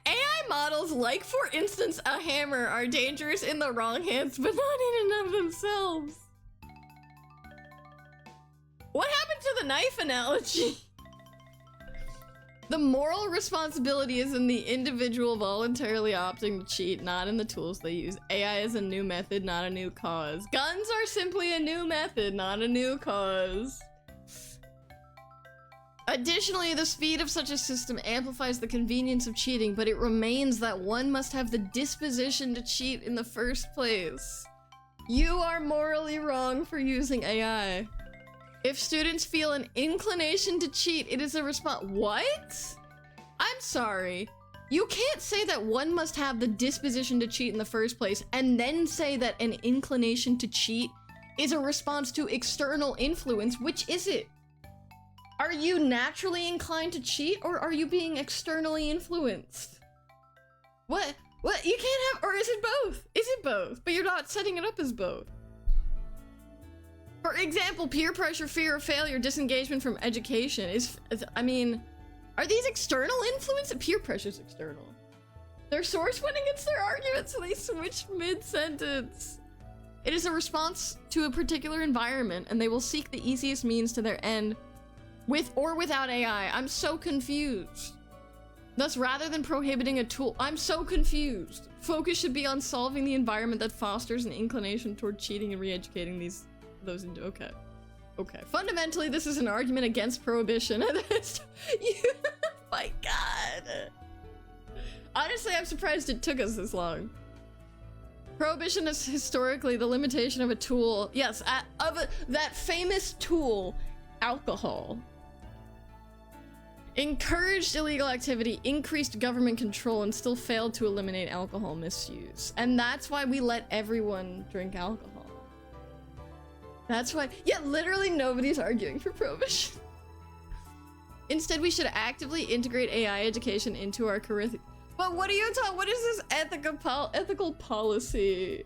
AI models like, for instance, a hammer are dangerous in the wrong hands, but not in and of themselves. What happened to the knife analogy? The moral responsibility is in the individual voluntarily opting to cheat, not in the tools they use. AI is a new method, not a new cause. Guns are simply a new method, not a new cause. Additionally, the speed of such a system amplifies the convenience of cheating, but it remains that one must have the disposition to cheat in the first place. You are morally wrong for using AI. If students feel an inclination to cheat, it is a response. What? I'm sorry. You can't say that one must have the disposition to cheat in the first place and then say that an inclination to cheat is a response to external influence. Which is it? Are you naturally inclined to cheat or are you being externally influenced? What? You can't have, or is it both? Is it both? But you're not setting it up as both. For example, peer pressure, fear of failure, disengagement from education is I mean, are these external influence? Peer pressure's external. Their source went against their argument, so they switched mid-sentence. It is a response to a particular environment, and they will seek the easiest means to their end, with or without AI. I'm so confused. Thus, rather than prohibiting a tool, I'm so confused. Focus should be on solving the environment that fosters an inclination toward cheating and re-educating those into okay. Fundamentally, this is an argument against prohibition. My god. Honestly, I'm surprised it took us this long. Prohibition is historically the limitation of a tool. Yes, that famous tool, alcohol. Encouraged illegal activity, increased government control, and still failed to eliminate alcohol misuse. And that's why we let everyone drink alcohol. That's why, yeah, literally nobody's arguing for prohibition. Instead, we should actively integrate AI education into our curriculum. But what are you talking? What is this ethical policy?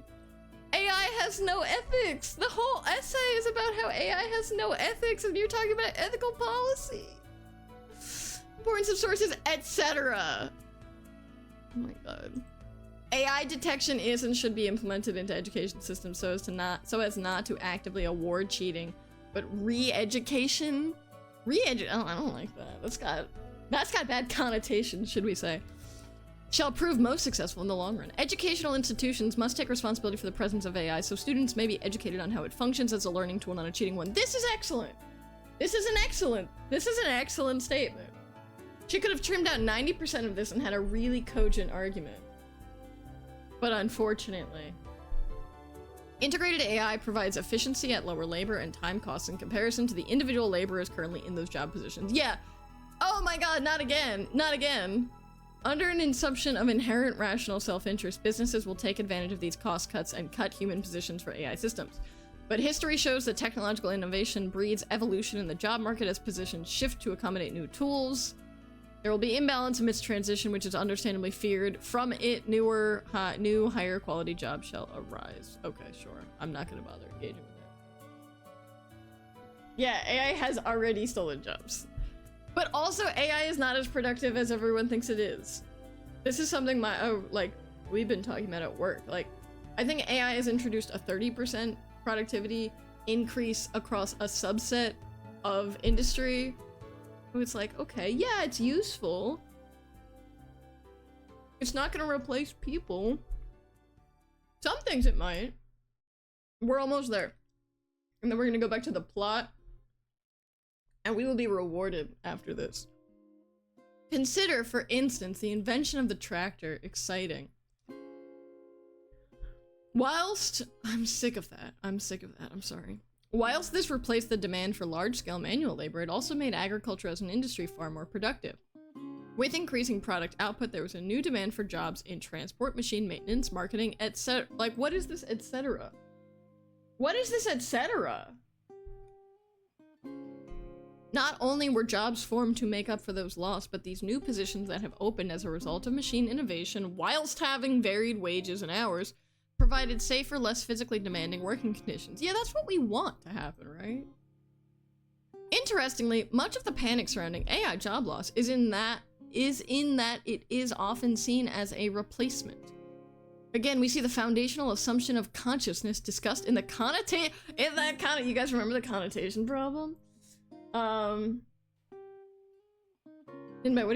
AI has no ethics. The whole essay is about how AI has no ethics, and you're talking about ethical policy. Importance of sources, etc. Oh my god. AI detection is and should be implemented into education systems so as not to actively award cheating, but re-education. I don't like that. That's got bad connotations, should we say? Shall prove most successful in the long run. Educational institutions must take responsibility for the presence of AI, so students may be educated on how it functions as a learning tool, not a cheating one. This is excellent. This is an excellent statement. She could have trimmed out 90% of this and had a really cogent argument. But unfortunately, integrated AI provides efficiency at lower labor and time costs in comparison to the individual laborers currently in those job positions. Yeah, Oh my god, not again. Not again. Under an assumption of inherent rational self-interest, businesses will take advantage of these cost cuts and cut human positions for AI systems. But history shows that technological innovation breeds evolution in the job market as positions shift to accommodate new tools. There will be imbalance amidst transition, which is understandably feared. From it, new, higher quality jobs shall arise. Okay, sure. I'm not gonna bother engaging with it. Yeah, AI has already stolen jobs. But also, AI is not as productive as everyone thinks it is. This is something we've been talking about at work. Like, I think AI has introduced a 30% productivity increase across a subset of industry. It's like, okay, yeah, it's useful. It's not gonna replace people. Some things it might. We're almost there. And then we're gonna go back to the plot. And we will be rewarded after this. Consider, for instance, the invention of the tractor. Exciting. Whilst... I'm sick of that. I'm sorry. Whilst this replaced the demand for large-scale manual labor, it also made agriculture as an industry far more productive. With increasing product output, there was a new demand for jobs in transport, machine maintenance, marketing, etc. Like, what is this, etc.? What is this, etc.? Not only were jobs formed to make up for those lost, but these new positions that have opened as a result of machine innovation, whilst having varied wages and hours, provided safer, less physically demanding working conditions. Yeah, that's what we want to happen, right? Interestingly, much of the panic surrounding AI job loss is in that it is often seen as a replacement. Again, we see the foundational assumption of consciousness discussed in the you guys remember the connotation problem? What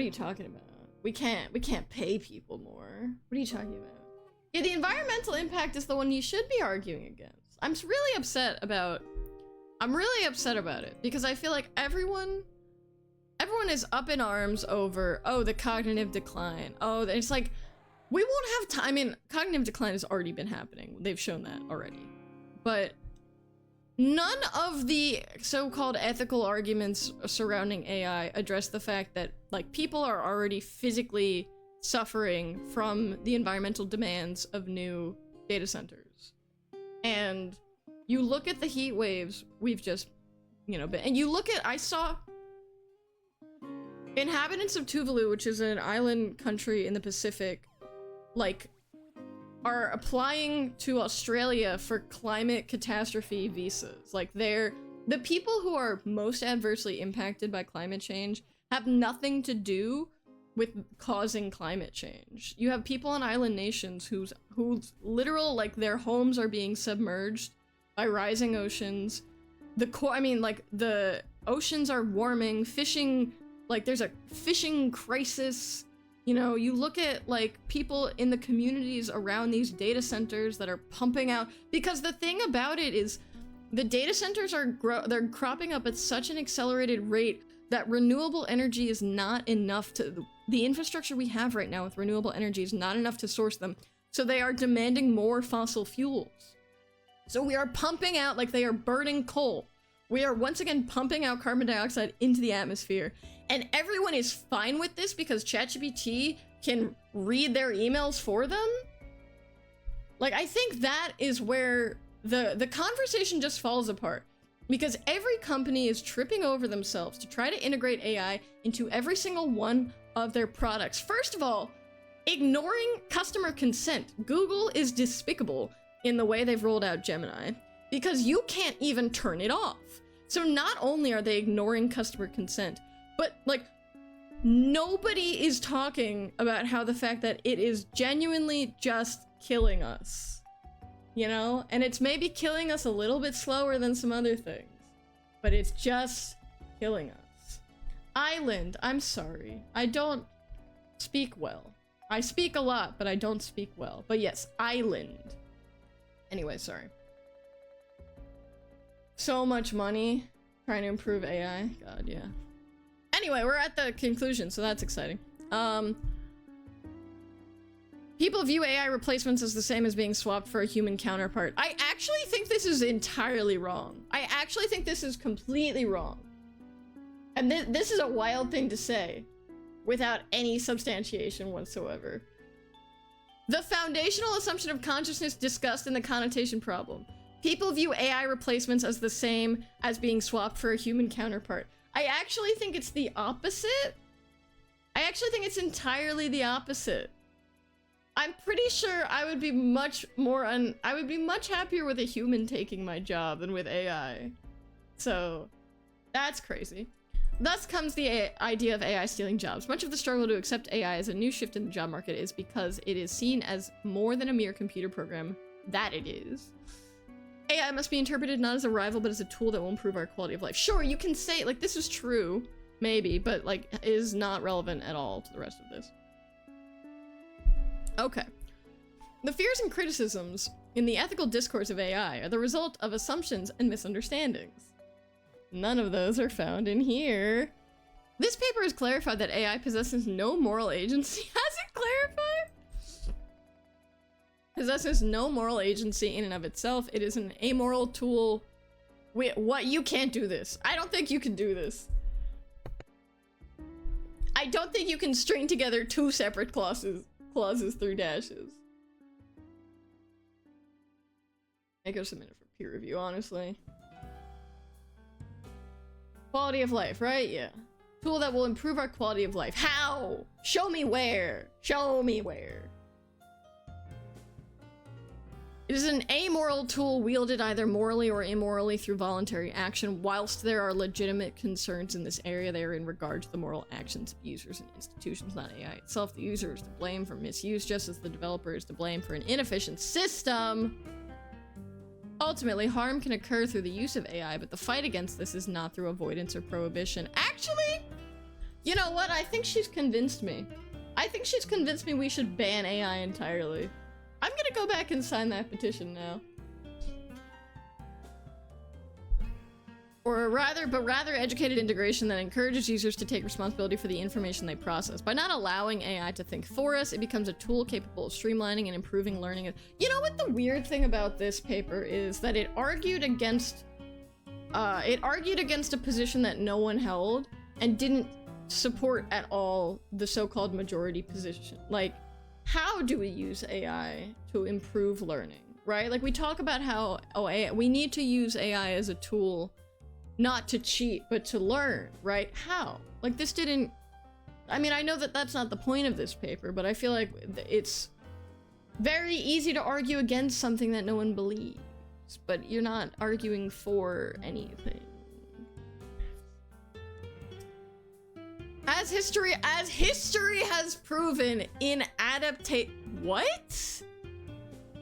are you talking about? We can't pay people more. What are you talking about? Yeah, the environmental impact is the one you should be arguing against. I'm really upset about it because I feel like everyone is up in arms over, oh, the cognitive decline. Oh, it's like, we won't have time. I mean, cognitive decline has already been happening. They've shown that already. But none of the so-called ethical arguments surrounding AI address the fact that, like, people are already physically suffering from the environmental demands of new data centers. And you look at the heat waves we've just, and you look at, I saw inhabitants of Tuvalu, which is an island country in the Pacific, like, are applying to Australia for climate catastrophe visas. Like, the people who are most adversely impacted by climate change have nothing to do with causing climate change. You have people in island nations whose literal, like, their homes are being submerged by rising oceans. The oceans are warming, fishing, like, there's a fishing crisis. You look at, like, people in the communities around these data centers that are pumping out, because the thing about it is the data centers they're cropping up at such an accelerated rate that renewable energy is not enough the infrastructure we have right now with renewable energy is not enough to source them. So they are demanding more fossil fuels. So we are pumping out, like, they are burning coal. We are once again pumping out carbon dioxide into the atmosphere. And everyone is fine with this because ChatGPT can read their emails for them? Like, I think that is where the conversation just falls apart. Because every company is tripping over themselves to try to integrate AI into every single one of their products. First of all, ignoring customer consent. Google is despicable in the way they've rolled out Gemini, because you can't even turn it off. So not only are they ignoring customer consent, but, like, nobody is talking about how the fact that it is genuinely just killing us. And it's maybe killing us a little bit slower than some other things, but it's just killing us. Island, I'm sorry. I don't speak well. I speak a lot, but I don't speak well. But yes, island. Anyway, sorry. So much money trying to improve AI. God, yeah. Anyway, we're at the conclusion, so that's exciting. People view AI replacements as the same as being swapped for a human counterpart. I actually think this is entirely wrong. I actually think this is completely wrong. And this is a wild thing to say without any substantiation whatsoever. The foundational assumption of consciousness discussed in the connotation problem. People view AI replacements as the same as being swapped for a human counterpart. I actually think it's the opposite. I actually think it's entirely the opposite. I'm pretty sure I would be much happier with a human taking my job than with AI. So, that's crazy. Thus comes the idea of AI stealing jobs. Much of the struggle to accept AI as a new shift in the job market is because it is seen as more than a mere computer program that it is. AI must be interpreted not as a rival, but as a tool that will improve our quality of life. Sure, you can say, like, this is true, maybe, but, like, is not relevant at all to the rest of this. Okay. The fears and criticisms in the ethical discourse of AI are the result of assumptions and misunderstandings. None of those are found in here. This paper has clarified that AI possesses no moral agency. Has it clarified? Possesses no moral agency in and of itself. It is an amoral tool. Wait, what? You can't do this. I don't think you can do this. I don't think you can string together two separate clauses through dashes. It goes a minute for peer review, honestly. Quality of life, right? Yeah. Tool that will improve our quality of life. How? Show me where. Show me where. It is an amoral tool wielded either morally or immorally through voluntary action. Whilst there are legitimate concerns in this area, they are in regard to the moral actions of users and institutions, not AI itself. The user is to blame for misuse, just as the developer is to blame for an inefficient system. Ultimately, harm can occur through the use of AI, but the fight against this is not through avoidance or prohibition. Actually, you know what? I think she's convinced me. I think she's convinced me we should ban AI entirely. I'm gonna go back and sign that petition now. Or rather educated integration that encourages users to take responsibility for the information they process. By not allowing AI to think for us, it becomes a tool capable of streamlining and improving learning. You know what the weird thing about this paper is? That it argued against a position that no one held and didn't support at all the so-called majority position. Like, how do we use AI to improve learning, right? Like, we talk about how, we need to use AI as a tool not to cheat, but to learn, right? How? Like, this didn't... I mean, I know that that's not the point of this paper, but I feel like it's very easy to argue against something that no one believes, but you're not arguing for anything. As history has proven in What?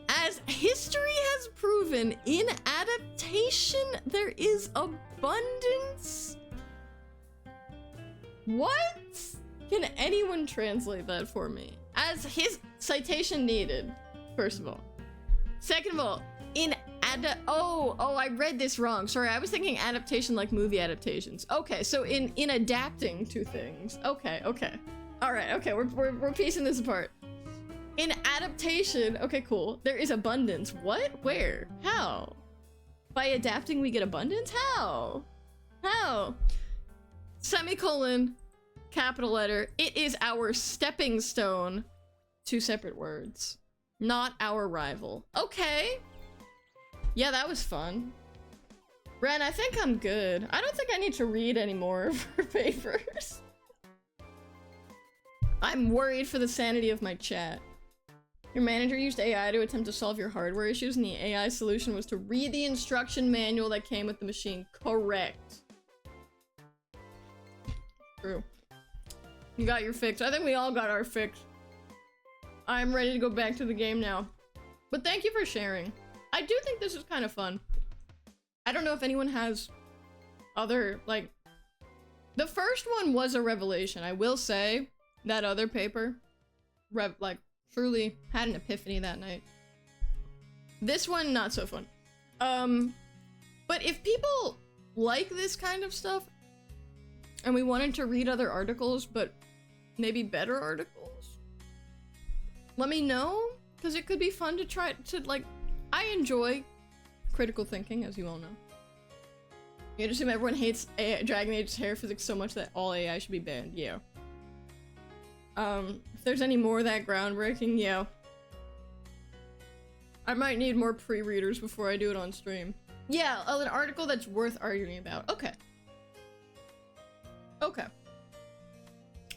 As history has proven, in adaptation, there is abundance. What? Can anyone translate that for me? As his citation needed, first of all. Second of all, in I read this wrong. Sorry, I was thinking adaptation like movie adaptations. Okay, so in adapting to things. Okay. All right, okay, we're piecing this apart. In adaptation, okay, cool. There is abundance. What? Where? How? By adapting, we get abundance? How? How? Semicolon, capital letter. It is our stepping stone. Two separate words. Not our rival. Okay. Yeah, that was fun. Ren, I think I'm good. I don't think I need to read any more of her papers. I'm worried for the sanity of my chat. Your manager used AI to attempt to solve your hardware issues, and the AI solution was to read the instruction manual that came with the machine. Correct. True. You got your fix. I think we all got our fix. I'm ready to go back to the game now. But thank you for sharing. I do think this is kind of fun. I don't know if anyone has other, like... The first one was a revelation. I will say that other paper, truly had an epiphany that night. This one, not so fun. But if people like this kind of stuff, and we wanted to read other articles, but maybe better articles, let me know, because it could be fun to try to, like... I enjoy critical thinking, as you all know. You just assume everyone hates Dragon Age's hair physics so much that all AI should be banned. Yeah. If there's any more of that groundbreaking, yeah. I might need more pre-readers before I do it on stream. Yeah, an article that's worth arguing about. Okay. Okay.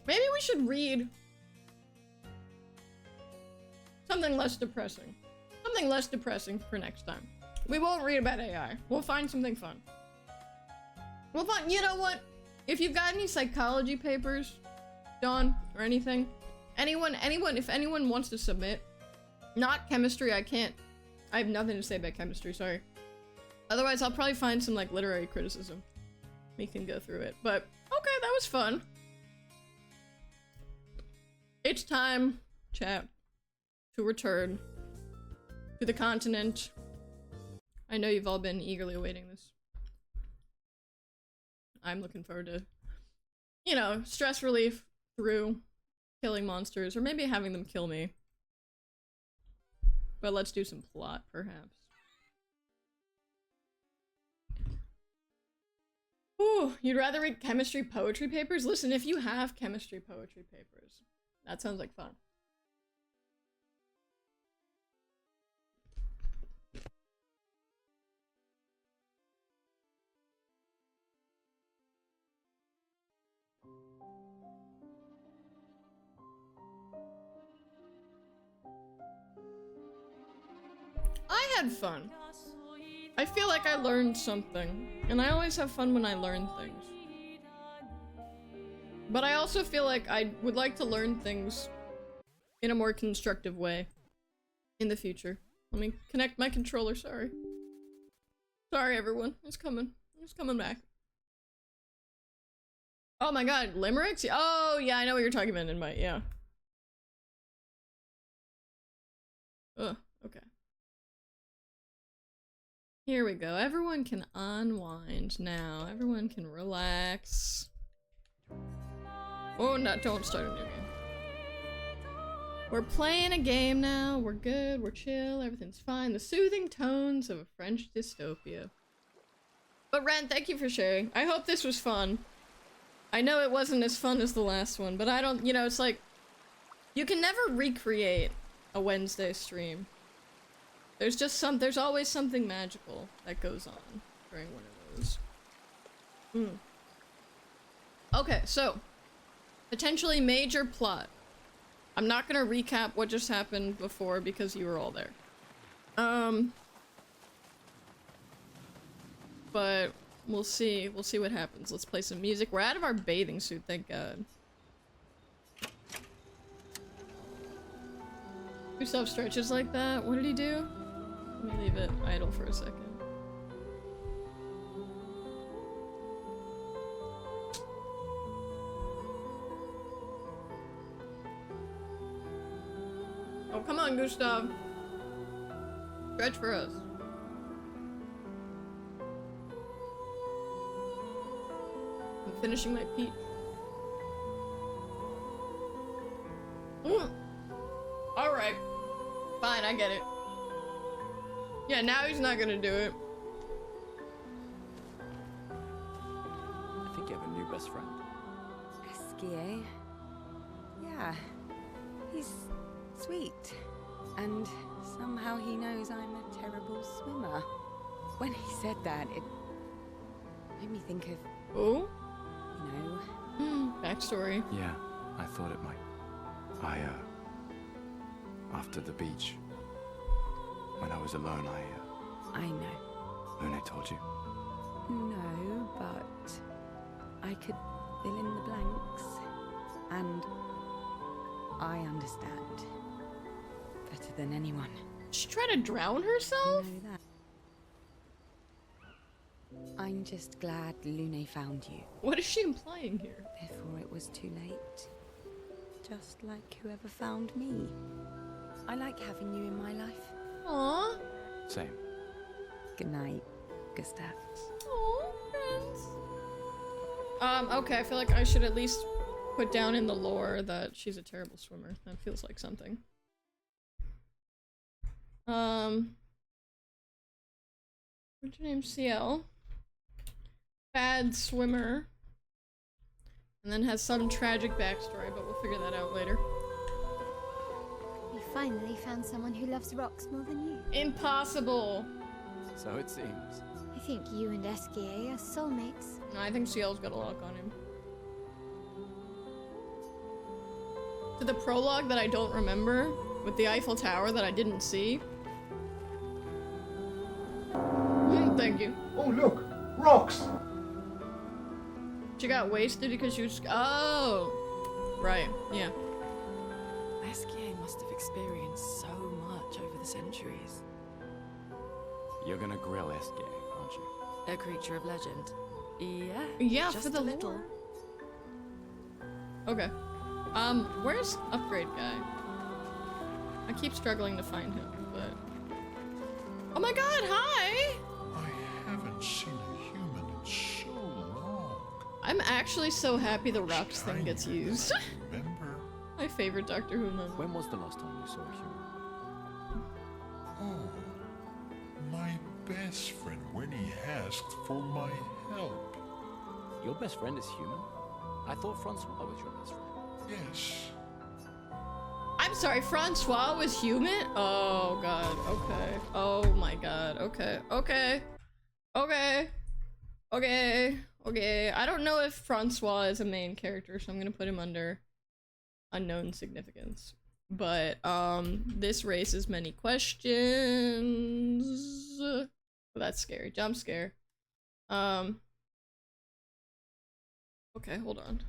Maybe we should read something less depressing. Something less depressing for next time. We won't read about AI. We'll find something fun. We'll find, you know what? If you've got any psychology papers, Dawn, or anything, if anyone wants to submit, not chemistry, I have nothing to say about chemistry, sorry. Otherwise, I'll probably find some, like, literary criticism. We can go through it, but okay, that was fun. It's time, chat, to return to the continent. I know you've all been eagerly awaiting this. I'm looking forward to, you know, stress relief through killing monsters, or maybe having them kill me. But let's do some plot, perhaps. Ooh, you'd rather read chemistry poetry papers? Listen, if you have chemistry poetry papers, that sounds like fun. I had fun. I feel like I learned something, and I always have fun when I learn things. But I also feel like I would like to learn things in a more constructive way in the future. Let me connect my controller, sorry. Sorry everyone, it's coming. It's coming back. Oh my god, limericks? Oh yeah, I know what you're talking about, Invite, yeah. Ugh, okay. Here we go. Everyone can unwind now. Everyone can relax. Oh, no, don't start a new game. We're playing a game now. We're good. We're chill. Everything's fine. The soothing tones of a French dystopia. But Ren, thank you for sharing. I hope this was fun. I know it wasn't as fun as the last one, but I don't, you know, it's like, you can never recreate a Wednesday stream. There's always something magical that goes on during one of those. Okay, so, potentially major plot. I'm not gonna recap what just happened before because you were all there. But we'll see what happens. Let's play some music. We're out of our bathing suit, thank God. Gustav stretches like that? What did he do? Let me leave it idle for a second. Oh, come on, Gustav. Stretch for us. I'm finishing my peach. Alright. Fine, I get it. Yeah, now he's not gonna do it. I think you have a new best friend. Esquier? Yeah. He's sweet. And somehow he knows I'm a terrible swimmer. When he said that, it made me think of... Oh? You know... Backstory. Yeah, I thought it might. After the beach, when I was alone, I know. Lune told you? No, but I could fill in the blanks. And I understand. Better than anyone. She tried to drown herself? I know that. I'm just glad Lune found you. What is she implying here? Before it was too late. Just like whoever found me. I like having you in my life. Aww. Same. Good night, Gustav. Friends. Okay, I feel like I should at least put down in the lore that she's a terrible swimmer. That feels like something. What's your name? CL? bad swimmer. And then has some tragic backstory, but we'll figure that out later. You finally found someone who loves rocks more than you. Impossible! So it seems. I think you and Esquier are soulmates. No, I think Ciel's got a lock on him. To the prologue that I don't remember, with the Eiffel Tower that I didn't see. Thank you. Oh, look! Rocks! She got wasted because she was. Oh! Right, yeah. Esquier must have experienced so much over the centuries. You're gonna grill Esquier, aren't you? A creature of legend. Yeah. Yeah, just for the a little. lore. Okay. Where's Upgrade Guy? I keep struggling to find him, but... Oh my god, hi! I haven't seen a human in so long. I'm actually so happy the rocks thing gets used. Remember? My favorite Doctor Who moment. When was the last time you saw a human? Oh, my best friend when he asked for my help. Your best friend is human? I thought Francois was your best friend. Yes. I'm sorry, Francois was human? Oh god, okay. Oh my god, okay, okay. Okay. Okay. Okay. I don't know if Francois is a main character, so I'm gonna put him under unknown significance. But, this raises many questions. Oh, that's scary. Jump scare. Okay, hold on.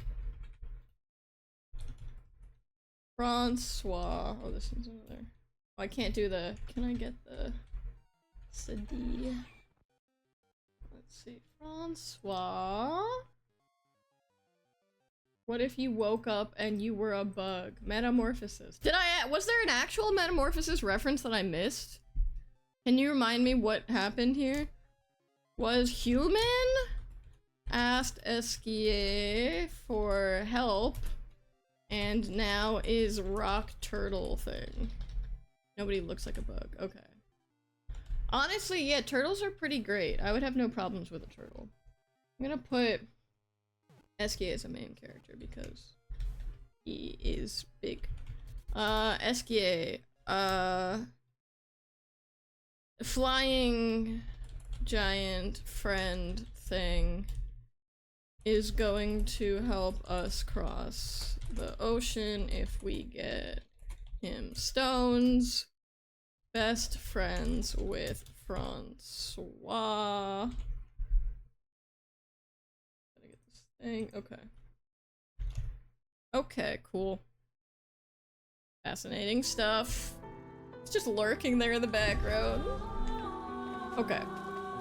Francois. Oh, this one's over there. Oh, I can't do the. Can I get the CD? Let's see. Francois. What if you woke up and you were a bug? Metamorphosis. Was there an actual Metamorphosis reference that I missed? Can you remind me what happened here? Was human? Asked Esquier for help. And now is rock turtle thing. Nobody looks like a bug. Okay. Honestly, yeah, turtles are pretty great. I would have no problems with a turtle. I'm gonna put Esquier as a main character because he is big. Esquier. Flying giant friend thing is going to help us cross the ocean if we get him stones. Best friends with Francois. Gotta get this thing. Okay. Okay, cool. Fascinating stuff. It's just lurking there in the background. Okay.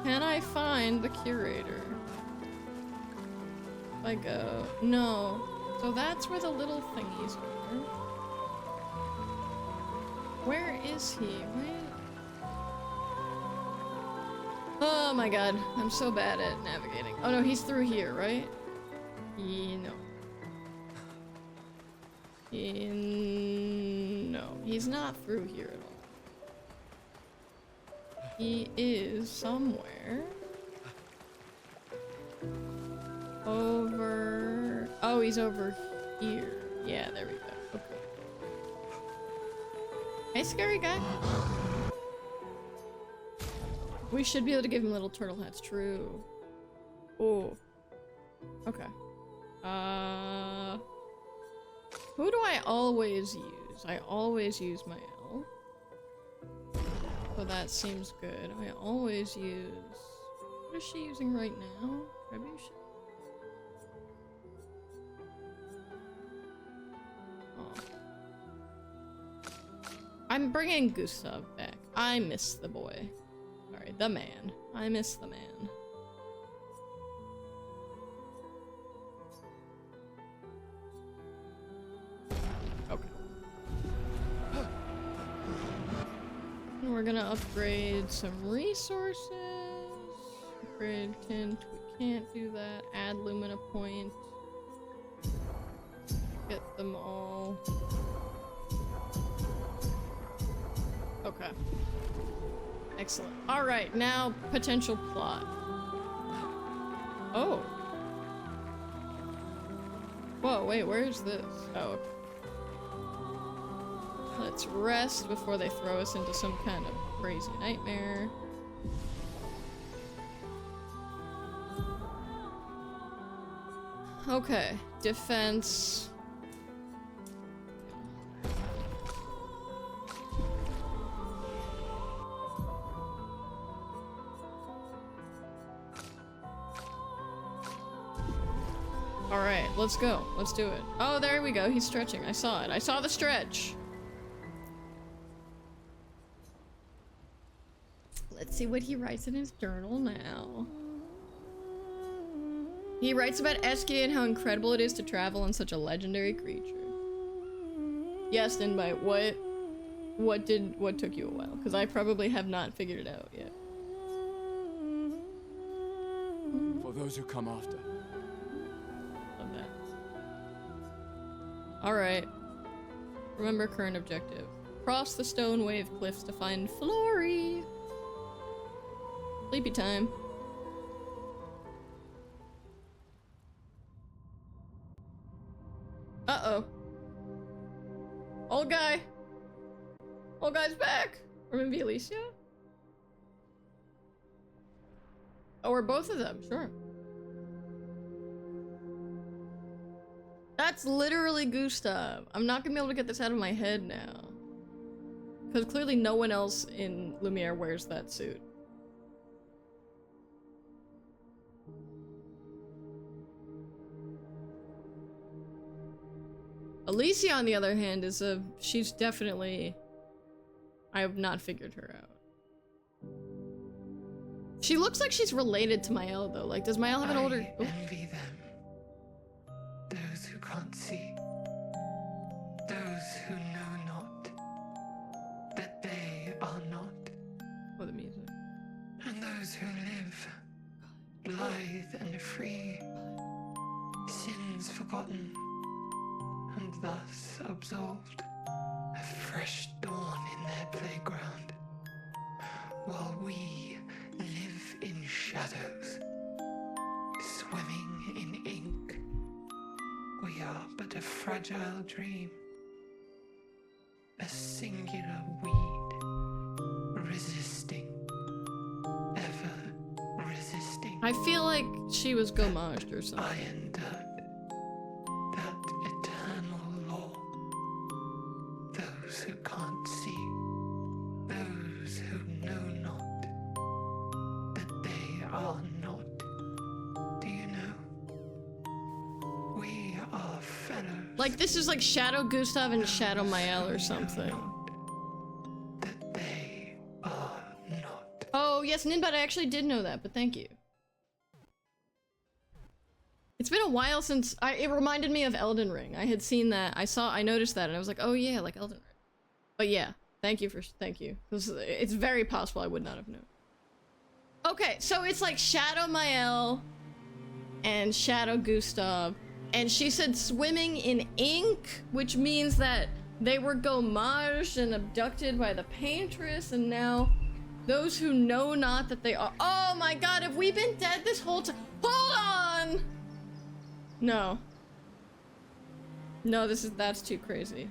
Can I find the curator? If I go... No. So that's where the little thingies are. Where is he? Wait. Oh my god. I'm so bad at navigating. Oh no, he's through here, right? No. No. He's not through here at all. He is somewhere. Over... Oh, he's over here. Yeah, there we go. Okay. Hey, scary guy. We should be able to give him little turtle hats. True. Oh. Okay. Who do I always use? I always use my L. So that seems good. I always use... What is she using right now? Trebuchet? Oh. I'm bringing Gustav back. I miss the boy. Sorry, the man. I miss the man. Okay. We're gonna upgrade some resources. Upgrade tint. We can't do that. Add Lumina point. Get them all. Okay. Excellent. Alright, now potential plot. Oh. Whoa, wait, where is this? Oh. Let's rest before they throw us into some kind of crazy nightmare. Okay, defense. Alright, let's go. Let's do it. Oh, there we go. He's stretching. I saw it. I saw the stretch. Let's see what he writes in his journal now. He writes about Eskia and how incredible it is to travel on such a legendary creature. Yes, Ninbite, what took you a while? Because I probably have not figured it out yet. For those who come after. Love that. Alright. Remember current objective. Cross the stone wave cliffs to find Flory. Sleepy time. Uh-oh. Old guy. Old guy's back. Or maybe Alicia? Oh, or both of them, sure. That's literally Gustav. I'm not gonna be able to get this out of my head now. Because clearly no one else in Lumiere wears that suit. Alicia, on the other hand, she's definitely... I have not figured her out. She looks like she's related to Mael, though. Like, does Mael have an older... I envy them. Those who can't see. Those who know not. That they are not. Oh, the music. And those who live. Blithe and free. Sins forgotten. And thus absolved, a fresh dawn in their playground, while we live in shadows, swimming in ink. We are but a fragile dream, a singular weed, resisting, ever resisting. I feel like she was gommaged or something. Iron dirt. Those who can't see, those who know not, that they are not. Do you know? We are fellows. Like, this is like Shadow Gustav and Shadow Mael or something. That they are not. Oh, yes, Ninbot, I actually did know that, but thank you. It's been a while since it reminded me of Elden Ring. I had seen that. I noticed that and I was like, oh yeah, like Elden Ring. But yeah, thank you. It's very possible I would not have known. Okay, so it's like Shadow Mael and Shadow Gustav, and she said swimming in ink, which means that they were gommaged and abducted by the Paintress, and now those who know not that they are— oh my god, have we been dead this whole time? Hold on! No. No, that's too crazy.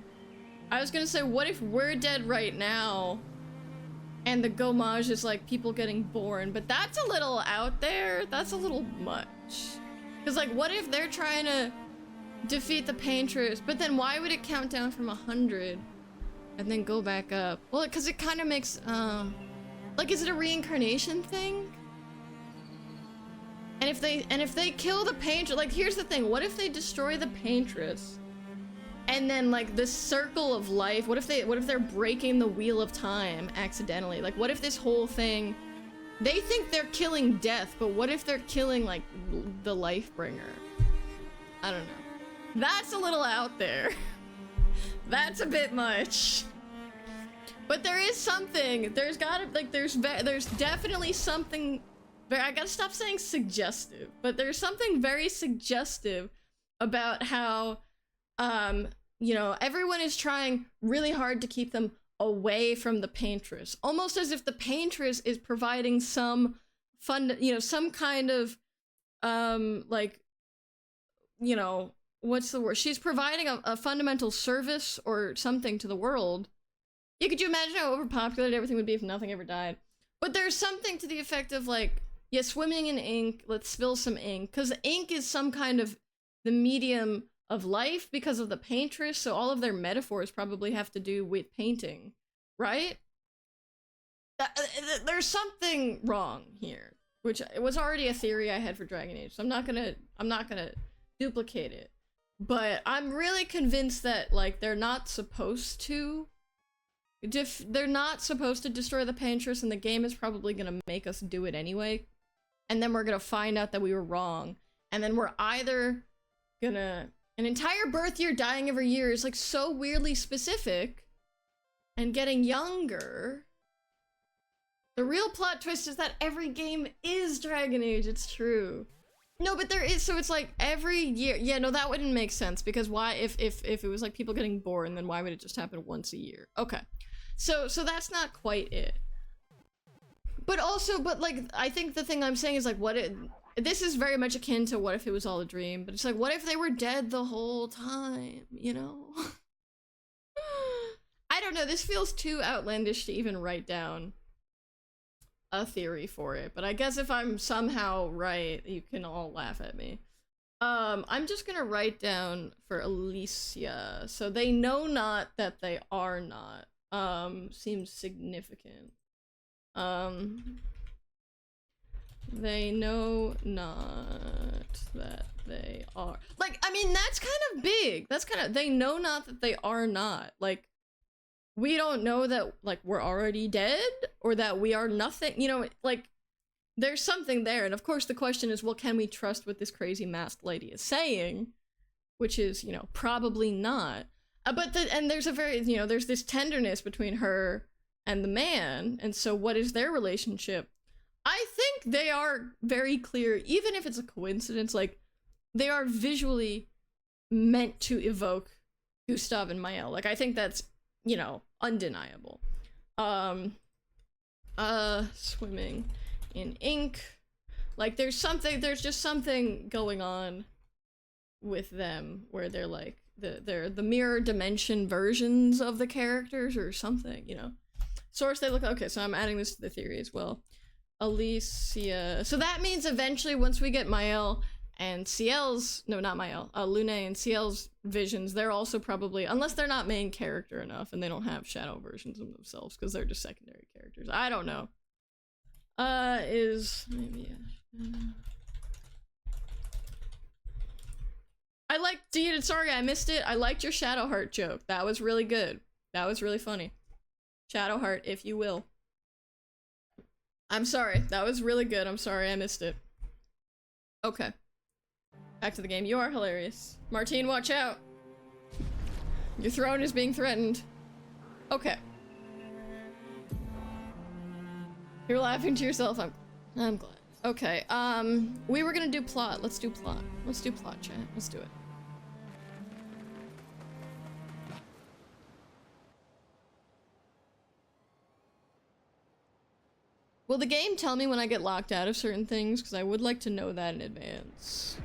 I was gonna say, what if we're dead right now and the gommage is like people getting born, but that's a little out there. That's a little much. Cause like, what if they're trying to defeat the Paintress, but then why would it count down from 100 and then go back up? Well, cause it kind of makes, like, is it a reincarnation thing? And if they kill the Paintress, like, here's the thing, what if they destroy the Paintress and then like the circle of life, what if they're breaking the wheel of time accidentally? Like, what if this whole thing, they think they're killing death, but what if they're killing like the life bringer? I don't know. That's a little out there. That's a bit much. But there is something, there's definitely something. I gotta stop saying suggestive, but there's something very suggestive about how, you know, everyone is trying really hard to keep them away from the Paintress, almost as if the Paintress is providing some fun, you know, some kind of like, you know, what's the word? She's providing a fundamental service or something to the world. Could you imagine how overpopulated everything would be if nothing ever died? But there's something to the effect of like, yeah, swimming in ink, let's spill some ink. Because ink is some kind of the medium of life because of the paintress, so all of their metaphors probably have to do with painting, right? There's something wrong here, which was already a theory I had for Dragon Age, so I'm not gonna duplicate it. But I'm really convinced that, like, they're not supposed to destroy the paintress, and the game is probably gonna make us do it anyway. And then we're gonna find out that we were wrong. And then we're either gonna... An entire birth year dying every year is, like, so weirdly specific. And getting younger... The real plot twist is that every game is Dragon Age, it's true. No, but there is, so it's like every year... Yeah, no, that wouldn't make sense, because why, if it was like people getting born, then why would it just happen once a year? Okay. So that's not quite it. But also, like, I think the thing I'm saying is, like, this is very much akin to what if it was all a dream, but it's like, what if they were dead the whole time, you know? I don't know, this feels too outlandish to even write down a theory for it, but I guess if I'm somehow right, you can all laugh at me. I'm just gonna write down for Alicia, so they know not that they are not. Seems significant. They know not that they are. Like, I mean, that's kind of big. That's kind of, they know not that they are not. Like, we don't know that, like, we're already dead, or that we are nothing. You know, like, there's something there. And of course the question is, well, can we trust what this crazy masked lady is saying? Which is, you know, probably not. And there's a very, you know, there's this tenderness between her and the man, and so what is their relationship? I think they are very clear, even if it's a coincidence, like, they are visually meant to evoke Gustav and Mael. Like, I think that's, you know, undeniable. Swimming in ink. Like, there's just something going on with them where they're like, they're the mirror dimension versions of the characters or something, you know. Source, they look, okay, so I'm adding this to the theory as well. Alicia, so that means eventually once we get Mael and Ciel's, no, not Mael, Lune and Ciel's visions, they're also probably, unless they're not main character enough and they don't have shadow versions of themselves because they're just secondary characters. I don't know. Is maybe I liked, Dean, sorry I missed it. I liked your Shadowheart joke. That was really good. That was really funny. Shadowheart, if you will. I'm sorry. That was really good. I'm sorry I missed it. Okay. Back to the game. You are hilarious. Martine, watch out. Your throne is being threatened. Okay. You're laughing to yourself. I'm glad. Okay, we were gonna do plot. Let's do plot. Let's do plot, chat. Let's do it. Will the game tell me when I get locked out of certain things? Because I would like to know that in advance.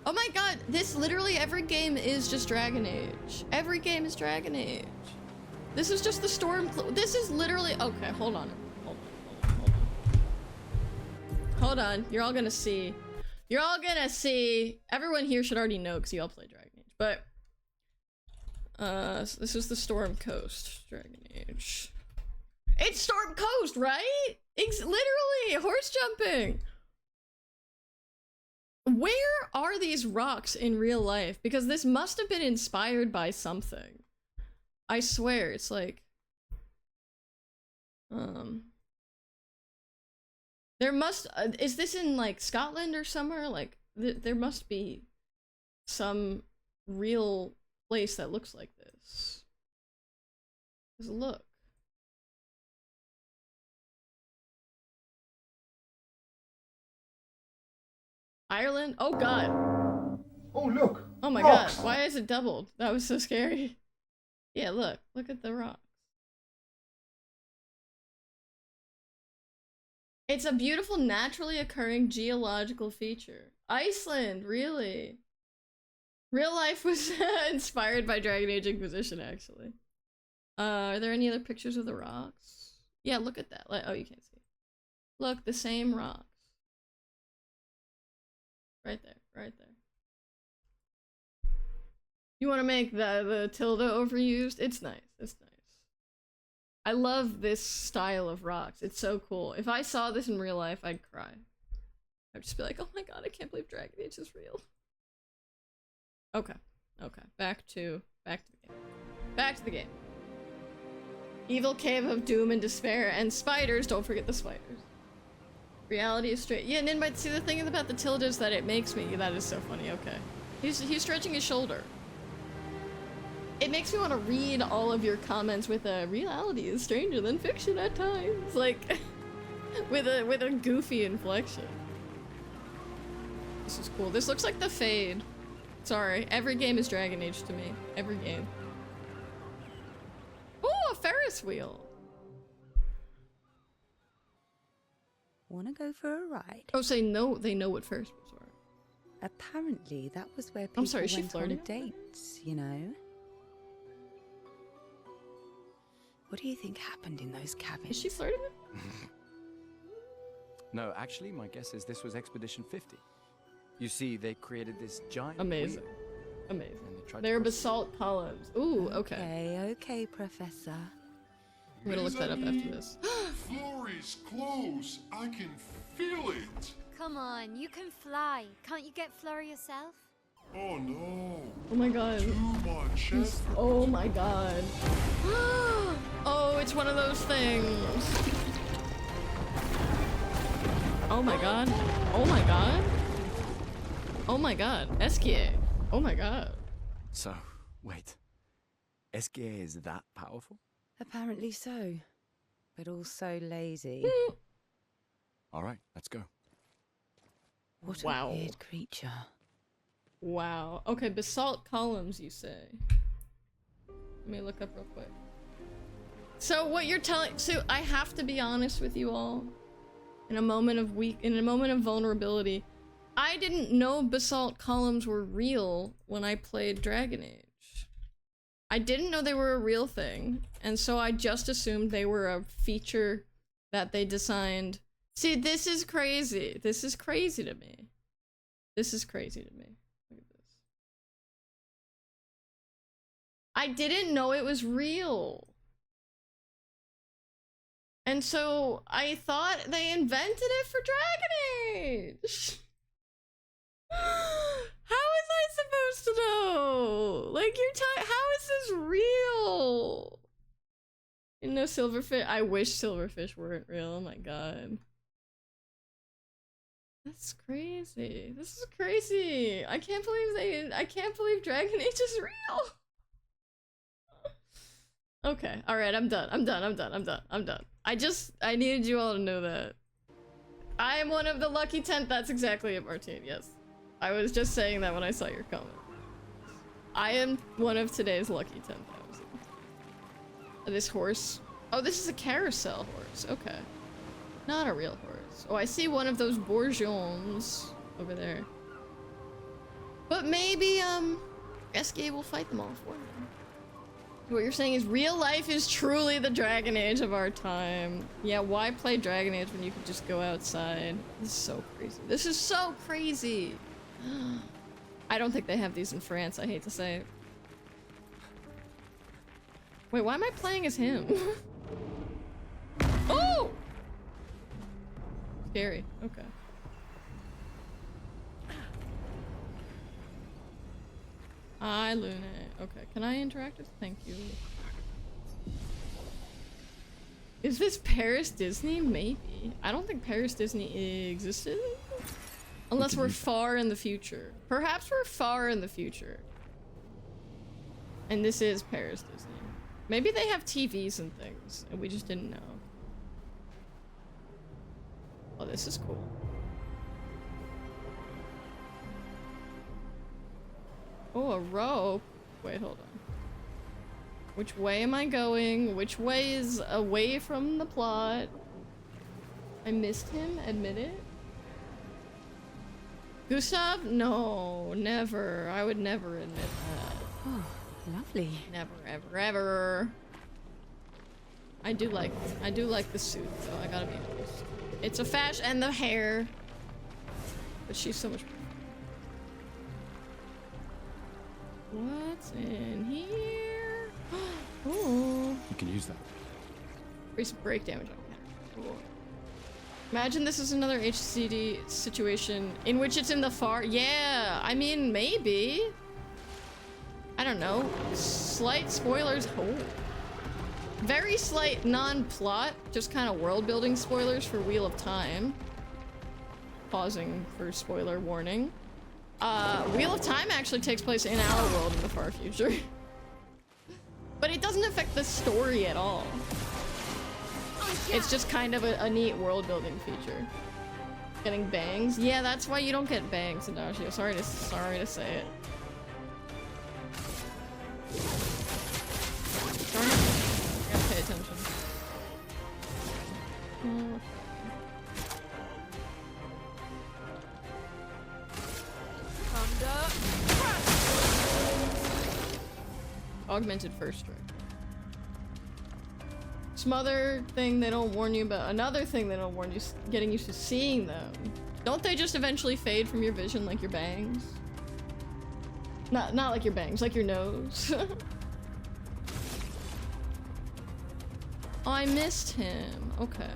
Oh my god, this literally every game is just Dragon Age. Every game is Dragon Age. This is just the storm. This is literally, okay, hold on. Hold on, you're all gonna see. You're all gonna see. Everyone here should already know because you all play Dragon Age. But, so this is the Storm Coast Dragon Age. It's Storm Coast, right? It's literally horse jumping. Where are these rocks in real life? Because this must have been inspired by something. I swear, it's like... There must... is this in, like, Scotland or somewhere? Like, there must be some real place that looks like this. Just look. Ireland? Oh god. Oh look! Oh my rocks. god, why is it doubled? That was so scary. Yeah, look at the rocks. It's a beautiful, naturally occurring geological feature. Iceland, really? Real life was inspired by Dragon Age Inquisition, actually. Are there any other pictures of the rocks? Yeah, look at that. Oh, you can't see. Look, the same rocks. Right there, right there. You want to make the tilde overused? It's nice, it's nice. I love this style of rocks. It's so cool. If I saw this in real life, I'd cry. I'd just be like, oh my god, I can't believe Dragon Age is real. Okay, okay, back to the game. Back to the game. Evil Cave of Doom and Despair, and spiders, don't forget the spiders. Reality is straight. Yeah, Nin might see the thing about the tildes that it makes me. That is so funny, okay. He's stretching his shoulder. It makes me want to read all of your comments with a reality is stranger than fiction at times. Like, with a goofy inflection. This is cool. This looks like the Fade. Sorry, every game is Dragon Age to me. Every game. Oh, a Ferris wheel. Wanna go for a ride? Oh, say no. They know what Ferris wheels are. Apparently, that was where people I'm sorry, is she went flirting? on dates, you know? What do you think happened in those cabins? Is she flirting? No, actually, my guess is this was Expedition 50. You see, they created this giant Amazing. wheel, Amazing. and they tried They're to basalt columns. Ooh, okay. Okay, Professor. I'm gonna look that up after this. Florey's close. I can feel it. Come on, you can fly. Can't you get Flora yourself? Oh no. Oh my god. Too much effort. Oh my god. Oh, it's one of those things. Oh my god. Oh my god. Oh my god. Eskie. Oh my god. So, wait. Eskie is that powerful? Apparently so. But also lazy. All right, let's go. What Wow. a weird creature. Wow. Okay, basalt columns, you say. Let me look up real quick. So what you're telling, so I have to be honest with you all. In a moment of vulnerability, I didn't know basalt columns were real when I played Dragon Age. I didn't know they were a real thing, and so I just assumed they were a feature that they designed. See, this is crazy. This is crazy to me. This is crazy to me. Look at this. I didn't know it was real. And so I thought they invented it for Dragon Age. How is I supposed to know? Like, how is this real? You know, silverfish. I wish silverfish weren't real. Oh my god. That's crazy. This is crazy. I can't believe Dragon Age is real. Okay, alright, I'm done. I'm done. I needed you all to know that. I am one of the lucky 10. That's exactly it, Martine, yes. I was just saying that when I saw your comment. I am one of today's lucky 10,000. This horse. Oh, this is a carousel horse. Okay. Not a real horse. Oh, I see one of those bourgeons over there. But maybe, Escape will fight them all for him. What you're saying is real life is truly the Dragon Age of our time. Yeah, why play Dragon Age when you could just go outside? This is so crazy. This is so crazy. I don't think they have these in France, I hate to say it. Wait, why am I playing as him? Oh! Scary, okay. Hi, Luna. Okay, can I interact with? Thank you. Is this Paris Disney? Maybe. I don't think Paris Disney existed. Unless we're far in the future. Perhaps we're far in the future. And this is Paris Disney. Maybe they have TVs and things, and we just didn't know. Oh, this is cool. Oh, a rope. Wait, hold on. Which way am I going? Which way is away from the plot? I missed him, admit it. Gustav? No, never. I would never admit that. Oh, lovely. Never, ever, ever. I do like the suit though, I gotta be honest. It's a fashion and the hair. But she's so much. What's in here? Ooh. You can use that. Increase break damage on counter. Cool. Imagine this is another HCD situation in which it's in the far. Yeah, I mean, maybe. I don't know. Slight spoilers. Oh. Very slight non-plot, just kind of world-building spoilers for Wheel of Time. Pausing for spoiler warning. Wheel of Time actually takes place in our world in the far future. But it doesn't affect the story at all. It's just kind of a neat world-building feature. Getting bangs? Yeah, that's why you don't get bangs, Adagio. Sorry to say it. Darn it. I gotta pay attention. Augmented first strike. Some other thing they don't warn you about. Another thing they don't warn you, getting used to seeing them. Don't they just eventually fade from your vision like your bangs? Not like your bangs, like your nose. Oh, I missed him. Okay.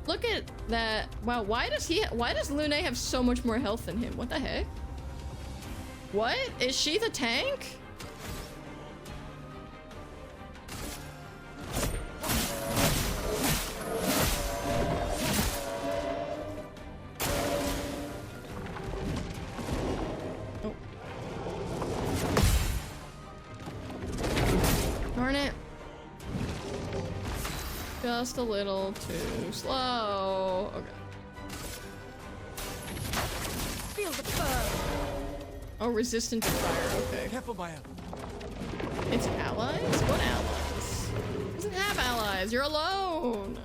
Look at that. Wow, why does Lune have so much more health than him? What the heck? What? Is she the tank? Oh. Darn it. Just a little too slow. Okay. Feel the burn. Oh, resistant to fire. Okay. Careful, Maya. It's allies? What allies? It doesn't have allies. You're alone.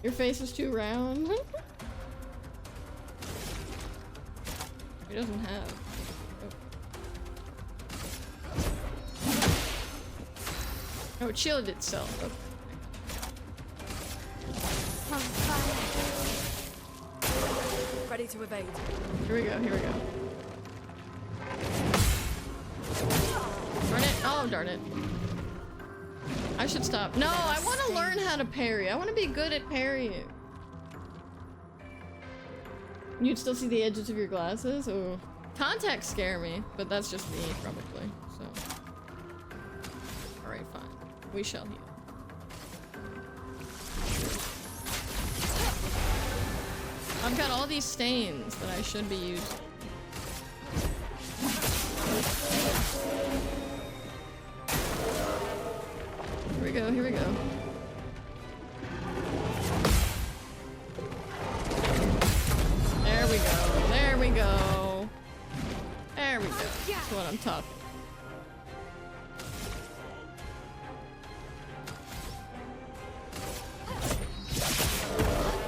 Your face is too round. He doesn't have. Oh, it shielded itself. Okay. Ready to evade. Here we go, here we go. Darn it. Oh, darn it. I should stop. No, I want to learn how to parry. I want to be good at parrying. You'd still see the edges of your glasses? Oh. Contacts scare me, but that's just me, probably. So. Alright, fine. We shall heal. I've got all these stains that I should be using. Here we go, here we go. There we go, there we go. There we go. That's what I'm talking.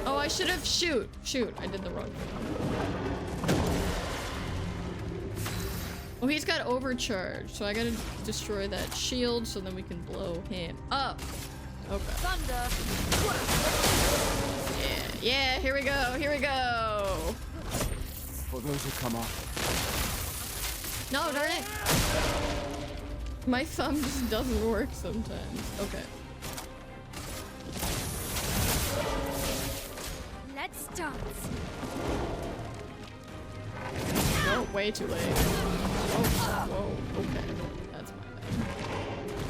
Oh, I should have shoot. I did the wrong thing. Oh, he's got overcharge, so I gotta destroy that shield so then we can blow him up. Okay. Thunder. Yeah, here we go, here we go. For those who come off. No, darn it. My thumb just doesn't work sometimes. Okay. Let's dance. No, way too late. Oh, whoa, okay. That's my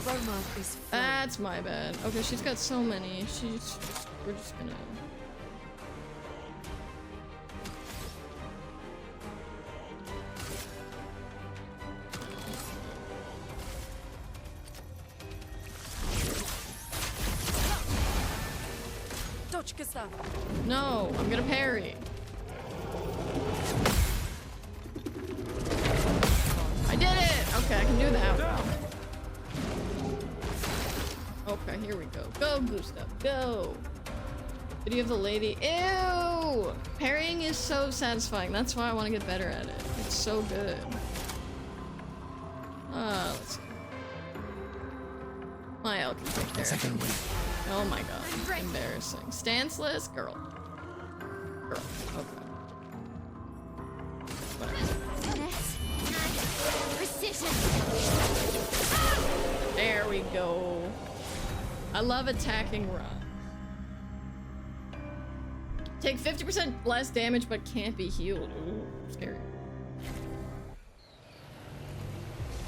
bad. Roma is full. That's my bad. Okay, she's got so many. We're just gonna... Dodge, Gustav. No, I'm gonna parry. I did it! Okay, I can do that. Okay, here we go. Go, Gustav, go! Video of the lady. Ew! Parrying is so satisfying. That's why I want to get better at it. It's so good. Let's see. My elk can take care of it. Oh my god. Embarrassing. Stanceless? Girl. Girl. Okay. Precision. There we go. I love attacking Ra. Take 50% less damage but can't be healed. Ooh, scary.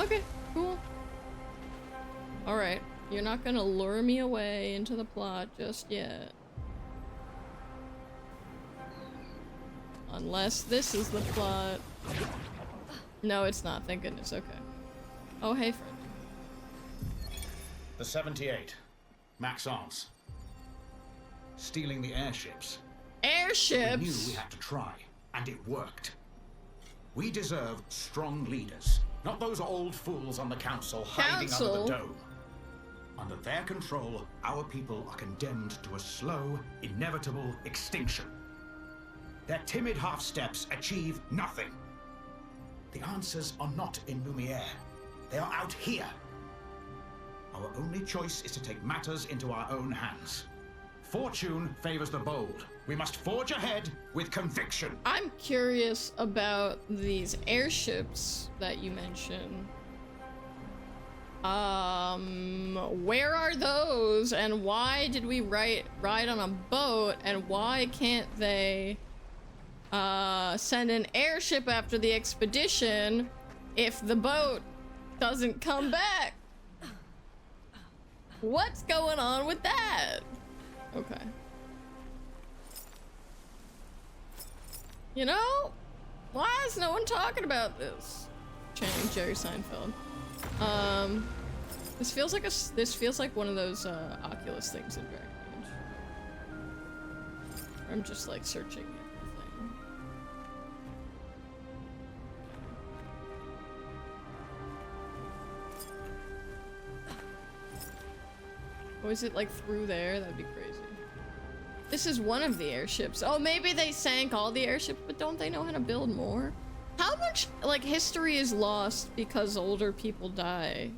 Okay, cool. Alright, you're not gonna lure me away into the plot just yet. Unless this is the plot. No, it's not, thank goodness, okay. Oh, hey, friend. The 78. Maxence. Stealing the airships. Airships? We knew we had to try, and it worked. We deserve strong leaders, not those old fools on the council hiding under the dome. Under their control, our people are condemned to a slow, inevitable extinction. Their timid half-steps achieve nothing. The answers are not in Lumiere. They are out here. Our only choice is to take matters into our own hands. Fortune favors the bold. We must forge ahead with conviction. I'm curious about these airships that you mentioned. Where are those? And why did we ride on a boat? And why can't they send an airship after the expedition if the boat doesn't come back? What's going on with that? Okay. You know, why is no one talking about this? Channing Jerry Seinfeld. This feels like one of those Oculus things in Dragon Age. I'm just like searching everything. Oh, is it like through there? That'd be crazy. This is one of the airships. Oh, maybe they sank all the airships, but don't they know how to build more? How much, like, history is lost because older people die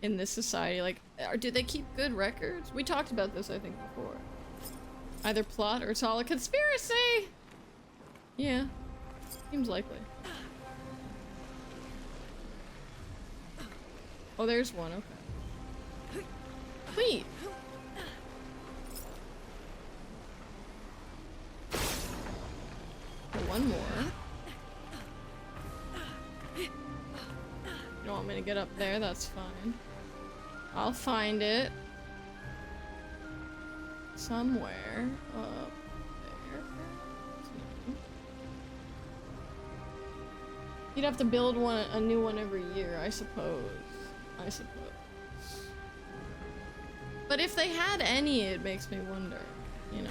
in this society? Like, do they keep good records? We talked about this, I think, before. Either plot or it's all a conspiracy! Yeah. Seems likely. Oh, there's one, okay. Sweet! One more. You don't want me to get up there? That's fine. I'll find it. Somewhere up there. You'd have to build a new one every year, I suppose. But if they had any, it makes me wonder, you know?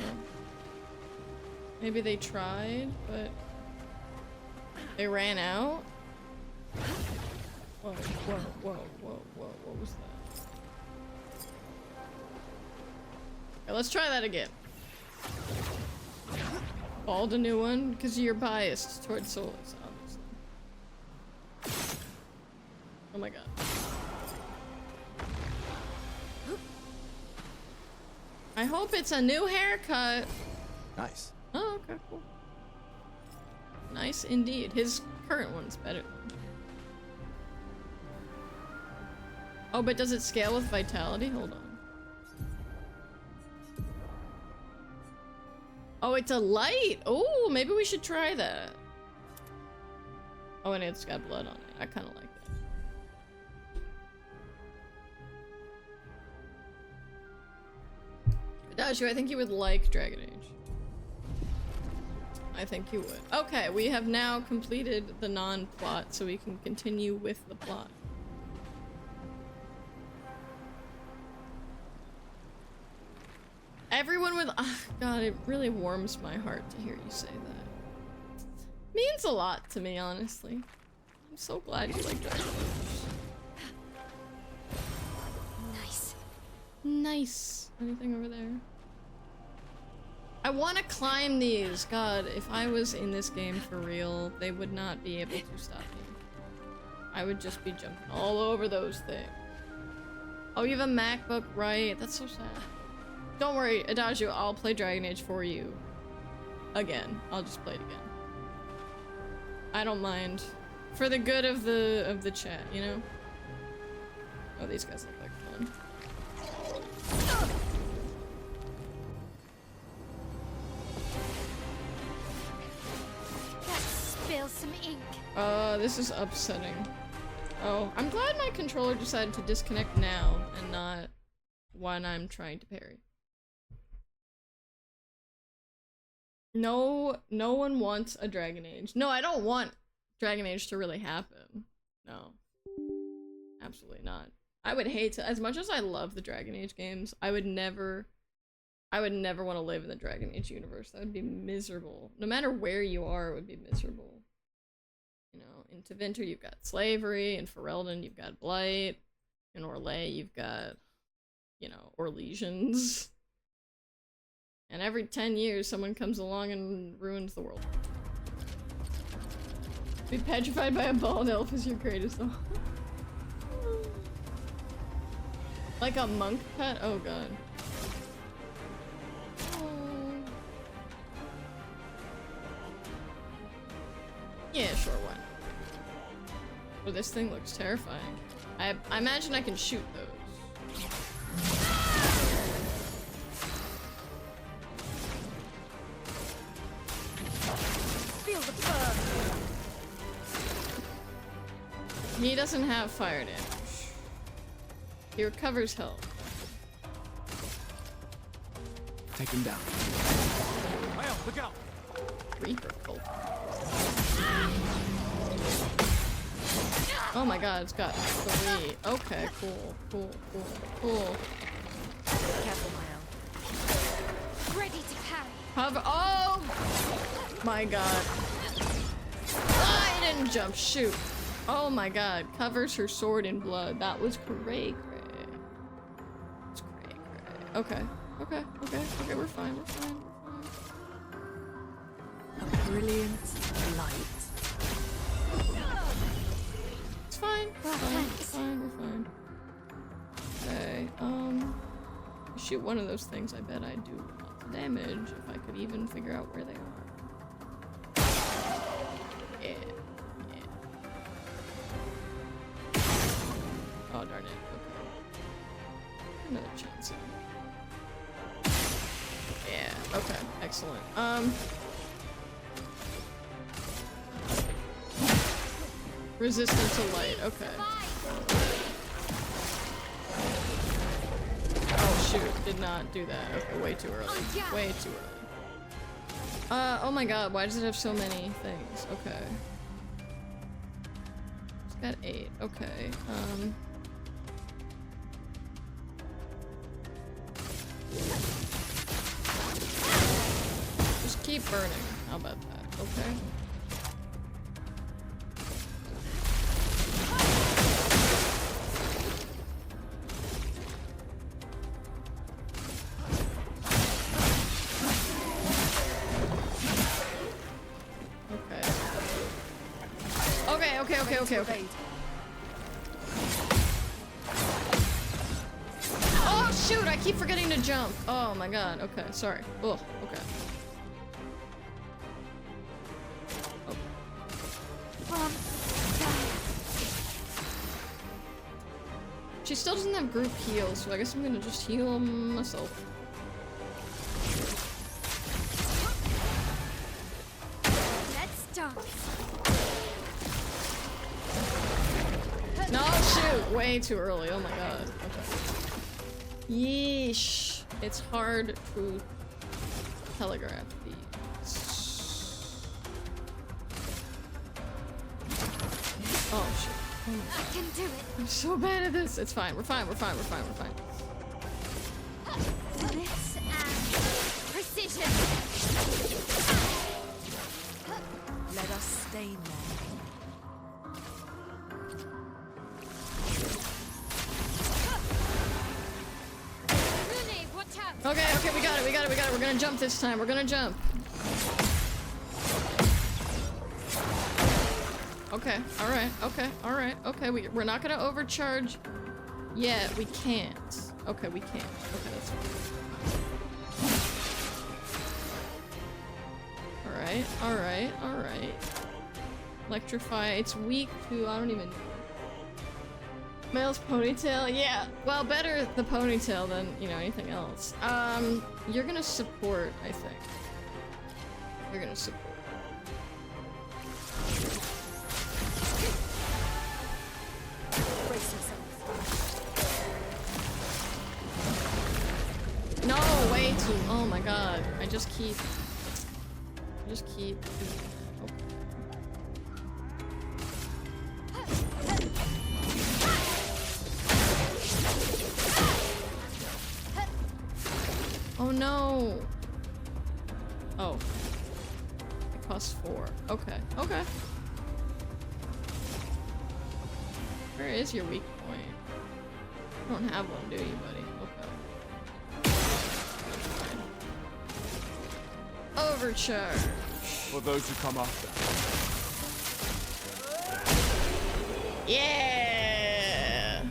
Maybe they tried, but they ran out? Whoa, whoa, whoa, whoa, whoa, what was that? Okay, let's try that again. Bald a new one? Because you're biased towards souls, obviously. Oh my god. I hope it's a new haircut. Nice. Oh, okay, cool. Nice indeed. His current one's better. Oh, but does it scale with vitality? Hold on. Oh, it's a light! Oh, maybe we should try that. Oh, and it's got blood on it. I kind of like that. Dashu, I think you would like Dragon Age. I think you would. Okay, we have now completed the non-plot, so we can continue with the plot. Everyone with— God, it really warms my heart to hear you say that. Means a lot to me, honestly. I'm so glad you like Dragon Age. Nice. Nice. Anything over there? I want to climb these. God, if I was in this game for real, they would not be able to stop me. I would just be jumping all over those things. Oh, you have a MacBook, right? That's so sad. Don't worry, Adagio, I'll play Dragon Age for you. Again. I'll just play it again. I don't mind. For the good of the chat, you know? Oh, these guys look like fun. Let's spill some ink. This is upsetting. Oh, I'm glad my controller decided to disconnect now and not when I'm trying to parry. No one wants a Dragon Age. No, I don't want Dragon Age to really happen. No. Absolutely not. I would hate to, as much as I love the Dragon Age games, I would never want to live in the Dragon Age universe. That would be miserable. No matter where you are, it would be miserable. You know, in Tevinter you've got slavery, in Ferelden you've got blight, in Orlais you've got, you know, Orlesians. And every 10 years someone comes along and ruins the world. Be petrified by a bald elf is your greatest song. Like a monk pet? Oh god. Oh. Yeah, sure, why not? Oh, this thing looks terrifying. I imagine I can shoot those. Feel the burn. He doesn't have fire damage. He recovers health. Take him down. Well, look out! Reaper cult. Oh my god, it's got 3. Okay, cool. Careful, Mael. Ready to parry. Hover. Oh my god. Ah, I didn't jump. Shoot. Oh my god. Covers her sword in blood. That was cray. It's cray. Okay, we're fine. A brilliant light. It's fine. We're fine. Okay, shoot one of those things. I bet I'd do lots of damage if I could even figure out where they are. Yeah. Oh, darn it. Okay. Another chance. Yeah, okay. Excellent. Resistant to light. Okay. Oh, shoot. Did not do that. Okay, way too early. Way too early. Oh my god. Why does it have so many things? Okay. It's got 8. Okay. Just keep burning. How about that? Okay. Okay. Oh shoot, I keep forgetting to jump. Oh my god, okay, sorry. Oh, okay. She still doesn't have group heal, so I guess I'm gonna just heal myself. Let's dance. No, shoot! Way too early. Oh my god. Okay. Yeesh. It's hard to telegraph these. Oh shit. Oh my god. I can do it. I'm so bad at this. It's fine. We're fine. Finesse and precision. Let us stain them. Rune, watch out. Okay. we got it. We're gonna jump this time. We're gonna jump. Okay, alright, okay. We're not gonna overcharge yet. We can't. Okay, we can't. Okay, that's fine. Alright. Electrify. It's weak to, I don't even know. Male's ponytail? Yeah. Well, better the ponytail than, you know, anything else. You're gonna support, I think. You're gonna support. No, way too. Oh my god. I just keep. Oh no. Oh. It costs 4. Okay. Okay. Where is your weak point? You don't have one, do you, buddy? Okay. Overcharge. For those who come after. Yeah!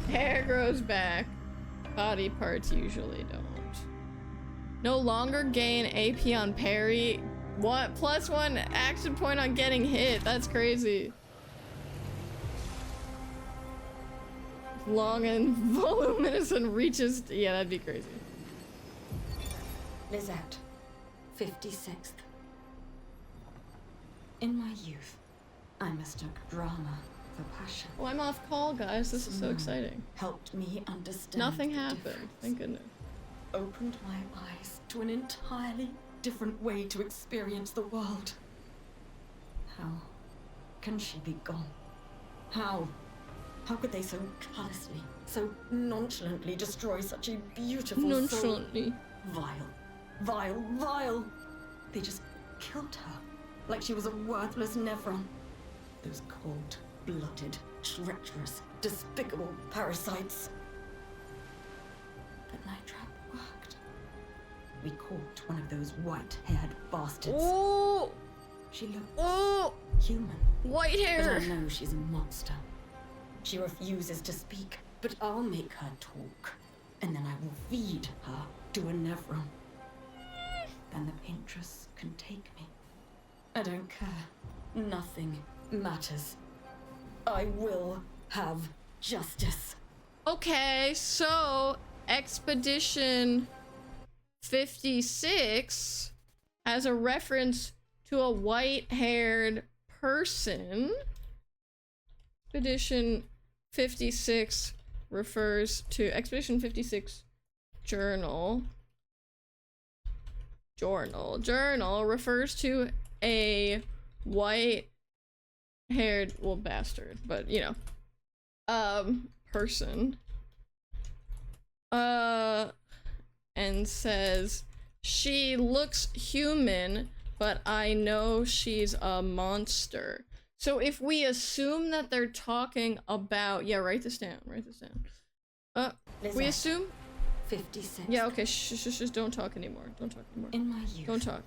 Hair grows back. Body parts usually don't. No longer gain AP on parry. What? +1 action point on getting hit. That's crazy. Long and voluminous and reaches. Yeah, that'd be crazy. Lizette, 56th. In my youth, I mistook drama for passion. Oh, I'm off call, guys. This is so exciting. Helped me understand. Nothing happened. Thank goodness. Opened my eyes to an entirely different way to experience the world. How can she be gone? How could they so callously, so nonchalantly destroy such a beautiful Nonchalantly. soul? Vile. They just killed her, like she was a worthless Nevron. Those cold-blooded, treacherous, despicable parasites. But my trap worked. We caught one of those white-haired bastards. Oh! She looked human. White hair! But I know she's a monster. She refuses to speak, but I'll make her talk. And then I will feed her to a Nevron. Then the Paintress can take me. I don't care. Nothing matters. I will have justice. Okay, so Expedition 56 has a reference to a white-haired person. Expedition 56 refers to Expedition 56 journal refers to a white-haired, well, bastard, but you know, person, and says she looks human, but I know she's a monster. So if we assume that they're talking about, yeah, write this down. We assume 56. Yeah, okay, shh, don't talk anymore. In my youth, don't talk.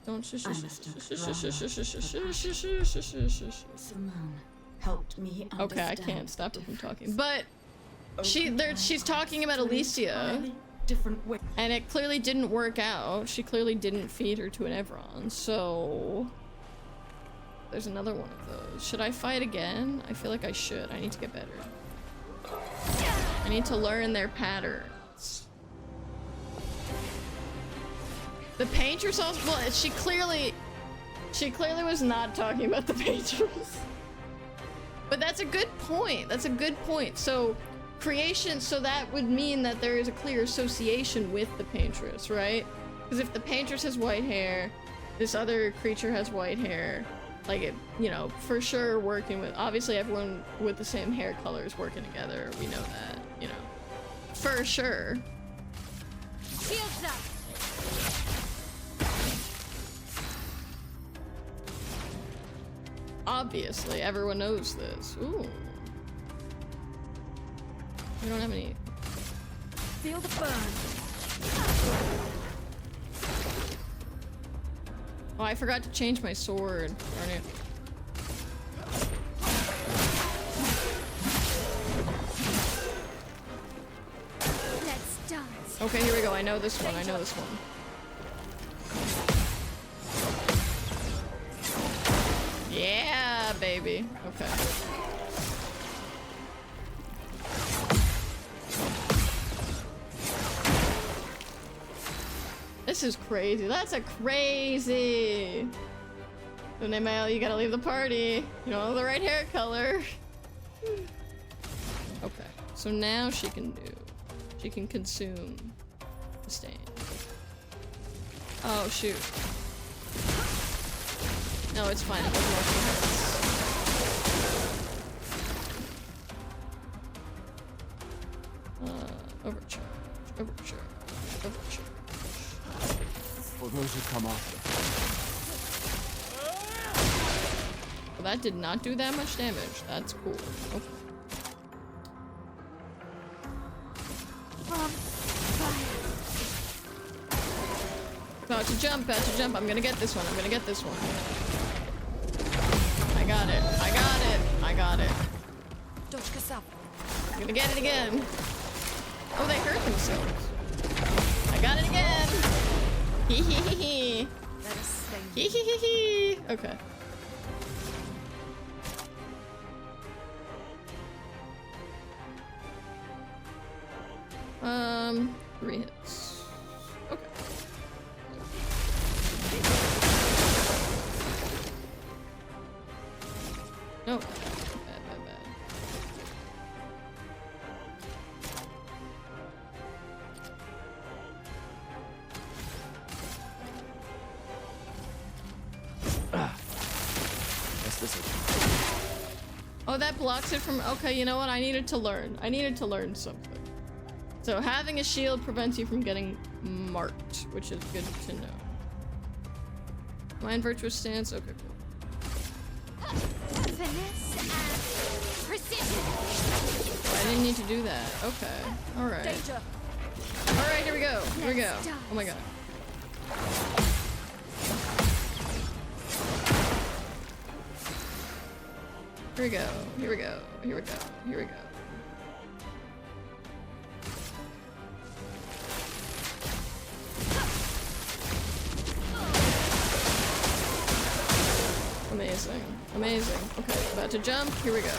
Simone helped me understand. Okay, I can't stop her from talking. But she's talking about Alicia, and it clearly didn't work out. She clearly didn't feed her to an Evron, so there's another one of those. Should I fight again? I feel like I should. I need to get better. I need to learn their patterns. The Paintress also, well, she clearly was not talking about the Paintress. But that's a good point. So creation, so that would mean that there is a clear association with the Paintress, right? Because if the Paintress has white hair, this other creature has white hair, like it, you know, for sure working with, obviously everyone with the same hair color is working together. We know that, you know, for sure. Shields up. Obviously, everyone knows this. Ooh. We don't have any. Feel the burn. Oh, I forgot to change my sword. Darn it. Let's dance. Okay, here we go. I know this one. I know this one. Yeah, baby. Okay. This is crazy. That's a crazy. Email, you gotta leave the party. You don't have the right hair color. Okay. So now she can consume the stain. Oh shoot. No, it's fine. It doesn't actually hurt. Overcharge. Overcharge. Overcharge. For those who come after. Well, that did not do that much damage. That's cool. Okay. About to jump, about to jump. I'm gonna get this one. I'm gonna get this one. I got it. I got it. I got it. I'm gonna get it again. Oh, they hurt themselves. I got it again. Hee hee hee hee. Hee hee hee hee. Okay. Three hits. Okay. No. Bad, bad, bad. Guess this is. Oh, that blocks it from. Okay, you know what? I needed to learn. I needed to learn something. So having a shield prevents you from getting marked, which is good to know. Mind virtuous stance. Okay, cool. Finesse and precision. I didn't need to do that. Okay. All right. Danger. All right. Here we go. Here we go. Oh my god. Here we go. Here we go. Here we go. Here we go. Amazing. Amazing. Okay, about to jump. Here we go.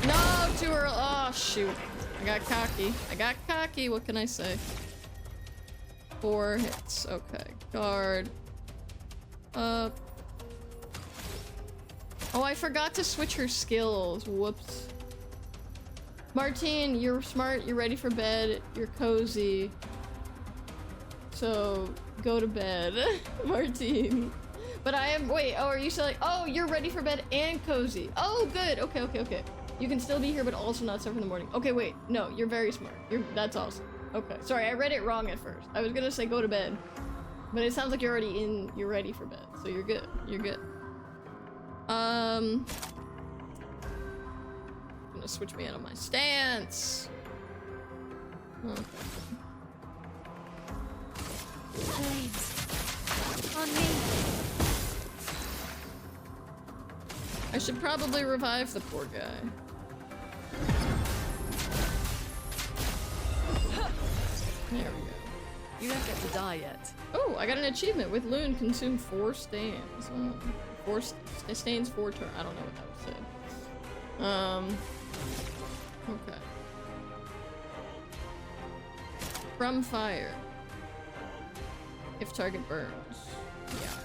No, too early. Oh, shoot. I got cocky. I got cocky. What can I say? 4 hits. Okay. Guard. Up. Oh, I forgot to switch her skills. Whoops. Martine, you're smart. You're ready for bed. You're cozy. So, go to bed. Martine. But I am- wait, oh, are you still like- oh, you're ready for bed and cozy. Oh, good. Okay, okay, okay. You can still be here, but also not suffer in the morning. Okay, wait. No, you're very smart. That's awesome. Okay. Sorry, I read it wrong at first. I was gonna say go to bed. But it sounds like you're already you're ready for bed. So you're good. You're good. I'm gonna switch me out of my stance. Okay. Flames. On me. I should probably revive the poor guy. There we go. You don't get to die yet. Oh, I got an achievement with Loon. Consume 4 stains. Oh, 4 stains 4 turns. I don't know what that said. Okay. From fire. If target burns. Yeah.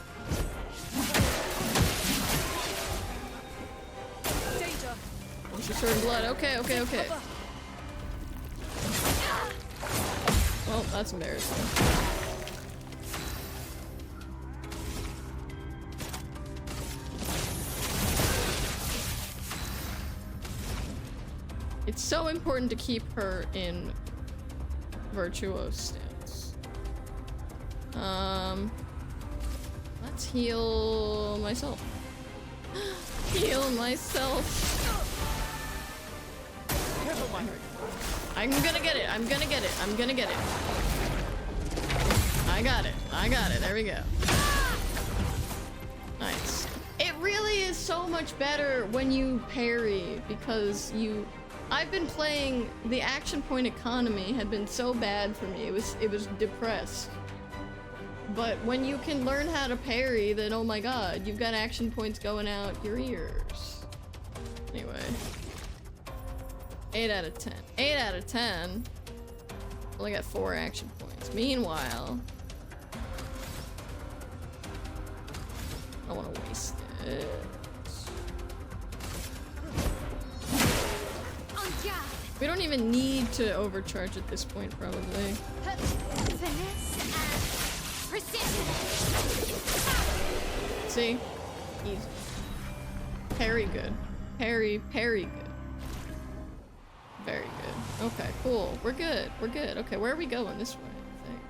Danger. Once you turn blood. Okay, okay, okay. Well, that's embarrassing. It's so important to keep her in virtuoso stance. Let's heal myself. Heal myself. I'm gonna get it. I'm gonna get it. I'm gonna get it. I got it. I got it. There we go. Nice. It really is so much better when you parry because I've been playing the action point economy had been so bad for me. It was depressed. But when you can learn how to parry, then oh my god, you've got action points going out your ears. Anyway. 8 out of 10. 8 out of 10. Only got 4 action points. Meanwhile, I don't want to waste it. We don't even need to overcharge at this point, probably. Finesse and precision. See? Easy. Parry good. Parry good. Very good. Okay, cool. We're good. We're good. Okay, where are we going? This way, I think.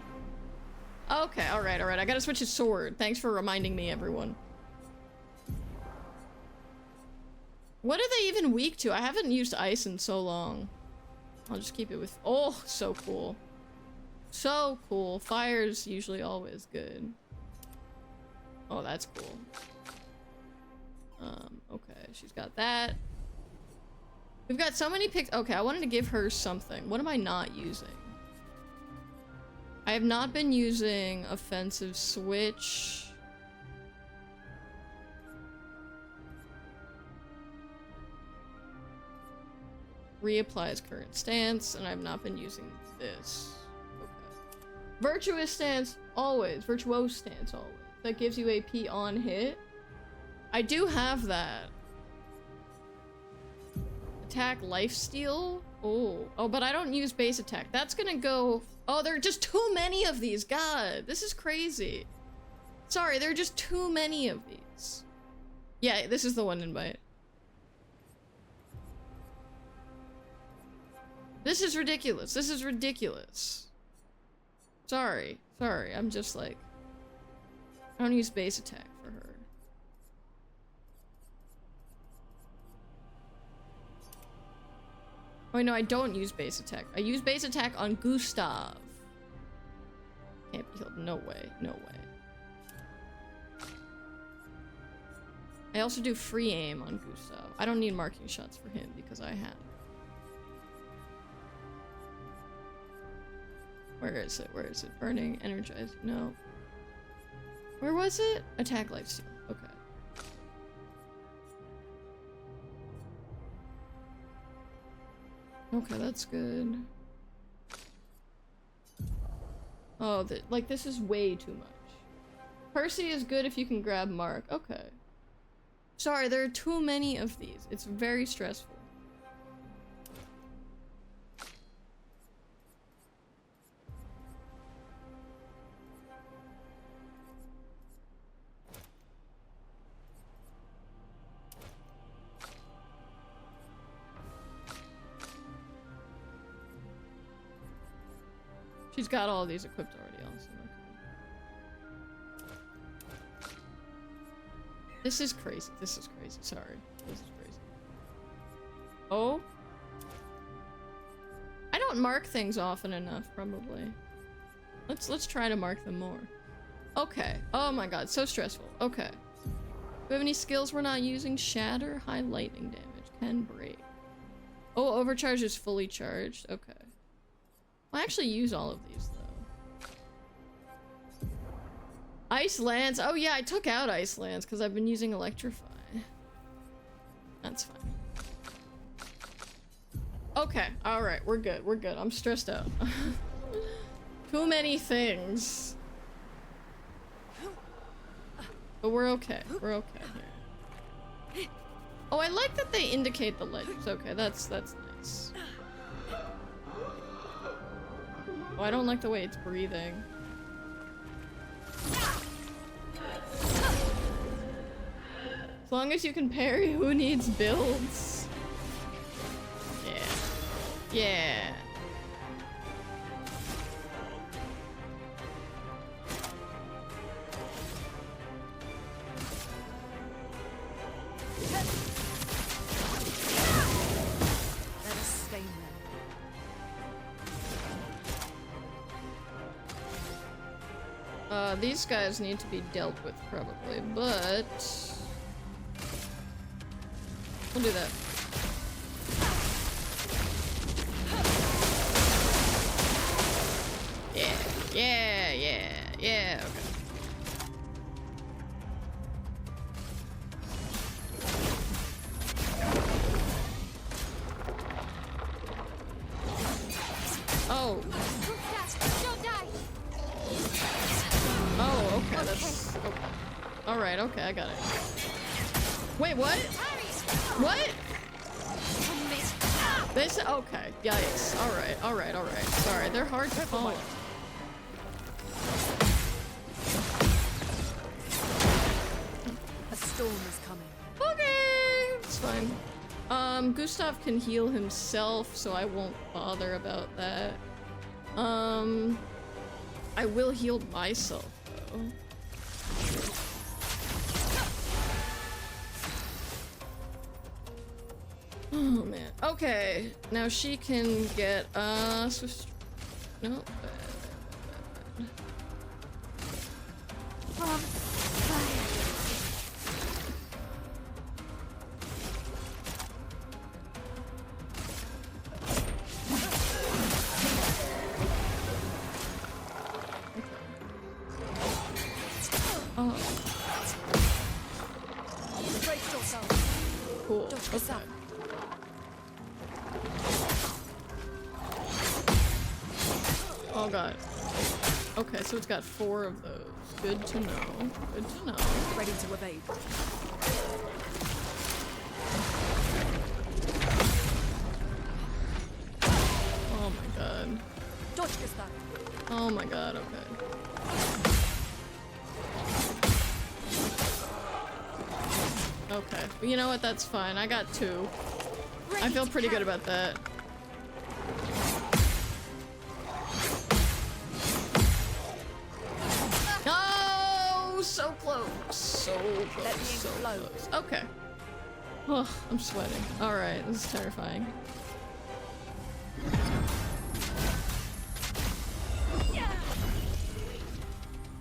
Okay, alright, alright. I gotta switch his sword. Thanks for reminding me, everyone. What are they even weak to? I haven't used ice in so long. I'll just keep it with... Oh, so cool. So cool. Fire's usually always good. Oh, that's cool. Okay, she's got that. We've got so many picks. Okay, I wanted to give her something. What am I not using? I have not been using offensive switch. Reapplies current stance, and I've not been using this. Okay. Virtuous stance, always. Virtuose stance, always. That gives you AP on hit. I do have that. Attack lifesteal? Oh, but I don't use base attack. That's gonna go... Oh, there are just too many of these. God, this is crazy. Sorry, there are just too many of these. Yeah, this is the one invite. This is ridiculous. This is ridiculous. Sorry. Sorry, I'm just like... I don't use base attack for her. Oh, no, I don't use base attack. I use base attack on Gustav. Can't be healed. No way. No way. I also do free aim on Gustav. I don't need marking shots for him because I have. Where is it? Where is it? Burning, energized. No. Where was it? Attack lifesteal. Okay. Okay, that's good. Oh, like this is way too much. Percy is good if you can grab Mark. Okay. Sorry, there are too many of these. It's very stressful. She's got all these equipped already, also. Okay. This is crazy. This is crazy. Sorry. This is crazy. Oh? I don't mark things often enough, probably. Let's try to mark them more. Okay. Oh my god, so stressful. Okay. Do we have any skills we're not using? Shatter, high lightning damage, can break. Oh, overcharge is fully charged. Okay. I actually use all of these, though. Ice Lance. Oh, yeah, I took out Ice Lance because I've been using Electrify. That's fine. Okay, alright, we're good. We're good. I'm stressed out. Too many things. But we're okay. We're okay here. Oh, I like that they indicate the ledges. Okay, that's nice. Oh, I don't like the way it's breathing. As long as you can parry, who needs builds? Yeah. Yeah. Let us stain them. These guys need to be dealt with probably, but we'll do that. Yeah, okay. Oh. Don't die. Oh, okay, that's... Okay. Alright, okay, I got it. Wait, what? What? This... Okay, yikes. Alright. Sorry, they're hard to follow. A storm is coming. Okay, it's fine. Gustav can heal himself, so I won't bother about that. I will heal myself, though. Oh, man. Okay, now she can get, Swift... No. Brace yourself. Cool. Dodge yourself. Oh god. Okay, so it's got 4 of those. Good to know. Good to know. Ready to evade. Oh my god. Dodge Gustav. Oh my god, okay. Okay, but you know what? That's fine. I got 2. I feel pretty good about that. Oh, so close. So close. So close. Okay. Oh, I'm sweating. Alright, this is terrifying.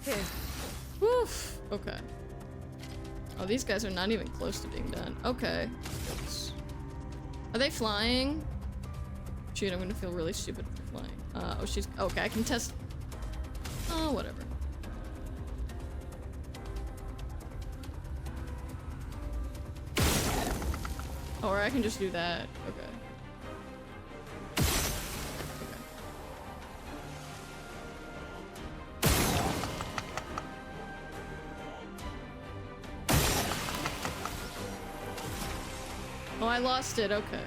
Here. Woof. Okay. Oh, these guys are not even close to being done. Okay. Are they flying? Shoot, I'm gonna feel really stupid if they're flying. Oh, she's... Okay, I can test... Oh, whatever. Or I can just do that. Okay. Oh, I lost it. Okay.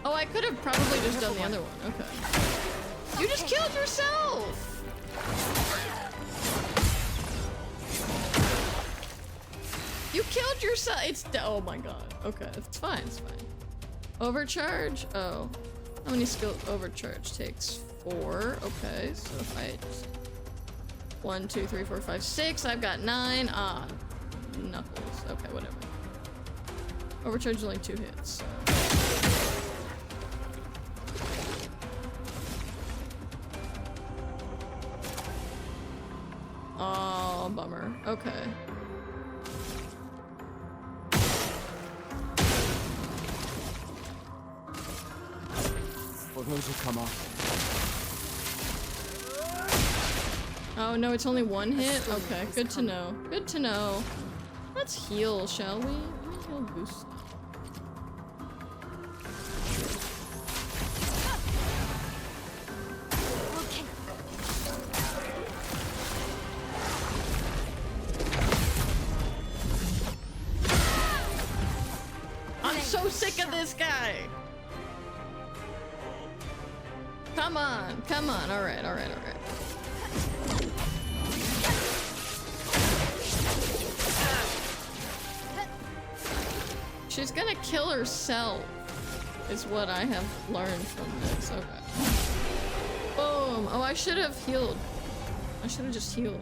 Oh, I could have probably just done the other one. Okay. You just killed yourself! You killed yourself! It's... Oh my god. Okay, it's fine, it's fine. Overcharge? Oh. How many skill overcharge takes? 4. Okay, so if I just... 1, 2, 3, 4, 5, 6. I've got 9. Ah. Knuckles. Okay, whatever. Overcharge is only 2 hits. Oh, bummer. Okay. Well, those will come off. Oh no, it's only 1 hit? Okay, good to know. Good to know. Let's heal, shall we? Let me heal Boost. I'm so sick of this guy! Come on, come on. Alright, alright, alright. She's gonna kill herself, is what I have learned from this. Okay. Boom! Oh, I should have healed. I should have just healed.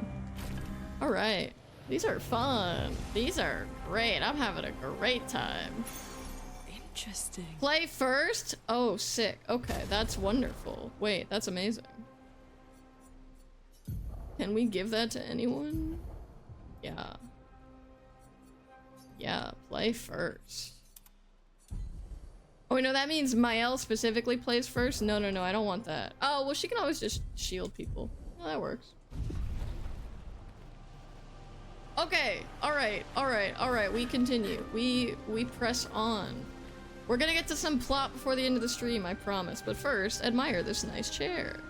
Alright. These are fun. These are great. I'm having a great time. Interesting. Play first? Oh, sick. Okay, that's wonderful. Wait, that's amazing. Can we give that to anyone? Yeah. Yeah, play first. Oh, no, that means Mael specifically plays first? No, no, no, I don't want that. Oh, well, she can always just shield people. Well, that works. Okay, alright, we continue. We press on. We're gonna get to some plot before the end of the stream, I promise. But first, admire this nice chair.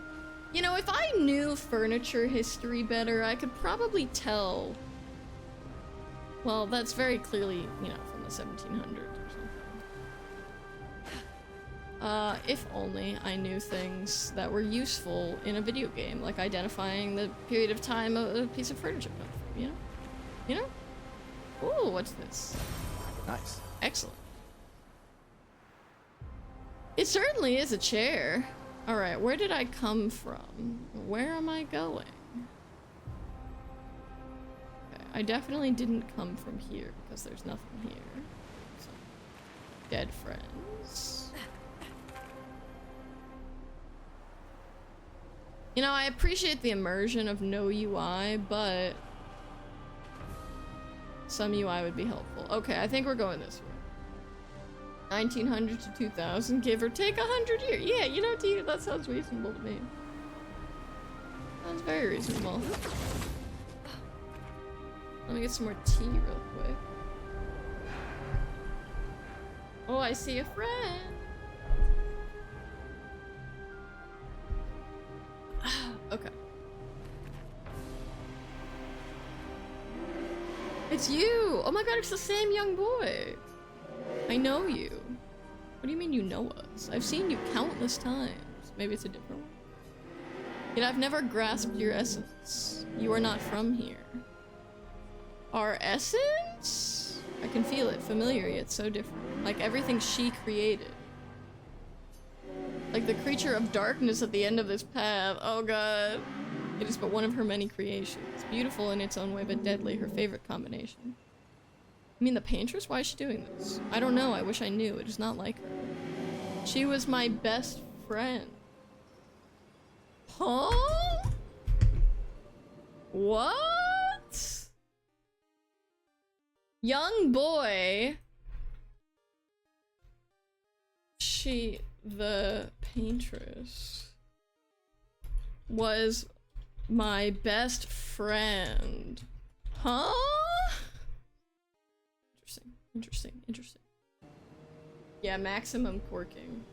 You know, if I knew furniture history better, I could probably tell. Well, that's very clearly, you know, from the 1700s or something. If only I knew things that were useful in a video game, like identifying the period of time a piece of furniture comes from, you know? You know? Ooh, what's this? Nice. Excellent. It certainly is a chair. Alright, where did I come from? Where am I going? Okay, I definitely didn't come from here, because there's nothing here. So, dead friends. You know, I appreciate the immersion of no UI, but some UI would be helpful. Okay, I think we're going this way. 1900 to 2000, give or take 100 years. Yeah, you know, that sounds reasonable to me. Sounds very reasonable. Let me get some more tea real quick. Oh, I see a friend. Okay. It's you! Oh my god, it's the same young boy! I know you. What do you mean you know us? I've seen you countless times. Maybe it's a different one. Yet I've never grasped your essence. You are not from here. Our essence? I can feel it, familiar yet so different. Like everything she created. Like the creature of darkness at the end of this path. Oh god. It is but one of her many creations. Beautiful in its own way, but deadly. Her favorite combination. I mean, the paintress? Why is she doing this? I don't know. I wish I knew. It is not like her. She was my best friend. Huh? What? Young boy. She, the paintress, was my best friend. Huh? Interesting. Yeah, maximum quirking.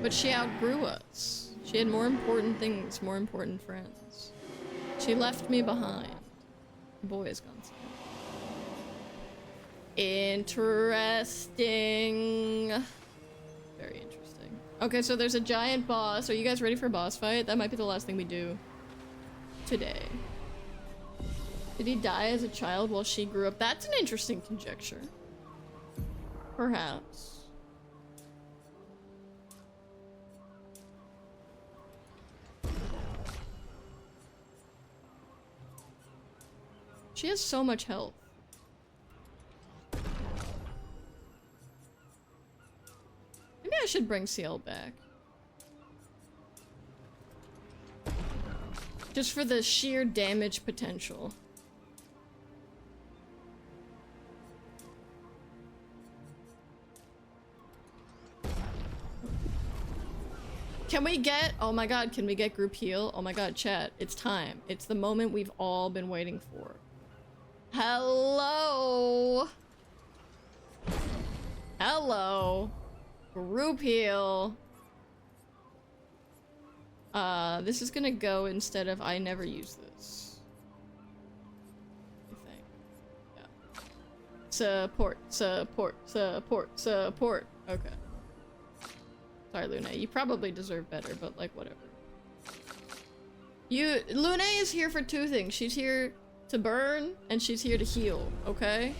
But she outgrew us. She had more important things, more important friends. She left me behind. The boy is gone. Interesting. Very interesting. Okay, so there's a giant boss. Are you guys ready for a boss fight? That might be the last thing we do today. Did he die as a child while she grew up? That's an interesting conjecture. Perhaps. She has so much health. Maybe I should bring Ciel back. Just for the sheer damage potential. Can we get, oh my god, can we get group heal? Oh my god, chat, it's time. It's the moment we've all been waiting for. Hello? Hello? Group heal. This is gonna go instead of I never use this. I think. Yeah. Support. Okay. Sorry, Luna. You probably deserve better, but like, whatever. Luna is here for two things. She's here to burn, and she's here to heal, okay?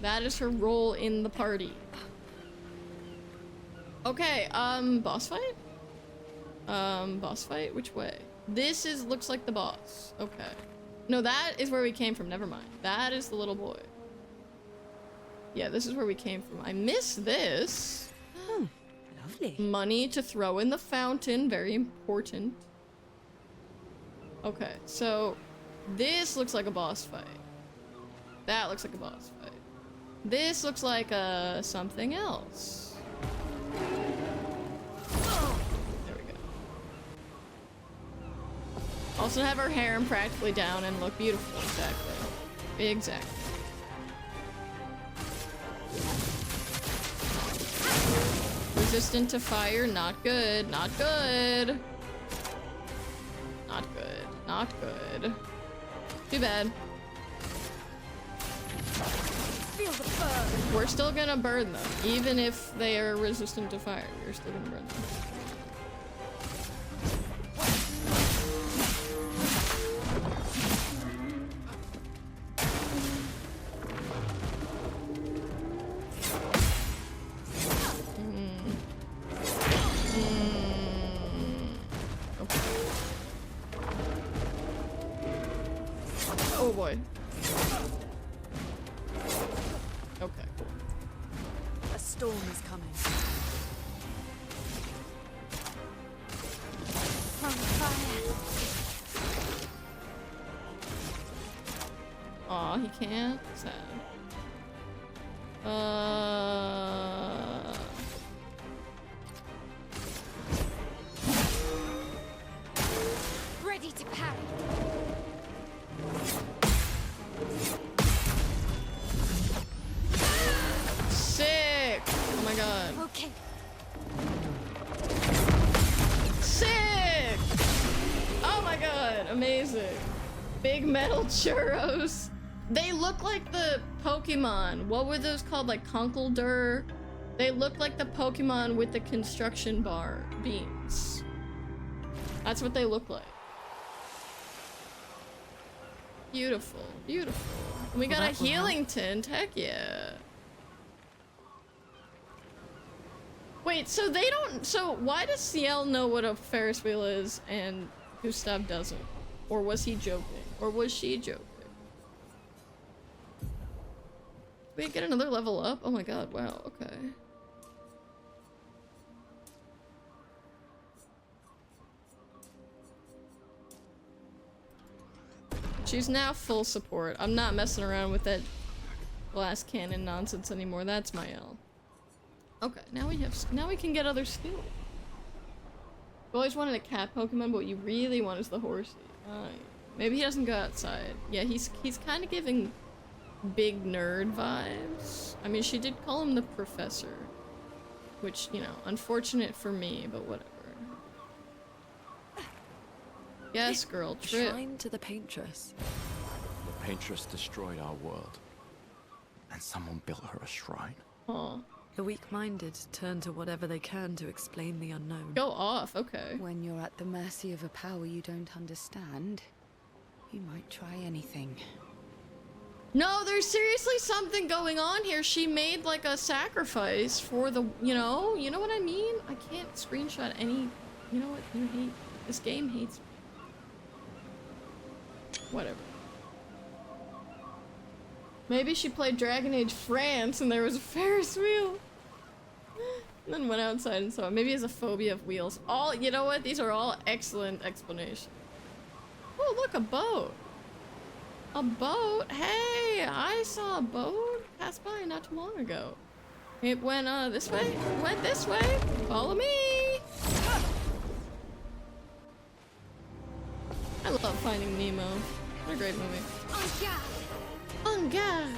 That is her role in the party. Okay, boss fight? Boss fight? Which way? This looks like the boss. Okay. No, that is where we came from. Never mind. That is the little boy. Yeah, this is where we came from. I miss this. Hello. Lovely. Money to throw in the fountain, very important. Okay, so this looks like a boss fight. That looks like a boss fight. This looks like something else. There we go. Also have her hair practically down and look beautiful. Exactly. Exactly. Resistant to fire, not good, not good. Not good, not good. Too bad. Feel the burn. We're still gonna burn them. Even if they are resistant to fire, we're still gonna burn them. Oh boy. Okay, cool. A storm is coming. From fire. Aw, he can't? Sad. Ready to parry. Sick! Oh my god. Okay. Sick! Oh my god, amazing. Big metal churros. They look like the Pokemon. What were those called? Like Conkeldurr? They look like the Pokemon with the construction bar beams. That's what they look like. Beautiful, beautiful. And we got a healing tint, heck yeah. Wait, so they don't, so why does Ciel know what a Ferris wheel is and Gustav doesn't? Or was he joking? Or was she joking? Did we get another level up? Oh my god, wow, okay. She's now full support. I'm not messing around with that glass cannon nonsense anymore. That's my L. Okay, now we can get other skills. I've always wanted a cat Pokemon, but what you really want is the horsey. Maybe he doesn't go outside. Yeah, he's kind of giving big nerd vibes. I mean, she did call him the professor, which, you know, unfortunate for me, but whatever. Yes, girl, trip. Shrine to the Paintress. The Paintress destroyed our world, and someone built her a shrine. Aw. The weak-minded turn to whatever they can to explain the unknown. Go off, okay. When you're at the mercy of a power you don't understand, you might try anything. No, there's seriously something going on here. She made like a sacrifice for the, you know what I mean? I can't screenshot any, you know what, you hate, this game hates me. Whatever. Maybe she played Dragon Age France and there was a Ferris wheel. And then went outside and saw it. Maybe he has a phobia of wheels. All, you know what? These are all excellent explanations. Oh, look, a boat. A boat? Hey, I saw a boat pass by not too long ago. It went, this way? It went this way. Follow me. I love Finding Nemo. What a great movie. En garde.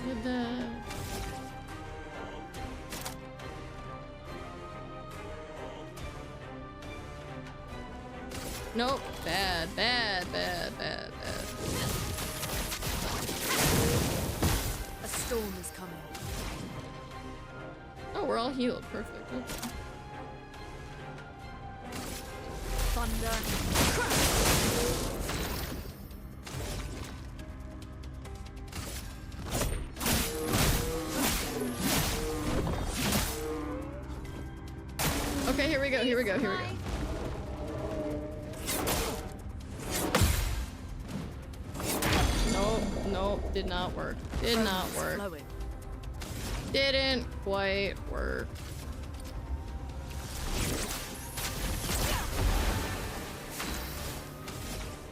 Nope. Bad, bad, bad, bad, bad. A storm is coming. Oh, we're all healed. Perfect. Okay. Thunder. Okay, here we go, here we go, here we go. Nope, nope, did not work. Did not work. Didn't quite work.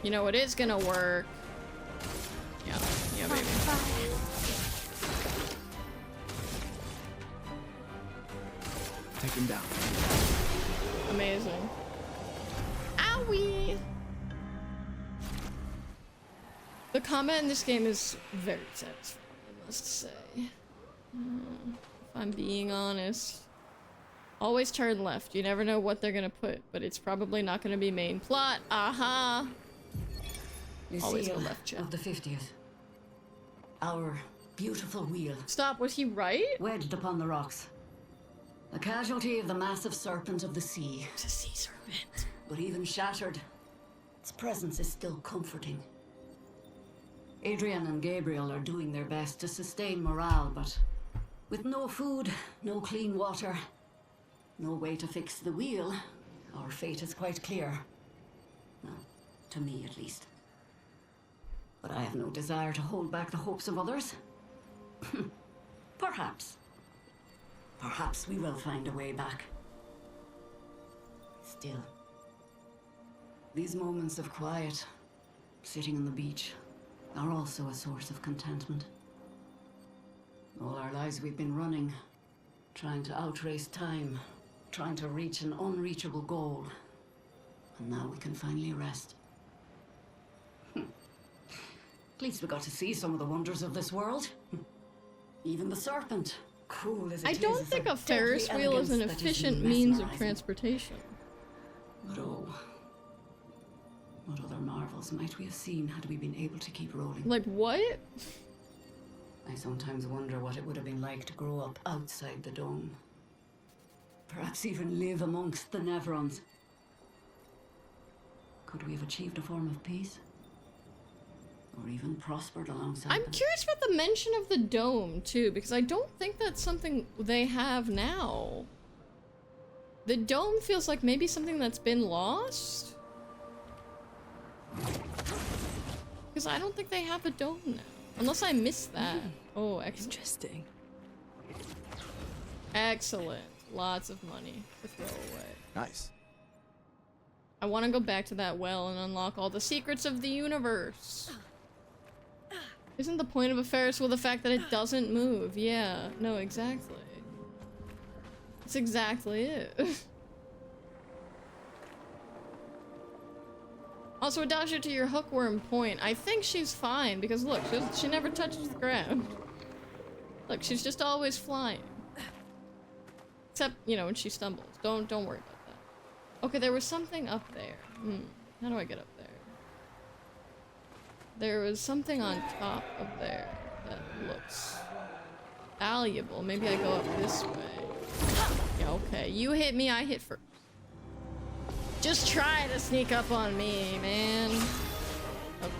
You know, it is gonna work. Yeah, yeah, baby. Take him down. Amazing. Owie! The combat in this game is very satisfying, I must say. If I'm being honest. Always turn left. You never know what they're gonna put, but it's probably not gonna be main plot. Aha! Always go left, chat. Of the 50th. Our beautiful wheel. Stop, was he right? Wedged upon the rocks. A casualty of the massive serpent of the sea. It's a sea serpent. But even shattered, its presence is still comforting. Adrian and Gabriel are doing their best to sustain morale, but with no food, no clean water, no way to fix the wheel, our fate is quite clear. Well, to me at least. But I have no desire to hold back the hopes of others. Perhaps. Perhaps we will find a way back. Still, these moments of quiet, sitting on the beach, are also a source of contentment. All our lives we've been running, trying to outrace time, trying to reach an unreachable goal. And now we can finally rest. At least we got to see some of the wonders of this world. Even the serpent, cruel as it is. I don't think a Ferris wheel is an efficient means of transportation. But oh, what other marvels might we have seen had we been able to keep rolling? Like what? I sometimes wonder what it would have been like to grow up outside the dome. Perhaps even live amongst the Nevrons. Could we have achieved a form of peace? Or even prospered alongside I'm them? curious about the mention of the dome, too, because I don't think that's something they have now. The dome feels like maybe something that's been lost? Because I don't think they have a dome now. Unless I missed that. Oh, excellent. Interesting. Excellent. Lots of money to throw away. Nice. I want to go back to that well and unlock all the secrets of the universe. Isn't the point of a Ferris wheel the fact that it doesn't move? Yeah, no, exactly. That's exactly it. Also, Adagio, to your hookworm point, I think she's fine because look, she never touches the ground. Look, she's just always flying. Except, you know, when she stumbles. Don't worry about that. Okay, there was something up there. How do I get up there? There was something on top of there that looks valuable. Maybe I go up this way. Yeah, okay. You hit me, I hit first. Just try to sneak up on me, man. Okay.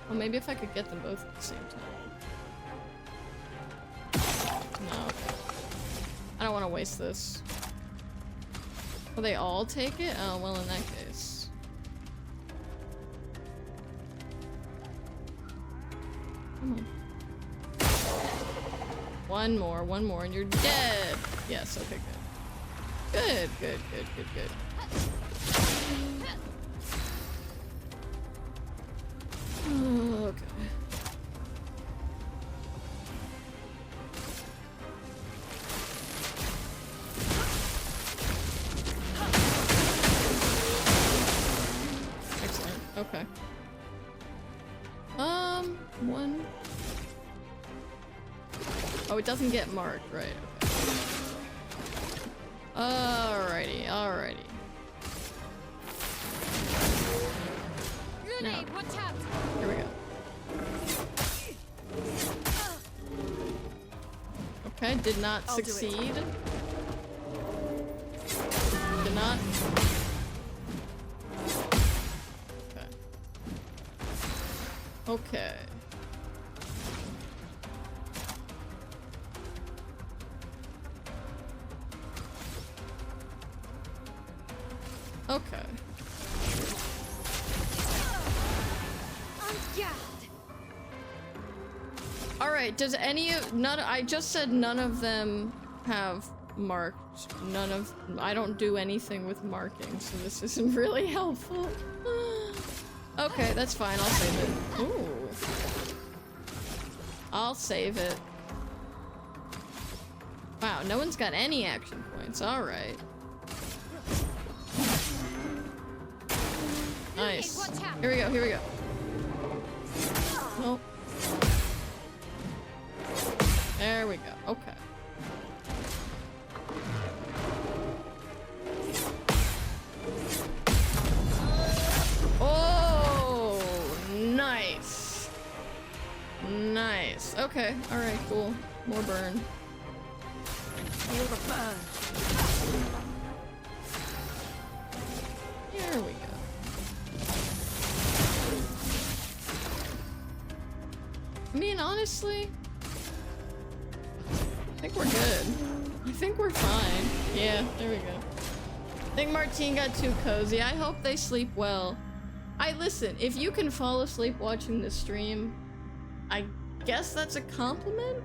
Well, maybe if I could get them both at the same time. No. I don't want to waste this. Will they all take it? Oh, well, in that case. Come on. One more, and you're dead! Yes, okay, good. Good. Okay. Excellent. Okay. One. Oh, it doesn't get marked, right? Okay. Alrighty. Grenade, watch out! Here we go. Okay, did not succeed. Did not. Okay. Okay. right, does any of I just said none of them have marked. None of I don't do anything with marking, so this isn't really helpful. Okay, that's fine. I'll save it. Ooh. I'll save it. Wow, no one's got any action points. All right. Nice. Here we go. Here we go. Nope. There we go. Okay. Oh, nice. Nice. Okay. All right. Cool. More burn. More burn. There we go. I mean, honestly, I think we're good. I think we're fine. Yeah, there we go. I think Martine got too cozy. I hope they sleep well. Listen, if you can fall asleep watching this stream, I guess that's a compliment?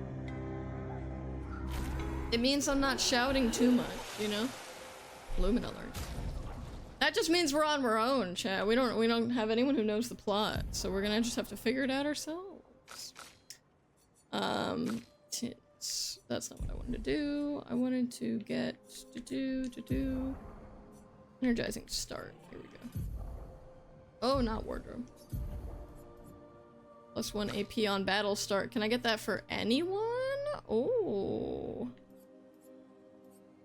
It means I'm not shouting too much, you know? Lumen alert. That just means we're on our own, chat. We don't have anyone who knows the plot, so we're gonna just have to figure it out ourselves. Tits. That's not what I wanted to do. I wanted to get energizing start. Here we go. Oh, not wardrobe. +1 AP on battle start. Can I get that for anyone? Oh.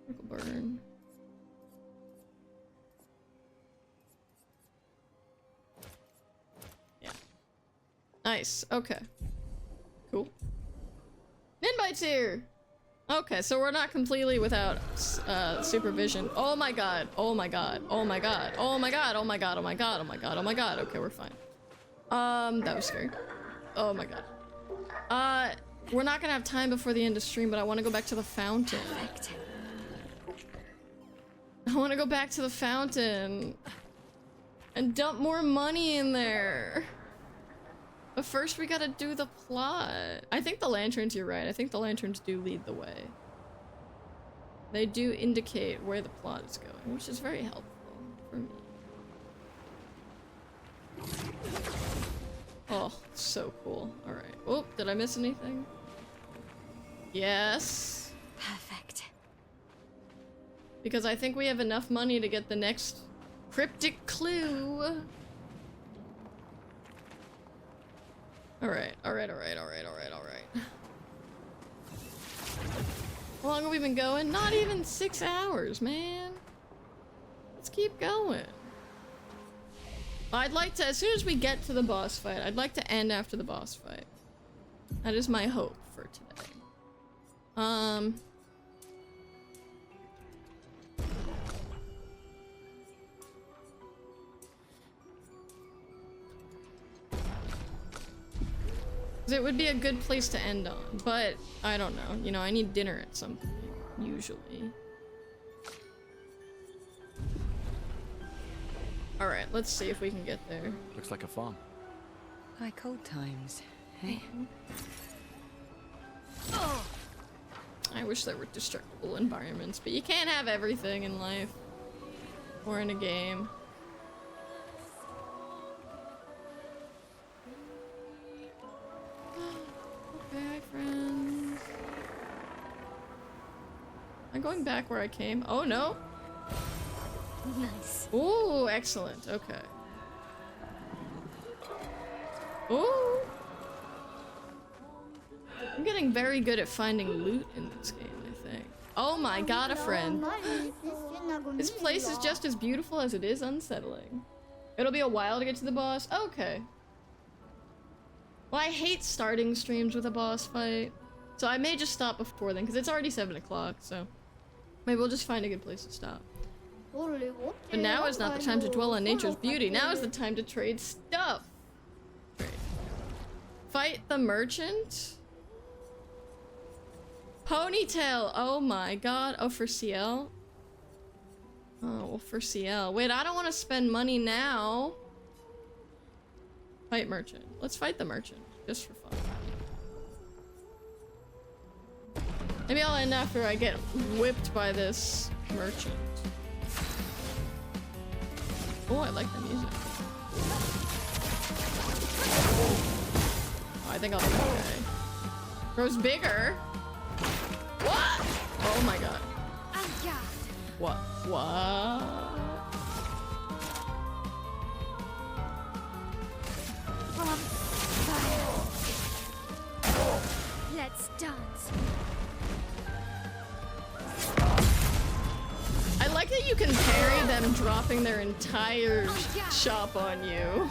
Critical burn. Yeah. Nice. Okay. Cool. Ninbite's here! Okay, so we're not completely without supervision. Oh my god. Oh my god. Oh my god. Oh my god. Oh my god. Oh my god. Oh my god. Oh my god. Okay, we're fine. That was scary. Oh my god. We're not gonna have time before the end of stream, but I want to go back to the fountain. I want to go back to the fountain and dump more money in there. But first we gotta do the plot. I think the lanterns, you're right. I think the lanterns do lead the way. They do indicate where the plot is going, which is very helpful for me. Oh, so cool. Alright. Oh, did I miss anything? Yes. Perfect. Because I think we have enough money to get the next cryptic clue. Alright, alright. How long have we been going? Not even 6 hours, man. Let's keep going. I'd like to, as soon as we get to the boss fight, I'd like to end after the boss fight. That is my hope for today. It would be a good place to end on, but I don't know. You know, I need dinner at some point, usually. Alright, let's see if we can get there. Looks like a farm. Like old times, hey? Oh. I wish there were destructible environments, but you can't have everything in life. Or in a game. Okay, hi friends. I'm going back where I came. Oh no! Nice. Ooh, excellent. Okay. Ooh! I'm getting very good at finding loot in this game, I think. Oh my god, a friend. This place is just as beautiful as it is unsettling. It'll be a while to get to the boss. Okay. Well, I hate starting streams with a boss fight. So I may just stop before then, because it's already 7 o'clock, so... Maybe we'll just find a good place to stop. But now is not the time to dwell on nature's beauty. Now is the time to trade stuff. Great. Fight the merchant? Ponytail! Oh my god. Oh, for CL? Oh, well, for CL. Wait, I don't want to spend money now. Fight merchant. Let's fight the merchant. Just for fun. Maybe I'll end after I get whipped by this merchant. Oh, I like the music. Oh, I think I'll be okay. Grows bigger. What? Oh my god. What? What? Let's dance. I like that you can parry them dropping their entire shop on you.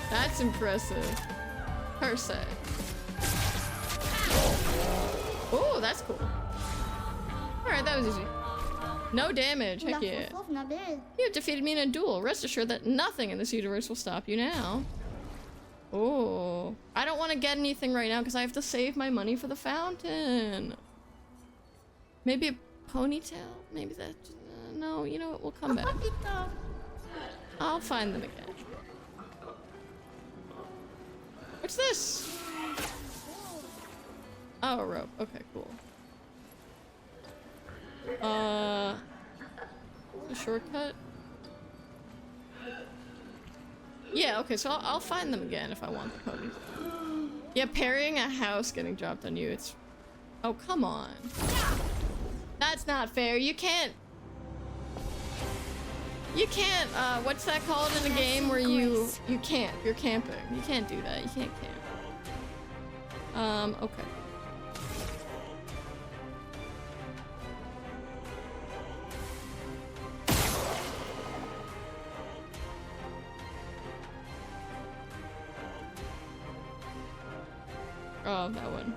That's impressive. Per se. Oh, that's cool. Alright, that was easy. No damage, heck yeah. You have defeated me in a duel. Rest assured that nothing in this universe will stop you now. Oh, I don't want to get anything right now because I have to save my money for the fountain. Maybe a ponytail? Maybe that... no, you know what? We'll come back. I'll find them again. What's this? Oh, a rope. Okay, cool. A shortcut? Yeah, okay, so I'll find them again if I want the ponies. Yeah, parrying a house getting dropped on you, it's... oh, come on. That's not fair. You can't... you can't, what's that called in a game where you camp? You're camping. You can't do that. You can't camp. Okay. Oh, that one.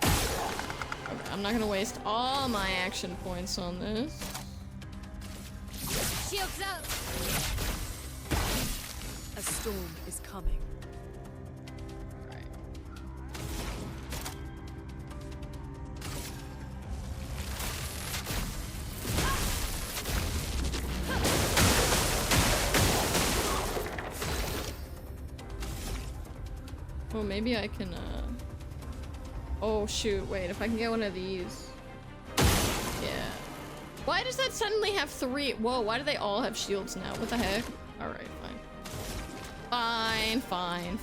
Okay, I'm not gonna waste all my action points on this. Shields up. A storm is coming. Right. Well, maybe I can, oh shoot, wait, if I can get one of these. Yeah. Why does that suddenly have 3? Whoa, why do they all have shields now? What the heck? Alright, fine. Fine.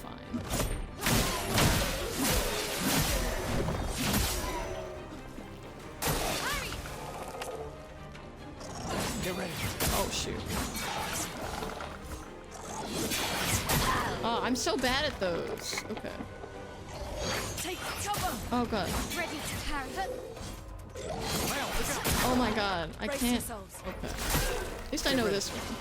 Get ready. Oh shoot. Oh, I'm so bad at those. Okay. Take cover. Oh god. Ready to carry. Oh my god. I Brace can't. yourselves. Okay. At least I know this one.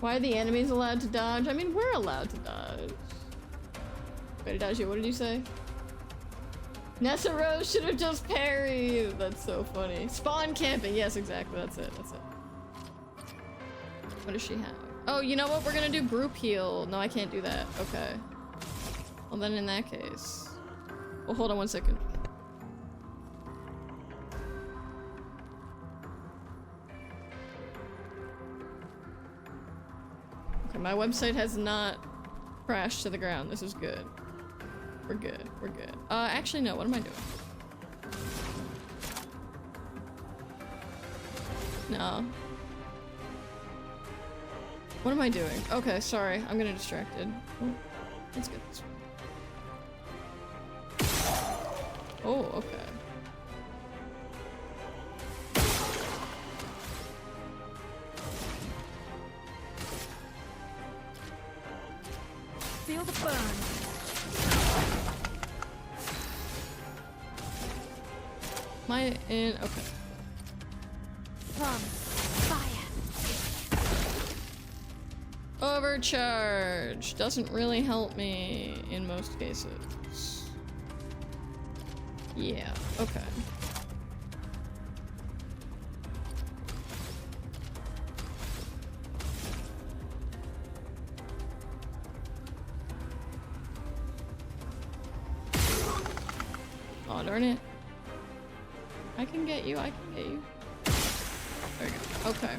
Why are the enemies allowed to dodge? I mean, we're allowed to dodge. Wait, Adagio, what did you say? Nessa Rose should have just parried. That's so funny. Spawn camping. Yes, exactly. That's it. What does she have? Oh, you know what? We're gonna do group heal. No, I can't do that. Okay. Well, then in that case... well, hold on 1 second. Okay, my website has not crashed to the ground. This is good. We're good. Actually, no. What am I doing? No. What am I doing? Okay, sorry. I'm getting distracted. Oh, let's get this one. Oh, okay. Feel the burn. Am I in? Okay. Fire. Overcharge doesn't really help me in most cases. Yeah, okay. Oh, darn it. I can get you. There we go. Okay.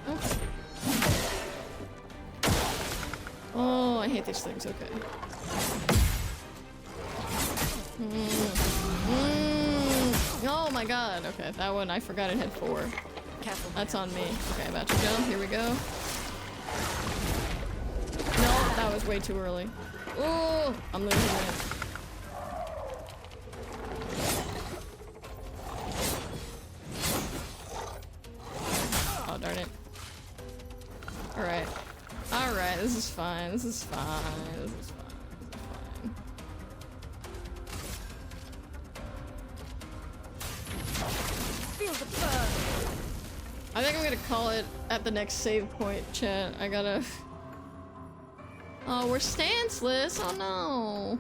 Okay. Oh, I hate these things. Okay. Oh my god. Okay, that one I forgot it had 4. Careful. That's on me. Okay, about to jump. Here we go. No, that was way too early. Oh, I'm losing it. Oh, darn it. Alright. Alright, this is fine. This is fine. This is fine. Feel the burn. I think I'm gonna call it at the next save point, chat. I gotta... Oh, we're stanceless. Oh no.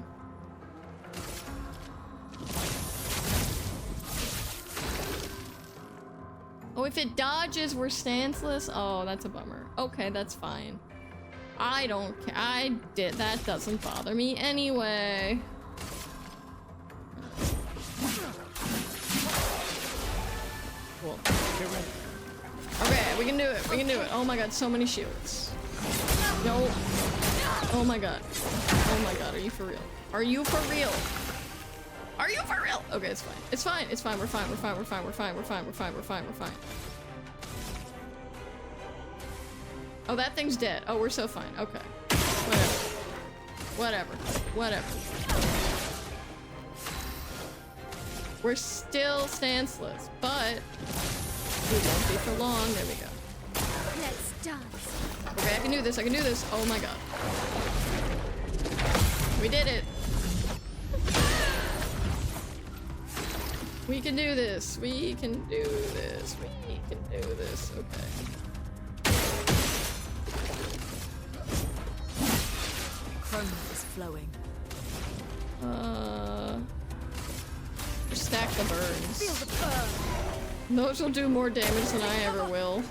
Oh, if it dodges, we're stanceless? Oh, that's a bummer. Okay, that's fine. I don't care. That doesn't bother me anyway. Cool. Okay, we can do it. We can do it. Oh my god, so many shields. No. Oh my god. Oh my god, are you for real? Are you for real? Are you for real? Okay, it's fine. It's fine. It's fine. We're fine. We're fine. We're fine. We're fine. We're fine. We're fine. We're fine. We're fine. Oh, that thing's dead. Oh, we're so fine. Okay. Whatever. Whatever. We're still stanceless, but we won't be for long. There we go. Let's dance. Okay, I can do this. I can do this. Oh my god. We did it. We can do this. We can do this. We can do this. Okay. Chrome is flowing. Just stack the burns. Feel the burn. Those will do more damage than I ever will.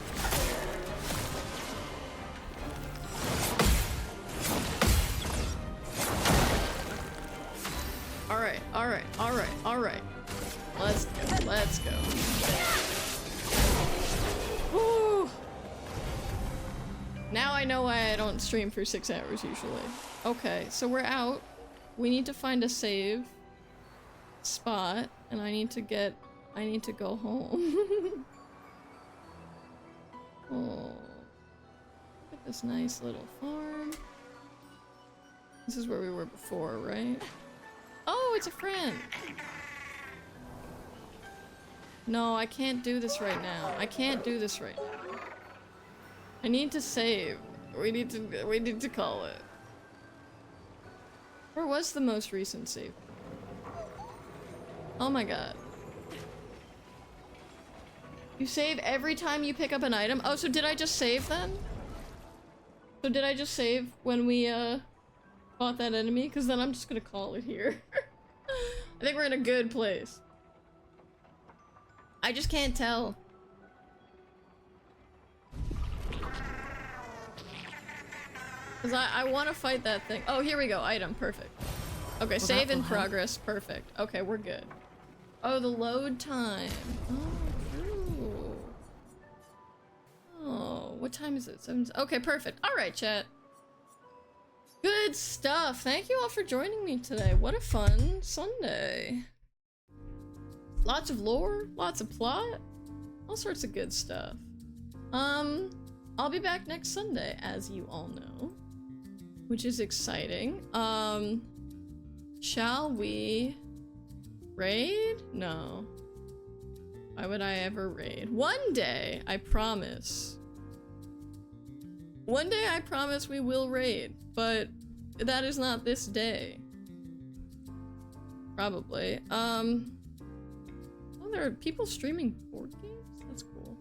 Alright, alright, alright, alright. Let's go, let's go. Woo! Now I know why I don't stream for 6 hours usually. Okay, so we're out. We need to find a save spot, and I need to go home. Oh. Look at this nice little farm. This is where we were before, right? Oh, it's a friend! No, I can't do this right now. I can't do this right now. I need to save. We need to call it. Where was the most recent save? Oh my god. You save every time you pick up an item? Oh, so did I just save then? So did I just save when we fought that enemy? Because then I'm just gonna call it here. I think we're in a good place. I just can't tell. Because I want to fight that thing. Oh, here we go. Item. Perfect. Okay, well, save in progress. Perfect. Okay, we're good. Oh, the load time. Oh, true. Oh, what time is it? 7. Okay, perfect. All right, chat. Good stuff. Thank you all for joining me today. What a fun Sunday. Lots of lore, lots of plot, all sorts of good stuff. I'll be back next Sunday, as you all know, which is exciting. Shall we raid? No. Why would I ever raid? One day, I promise. One day I promise we will raid, but that is not this day. Probably. Oh, there are people streaming board games? That's cool.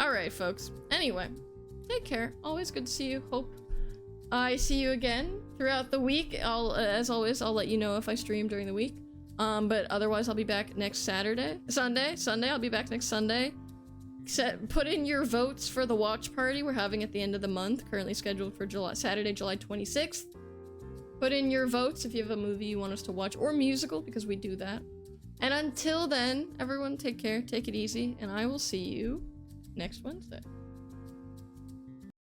Alright, folks. Anyway, take care. Always good to see you. Hope I see you again throughout the week. As always, I'll let you know if I stream during the week. But otherwise, I'll be back next Sunday, I'll be back next Sunday. Put in your votes for the watch party we're having at the end of the month, currently scheduled for Saturday, July 26th. Put in your votes if you have a movie you want us to watch, or musical, because we do that. And until then, everyone take care, take it easy, and I will see you next Wednesday.